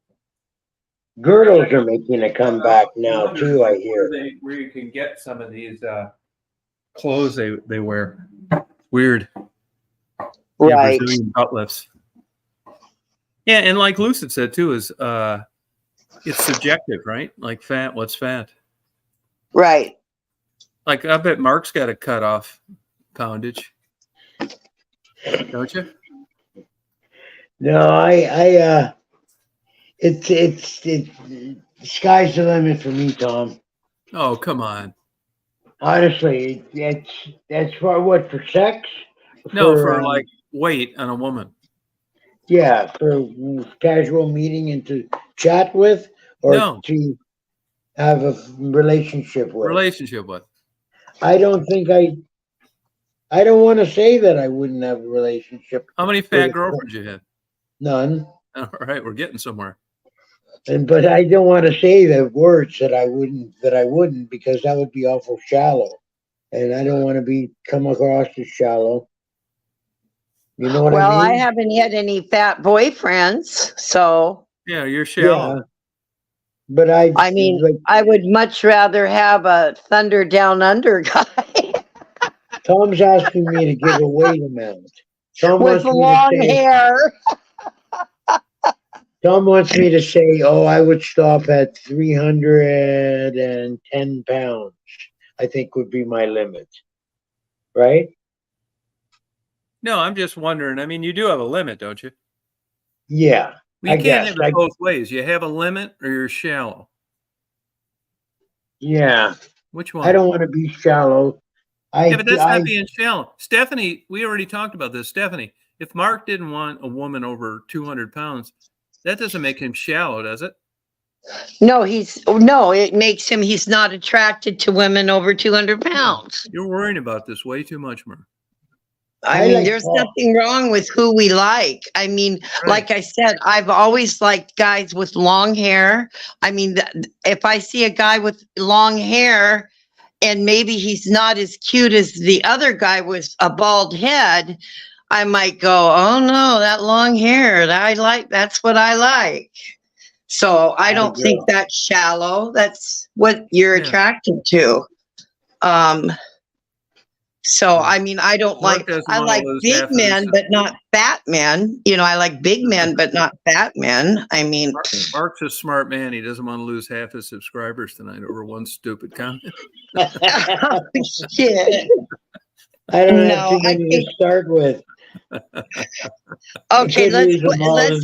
Girdles are making a comeback now too, I hear. Where you can get some of these clothes they wear. Weird. Right. Yeah, Brazilian butt lifts. Yeah, and like Lucid said too, is it's subjective, right? Like fat, what's fat? Right. Like I bet Mark's got a cut off poundage. Don't you? No, it's sky's the limit for me, Tom. Oh, come on. Honestly, that's for sex? No, for like weight on a woman. Yeah, for casual meeting and to chat with, or to have a relationship with. Relationship with. I don't think I I don't want to say that I wouldn't have a relationship. How many with fat a- girlfriends you had? None. All right, we're getting somewhere. But I don't want to say the words that I wouldn't, because that would be awful shallow. And I don't want to come across as shallow. You know what Well, I I mean? haven't had any fat boyfriends, so Yeah, you're shallow. Yeah. But I mean, like, I would much rather have a Thunder Down Under guy Tom's asking me to give a weight amount. Tom with wants me to long say, hair. Tom wants me to say, oh, I would stop at 310 pounds, I think would be my limit. Right? No, I'm just wondering. I mean, you do have a limit, don't you? Yeah. Well, you I can't guess. have it both ways. You have a limit or you're shallow. Yeah. Which one? I don't want to be shallow. Yeah, but that's not being shallow. Stephanie, we already talked about this. Stephanie, if Mark didn't want a woman over 200 pounds, that doesn't make him shallow, does it? No, it makes him, he's not attracted to women over 200 pounds. You're worrying about this way too much, Mark. I I mean, like there's Paul. nothing wrong with who we like. I mean, like I said, I've always liked guys with long hair. I mean, if I see a guy with long hair and maybe he's not as cute as the other guy with a bald head, I might go, oh no, that long hair, that's what I like. So I don't think that's shallow. That's what you're attracted to. So I mean, I like big men, but not fat men. You know, I like big men, but not fat men. I mean, Mark's a smart man. He doesn't want to lose half his subscribers tonight over one stupid comment. oh, shit. I don't have too many to start with. Okay, let's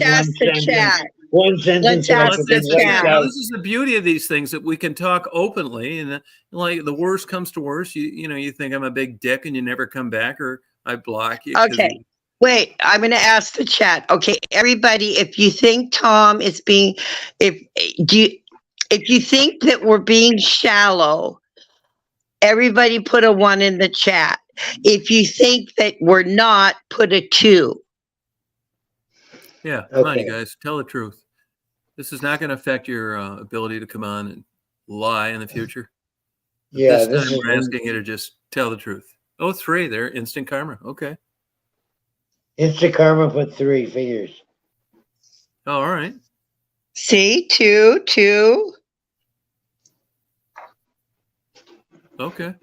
ask the chat. One sentence. Let's ask the chat. Now, this is the beauty of these things, that we can talk openly, and like the worst comes to worst, you think I'm a big dick and you never come back, or I block you. Okay. Wait, I'm going to ask the chat. Okay, everybody, if you think Tom is being, if you think that we're being shallow, everybody put a 1 in the chat. If you think that we're not, put a 2. Yeah, come on, you guys, tell the truth. This is not going to affect your ability to come on and lie in the future. Yeah, this time we're asking you to just tell the truth. Oh, 3 there, instant karma. Okay. Instant karma put 3 figures. Oh, all right. See, 2. Okay.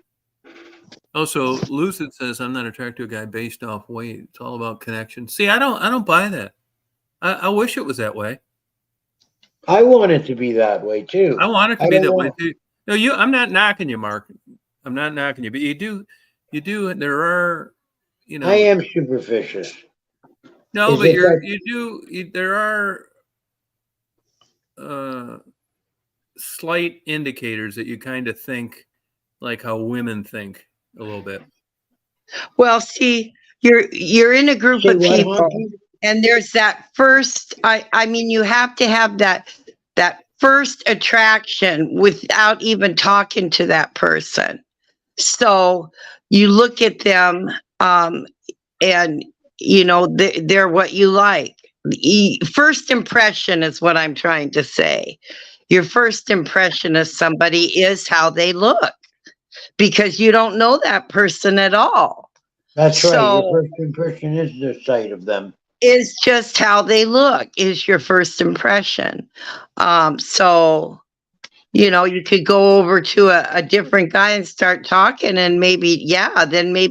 Oh, so Lucid says I'm not attracted to a guy based off weight. It's all about connection. See, I don't buy that. I wish it was that way. I want it to be that way too. I want it to be that way too. No, I'm not knocking you, Mark. I'm not knocking you, but you do. There are, I am superficial. No, but there are slight indicators that you kind of think like how women think a little bit. Well, see, you're in a group of people, and there's that first. I mean, you have to have that first attraction without even talking to that person. So you look at them, and they're what you like. First impression is what I'm trying to say. Your first impression of somebody is how they look, because you don't know that person at all. That's right. Your first impression is the sight of them. Is just how they look is your first impression. So, you could go over to a different guy and start talking, and then maybe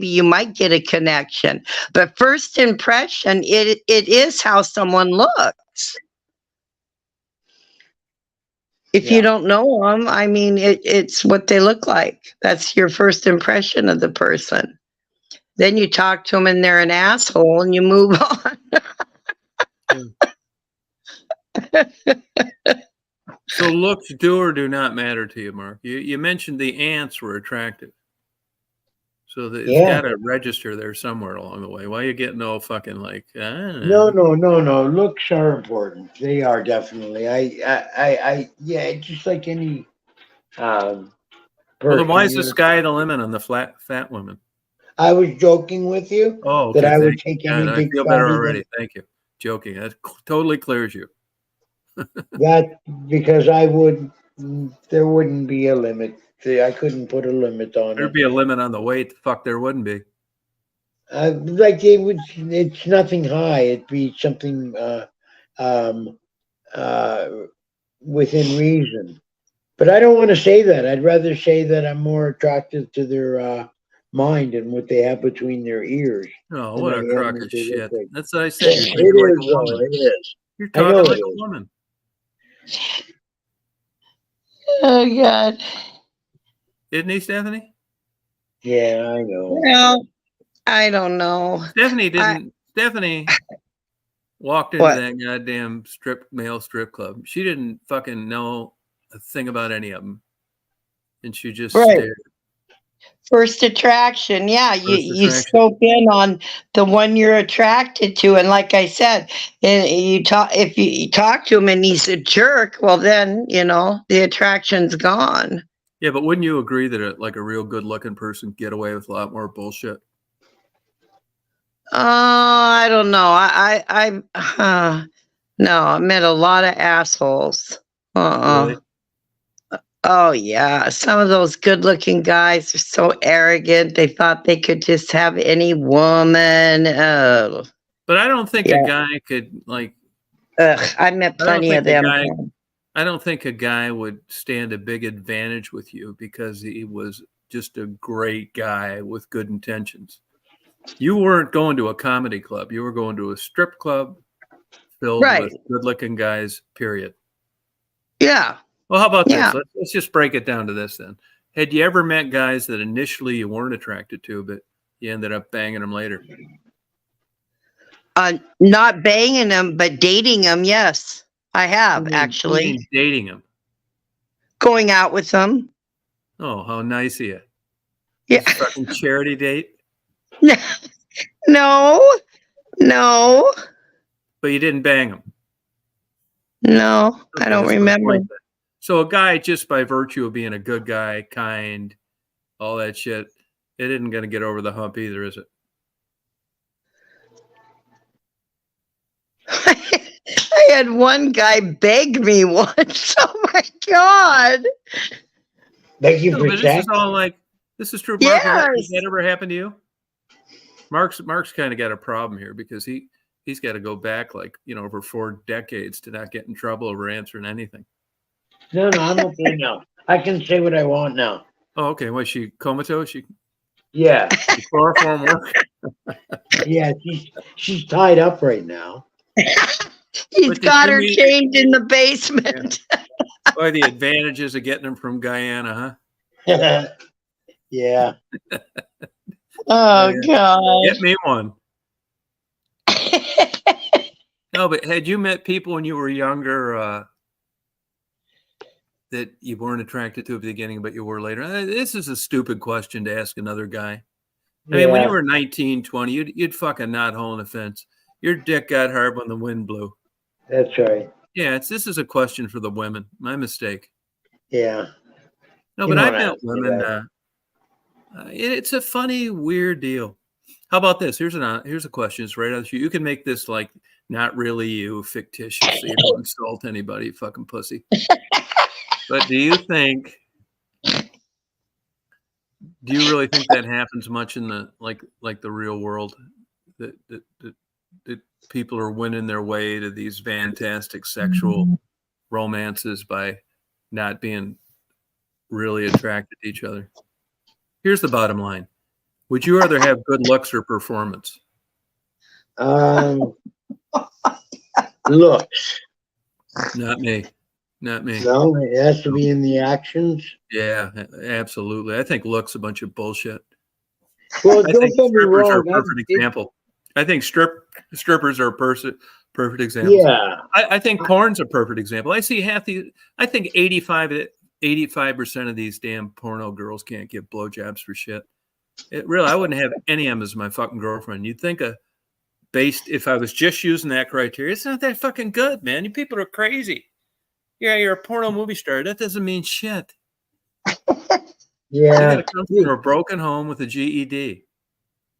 you might get a connection. But first impression, it is how someone looks. If you don't know them, I mean, it's what they look like. That's your first impression of the person. Then you talk to them and they're an asshole and you move on. So looks do or do not matter to you, Mark. You mentioned the ants were attractive. So it's got to register there somewhere along the way. Why are you getting all fucking like, No. Looks are important. They are definitely. Just like any well, then why is the sky the limit on the fat women? I was joking with you Oh, that okay. I would Thank you. take any God, I big feel better fatty already. Thank you. Joking. That totally clears you. that because there wouldn't be a limit. I couldn't put a limit on There'd it. be a limit on the weight. The fuck there wouldn't be. Like it would, it's nothing high. It'd be something um, uh, within reason. But I don't want to say that. I'd rather say that I'm more attracted to their mind and what they have between their ears Oh, than what I a am crock what of they look shit. like. That's what I said. You're It thinking like is, a though. woman. It is. You're I know talking like it a is. woman. Oh God. Isn't he, Stephanie? Yeah, I know. Well, I don't know. Stephanie walked into What? that goddamn male strip club. She didn't fucking know a thing about any of them. And she just Right. stared. First attraction. Yeah, First you attraction. scope in on the one you're attracted to, and like I said, if you talk to him and he's a jerk, well then the attraction's gone. Yeah, but wouldn't you agree that a real good looking person get away with a lot more bullshit? I don't know. No, I met a lot of assholes. Really? Oh yeah, some of those good-looking guys are so arrogant. They thought they could just have any woman. Oh, But I don't think a guy could I met plenty of them. I don't think a guy would stand a big advantage with you because he was just a great guy with good intentions. You weren't going to a comedy club. You were going to a strip club filled with good-looking guys, period. Yeah. Well, how about this? Let's just break it down to this then. Had you ever met guys that initially you weren't attracted to, but you ended up banging them later? Not banging them, but dating them. Yes, I have actually. Dating them? Going out with them. Oh, how nice of you! Yeah. Fucking charity date. No. But you didn't bang them. No, Okay, I don't remember. So a guy, just by virtue of being a good guy, kind, all that shit, it isn't going to get over the hump either, is it? I had one guy beg me once. Oh my God. Thank you for sex. This is true. Mark, has that ever happened to you? Mark's kind of got a problem here because he's got to go back over 4 decades to not get in trouble over answering anything. No, I'm okay now. I can say what I want now. Oh, okay. Was she comatose? Yeah. Chloroform work? Yeah, she's tied up right now. He's got her chained in the basement. Boy, the advantages of getting them from Guyana, huh? Yeah. Oh, God. Get me one. No, but had you met people when you were younger that you weren't attracted to at the beginning, but you were later? This is a stupid question to ask another guy. I mean, when you were 19, 20, you'd fucking not hole in the fence. Your dick got hard when the wind blew. That's right. Yeah, this is a question for the women. My mistake. Yeah. No, but I've met women. It's a funny, weird deal. How about this? Here's a question. It's right out of you. You can make this not really you, fictitious, so you don't insult anybody, fucking pussy. But do you really think that happens much in the the real world? That people are winning their way to these fantastic sexual romances by not being really attracted to each other? Here's the bottom line. Would you rather have good looks or performance? Looks. Not me. No, it has to be in the actions. Yeah, absolutely. I think looks a bunch of bullshit. Well, I think strippers are a perfect example. I think strippers are a perfect example. Yeah. I think porn's a perfect example. I see I think 85% of these damn porno girls can't give blowjobs for shit. I wouldn't have any of them as my fucking girlfriend. You'd think if I was just using that criteria, it's not that fucking good, man. You people are crazy. Yeah, you're a porno movie star. That doesn't mean shit. Yeah. You gotta come from a broken home with a GED.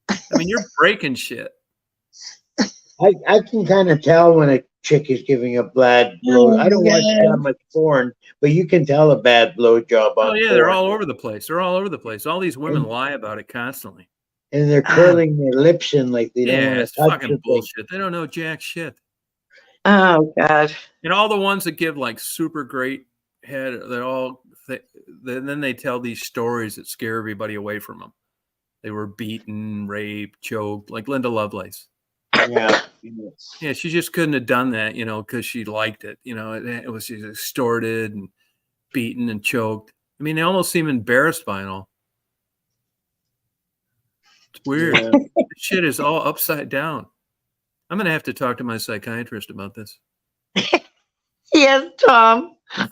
I mean, you're breaking shit. I can kind of tell when a chick is giving a bad blow. I don't watch that much porn, but you can tell a bad blowjob Oh on yeah, porn. they're all over the place. They're all over the place. All these women lie about it constantly. And they're curling their lips in like they don't Yeah, want to it's touch fucking it. bullshit. They don't know jack shit. Oh God. And all the ones that give like super great head, then they tell these stories that scare everybody away from them. They were beaten, raped, choked, like Linda Lovelace. Yeah. Yeah, she just couldn't have done that, because she liked it. It was she's extorted and beaten and choked. I mean, they almost seem embarrassed by it all. It's weird. Yeah. This shit is all upside down. I'm gonna have to talk to my psychiatrist about this. Yes, Tom. Yeah,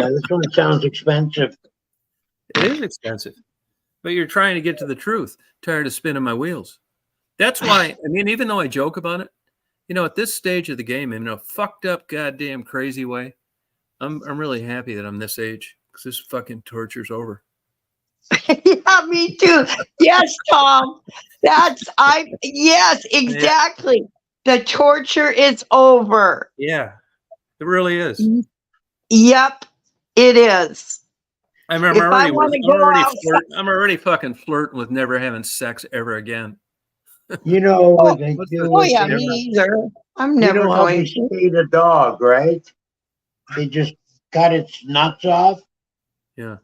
this one sounds expensive. It is expensive, but you're trying to get to the truth. Tired of spinning my wheels. That's why. I mean, even though I joke about it, at this stage of the game, in a fucked up, goddamn crazy way, I'm really happy that I'm this age because this fucking torture's over. Yeah, me too. Yes, Tom. Yes, exactly. The torture is over. Yeah, it really is. Yep, it is. I'm If I wanna go outside- I'm already fucking flirting with never having sex ever again. What they do Oh is yeah, they- me either. I'm you never know how going they to. spayed a dog, right? They just cut its nuts off. Yeah.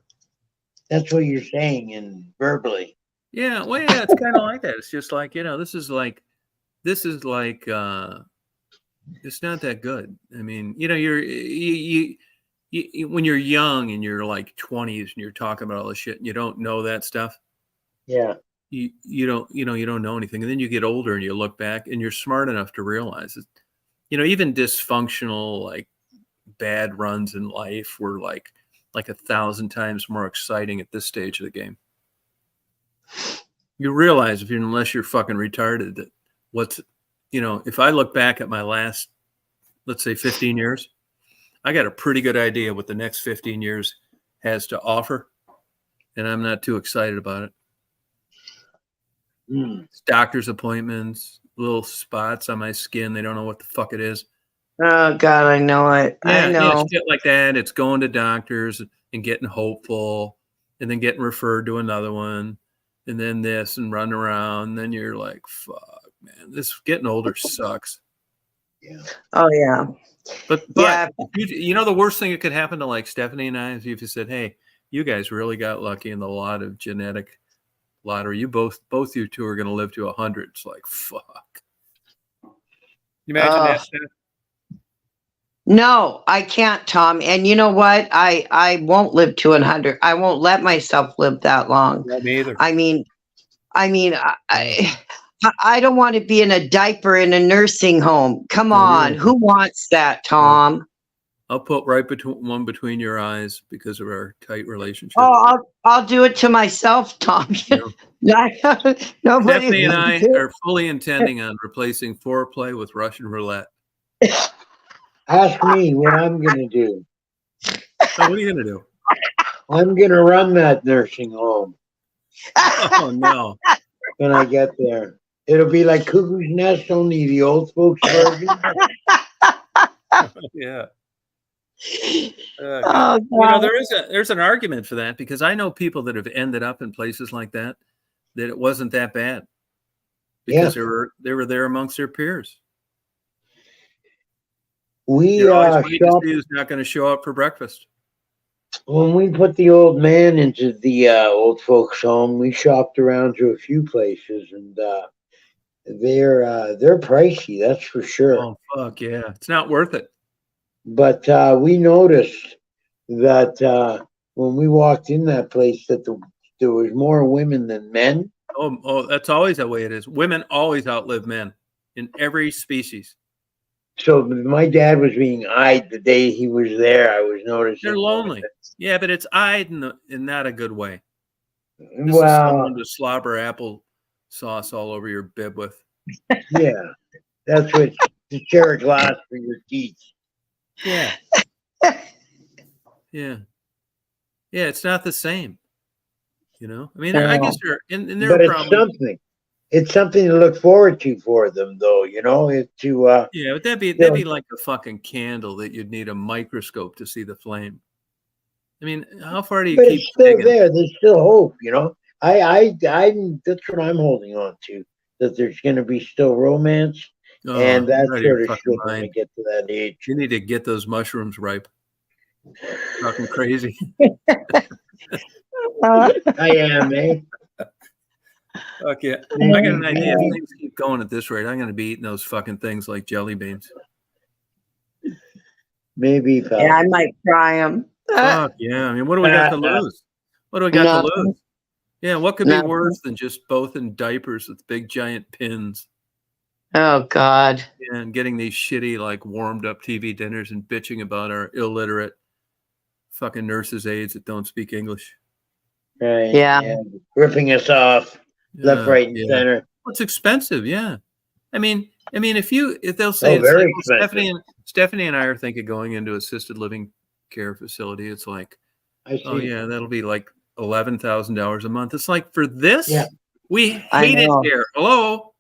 That's what you're saying, and verbally. Yeah, well, yeah, it's kind of like that. It's just like, this is like, it's not that good. I mean, when you're young and you're like 20s and you're talking about all this shit and you don't know that stuff, Yeah. you don't know anything. And then you get older and you look back and you're smart enough to realize that, even dysfunctional, like bad runs in life were like 1,000 times more exciting at this stage of the game. You realize unless you're fucking retarded that if I look back at my last, let's say 15 years, I got a pretty good idea what the next 15 years has to offer. And I'm not too excited about it. It's doctor's appointments, little spots on my skin. They don't know what the fuck it is. Oh God, I know it. I know. Yeah, shit like that. It's going to doctors and getting hopeful and then getting referred to another one and then this and running around. And then you're like, fuck, man, this getting older sucks. Yeah. Oh yeah. But Yeah. the worst thing that could happen to like Stephanie and I is if you said, hey, you guys really got lucky in the lot of genetic lottery. You both you two are going to live to 100. It's like, fuck. You imagine that, Steph? No, I can't, Tom. And you know what? I won't live to 100. I won't let myself live that long. Yeah, me either. I mean, I don't want to be in a diaper in a nursing home. Come on, who wants that, Tom? I'll put one between your eyes because of our tight relationship. Oh, I'll do it to myself, Tom. Nobody. Stephanie and I are fully intending on replacing foreplay with Russian roulette. Ask me what I'm going to do. So what are you going to do? I'm going to run that nursing home Oh, no. when I get there. It'll be like Cuckoo's Nest, only the old folks version. Yeah. Oh, God. There's an argument for that because I know people that have ended up in places like that it wasn't that bad because they were there amongst their peers. We shopped who's not going to show up for breakfast. When we put the old man into the old folks home, we shopped around to a few places, and they're pricey, that's for sure. Oh fuck yeah, it's not worth it. But we noticed that when we walked in that place, that there was more women than men. Oh, that's always that way it is. Women always outlive men in every species. So my dad was being eyed the day he was there. I was noticing. They're lonely. Yeah, but it's eyed in not a good way. This is Well, someone to slobber apple sauce all over your bib with. yeah, that's what to share a glass for your teeth. Yeah. Yeah. Yeah, it's not the same. I mean, I guess they're in their But it's problem. something. it's something to look forward to for them, though. You know, it to Yeah, but that'd you be know, like a fucking candle that you'd need a microscope to see the flame. I mean, how far do you but keep it's still digging? there. There's still hope. You know, that's what I'm holding on to. That there's going to be still romance Oh, and that you're out of your sort of fucking shit when I mind. get to that age. You need to get those mushrooms ripe. Fucking crazy. I am, eh? Okay, I got Maybe, an idea. If maybe, things keep going at this rate, I'm going to be eating those fucking things like jelly beans. maybe, Yeah, pal. I might try them. Fuck yeah! I mean, what do we got to lose? What do we got to Nothing. lose? Yeah, what could be Nothing. worse than just both in diapers with big giant pins? Oh God. And getting these shitty, like, warmed up TV dinners and bitching about our illiterate fucking nurses' aides that don't speak English. Right. Yeah. Ripping us off left, right, and Yeah. center. Well, it's expensive. Yeah. I mean, if they'll say Oh, it's like, very well, expensive. Stephanie and I are thinking going into assisted living care facility. It's like, I see. oh yeah, that'll be like $11,000 a month. It's like, for this, Yeah. we I hate it know. here. Hello.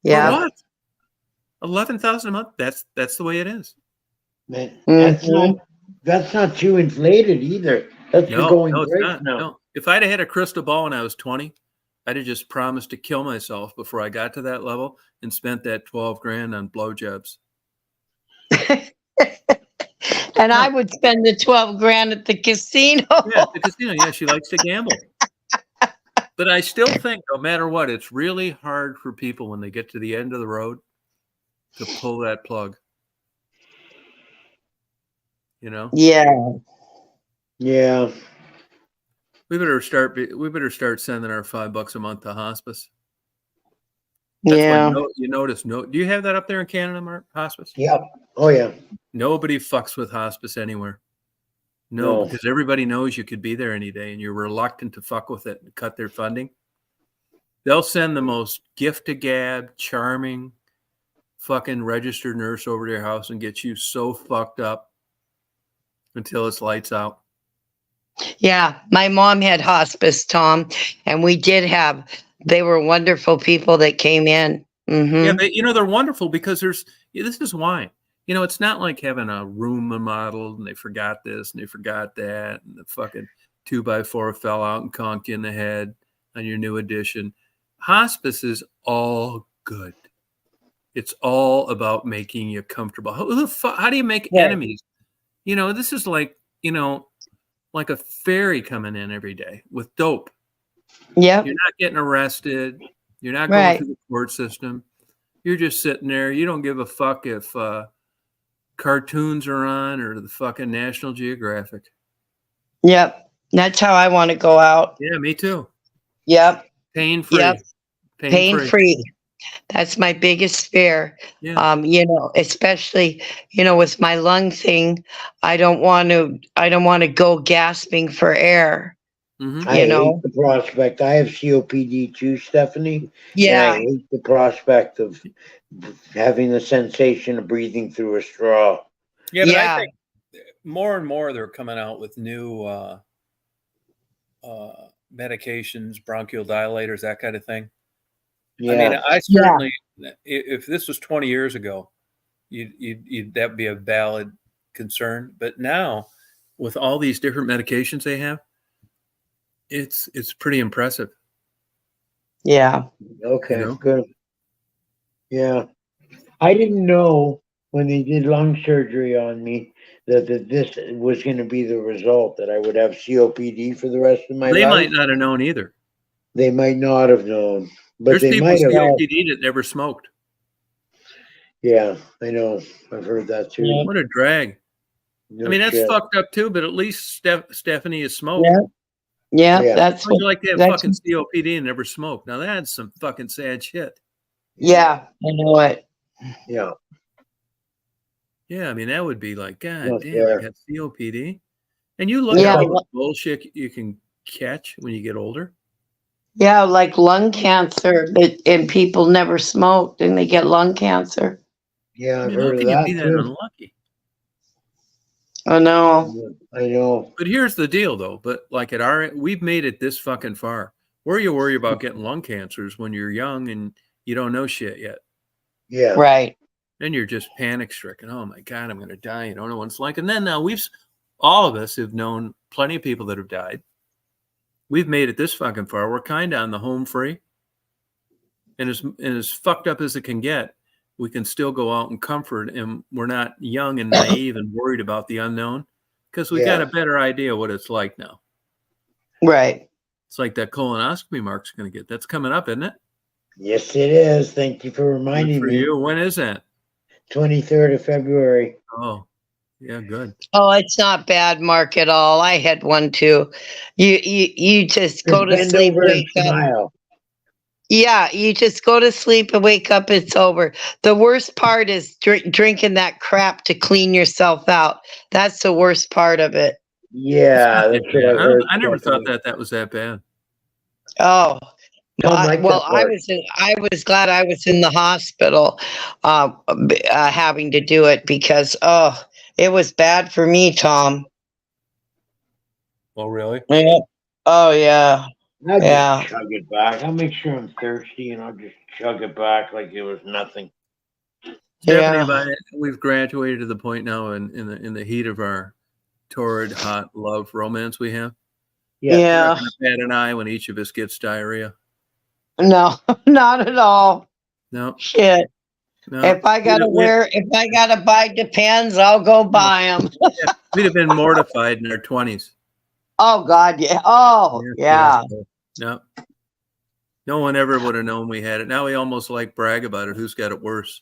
For Yeah. what? 11,000 a month? That's the way it is. Man, Mhm. that's not too inflated either. That's the No, going it's price not. now. No. If I'd have had a crystal ball when I was 20, I'd have just promised to kill myself before I got to that level and spent that 12 grand on blowjobs. And I would spend the 12 grand at the casino. Yeah, at the casino. Yeah, she likes to gamble. But I still think, no matter what, it's really hard for people when they get to the end of the road to pull that plug. You know, Yeah. Yeah. we better start sending our $5 a month to hospice. That's Yeah. why you notice. Do you have that up there in Canada, Mark? Hospice? Yep. Oh yeah. Nobody fucks with hospice anywhere. No. Because everybody knows you could be there any day and you're reluctant to fuck with it and cut their funding. They'll send the most gift to gab, charming, fucking registered nurse over to your house and get you so fucked up until it's lights out. Yeah. My mom had hospice, Tom, and they were wonderful people that came in. Yeah, Mm-hmm. they're wonderful because this is why. It's not like having a room remodeled and they forgot this and they forgot that and the fucking 2x4 fell out and conked you in the head on your new addition. Hospice is all good. It's all about making you comfortable. How do you make enemies? This is like a fairy coming in every day with dope. Yep. You're not getting arrested. You're not going through the court system. You're just sitting there. You don't give a fuck if cartoons are on or the fucking National Geographic. Yep. That's how I want to go out. Yeah, me too. Yep. Pain-free. Yep. Pain-free. That's my biggest fear. Yeah. Especially, with my lung thing, I don't want to go gasping for air. Mm-hmm. I hate the prospect. I have COPD too, Stephanie. Yeah. And I hate the prospect of having the sensation of breathing through a straw. Yeah, but I think more and more they're coming out with new medications, bronchial dilators, that kind of thing. Yeah. I mean, I certainly, if this was 20 years ago, that'd be a valid concern. But now, with all these different medications they have, it's pretty impressive. Yeah. Okay, good. Yeah. I didn't know when they did lung surgery on me that this was going to be the result, that I would have COPD for the rest of my life. They might not have known either. They might not have known. But there's they people might with have. COPD that never smoked. Yeah, I know. I've heard that too. What a drag. No I mean, that's shit. fucked up too, but at least Stephanie has smoked. Yeah. Yeah. That's How'd you like to have that's- fucking COPD and never smoke? Now that's some fucking sad shit. Yeah, I know it. Yeah. Yeah, I mean, that would be like, God Not damn, fair. I got COPD. And you look Yeah. at all the bullshit you can catch when you get older. Yeah, like lung cancer, and people never smoked and they get lung cancer. Yeah, I I've mean, how heard of can you that be that too. unlucky? Oh no. I know. But here's the deal, though. But like we've made it this fucking far. Or you worry about getting lung cancers when you're young and you don't know shit yet. Yeah. Right. Then you're just panic stricken. Oh my God, I'm going to die. You don't know what it's like. And then now all of us have known plenty of people that have died. We've made it this fucking far. We're kind of on the home free. And as fucked up as it can get, we can still go out and comfort, and we're not young and naive and worried about the unknown because we got a better idea what it's like now. Right. It's like that colonoscopy Mark's going to get. That's coming up, isn't it? Yes, it is. Thank you for Good reminding for me. you. When is that? 23rd of February. Oh, yeah, good. Oh, it's not bad, Mark, at all. I had one too. You just go to Bend sleep, over and wake up. smile. Yeah, you just go to sleep and wake up. It's over. The worst part is drinking that crap to clean yourself out. That's the worst part of it. Yeah, that's what I heard. I never thought that was that bad. Oh, Don't like well, that part. I was glad I was in the hospital, having to do it because it was bad for me, Tom. Oh, really? Yeah. Oh yeah. I'll Yeah. just chug it back. I'll make sure I'm thirsty and I'll just chug it back like it was nothing. Stephanie, Yeah. we've graduated to the point now in the heat of our torrid, hot love romance we have. Yeah. Yeah. We're not going to bat an eye when each of us gets diarrhea. No, not at all. No. Shit. No. If I gotta buy Depends, I'll go buy them. We'd have been mortified in our 20s. Oh God, yeah. Oh yeah. No. No one ever would have known we had it. Now we almost like brag about it. Who's got it worse?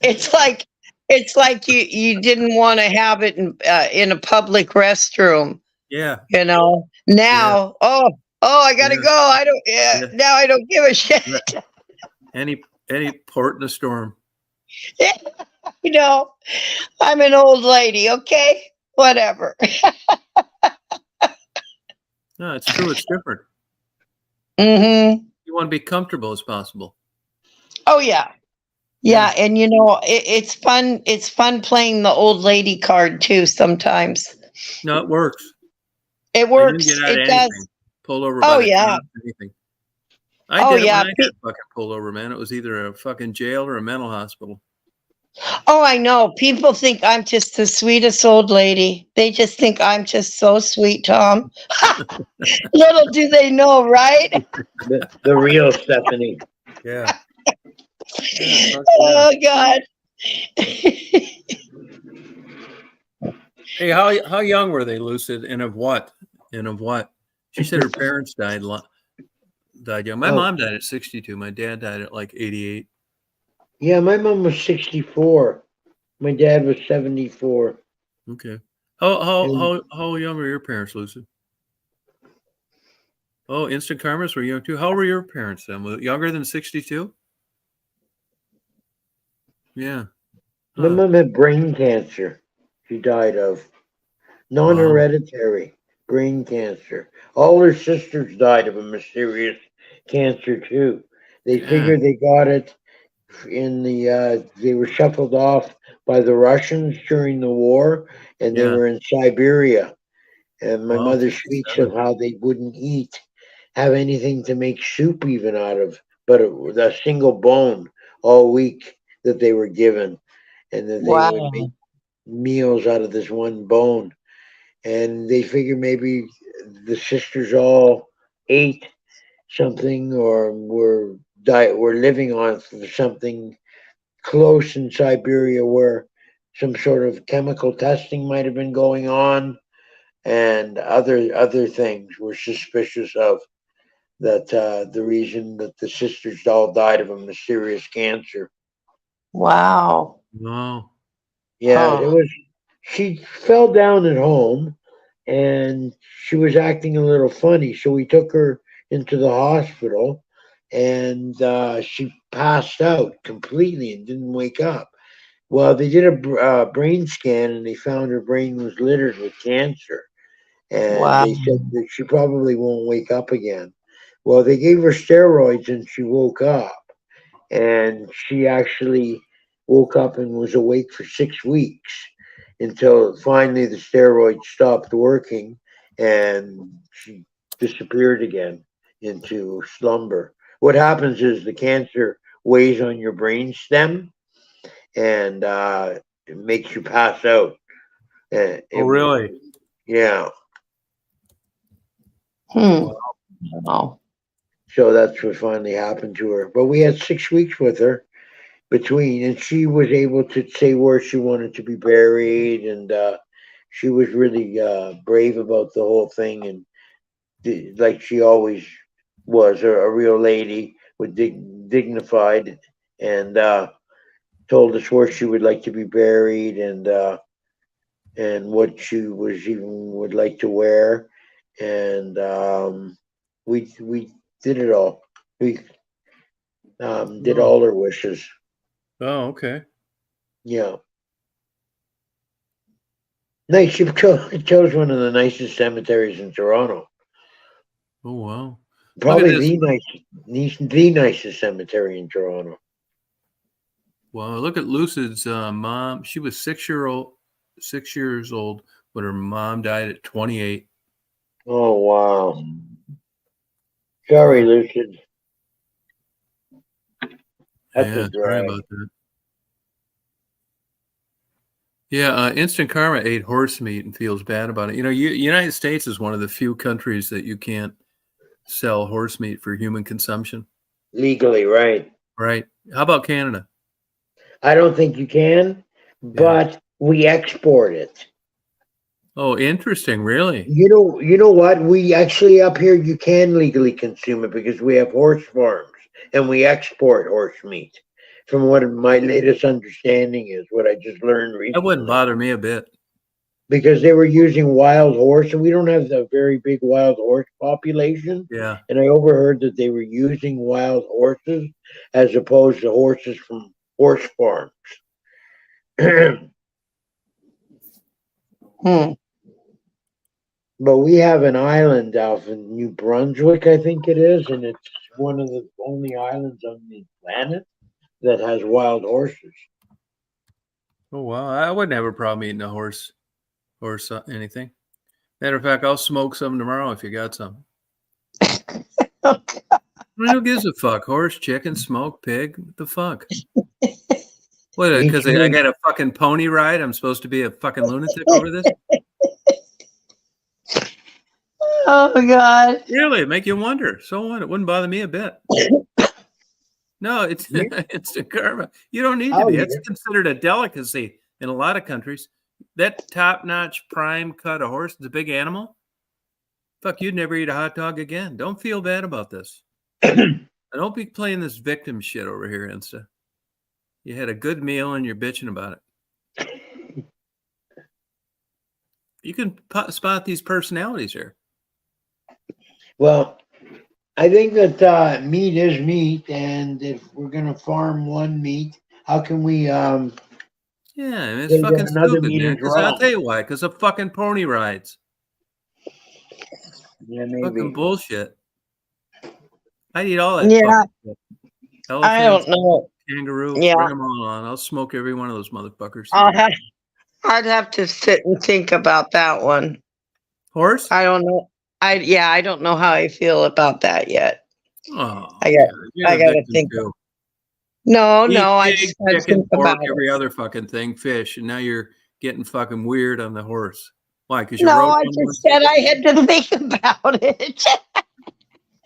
It's like you didn't want to have it in a public restroom. Yeah. You know. Now, I gotta go. I don't. Yeah. Now I don't give a shit. Any port in a storm. You know, I'm an old lady. Okay, whatever. No, it's true. It's different. Mm-hmm. You want to be comfortable as possible. Oh yeah. Yeah, and you know, it's fun. It's fun playing the old lady card too. Sometimes. No, it works. It works. It does. Pull over. Oh yeah. Anything. I did it when I got fucking pulled over, man. It was either a fucking jail or a mental hospital. Oh, I know. People think I'm just the sweetest old lady. They just think I'm just so sweet, Tom. Little do they know, right? The real Stephanie. Yeah. Oh God. Hey, how young were they, Lucid, and of what? She said her parents died young. My mom died at 62. My dad died at like 88. Yeah, my mom was 64. My dad was 74. Okay. How young were your parents, Lucid? Oh, instant karmas were young too. How were your parents then? Were younger than 62? Yeah. My mom had brain cancer. She died of non-hereditary brain cancer. All her sisters died of a mysterious cancer too. They figured they got it they were shuffled off by the Russians during the war, and they were in Siberia. And my mother speaks of how they wouldn't have anything to make soup even out of, but a single bone all week that they were given, and that they would make meals out of this one bone. And they figure maybe the sisters all ate something or were living on something close in Siberia where some sort of chemical testing might have been going on, and other things were suspicious of that. The reason that the sisters all died of a mysterious cancer. Wow. Wow. Yeah, it was. She fell down at home, and she was acting a little funny, so we took her into the hospital, and she passed out completely and didn't wake up. Well, they did a brain scan, and they found her brain was littered with cancer, and they said that she probably won't wake up again. Well, they gave her steroids, and she woke up, and she actually woke up and was awake for 6 weeks until finally the steroids stopped working, and she disappeared again into slumber. What happens is the cancer weighs on your brain stem and it makes you pass out. Oh, really? Yeah. Hmm. Wow. So that's what finally happened to her. But we had 6 weeks with her between, and she was able to say where she wanted to be buried, and she was really brave about the whole thing, and like she always was, a real lady, with dignified, and told us where she would like to be buried, and what she was even would like to wear, and we did it all. We did all her wishes. Oh, okay. Yeah. Nice. She chose one of the nicest cemeteries in Toronto. Oh, wow. Probably Look at the nicest cemetery in Toronto. Well, look at Lucid's mom. She was 6 years old when her mom died at 28. Oh wow. Sorry, Lucid. That's Yeah, a sorry drag. about that. Yeah, Instant Karma ate horse meat and feels bad about it. You know, United States is one of the few countries that you can't sell horse meat for human consumption. Legally, right? Right. How about Canada? I don't think you can, but we export it. Oh, interesting. Really? You know what? We actually up here you can legally consume it because we have horse farms and we export horse meat. From what my latest understanding is, what I just learned That wouldn't recently, bother me a bit. because they were using wild horse, and we don't have a very big wild horse population. Yeah. And I overheard that they were using wild horses as opposed to horses from horse farms. Hmm. But we have an island out in New Brunswick, I think it is, and it's one of the only islands on the planet that has wild horses. Oh, wow. I wouldn't have a problem eating a horse or anything. Matter of fact, I'll smoke some tomorrow if you got some. I mean, who gives a fuck? Horse, chicken, smoke, pig? What the fuck? What, because I got a fucking pony ride? I'm supposed to be a fucking lunatic over this? Oh God. Really? It make you wonder. So what? It wouldn't bother me a bit. No, it's instant karma. You don't need to be. That's considered a delicacy in a lot of countries. That top-notch prime cut of horse is a big animal. Fuck, you'd never eat a hot dog again. Don't feel bad about this. I don't be playing this victim shit over here, Insta. You had a good meal and you're bitching about it. You can spot these personalities here. Well, I think that meat is meat, and if we're gonna farm one meat, how can we? Yeah, and it's Say that fucking another stupid, meat man. is Because I'll wrong. tell you why. Because of fucking pony rides. Yeah, maybe. Fucking bullshit. I'd eat all that. Yeah. Fucking shit. I Elephants, don't know. kangaroo, Yeah. bring them all on. I'll smoke every one of those motherfuckers. I'd have to sit and think about that one. Horse? I don't know. I don't know how I feel about that yet. Oh, I God. got You're I the gotta victim think. too. No, Eat I pig, just gotta chicken, think pork, about it. every other fucking thing, fish, and now you're getting fucking weird on the horse. Why? Because you No, rode I one just once? said I had to think about it.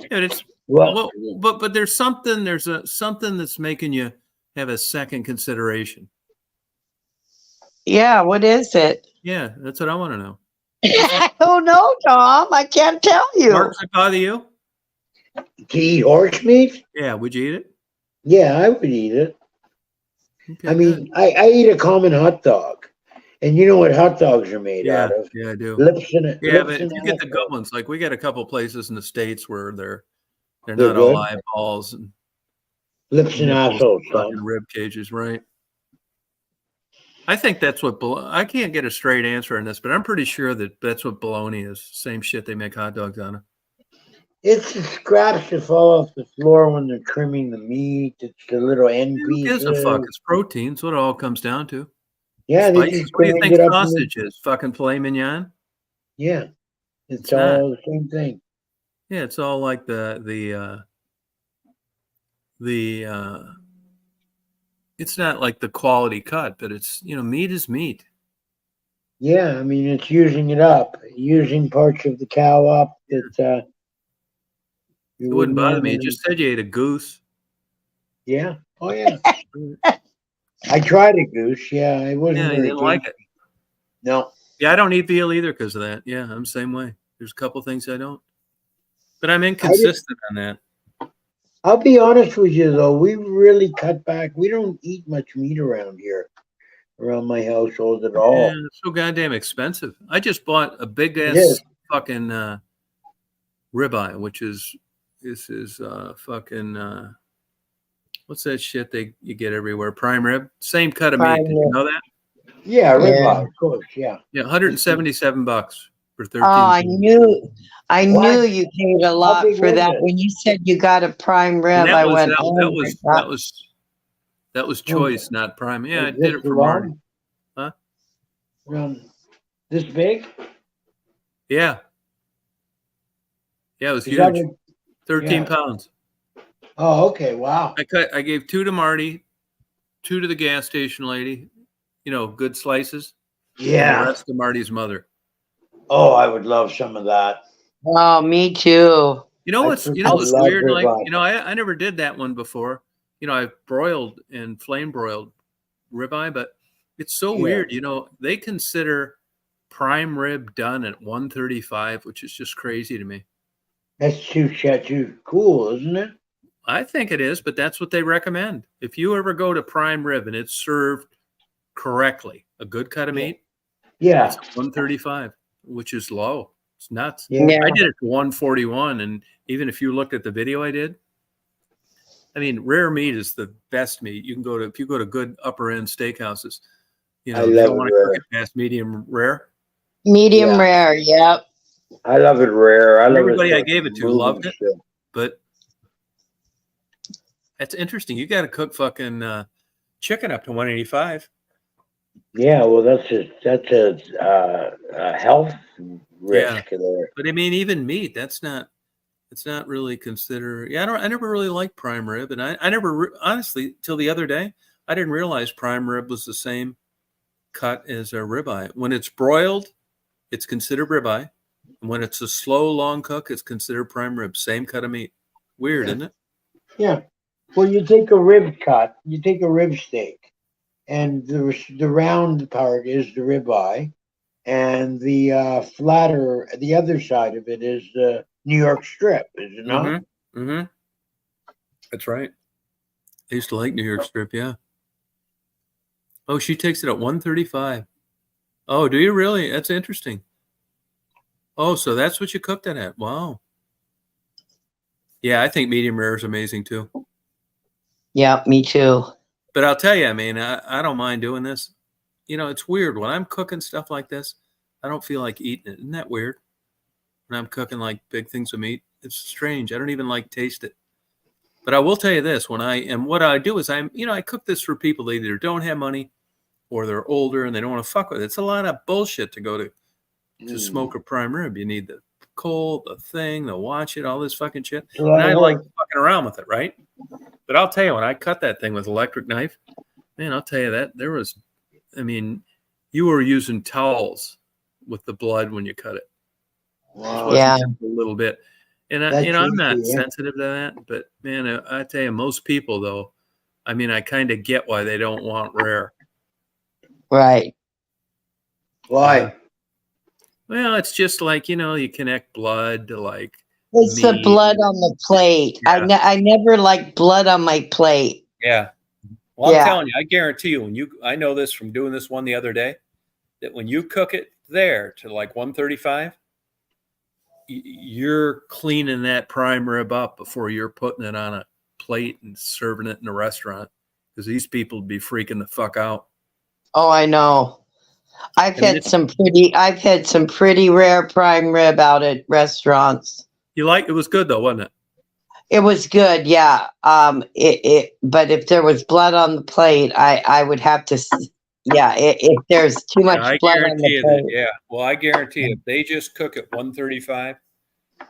Yeah, it's Well, but there's something that's making you have a second consideration. Yeah, what is it? Yeah, that's what I want to know. I don't know, Tom. I can't tell you. Mark, does it bother you? to eat horse meat? Yeah, would you eat it? Yeah, I would eat it. Okay, I good. mean, I eat a common hot dog, and you know what hot dogs are made out of? Yeah, I do. Lips and Yeah, lips but if and you get the good assholes. ones, like we got a couple places in the States where they're They're not all good. eyeballs and Lips and nipples assholes, and fucking Tom. rib cages, right? I think that's what I can't get a straight answer on this, but I'm pretty sure that that's what bologna is. Same shit they make hot dogs out of. It's the scraps that fall off the floor when they're trimming the meat. It's the little end Who gives a fuck? pieces. It's protein. That's what it all comes down to. Yeah, they Spices. just What do you grind think it up. sausage is? Fucking filet mignon? Yeah, it's It's not. all the same thing. Yeah, it's all like it's not like the quality cut, but it's, meat is meat. Yeah, I mean, it's using it up, using parts of the cow up that you It wouldn't bother me. It normally. just said you ate a goose. Yeah. Oh yeah. I tried a goose. Yeah, it wasn't Yeah, you very didn't like it. No. Yeah, I don't eat veal either because of that. Yeah, I'm the same way. There's a couple things I don't. But I'm I did, inconsistent on that. I'll be honest with you though, we really cut back. We don't eat much meat around here, around my household at Yeah, all. it's so goddamn expensive. I just bought a big It ass is. fucking ribeye, which is fucking what's that shit you get everywhere? Prime rib, same cut of meat. Prime Did you rib. know that? Yeah, Yeah. ribeye, of course. Yeah. Yeah, $177 for 13 Oh, I pounds. knew What? you paid a How lot big for was that. it? When you said you got a prime And rib, I went, that oh my God. was Was, choice, not prime. Yeah, I was did this it for Marty. long? Huh? This big? Yeah. Yeah, it was Is that huge. what? 13 Yeah. pounds. Oh, okay. Wow. I gave 2 to Marty, 2 to the gas station lady, good slices, and the Yeah. rest to Marty's mother. Oh, I would love some of that. Oh, me too. What's I what's love weird? Like, ribeye. I never did that one before. I've broiled and flame broiled ribeye, but it's so Yeah. weird. They consider prime rib done at 135, which is just crazy to me. That's too cool, isn't it? I think it is, but that's what they recommend. If you ever go to prime rib and it's served correctly, a good cut of meat, Yeah. it's 135, which is low. It's nuts. Yeah. Yeah. I did it to 141, and even if you looked at the video I did, I mean, rare meat is the best meat. If you go to good upper end steakhouses, I they love don't it want to cook rare. it past medium rare. Medium Yeah. rare. Yep. I love it rare. I love Everybody I it. gave it to loved it, but that's interesting. You got to cook fucking chicken up to 185. Yeah, well, that's a health risk there. But I mean, even meat, it's not really considered. Yeah, I never really liked prime rib, and I never honestly till the other day I didn't realize prime rib was the same cut as a ribeye. When it's broiled, it's considered ribeye, and when it's a slow long cook, it's considered prime rib. Same cut of meat. Weird, Yeah. isn't it? Yeah. Well, you take a rib steak, and the round part is the ribeye, and the the other side of it is the New York strip, is it not? Mm-hmm. Mm-hmm. That's right. I used to like New York strip. Yeah. Oh, she takes it at 135. Oh, do you really? That's interesting. Oh, so that's what you cooked it at. Wow. Yeah, I think medium rare is amazing too. Yep. Me too. But I'll tell you, I mean, I don't mind doing this. It's weird. When I'm cooking stuff like this, I don't feel like eating it. Isn't that weird? When I'm cooking like big things of meat, it's strange. I don't even like taste it. But I will tell you this, what I do is I cook this for people that either don't have money or they're older and they don't want to fuck with it. It's a lot of bullshit to go to smoke a prime rib. You need the coal, the thing, the watch it, all this fucking shit. And I like fucking around with it, right? But I'll tell you, when I cut that thing with an electric knife, man, I'll tell you that you were using towels with the blood when you cut it. Wow. Yeah. A little bit. And I'm not sensitive to that, but man, I tell you, most people though, I mean, I kind of get why they don't want rare. Right. Why? Well, it's just like, you connect blood to like It's the meat. blood on the plate. Yeah. I never liked blood on my plate. Yeah. Well, Yeah. I'm telling you, I guarantee you, I know this from doing this one the other day, that when you cook it there to like 135, you're cleaning that prime rib up before you're putting it on a plate and serving it in a restaurant, because these people would be freaking the fuck out. Oh, I know. I've had some pretty rare prime rib out at restaurants. It was good though, wasn't it? It was good, yeah. But if there was blood on the plate, I would have to. Yeah, if there's too much I blood on guarantee the you plate. that. Yeah. Well, I guarantee if they just cook at 135,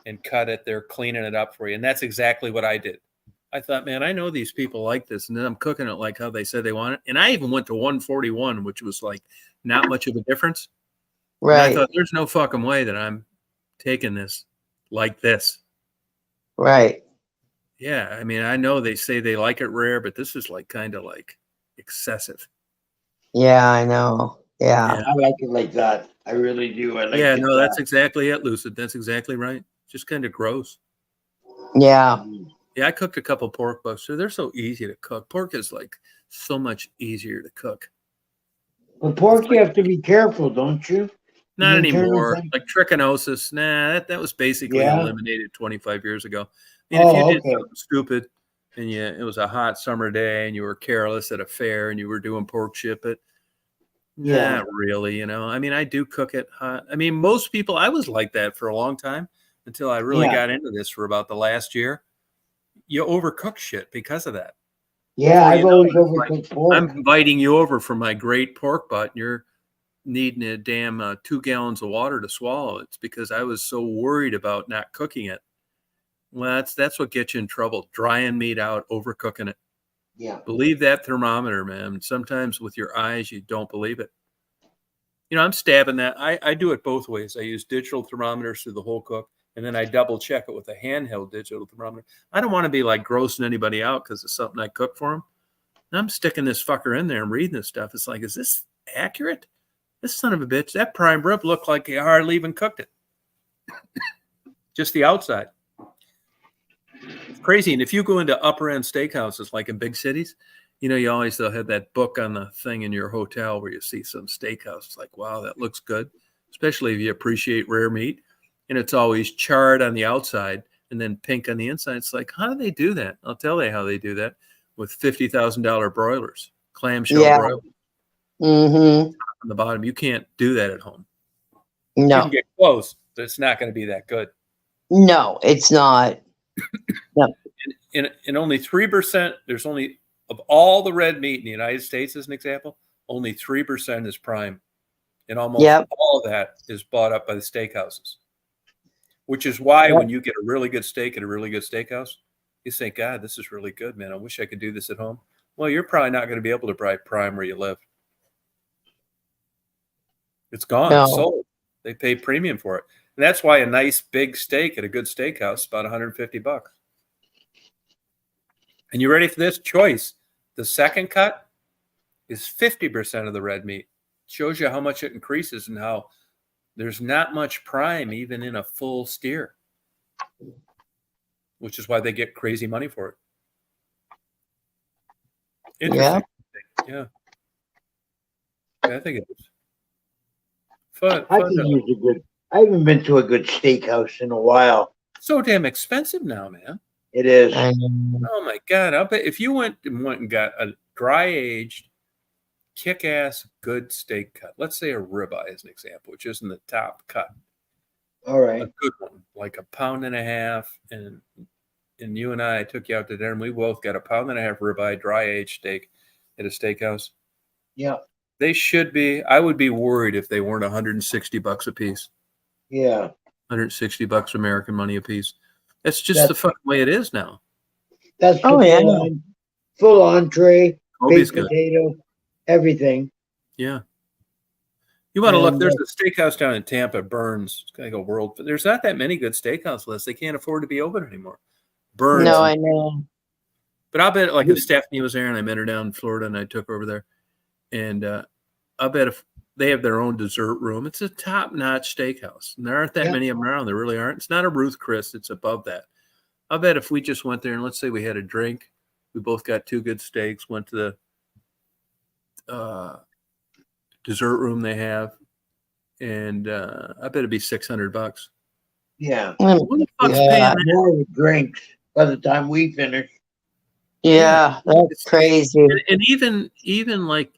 and cut it. They're cleaning it up for you. And that's exactly what I did. I thought, man, I know these people like this. And then I'm cooking it like how they said they want it. And I even went to 141, which was like not much of a difference. And I Right. thought, there's no fucking way that I'm taking this like this. Right. Yeah. I mean, I know they say they like it rare, but this is like kind of like excessive. Yeah, I know. Yeah. Yeah. I like it like that. I really do. I like Yeah, it. no, that's exactly it, Lucid. That's exactly right. Just kind of gross. Yeah. Yeah, I cooked a couple pork butts. So they're so easy to cook. Pork is like so much easier to cook. But pork, you have to be careful, don't you? Not You can turn anymore. something- Like trichinosis, nah, that was basically Yeah. eliminated 25 years ago. I mean, if you Oh, did okay. something stupid and it was a hot summer day and you were careless at a fair and you were doing pork chip it, Yeah. not really, I mean, I do cook it hot. I mean, most people, I was like that for a long time until I really Yeah. got into this for about the last year. You overcook shit because of that. Yeah, Before I've you know always it, it's like, overcooked pork. I'm inviting you over for my great pork butt, and you're needing a damn 2 gallons of water to swallow. It's because I was so worried about not cooking it. Well, that's what gets you in trouble. Drying meat out, overcooking it. Yeah. Believe that thermometer, man. Sometimes with your eyes, you don't believe it. I'm stabbing that. I do it both ways. I use digital thermometers through the whole cook, and then I double check it with a handheld digital thermometer. I don't want to be like grossing anybody out because it's something I cook for them. I'm sticking this fucker in there and reading this stuff. It's like, is this accurate? This son of a bitch, that prime rib looked like he hardly even cooked it. Just the outside. It's crazy. And if you go into upper end steakhouses, like in big cities, you always they'll have that book on the thing in your hotel where you see some steakhouse. It's like, wow, that looks good, especially if you appreciate rare meat. And it's always charred on the outside and then pink on the inside. It's like, how do they do that? I'll tell you how they do that with $50,000 broilers, clamshell Yeah. broilers Mm-hmm. on the bottom. You can't do that at home. You No. can get close, but it's not going to be that good. No, it's not. In only 3%, there's only, of all the red meat in the United States, as an example, only 3% is prime. And almost Yep. all of that is bought up by the steakhouses. Which is why Yep. when you get a really good steak at a really good steakhouse, you think, God, this is really good, man. I wish I could do this at home. Well, you're probably not going to be able to buy prime where you live. It's gone. No. It's sold. They pay premium for it. And that's why a nice big steak at a good steakhouse is about $150. And you ready for this choice? The second cut is 50% of the red meat. Shows you how much it increases and how there's not much prime even in a full steer, which is why they get crazy money for it. Interesting. Yeah. I think it is. Fun. I fun could to- use a good. I haven't been to a good steakhouse in a while. So damn expensive now, man. It is. I know. Oh my God. I'll bet if you went and got a dry aged, kick ass, good steak cut, let's say a ribeye as an example, which isn't the top cut, All right. a good one, like 1.5 pounds. And you and I took you out to dinner and we both got 1.5 pounds ribeye, dry aged steak at a steakhouse. Yeah. They should be. I would be worried if they weren't $160 a piece, Yeah. $160 American money a piece. That's just That's- the fucking way it is now. That's Oh, the yeah. full entree, Kobe's baked good. potato, everything. Yeah. You want to look, And, there's a steakhouse down in Tampa, Burns. It's like a world, but there's not that many good steakhouse lists. They can't afford to be open anymore. Burns. No, I know. But I'll bet, like, if Stephanie was there and I met her down in Florida and I took her over there, and I'll bet if they have their own dessert room, it's a top-notch steakhouse. And there aren't that Yeah. many of them around. There really aren't. It's not a Ruth Chris. It's above that. I'll bet if we just went there and let's say we had a drink, we both got 2 good steaks, went to the dessert room they have, and I bet it'd be $600. Yeah. Who the fuck's Yeah. paying that? More with drinks by the time we finish. Yeah, that's crazy. And even like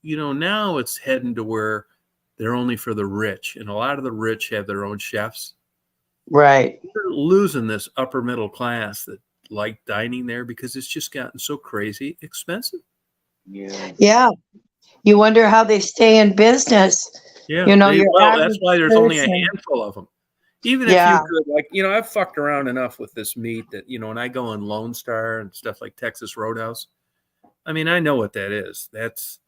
now it's heading to where they're only for the rich, and a lot of the rich have their own chefs. Right. They're losing this upper middle class that like dining there because it's just gotten so crazy expensive. Yeah. Yeah. You wonder how they stay in business. Yeah, Your that's average why there's only a person- handful of them. Even if you Yeah. could, like, I've fucked around enough with this meat that, when I go on Lone Star and stuff like Texas Roadhouse, I mean, I know what that is. That's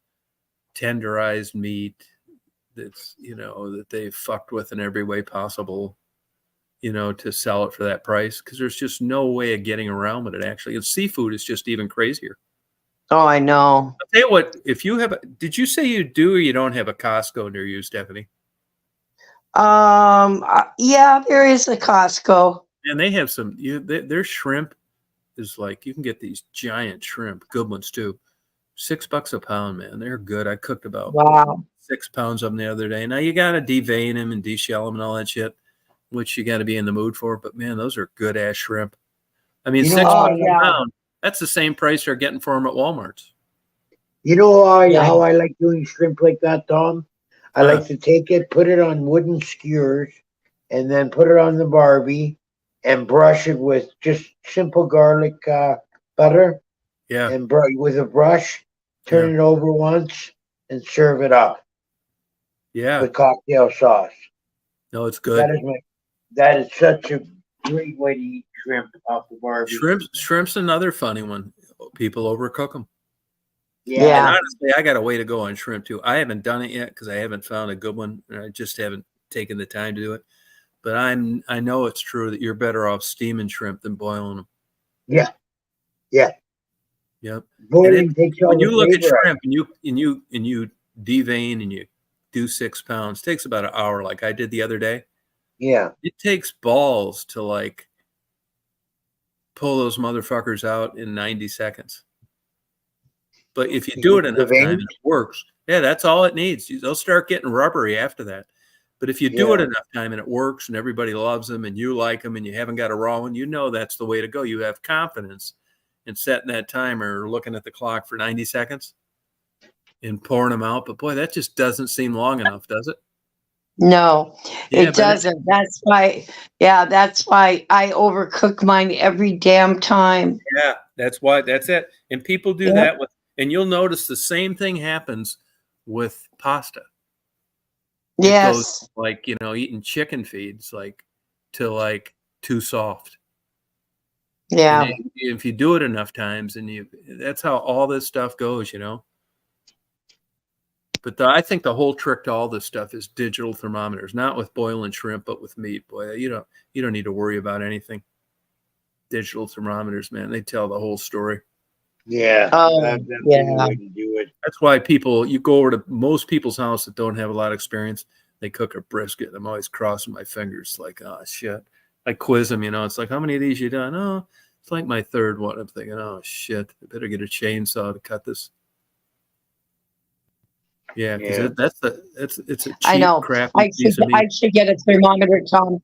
tenderized meat that's, that they've fucked with in every way possible, to sell it for that price. Because there's just no way of getting around with it, actually. And seafood is just even crazier. Oh, I know. I'll tell you what, if you have did you say you do or you don't have a Costco near you, Stephanie? Yeah, there is a Costco. And they have some, their shrimp is like, you can get these giant shrimp, good ones too. $6 a pound, man. They're good. I cooked about Wow. 6 pounds of them the other day. Now you got to devein them and deshell them and all that shit, which you got to be in the mood for. But man, those are good ass shrimp. I mean, You know, $6 yeah. a pound. That's the same price they're getting for them at Walmart's. You know Yeah. how I like doing shrimp like that, Tom? I like to take it, put it on wooden skewers, and then put it on the Barbie and brush it with just simple garlic butter. Yeah. And with a brush, turn Yeah. it over once and serve it up Yeah. with cocktail sauce. No, it's good. That is such a great way to eat shrimp off the Barbie. Shrimp's another funny one. People overcook them. Yeah. And honestly, I got a way to go on shrimp too. I haven't done it yet because I haven't found a good one. And I just haven't taken the time to do it. But I know it's true that you're better off steaming shrimp than boiling them. Yeah. Yeah. Yep. Boiling takes all when the you look at flavor out. shrimp and you devein and you do 6 pounds, it takes about an hour, like I did the other day. Yeah. It takes balls to like pull those motherfuckers out in 90 seconds. But if you do it enough time, it works. Yeah, that's all it needs. They'll start getting rubbery after that. But if you do it enough time and it works and everybody loves them and you like them and you haven't got a raw one, that's the way to go. You have confidence in setting that timer, looking at the clock for 90 seconds and pouring them out. But boy, that just doesn't seem long enough, does it? No, Yeah, it doesn't. That's why I overcook mine every damn time. Yeah, that's it. And people do that and you'll notice the same thing happens with pasta. It goes like, eating chicken feeds, like too soft. Yeah. And if you do it enough times and that's how all this stuff goes, But I think the whole trick to all this stuff is digital thermometers, not with boiling shrimp, but with meat. Boy, you don't need to worry about anything. Digital thermometers, man, they tell the whole story. Yeah. That's the way to do it. That's why you go over to most people's house that don't have a lot of experience. They cook a brisket. I'm always crossing my fingers, like, oh shit. I quiz them, it's like, how many of these you done? Oh, it's like my third one. I'm thinking, oh shit, I better get a chainsaw to cut this. Yeah, because it's a cheap, I know. crappy piece of meat. I should get a thermometer, Tom,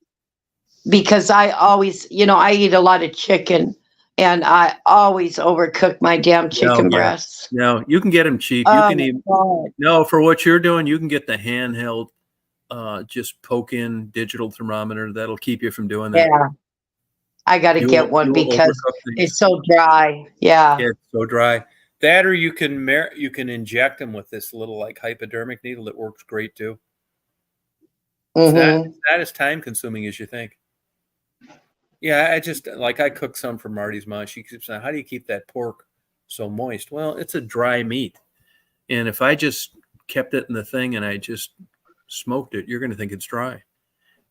because I always, I eat a lot of chicken, and I always overcook my damn chicken breasts. No, you can get them cheap. You can even for what you're doing, you can get the handheld, just poke in digital thermometer. That'll keep you from doing that. Yeah, I got to get one because it's so dry. Yeah, it's so dry. That, or you can inject them with this little like hypodermic needle that works great too. Mm-hmm. It's not as time consuming as you think. Yeah, I cook some for Marty's mom. She keeps saying, "How do you keep that pork so moist?" Well, it's a dry meat, and if I just kept it in the thing and I just smoked it, you're going to think it's dry.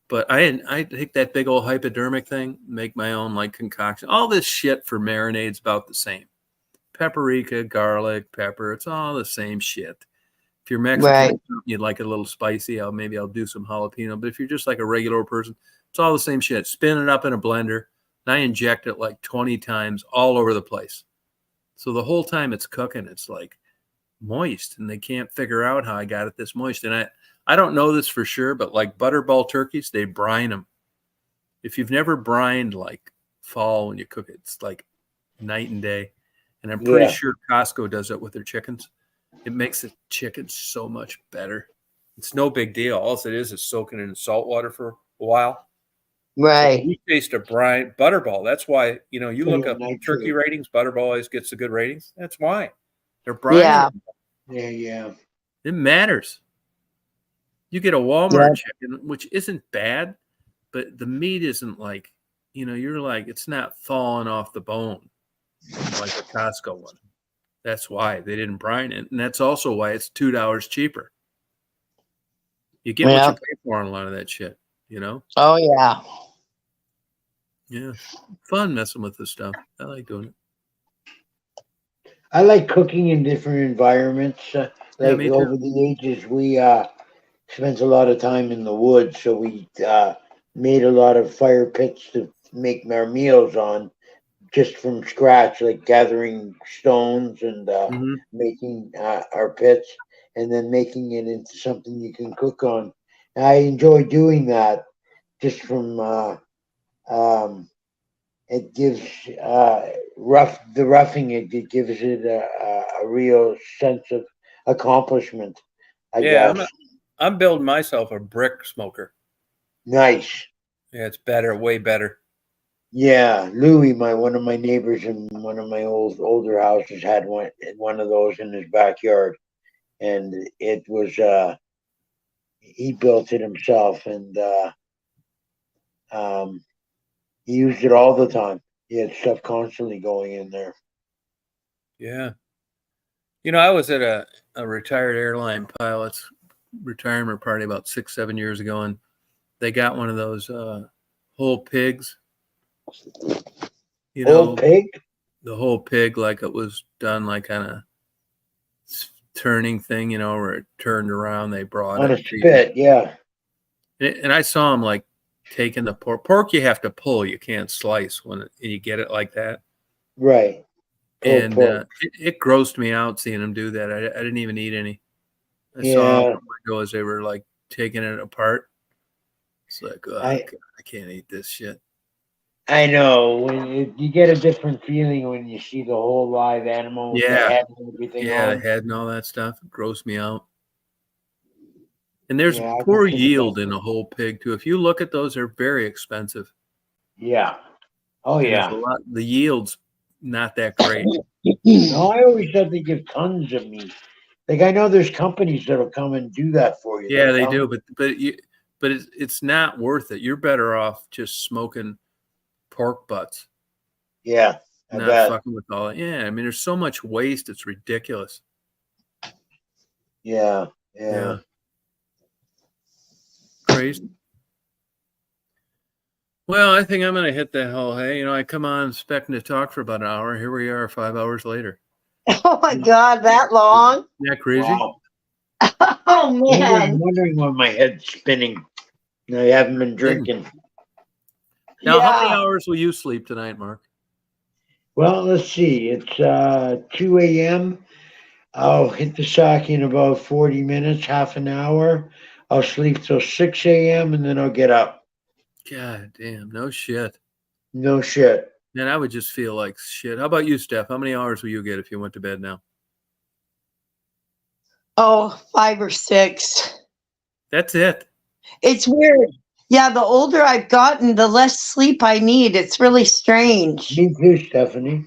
But I take that big old hypodermic thing, make my own like concoction. All this shit for marinade's about the same. Paprika, garlic, pepper, it's all the same shit. If you're Mexican, you'd like it a little spicy, maybe I'll do some jalapeno. But if you're just like a regular person, it's all the same shit. Spin it up in a blender, and I inject it like 20 times all over the place. So the whole time it's cooking, it's like moist, and they can't figure out how I got it this moist. And I don't know this for sure, but like butterball turkeys, they brine them. If you've never brined like fall when you cook it, it's like night and day. And I'm pretty sure Costco does it with their chickens. It makes the chicken so much better. It's no big deal. All it is soaking in salt water for a while. Right. So you taste a brine butterball. That's why, you look up turkey ratings. Butterball always gets the good ratings. That's why. They're brining. Yeah. It matters. You get a Walmart chicken, which isn't bad, but the meat isn't like, you're like, it's not falling off the bone like a Costco one. That's why they didn't brine it. And that's also why it's $2 cheaper. You get what you pay for on a lot of that shit, Oh, yeah. Yeah. Fun messing with this stuff. I like doing it. I like cooking in different environments. Yeah, me too. Over the ages, we spent a lot of time in the woods, so we made a lot of fire pits to make our meals on, just from scratch, like gathering stones and making our pits, and then making it into something you can cook on. And I enjoy doing that, just from it gives roughing it. It gives it a real sense of accomplishment, I guess. I'm building myself a brick smoker. Nice. Yeah, it's better, way better. Yeah, Louis, one of my neighbors in one of my older houses had one of those in his backyard, and it was he built it himself, and he used it all the time. He had stuff constantly going in there. Yeah. I was at a retired airline pilot's retirement party about 6-7 years ago, and they got one of those whole pigs. Whole pig? The whole pig, like it was done like on a turning thing, where it turned around. They brought on it. A spit, yeah. And I saw him like taking the pork. Pork you have to pull. You can't slice when you get it like that. Right. And it grossed me out seeing him do that. I didn't even eat any. I saw them go as they were like taking it apart. It's like, oh, I can't eat this shit. I know. When you get a different feeling when you see the whole live animal with the head and everything. Yeah, the head and all that stuff. It grossed me out. And there's poor yield in a whole pig too. If you look at those, they're very expensive. Yeah. Oh, yeah. The yield's not that great. No, I always thought they give tons of meat. Like, I know there's companies that'll come and do that for you. Yeah, they do, but it's not worth it. You're better off just smoking pork butts. Yeah, not fucking with all that. Yeah, I mean, there's so much waste. It's ridiculous. Yeah. Crazy. Well, I think I'm going to hit the hell. Hey, I come on expecting to talk for about an hour. Here we are 5 hours later. Oh, my God, that long? Isn't that crazy? Wow. Oh, man. I'm wondering why my head's spinning. I haven't been drinking. Now, how many hours will you sleep tonight, Mark? Well, let's see. It's 2 a.m. I'll hit the sack in about 40 minutes, half an hour. I'll sleep till 6 a.m. and then I'll get up. God damn, no shit. No shit. Man, I would just feel like shit. How about you, Steph? How many hours will you get if you went to bed now? Oh, 5 or 6. That's it. It's weird. Yeah, the older I've gotten, the less sleep I need. It's really strange. Me too, Stephanie.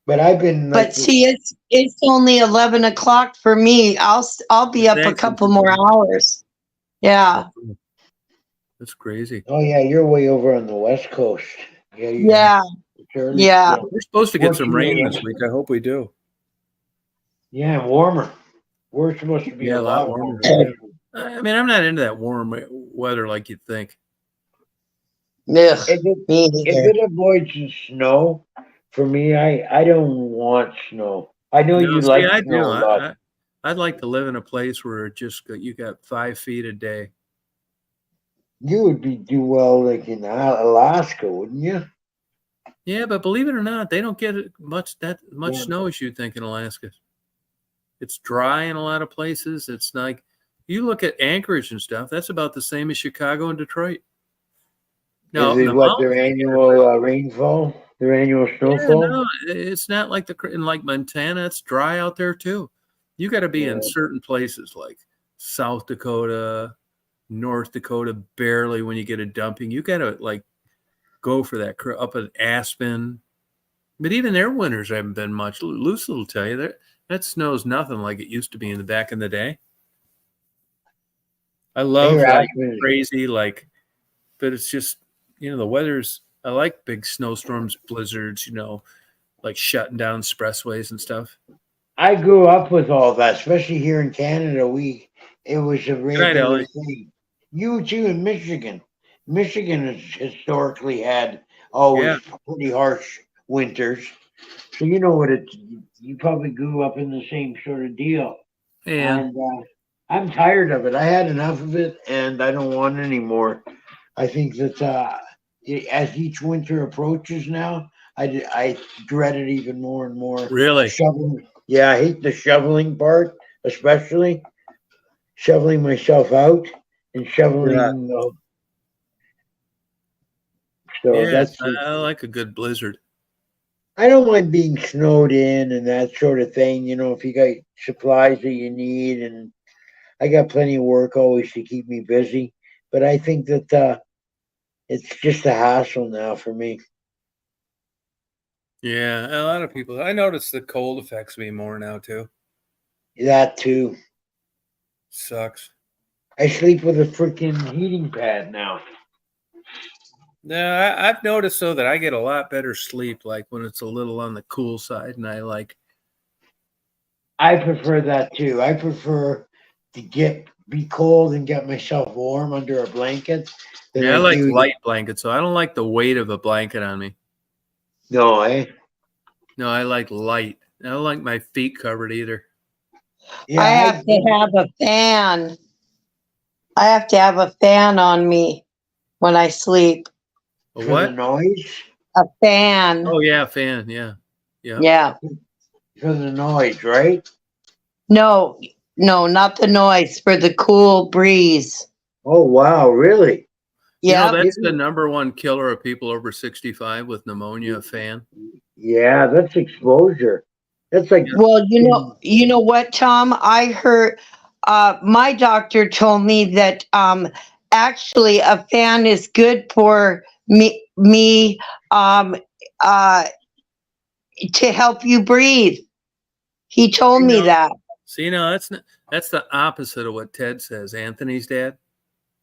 But I've been. But see, it's only 11 o'clock for me. I'll be up a couple more hours. Yeah. That's crazy. Oh yeah, you're way over on the West Coast. Yeah. Yeah. We're supposed to get some rain this week. I hope we do. Yeah, warmer. We're supposed to be a lot warmer. I mean, I'm not into that warm weather like you'd think. Ugh, if it avoids the snow, for me, I don't want snow. I know you like snow a lot. I'd like to live in a place where you got 5 feet a day. You would do well like in Alaska, wouldn't you? Yeah, but believe it or not, they don't get much snow as you'd think in Alaska. It's dry in a lot of places. It's like you look at Anchorage and stuff. That's about the same as Chicago and Detroit. No, is it their annual rainfall, their annual snowfall? Yeah, no, it's not like in like Montana. It's dry out there too. You got to be in certain places like South Dakota, North Dakota, barely when you get a dumping. You got to like go for that up at Aspen. But even their winters haven't been much. Lucy will tell you that snow's nothing like it used to be back in the day. I love like crazy, like but it's just, the weather's, I like big snowstorms, blizzards, like shutting down expressways and stuff. I grew up with all that, especially here in Canada. It was a night, regular Ellie. thing. You too in Michigan. Michigan has historically had always pretty harsh winters. So you know what you probably grew up in the same sort of deal. Yeah. And I'm tired of it. I had enough of it and I don't want any more. I think that as each winter approaches now, I dread it even more and more. Really? Shoveling. Yeah, I hate the shoveling part, especially shoveling myself out and shoveling. Yeah. So Yeah, that's. I like a good blizzard. I don't mind being snowed in and that sort of thing. If you got supplies that you need, and I got plenty of work always to keep me busy. But I think that it's just a hassle now for me. Yeah, a lot of people. I notice the cold affects me more now too. That too. Sucks. I sleep with a freaking heating pad now. No, I've noticed though that I get a lot better sleep, like when it's a little on the cool side, and I prefer that too. I prefer to be cold and get myself warm under a blanket. I like light blankets, so I don't like the weight of a blanket on me. No, eh? No, I like light. I don't like my feet covered either. Yeah, I have to have a fan. I have to have a fan on me when I sleep. A for what? the noise? A fan. Oh yeah, fan. Yeah. Yeah. For the noise, right? No, not the noise. For the cool breeze. Oh wow, really? Yeah. That's the number one killer of people over 65 with pneumonia, a fan. Yeah, that's exposure. That's like Well, you know what, Tom? I heard my doctor told me that actually a fan is good for me to help you breathe. He told me that. See, that's the opposite of what Ted says. Anthony's dad.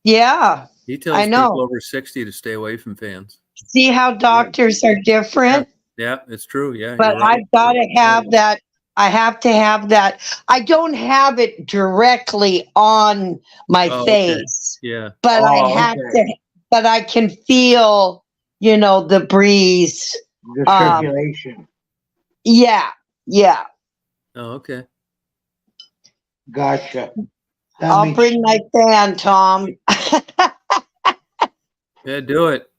Yeah. He tells people over 60 to stay away from fans. See how doctors are different? Yeah, it's true. Yeah. But right. I've got to have that. I have to have that. I don't have it directly on my face. Okay. Yeah. But I have to, but I can feel, the breeze. The circulation. Yeah. Yeah. Oh, okay. Gotcha. I'll bring my fan, Tom. Yeah, do it.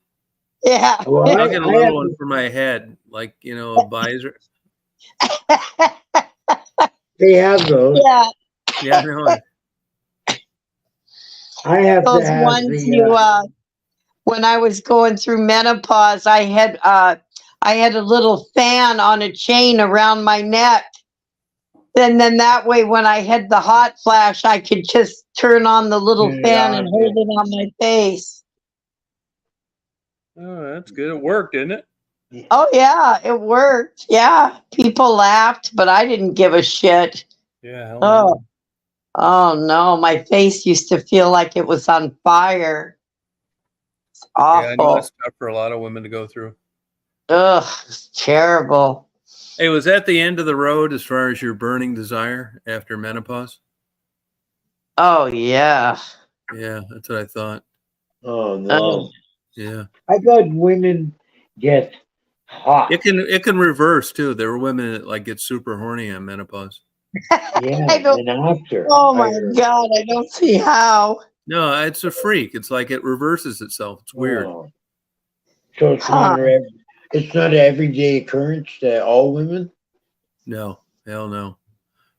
Yeah. Well, I'll get a little one for my head, like, a visor. They have those. Yeah. Yeah, no. I have Those to have ones when I was going through menopause, I had a little fan on a chain around my neck. And then that way, when I had the hot flash, I could just turn on the little fan and hold it on my face. Oh, that's good. It worked, didn't it? Oh, yeah, it worked. Yeah. People laughed, but I didn't give a shit. Yeah. Oh, no. My face used to feel like it was on fire. It's awful. Yeah, I know that's tough for a lot of women to go through. Ugh, it's terrible. Hey, was that the end of the road as far as your burning desire after menopause? Oh, yeah. Yeah, that's what I thought. Oh, no. Yeah. I thought women get hot. It can reverse too. There were women that get super horny on menopause. Yeah, and after. Oh my God, I don't see how. No, it's a freak. It's like it reverses itself. It's weird. Oh. So it's not an everyday occurrence to all women? No, hell no.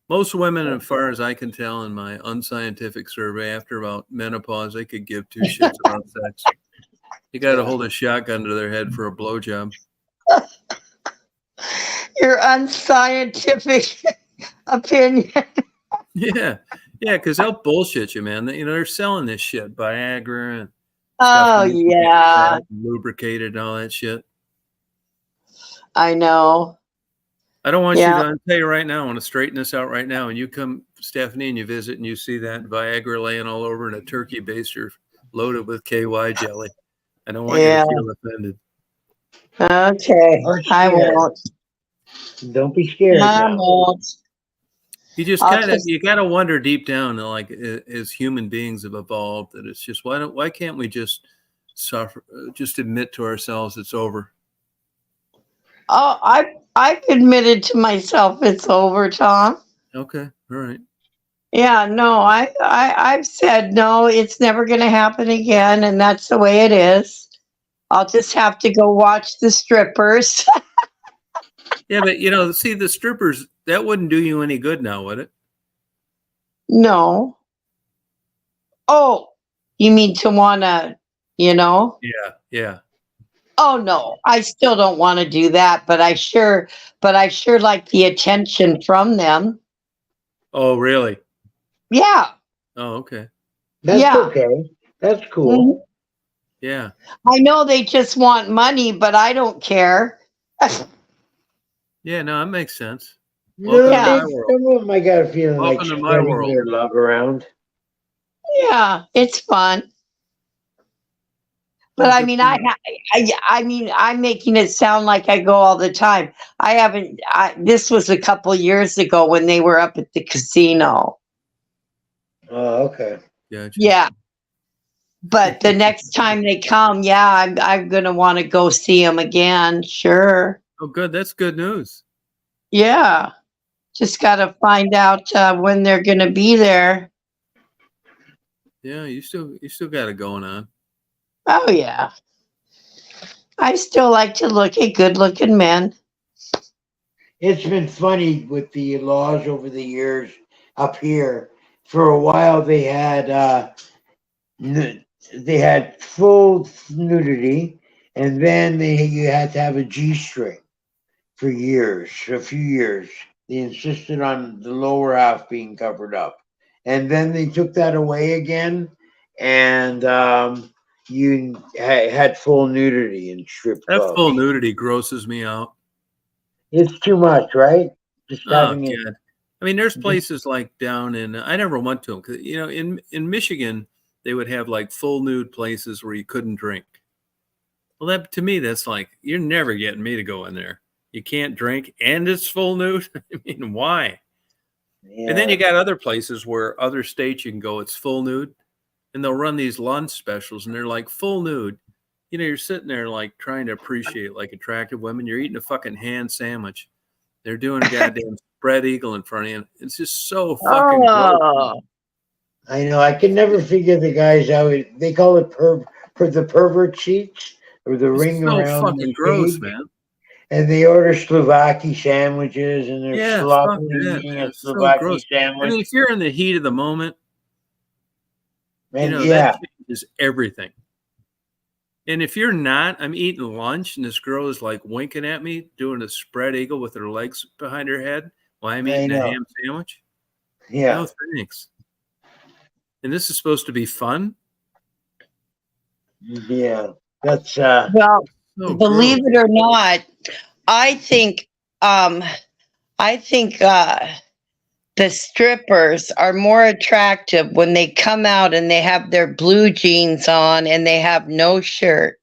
Most women, as far as I can tell in my unscientific survey, after about menopause, they could give two shits about sex. You got to hold a shotgun to their head for a blowjob. Your unscientific opinion. Yeah, because they'll bullshit you, man. They're selling this shit, Viagra and Oh yeah, lubricated and all that shit. I know. I don't want you to. I'll tell you right now. I want to straighten this out right now. And you come, Stephanie, and you visit, and you see that Viagra laying all over in a turkey baster loaded with KY jelly. I don't want Yeah. you to feel offended. Okay. Or I scared. won't. Don't be scared I now. won't. You just I'll kind of just- you got to wonder deep down, like as human beings have evolved, that it's just why can't we just suffer, just admit to ourselves it's over? Oh, I've admitted to myself it's over, Tom. Okay, all right. Yeah, no, I've said no, it's never going to happen again, and that's the way it is. I'll just have to go watch the strippers. Yeah, but see, the strippers, that wouldn't do you any good now, would it? No. Oh, you mean to wanna, Yeah. Oh no, I still don't want to do that, but I sure like the attention from them. Oh, really? Yeah. Oh, okay. That's Yeah. okay. That's cool. Mhm. Yeah. I know they just want money, but I don't care. Yeah, no, that makes sense. No, Welcome Yeah. to my world. some of them I got a feeling like Welcome to my spreading world. their love around. Yeah, it's fun. But I mean, I mean, I'm making it sound like I go all the time. I haven't. This was a couple years ago when they were up at the casino. Oh, okay. Gotcha. Yeah. But the next time they come, yeah, I'm gonna want to go see them again. Sure. Oh, good. That's good news. Yeah. Just got to find out when they're gonna be there. Yeah, you still got it going on. Oh yeah. I still like to look at good-looking men. It's been funny with the laws over the years up here. For a while, they had full nudity, and then you had to have a G-string for years, a few years. They insisted on the lower half being covered up, and then they took that away again, and you had full nudity in strip That clubs. full nudity grosses me out. It's too much, right? Just Oh, having it. God. I mean, there's places like down in, I never went to them because, in Michigan, they would have like full nude places where you couldn't drink. Well, that to me, that's like, you're never getting me to go in there. You can't drink and it's full nude. I mean, why? Yeah. And then you got other places where other states you can go, it's full nude. And they'll run these lunch specials and they're like full nude. You're sitting there like trying to appreciate like attractive women. You're eating a fucking ham sandwich. They're doing a goddamn spread eagle in front of you. It's just so fucking gross. Oh. I know. I can never figure the guys out. They call it the pervert sheets or the It's ring so around fucking the gross, stage. man. And they order Slovaki sandwiches, and they're Yeah, fuck sloppily that, eating man. a It's so Slovaki gross. I sandwich. mean, if you're in the heat of the moment, And that changes everything. And if you're not, I'm eating lunch and this girl is like winking at me, doing a spread eagle with her legs behind her head while I'm eating a ham sandwich. yeah. No thanks. And this is supposed to be fun. Yeah. That's Well, So believe gross. it or not, I think the strippers are more attractive when they come out and they have their blue jeans on and they have no shirt.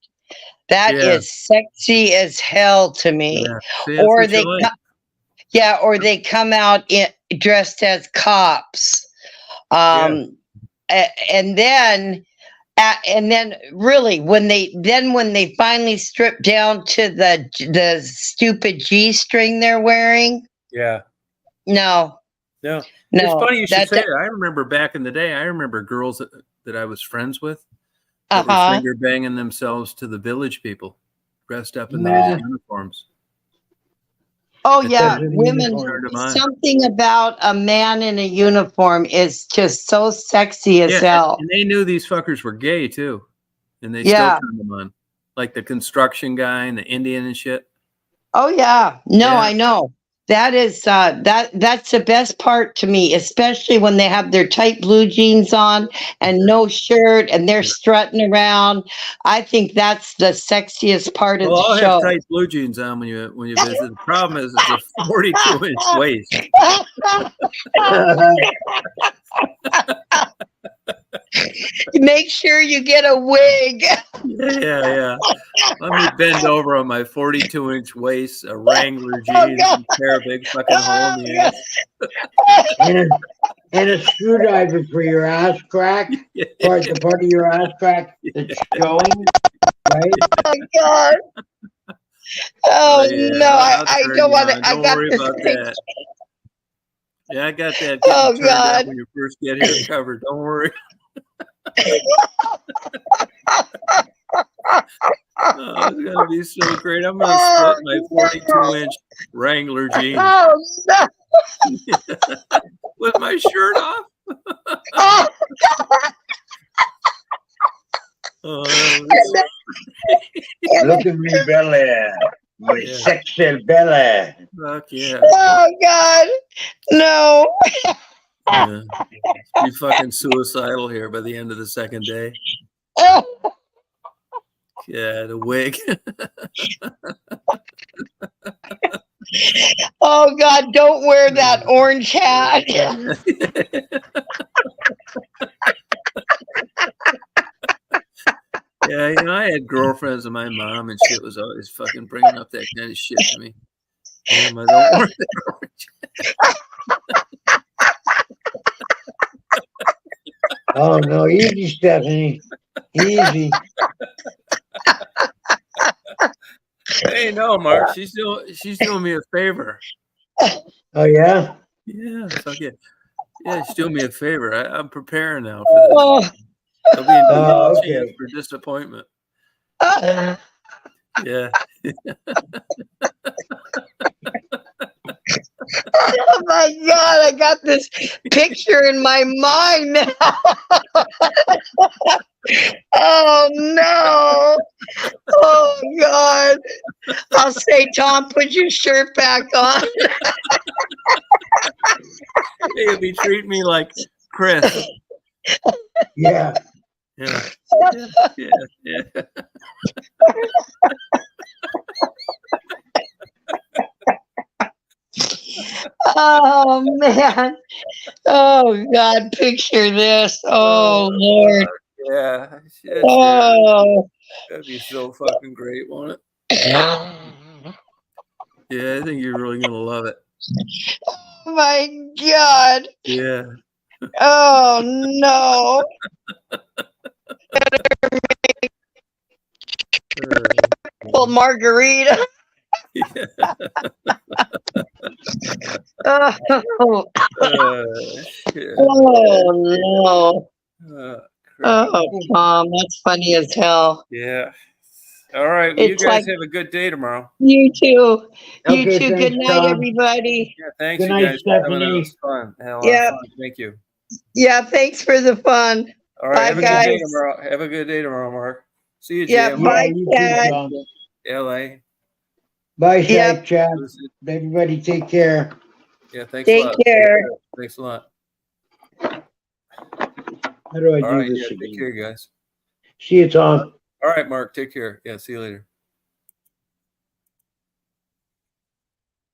That Yeah. is sexy as hell to me. Yeah. See, that's Or what they you like. or they come out dressed as cops. And then really when they finally strip down to the stupid G-string they're wearing, Yeah. no. It's funny you should that- say that. I remember back in the day, I remember girls that I was friends with that were Uh-huh. finger banging themselves to the Village People dressed up in Yeah. those uniforms. Oh It yeah, doesn't women. turned them on. Something about a man in a uniform is just so sexy as hell. And they knew these fuckers were gay too. And they Yeah. still turned them on. Like the construction guy and the Indian and shit. Oh yeah, no, Yeah. I know. That is that's the best part to me, especially when they have their tight blue jeans on and no shirt and they're strutting around. I think that's the sexiest part of Well, I'll the show. have tight blue jeans on when you visit. The problem is it's a 42-inch waist. Make sure you get a wig. Yeah. Let me bend over on my 42-inch waist, a Wrangler Oh, jeans, God. and a pair of big fucking Oh, homies. And a screwdriver for your ass crack, the part of your ass crack that's showing, right? oh God. Oh yeah, no, I'll I turn don't you want to. on. I Don't got worry this about picture. that. Yeah, I got that Oh getting turned God. up when you first get here covered. Don't worry. Oh, it's gonna be so great. I'm gonna split my 42-inch Wrangler jeans Oh no. with my shirt off. Oh, Oh, Look at me belly, my Yeah. sexy belly. fuck yeah. oh God. No. Yeah. Be fucking suicidal here by the end of the second day. Yeah, the wig. Oh God, don't wear that orange hat. Yeah, I had girlfriends and my mom and shit was always fucking bringing up that kind of shit to me. Damn, I don't wear that orange. Oh no, easy, Stephanie, easy. Hey, no, Mark, she's doing me a favor. Oh yeah. Yeah, fuck it. Yeah, she's doing me a favor. I'm preparing now for this. Oh. There'll be no Okay. chance for disappointment. Oh Yeah. my God, I got this picture in my mind now. Oh no. Oh God. I'll say, Tom, put your shirt back on. You'll be treating me like Chris. Yeah. Yeah. Yeah. Oh man. Oh God, picture this. Oh Lord. Yeah. Shit, Oh. that'd be so fucking great, won't it? Yeah, I think you're really gonna love it. My God. Yeah. Oh no. Well, margarita. Oh, Shit. oh no. Crap. Oh, Tom, that's funny as hell. Yeah. All right. Well, you It's guys like have a good day tomorrow. you too. You Okay, too. thanks, Good night, Tom. everybody. Yeah. Thanks, Good you night, guys, for coming on. It Stephanie. was fun. Had a lot Yeah. of fun. Thank you. Yeah, thanks for the fun. All right. Bye, Have a good day guys. tomorrow. Have a good day tomorrow, Mark. See you, Yeah, Jam. Yeah, bye, you Chad. too, Tom. LA. Bye, Yep. Shaq, Chad. Everybody take care. Yeah. Thanks a Take lot. care. Thanks a lot. How do I All do right. this Yeah. Take again? care, guys. See you, Tom. All right, Mark. Take care. Yeah. See you later.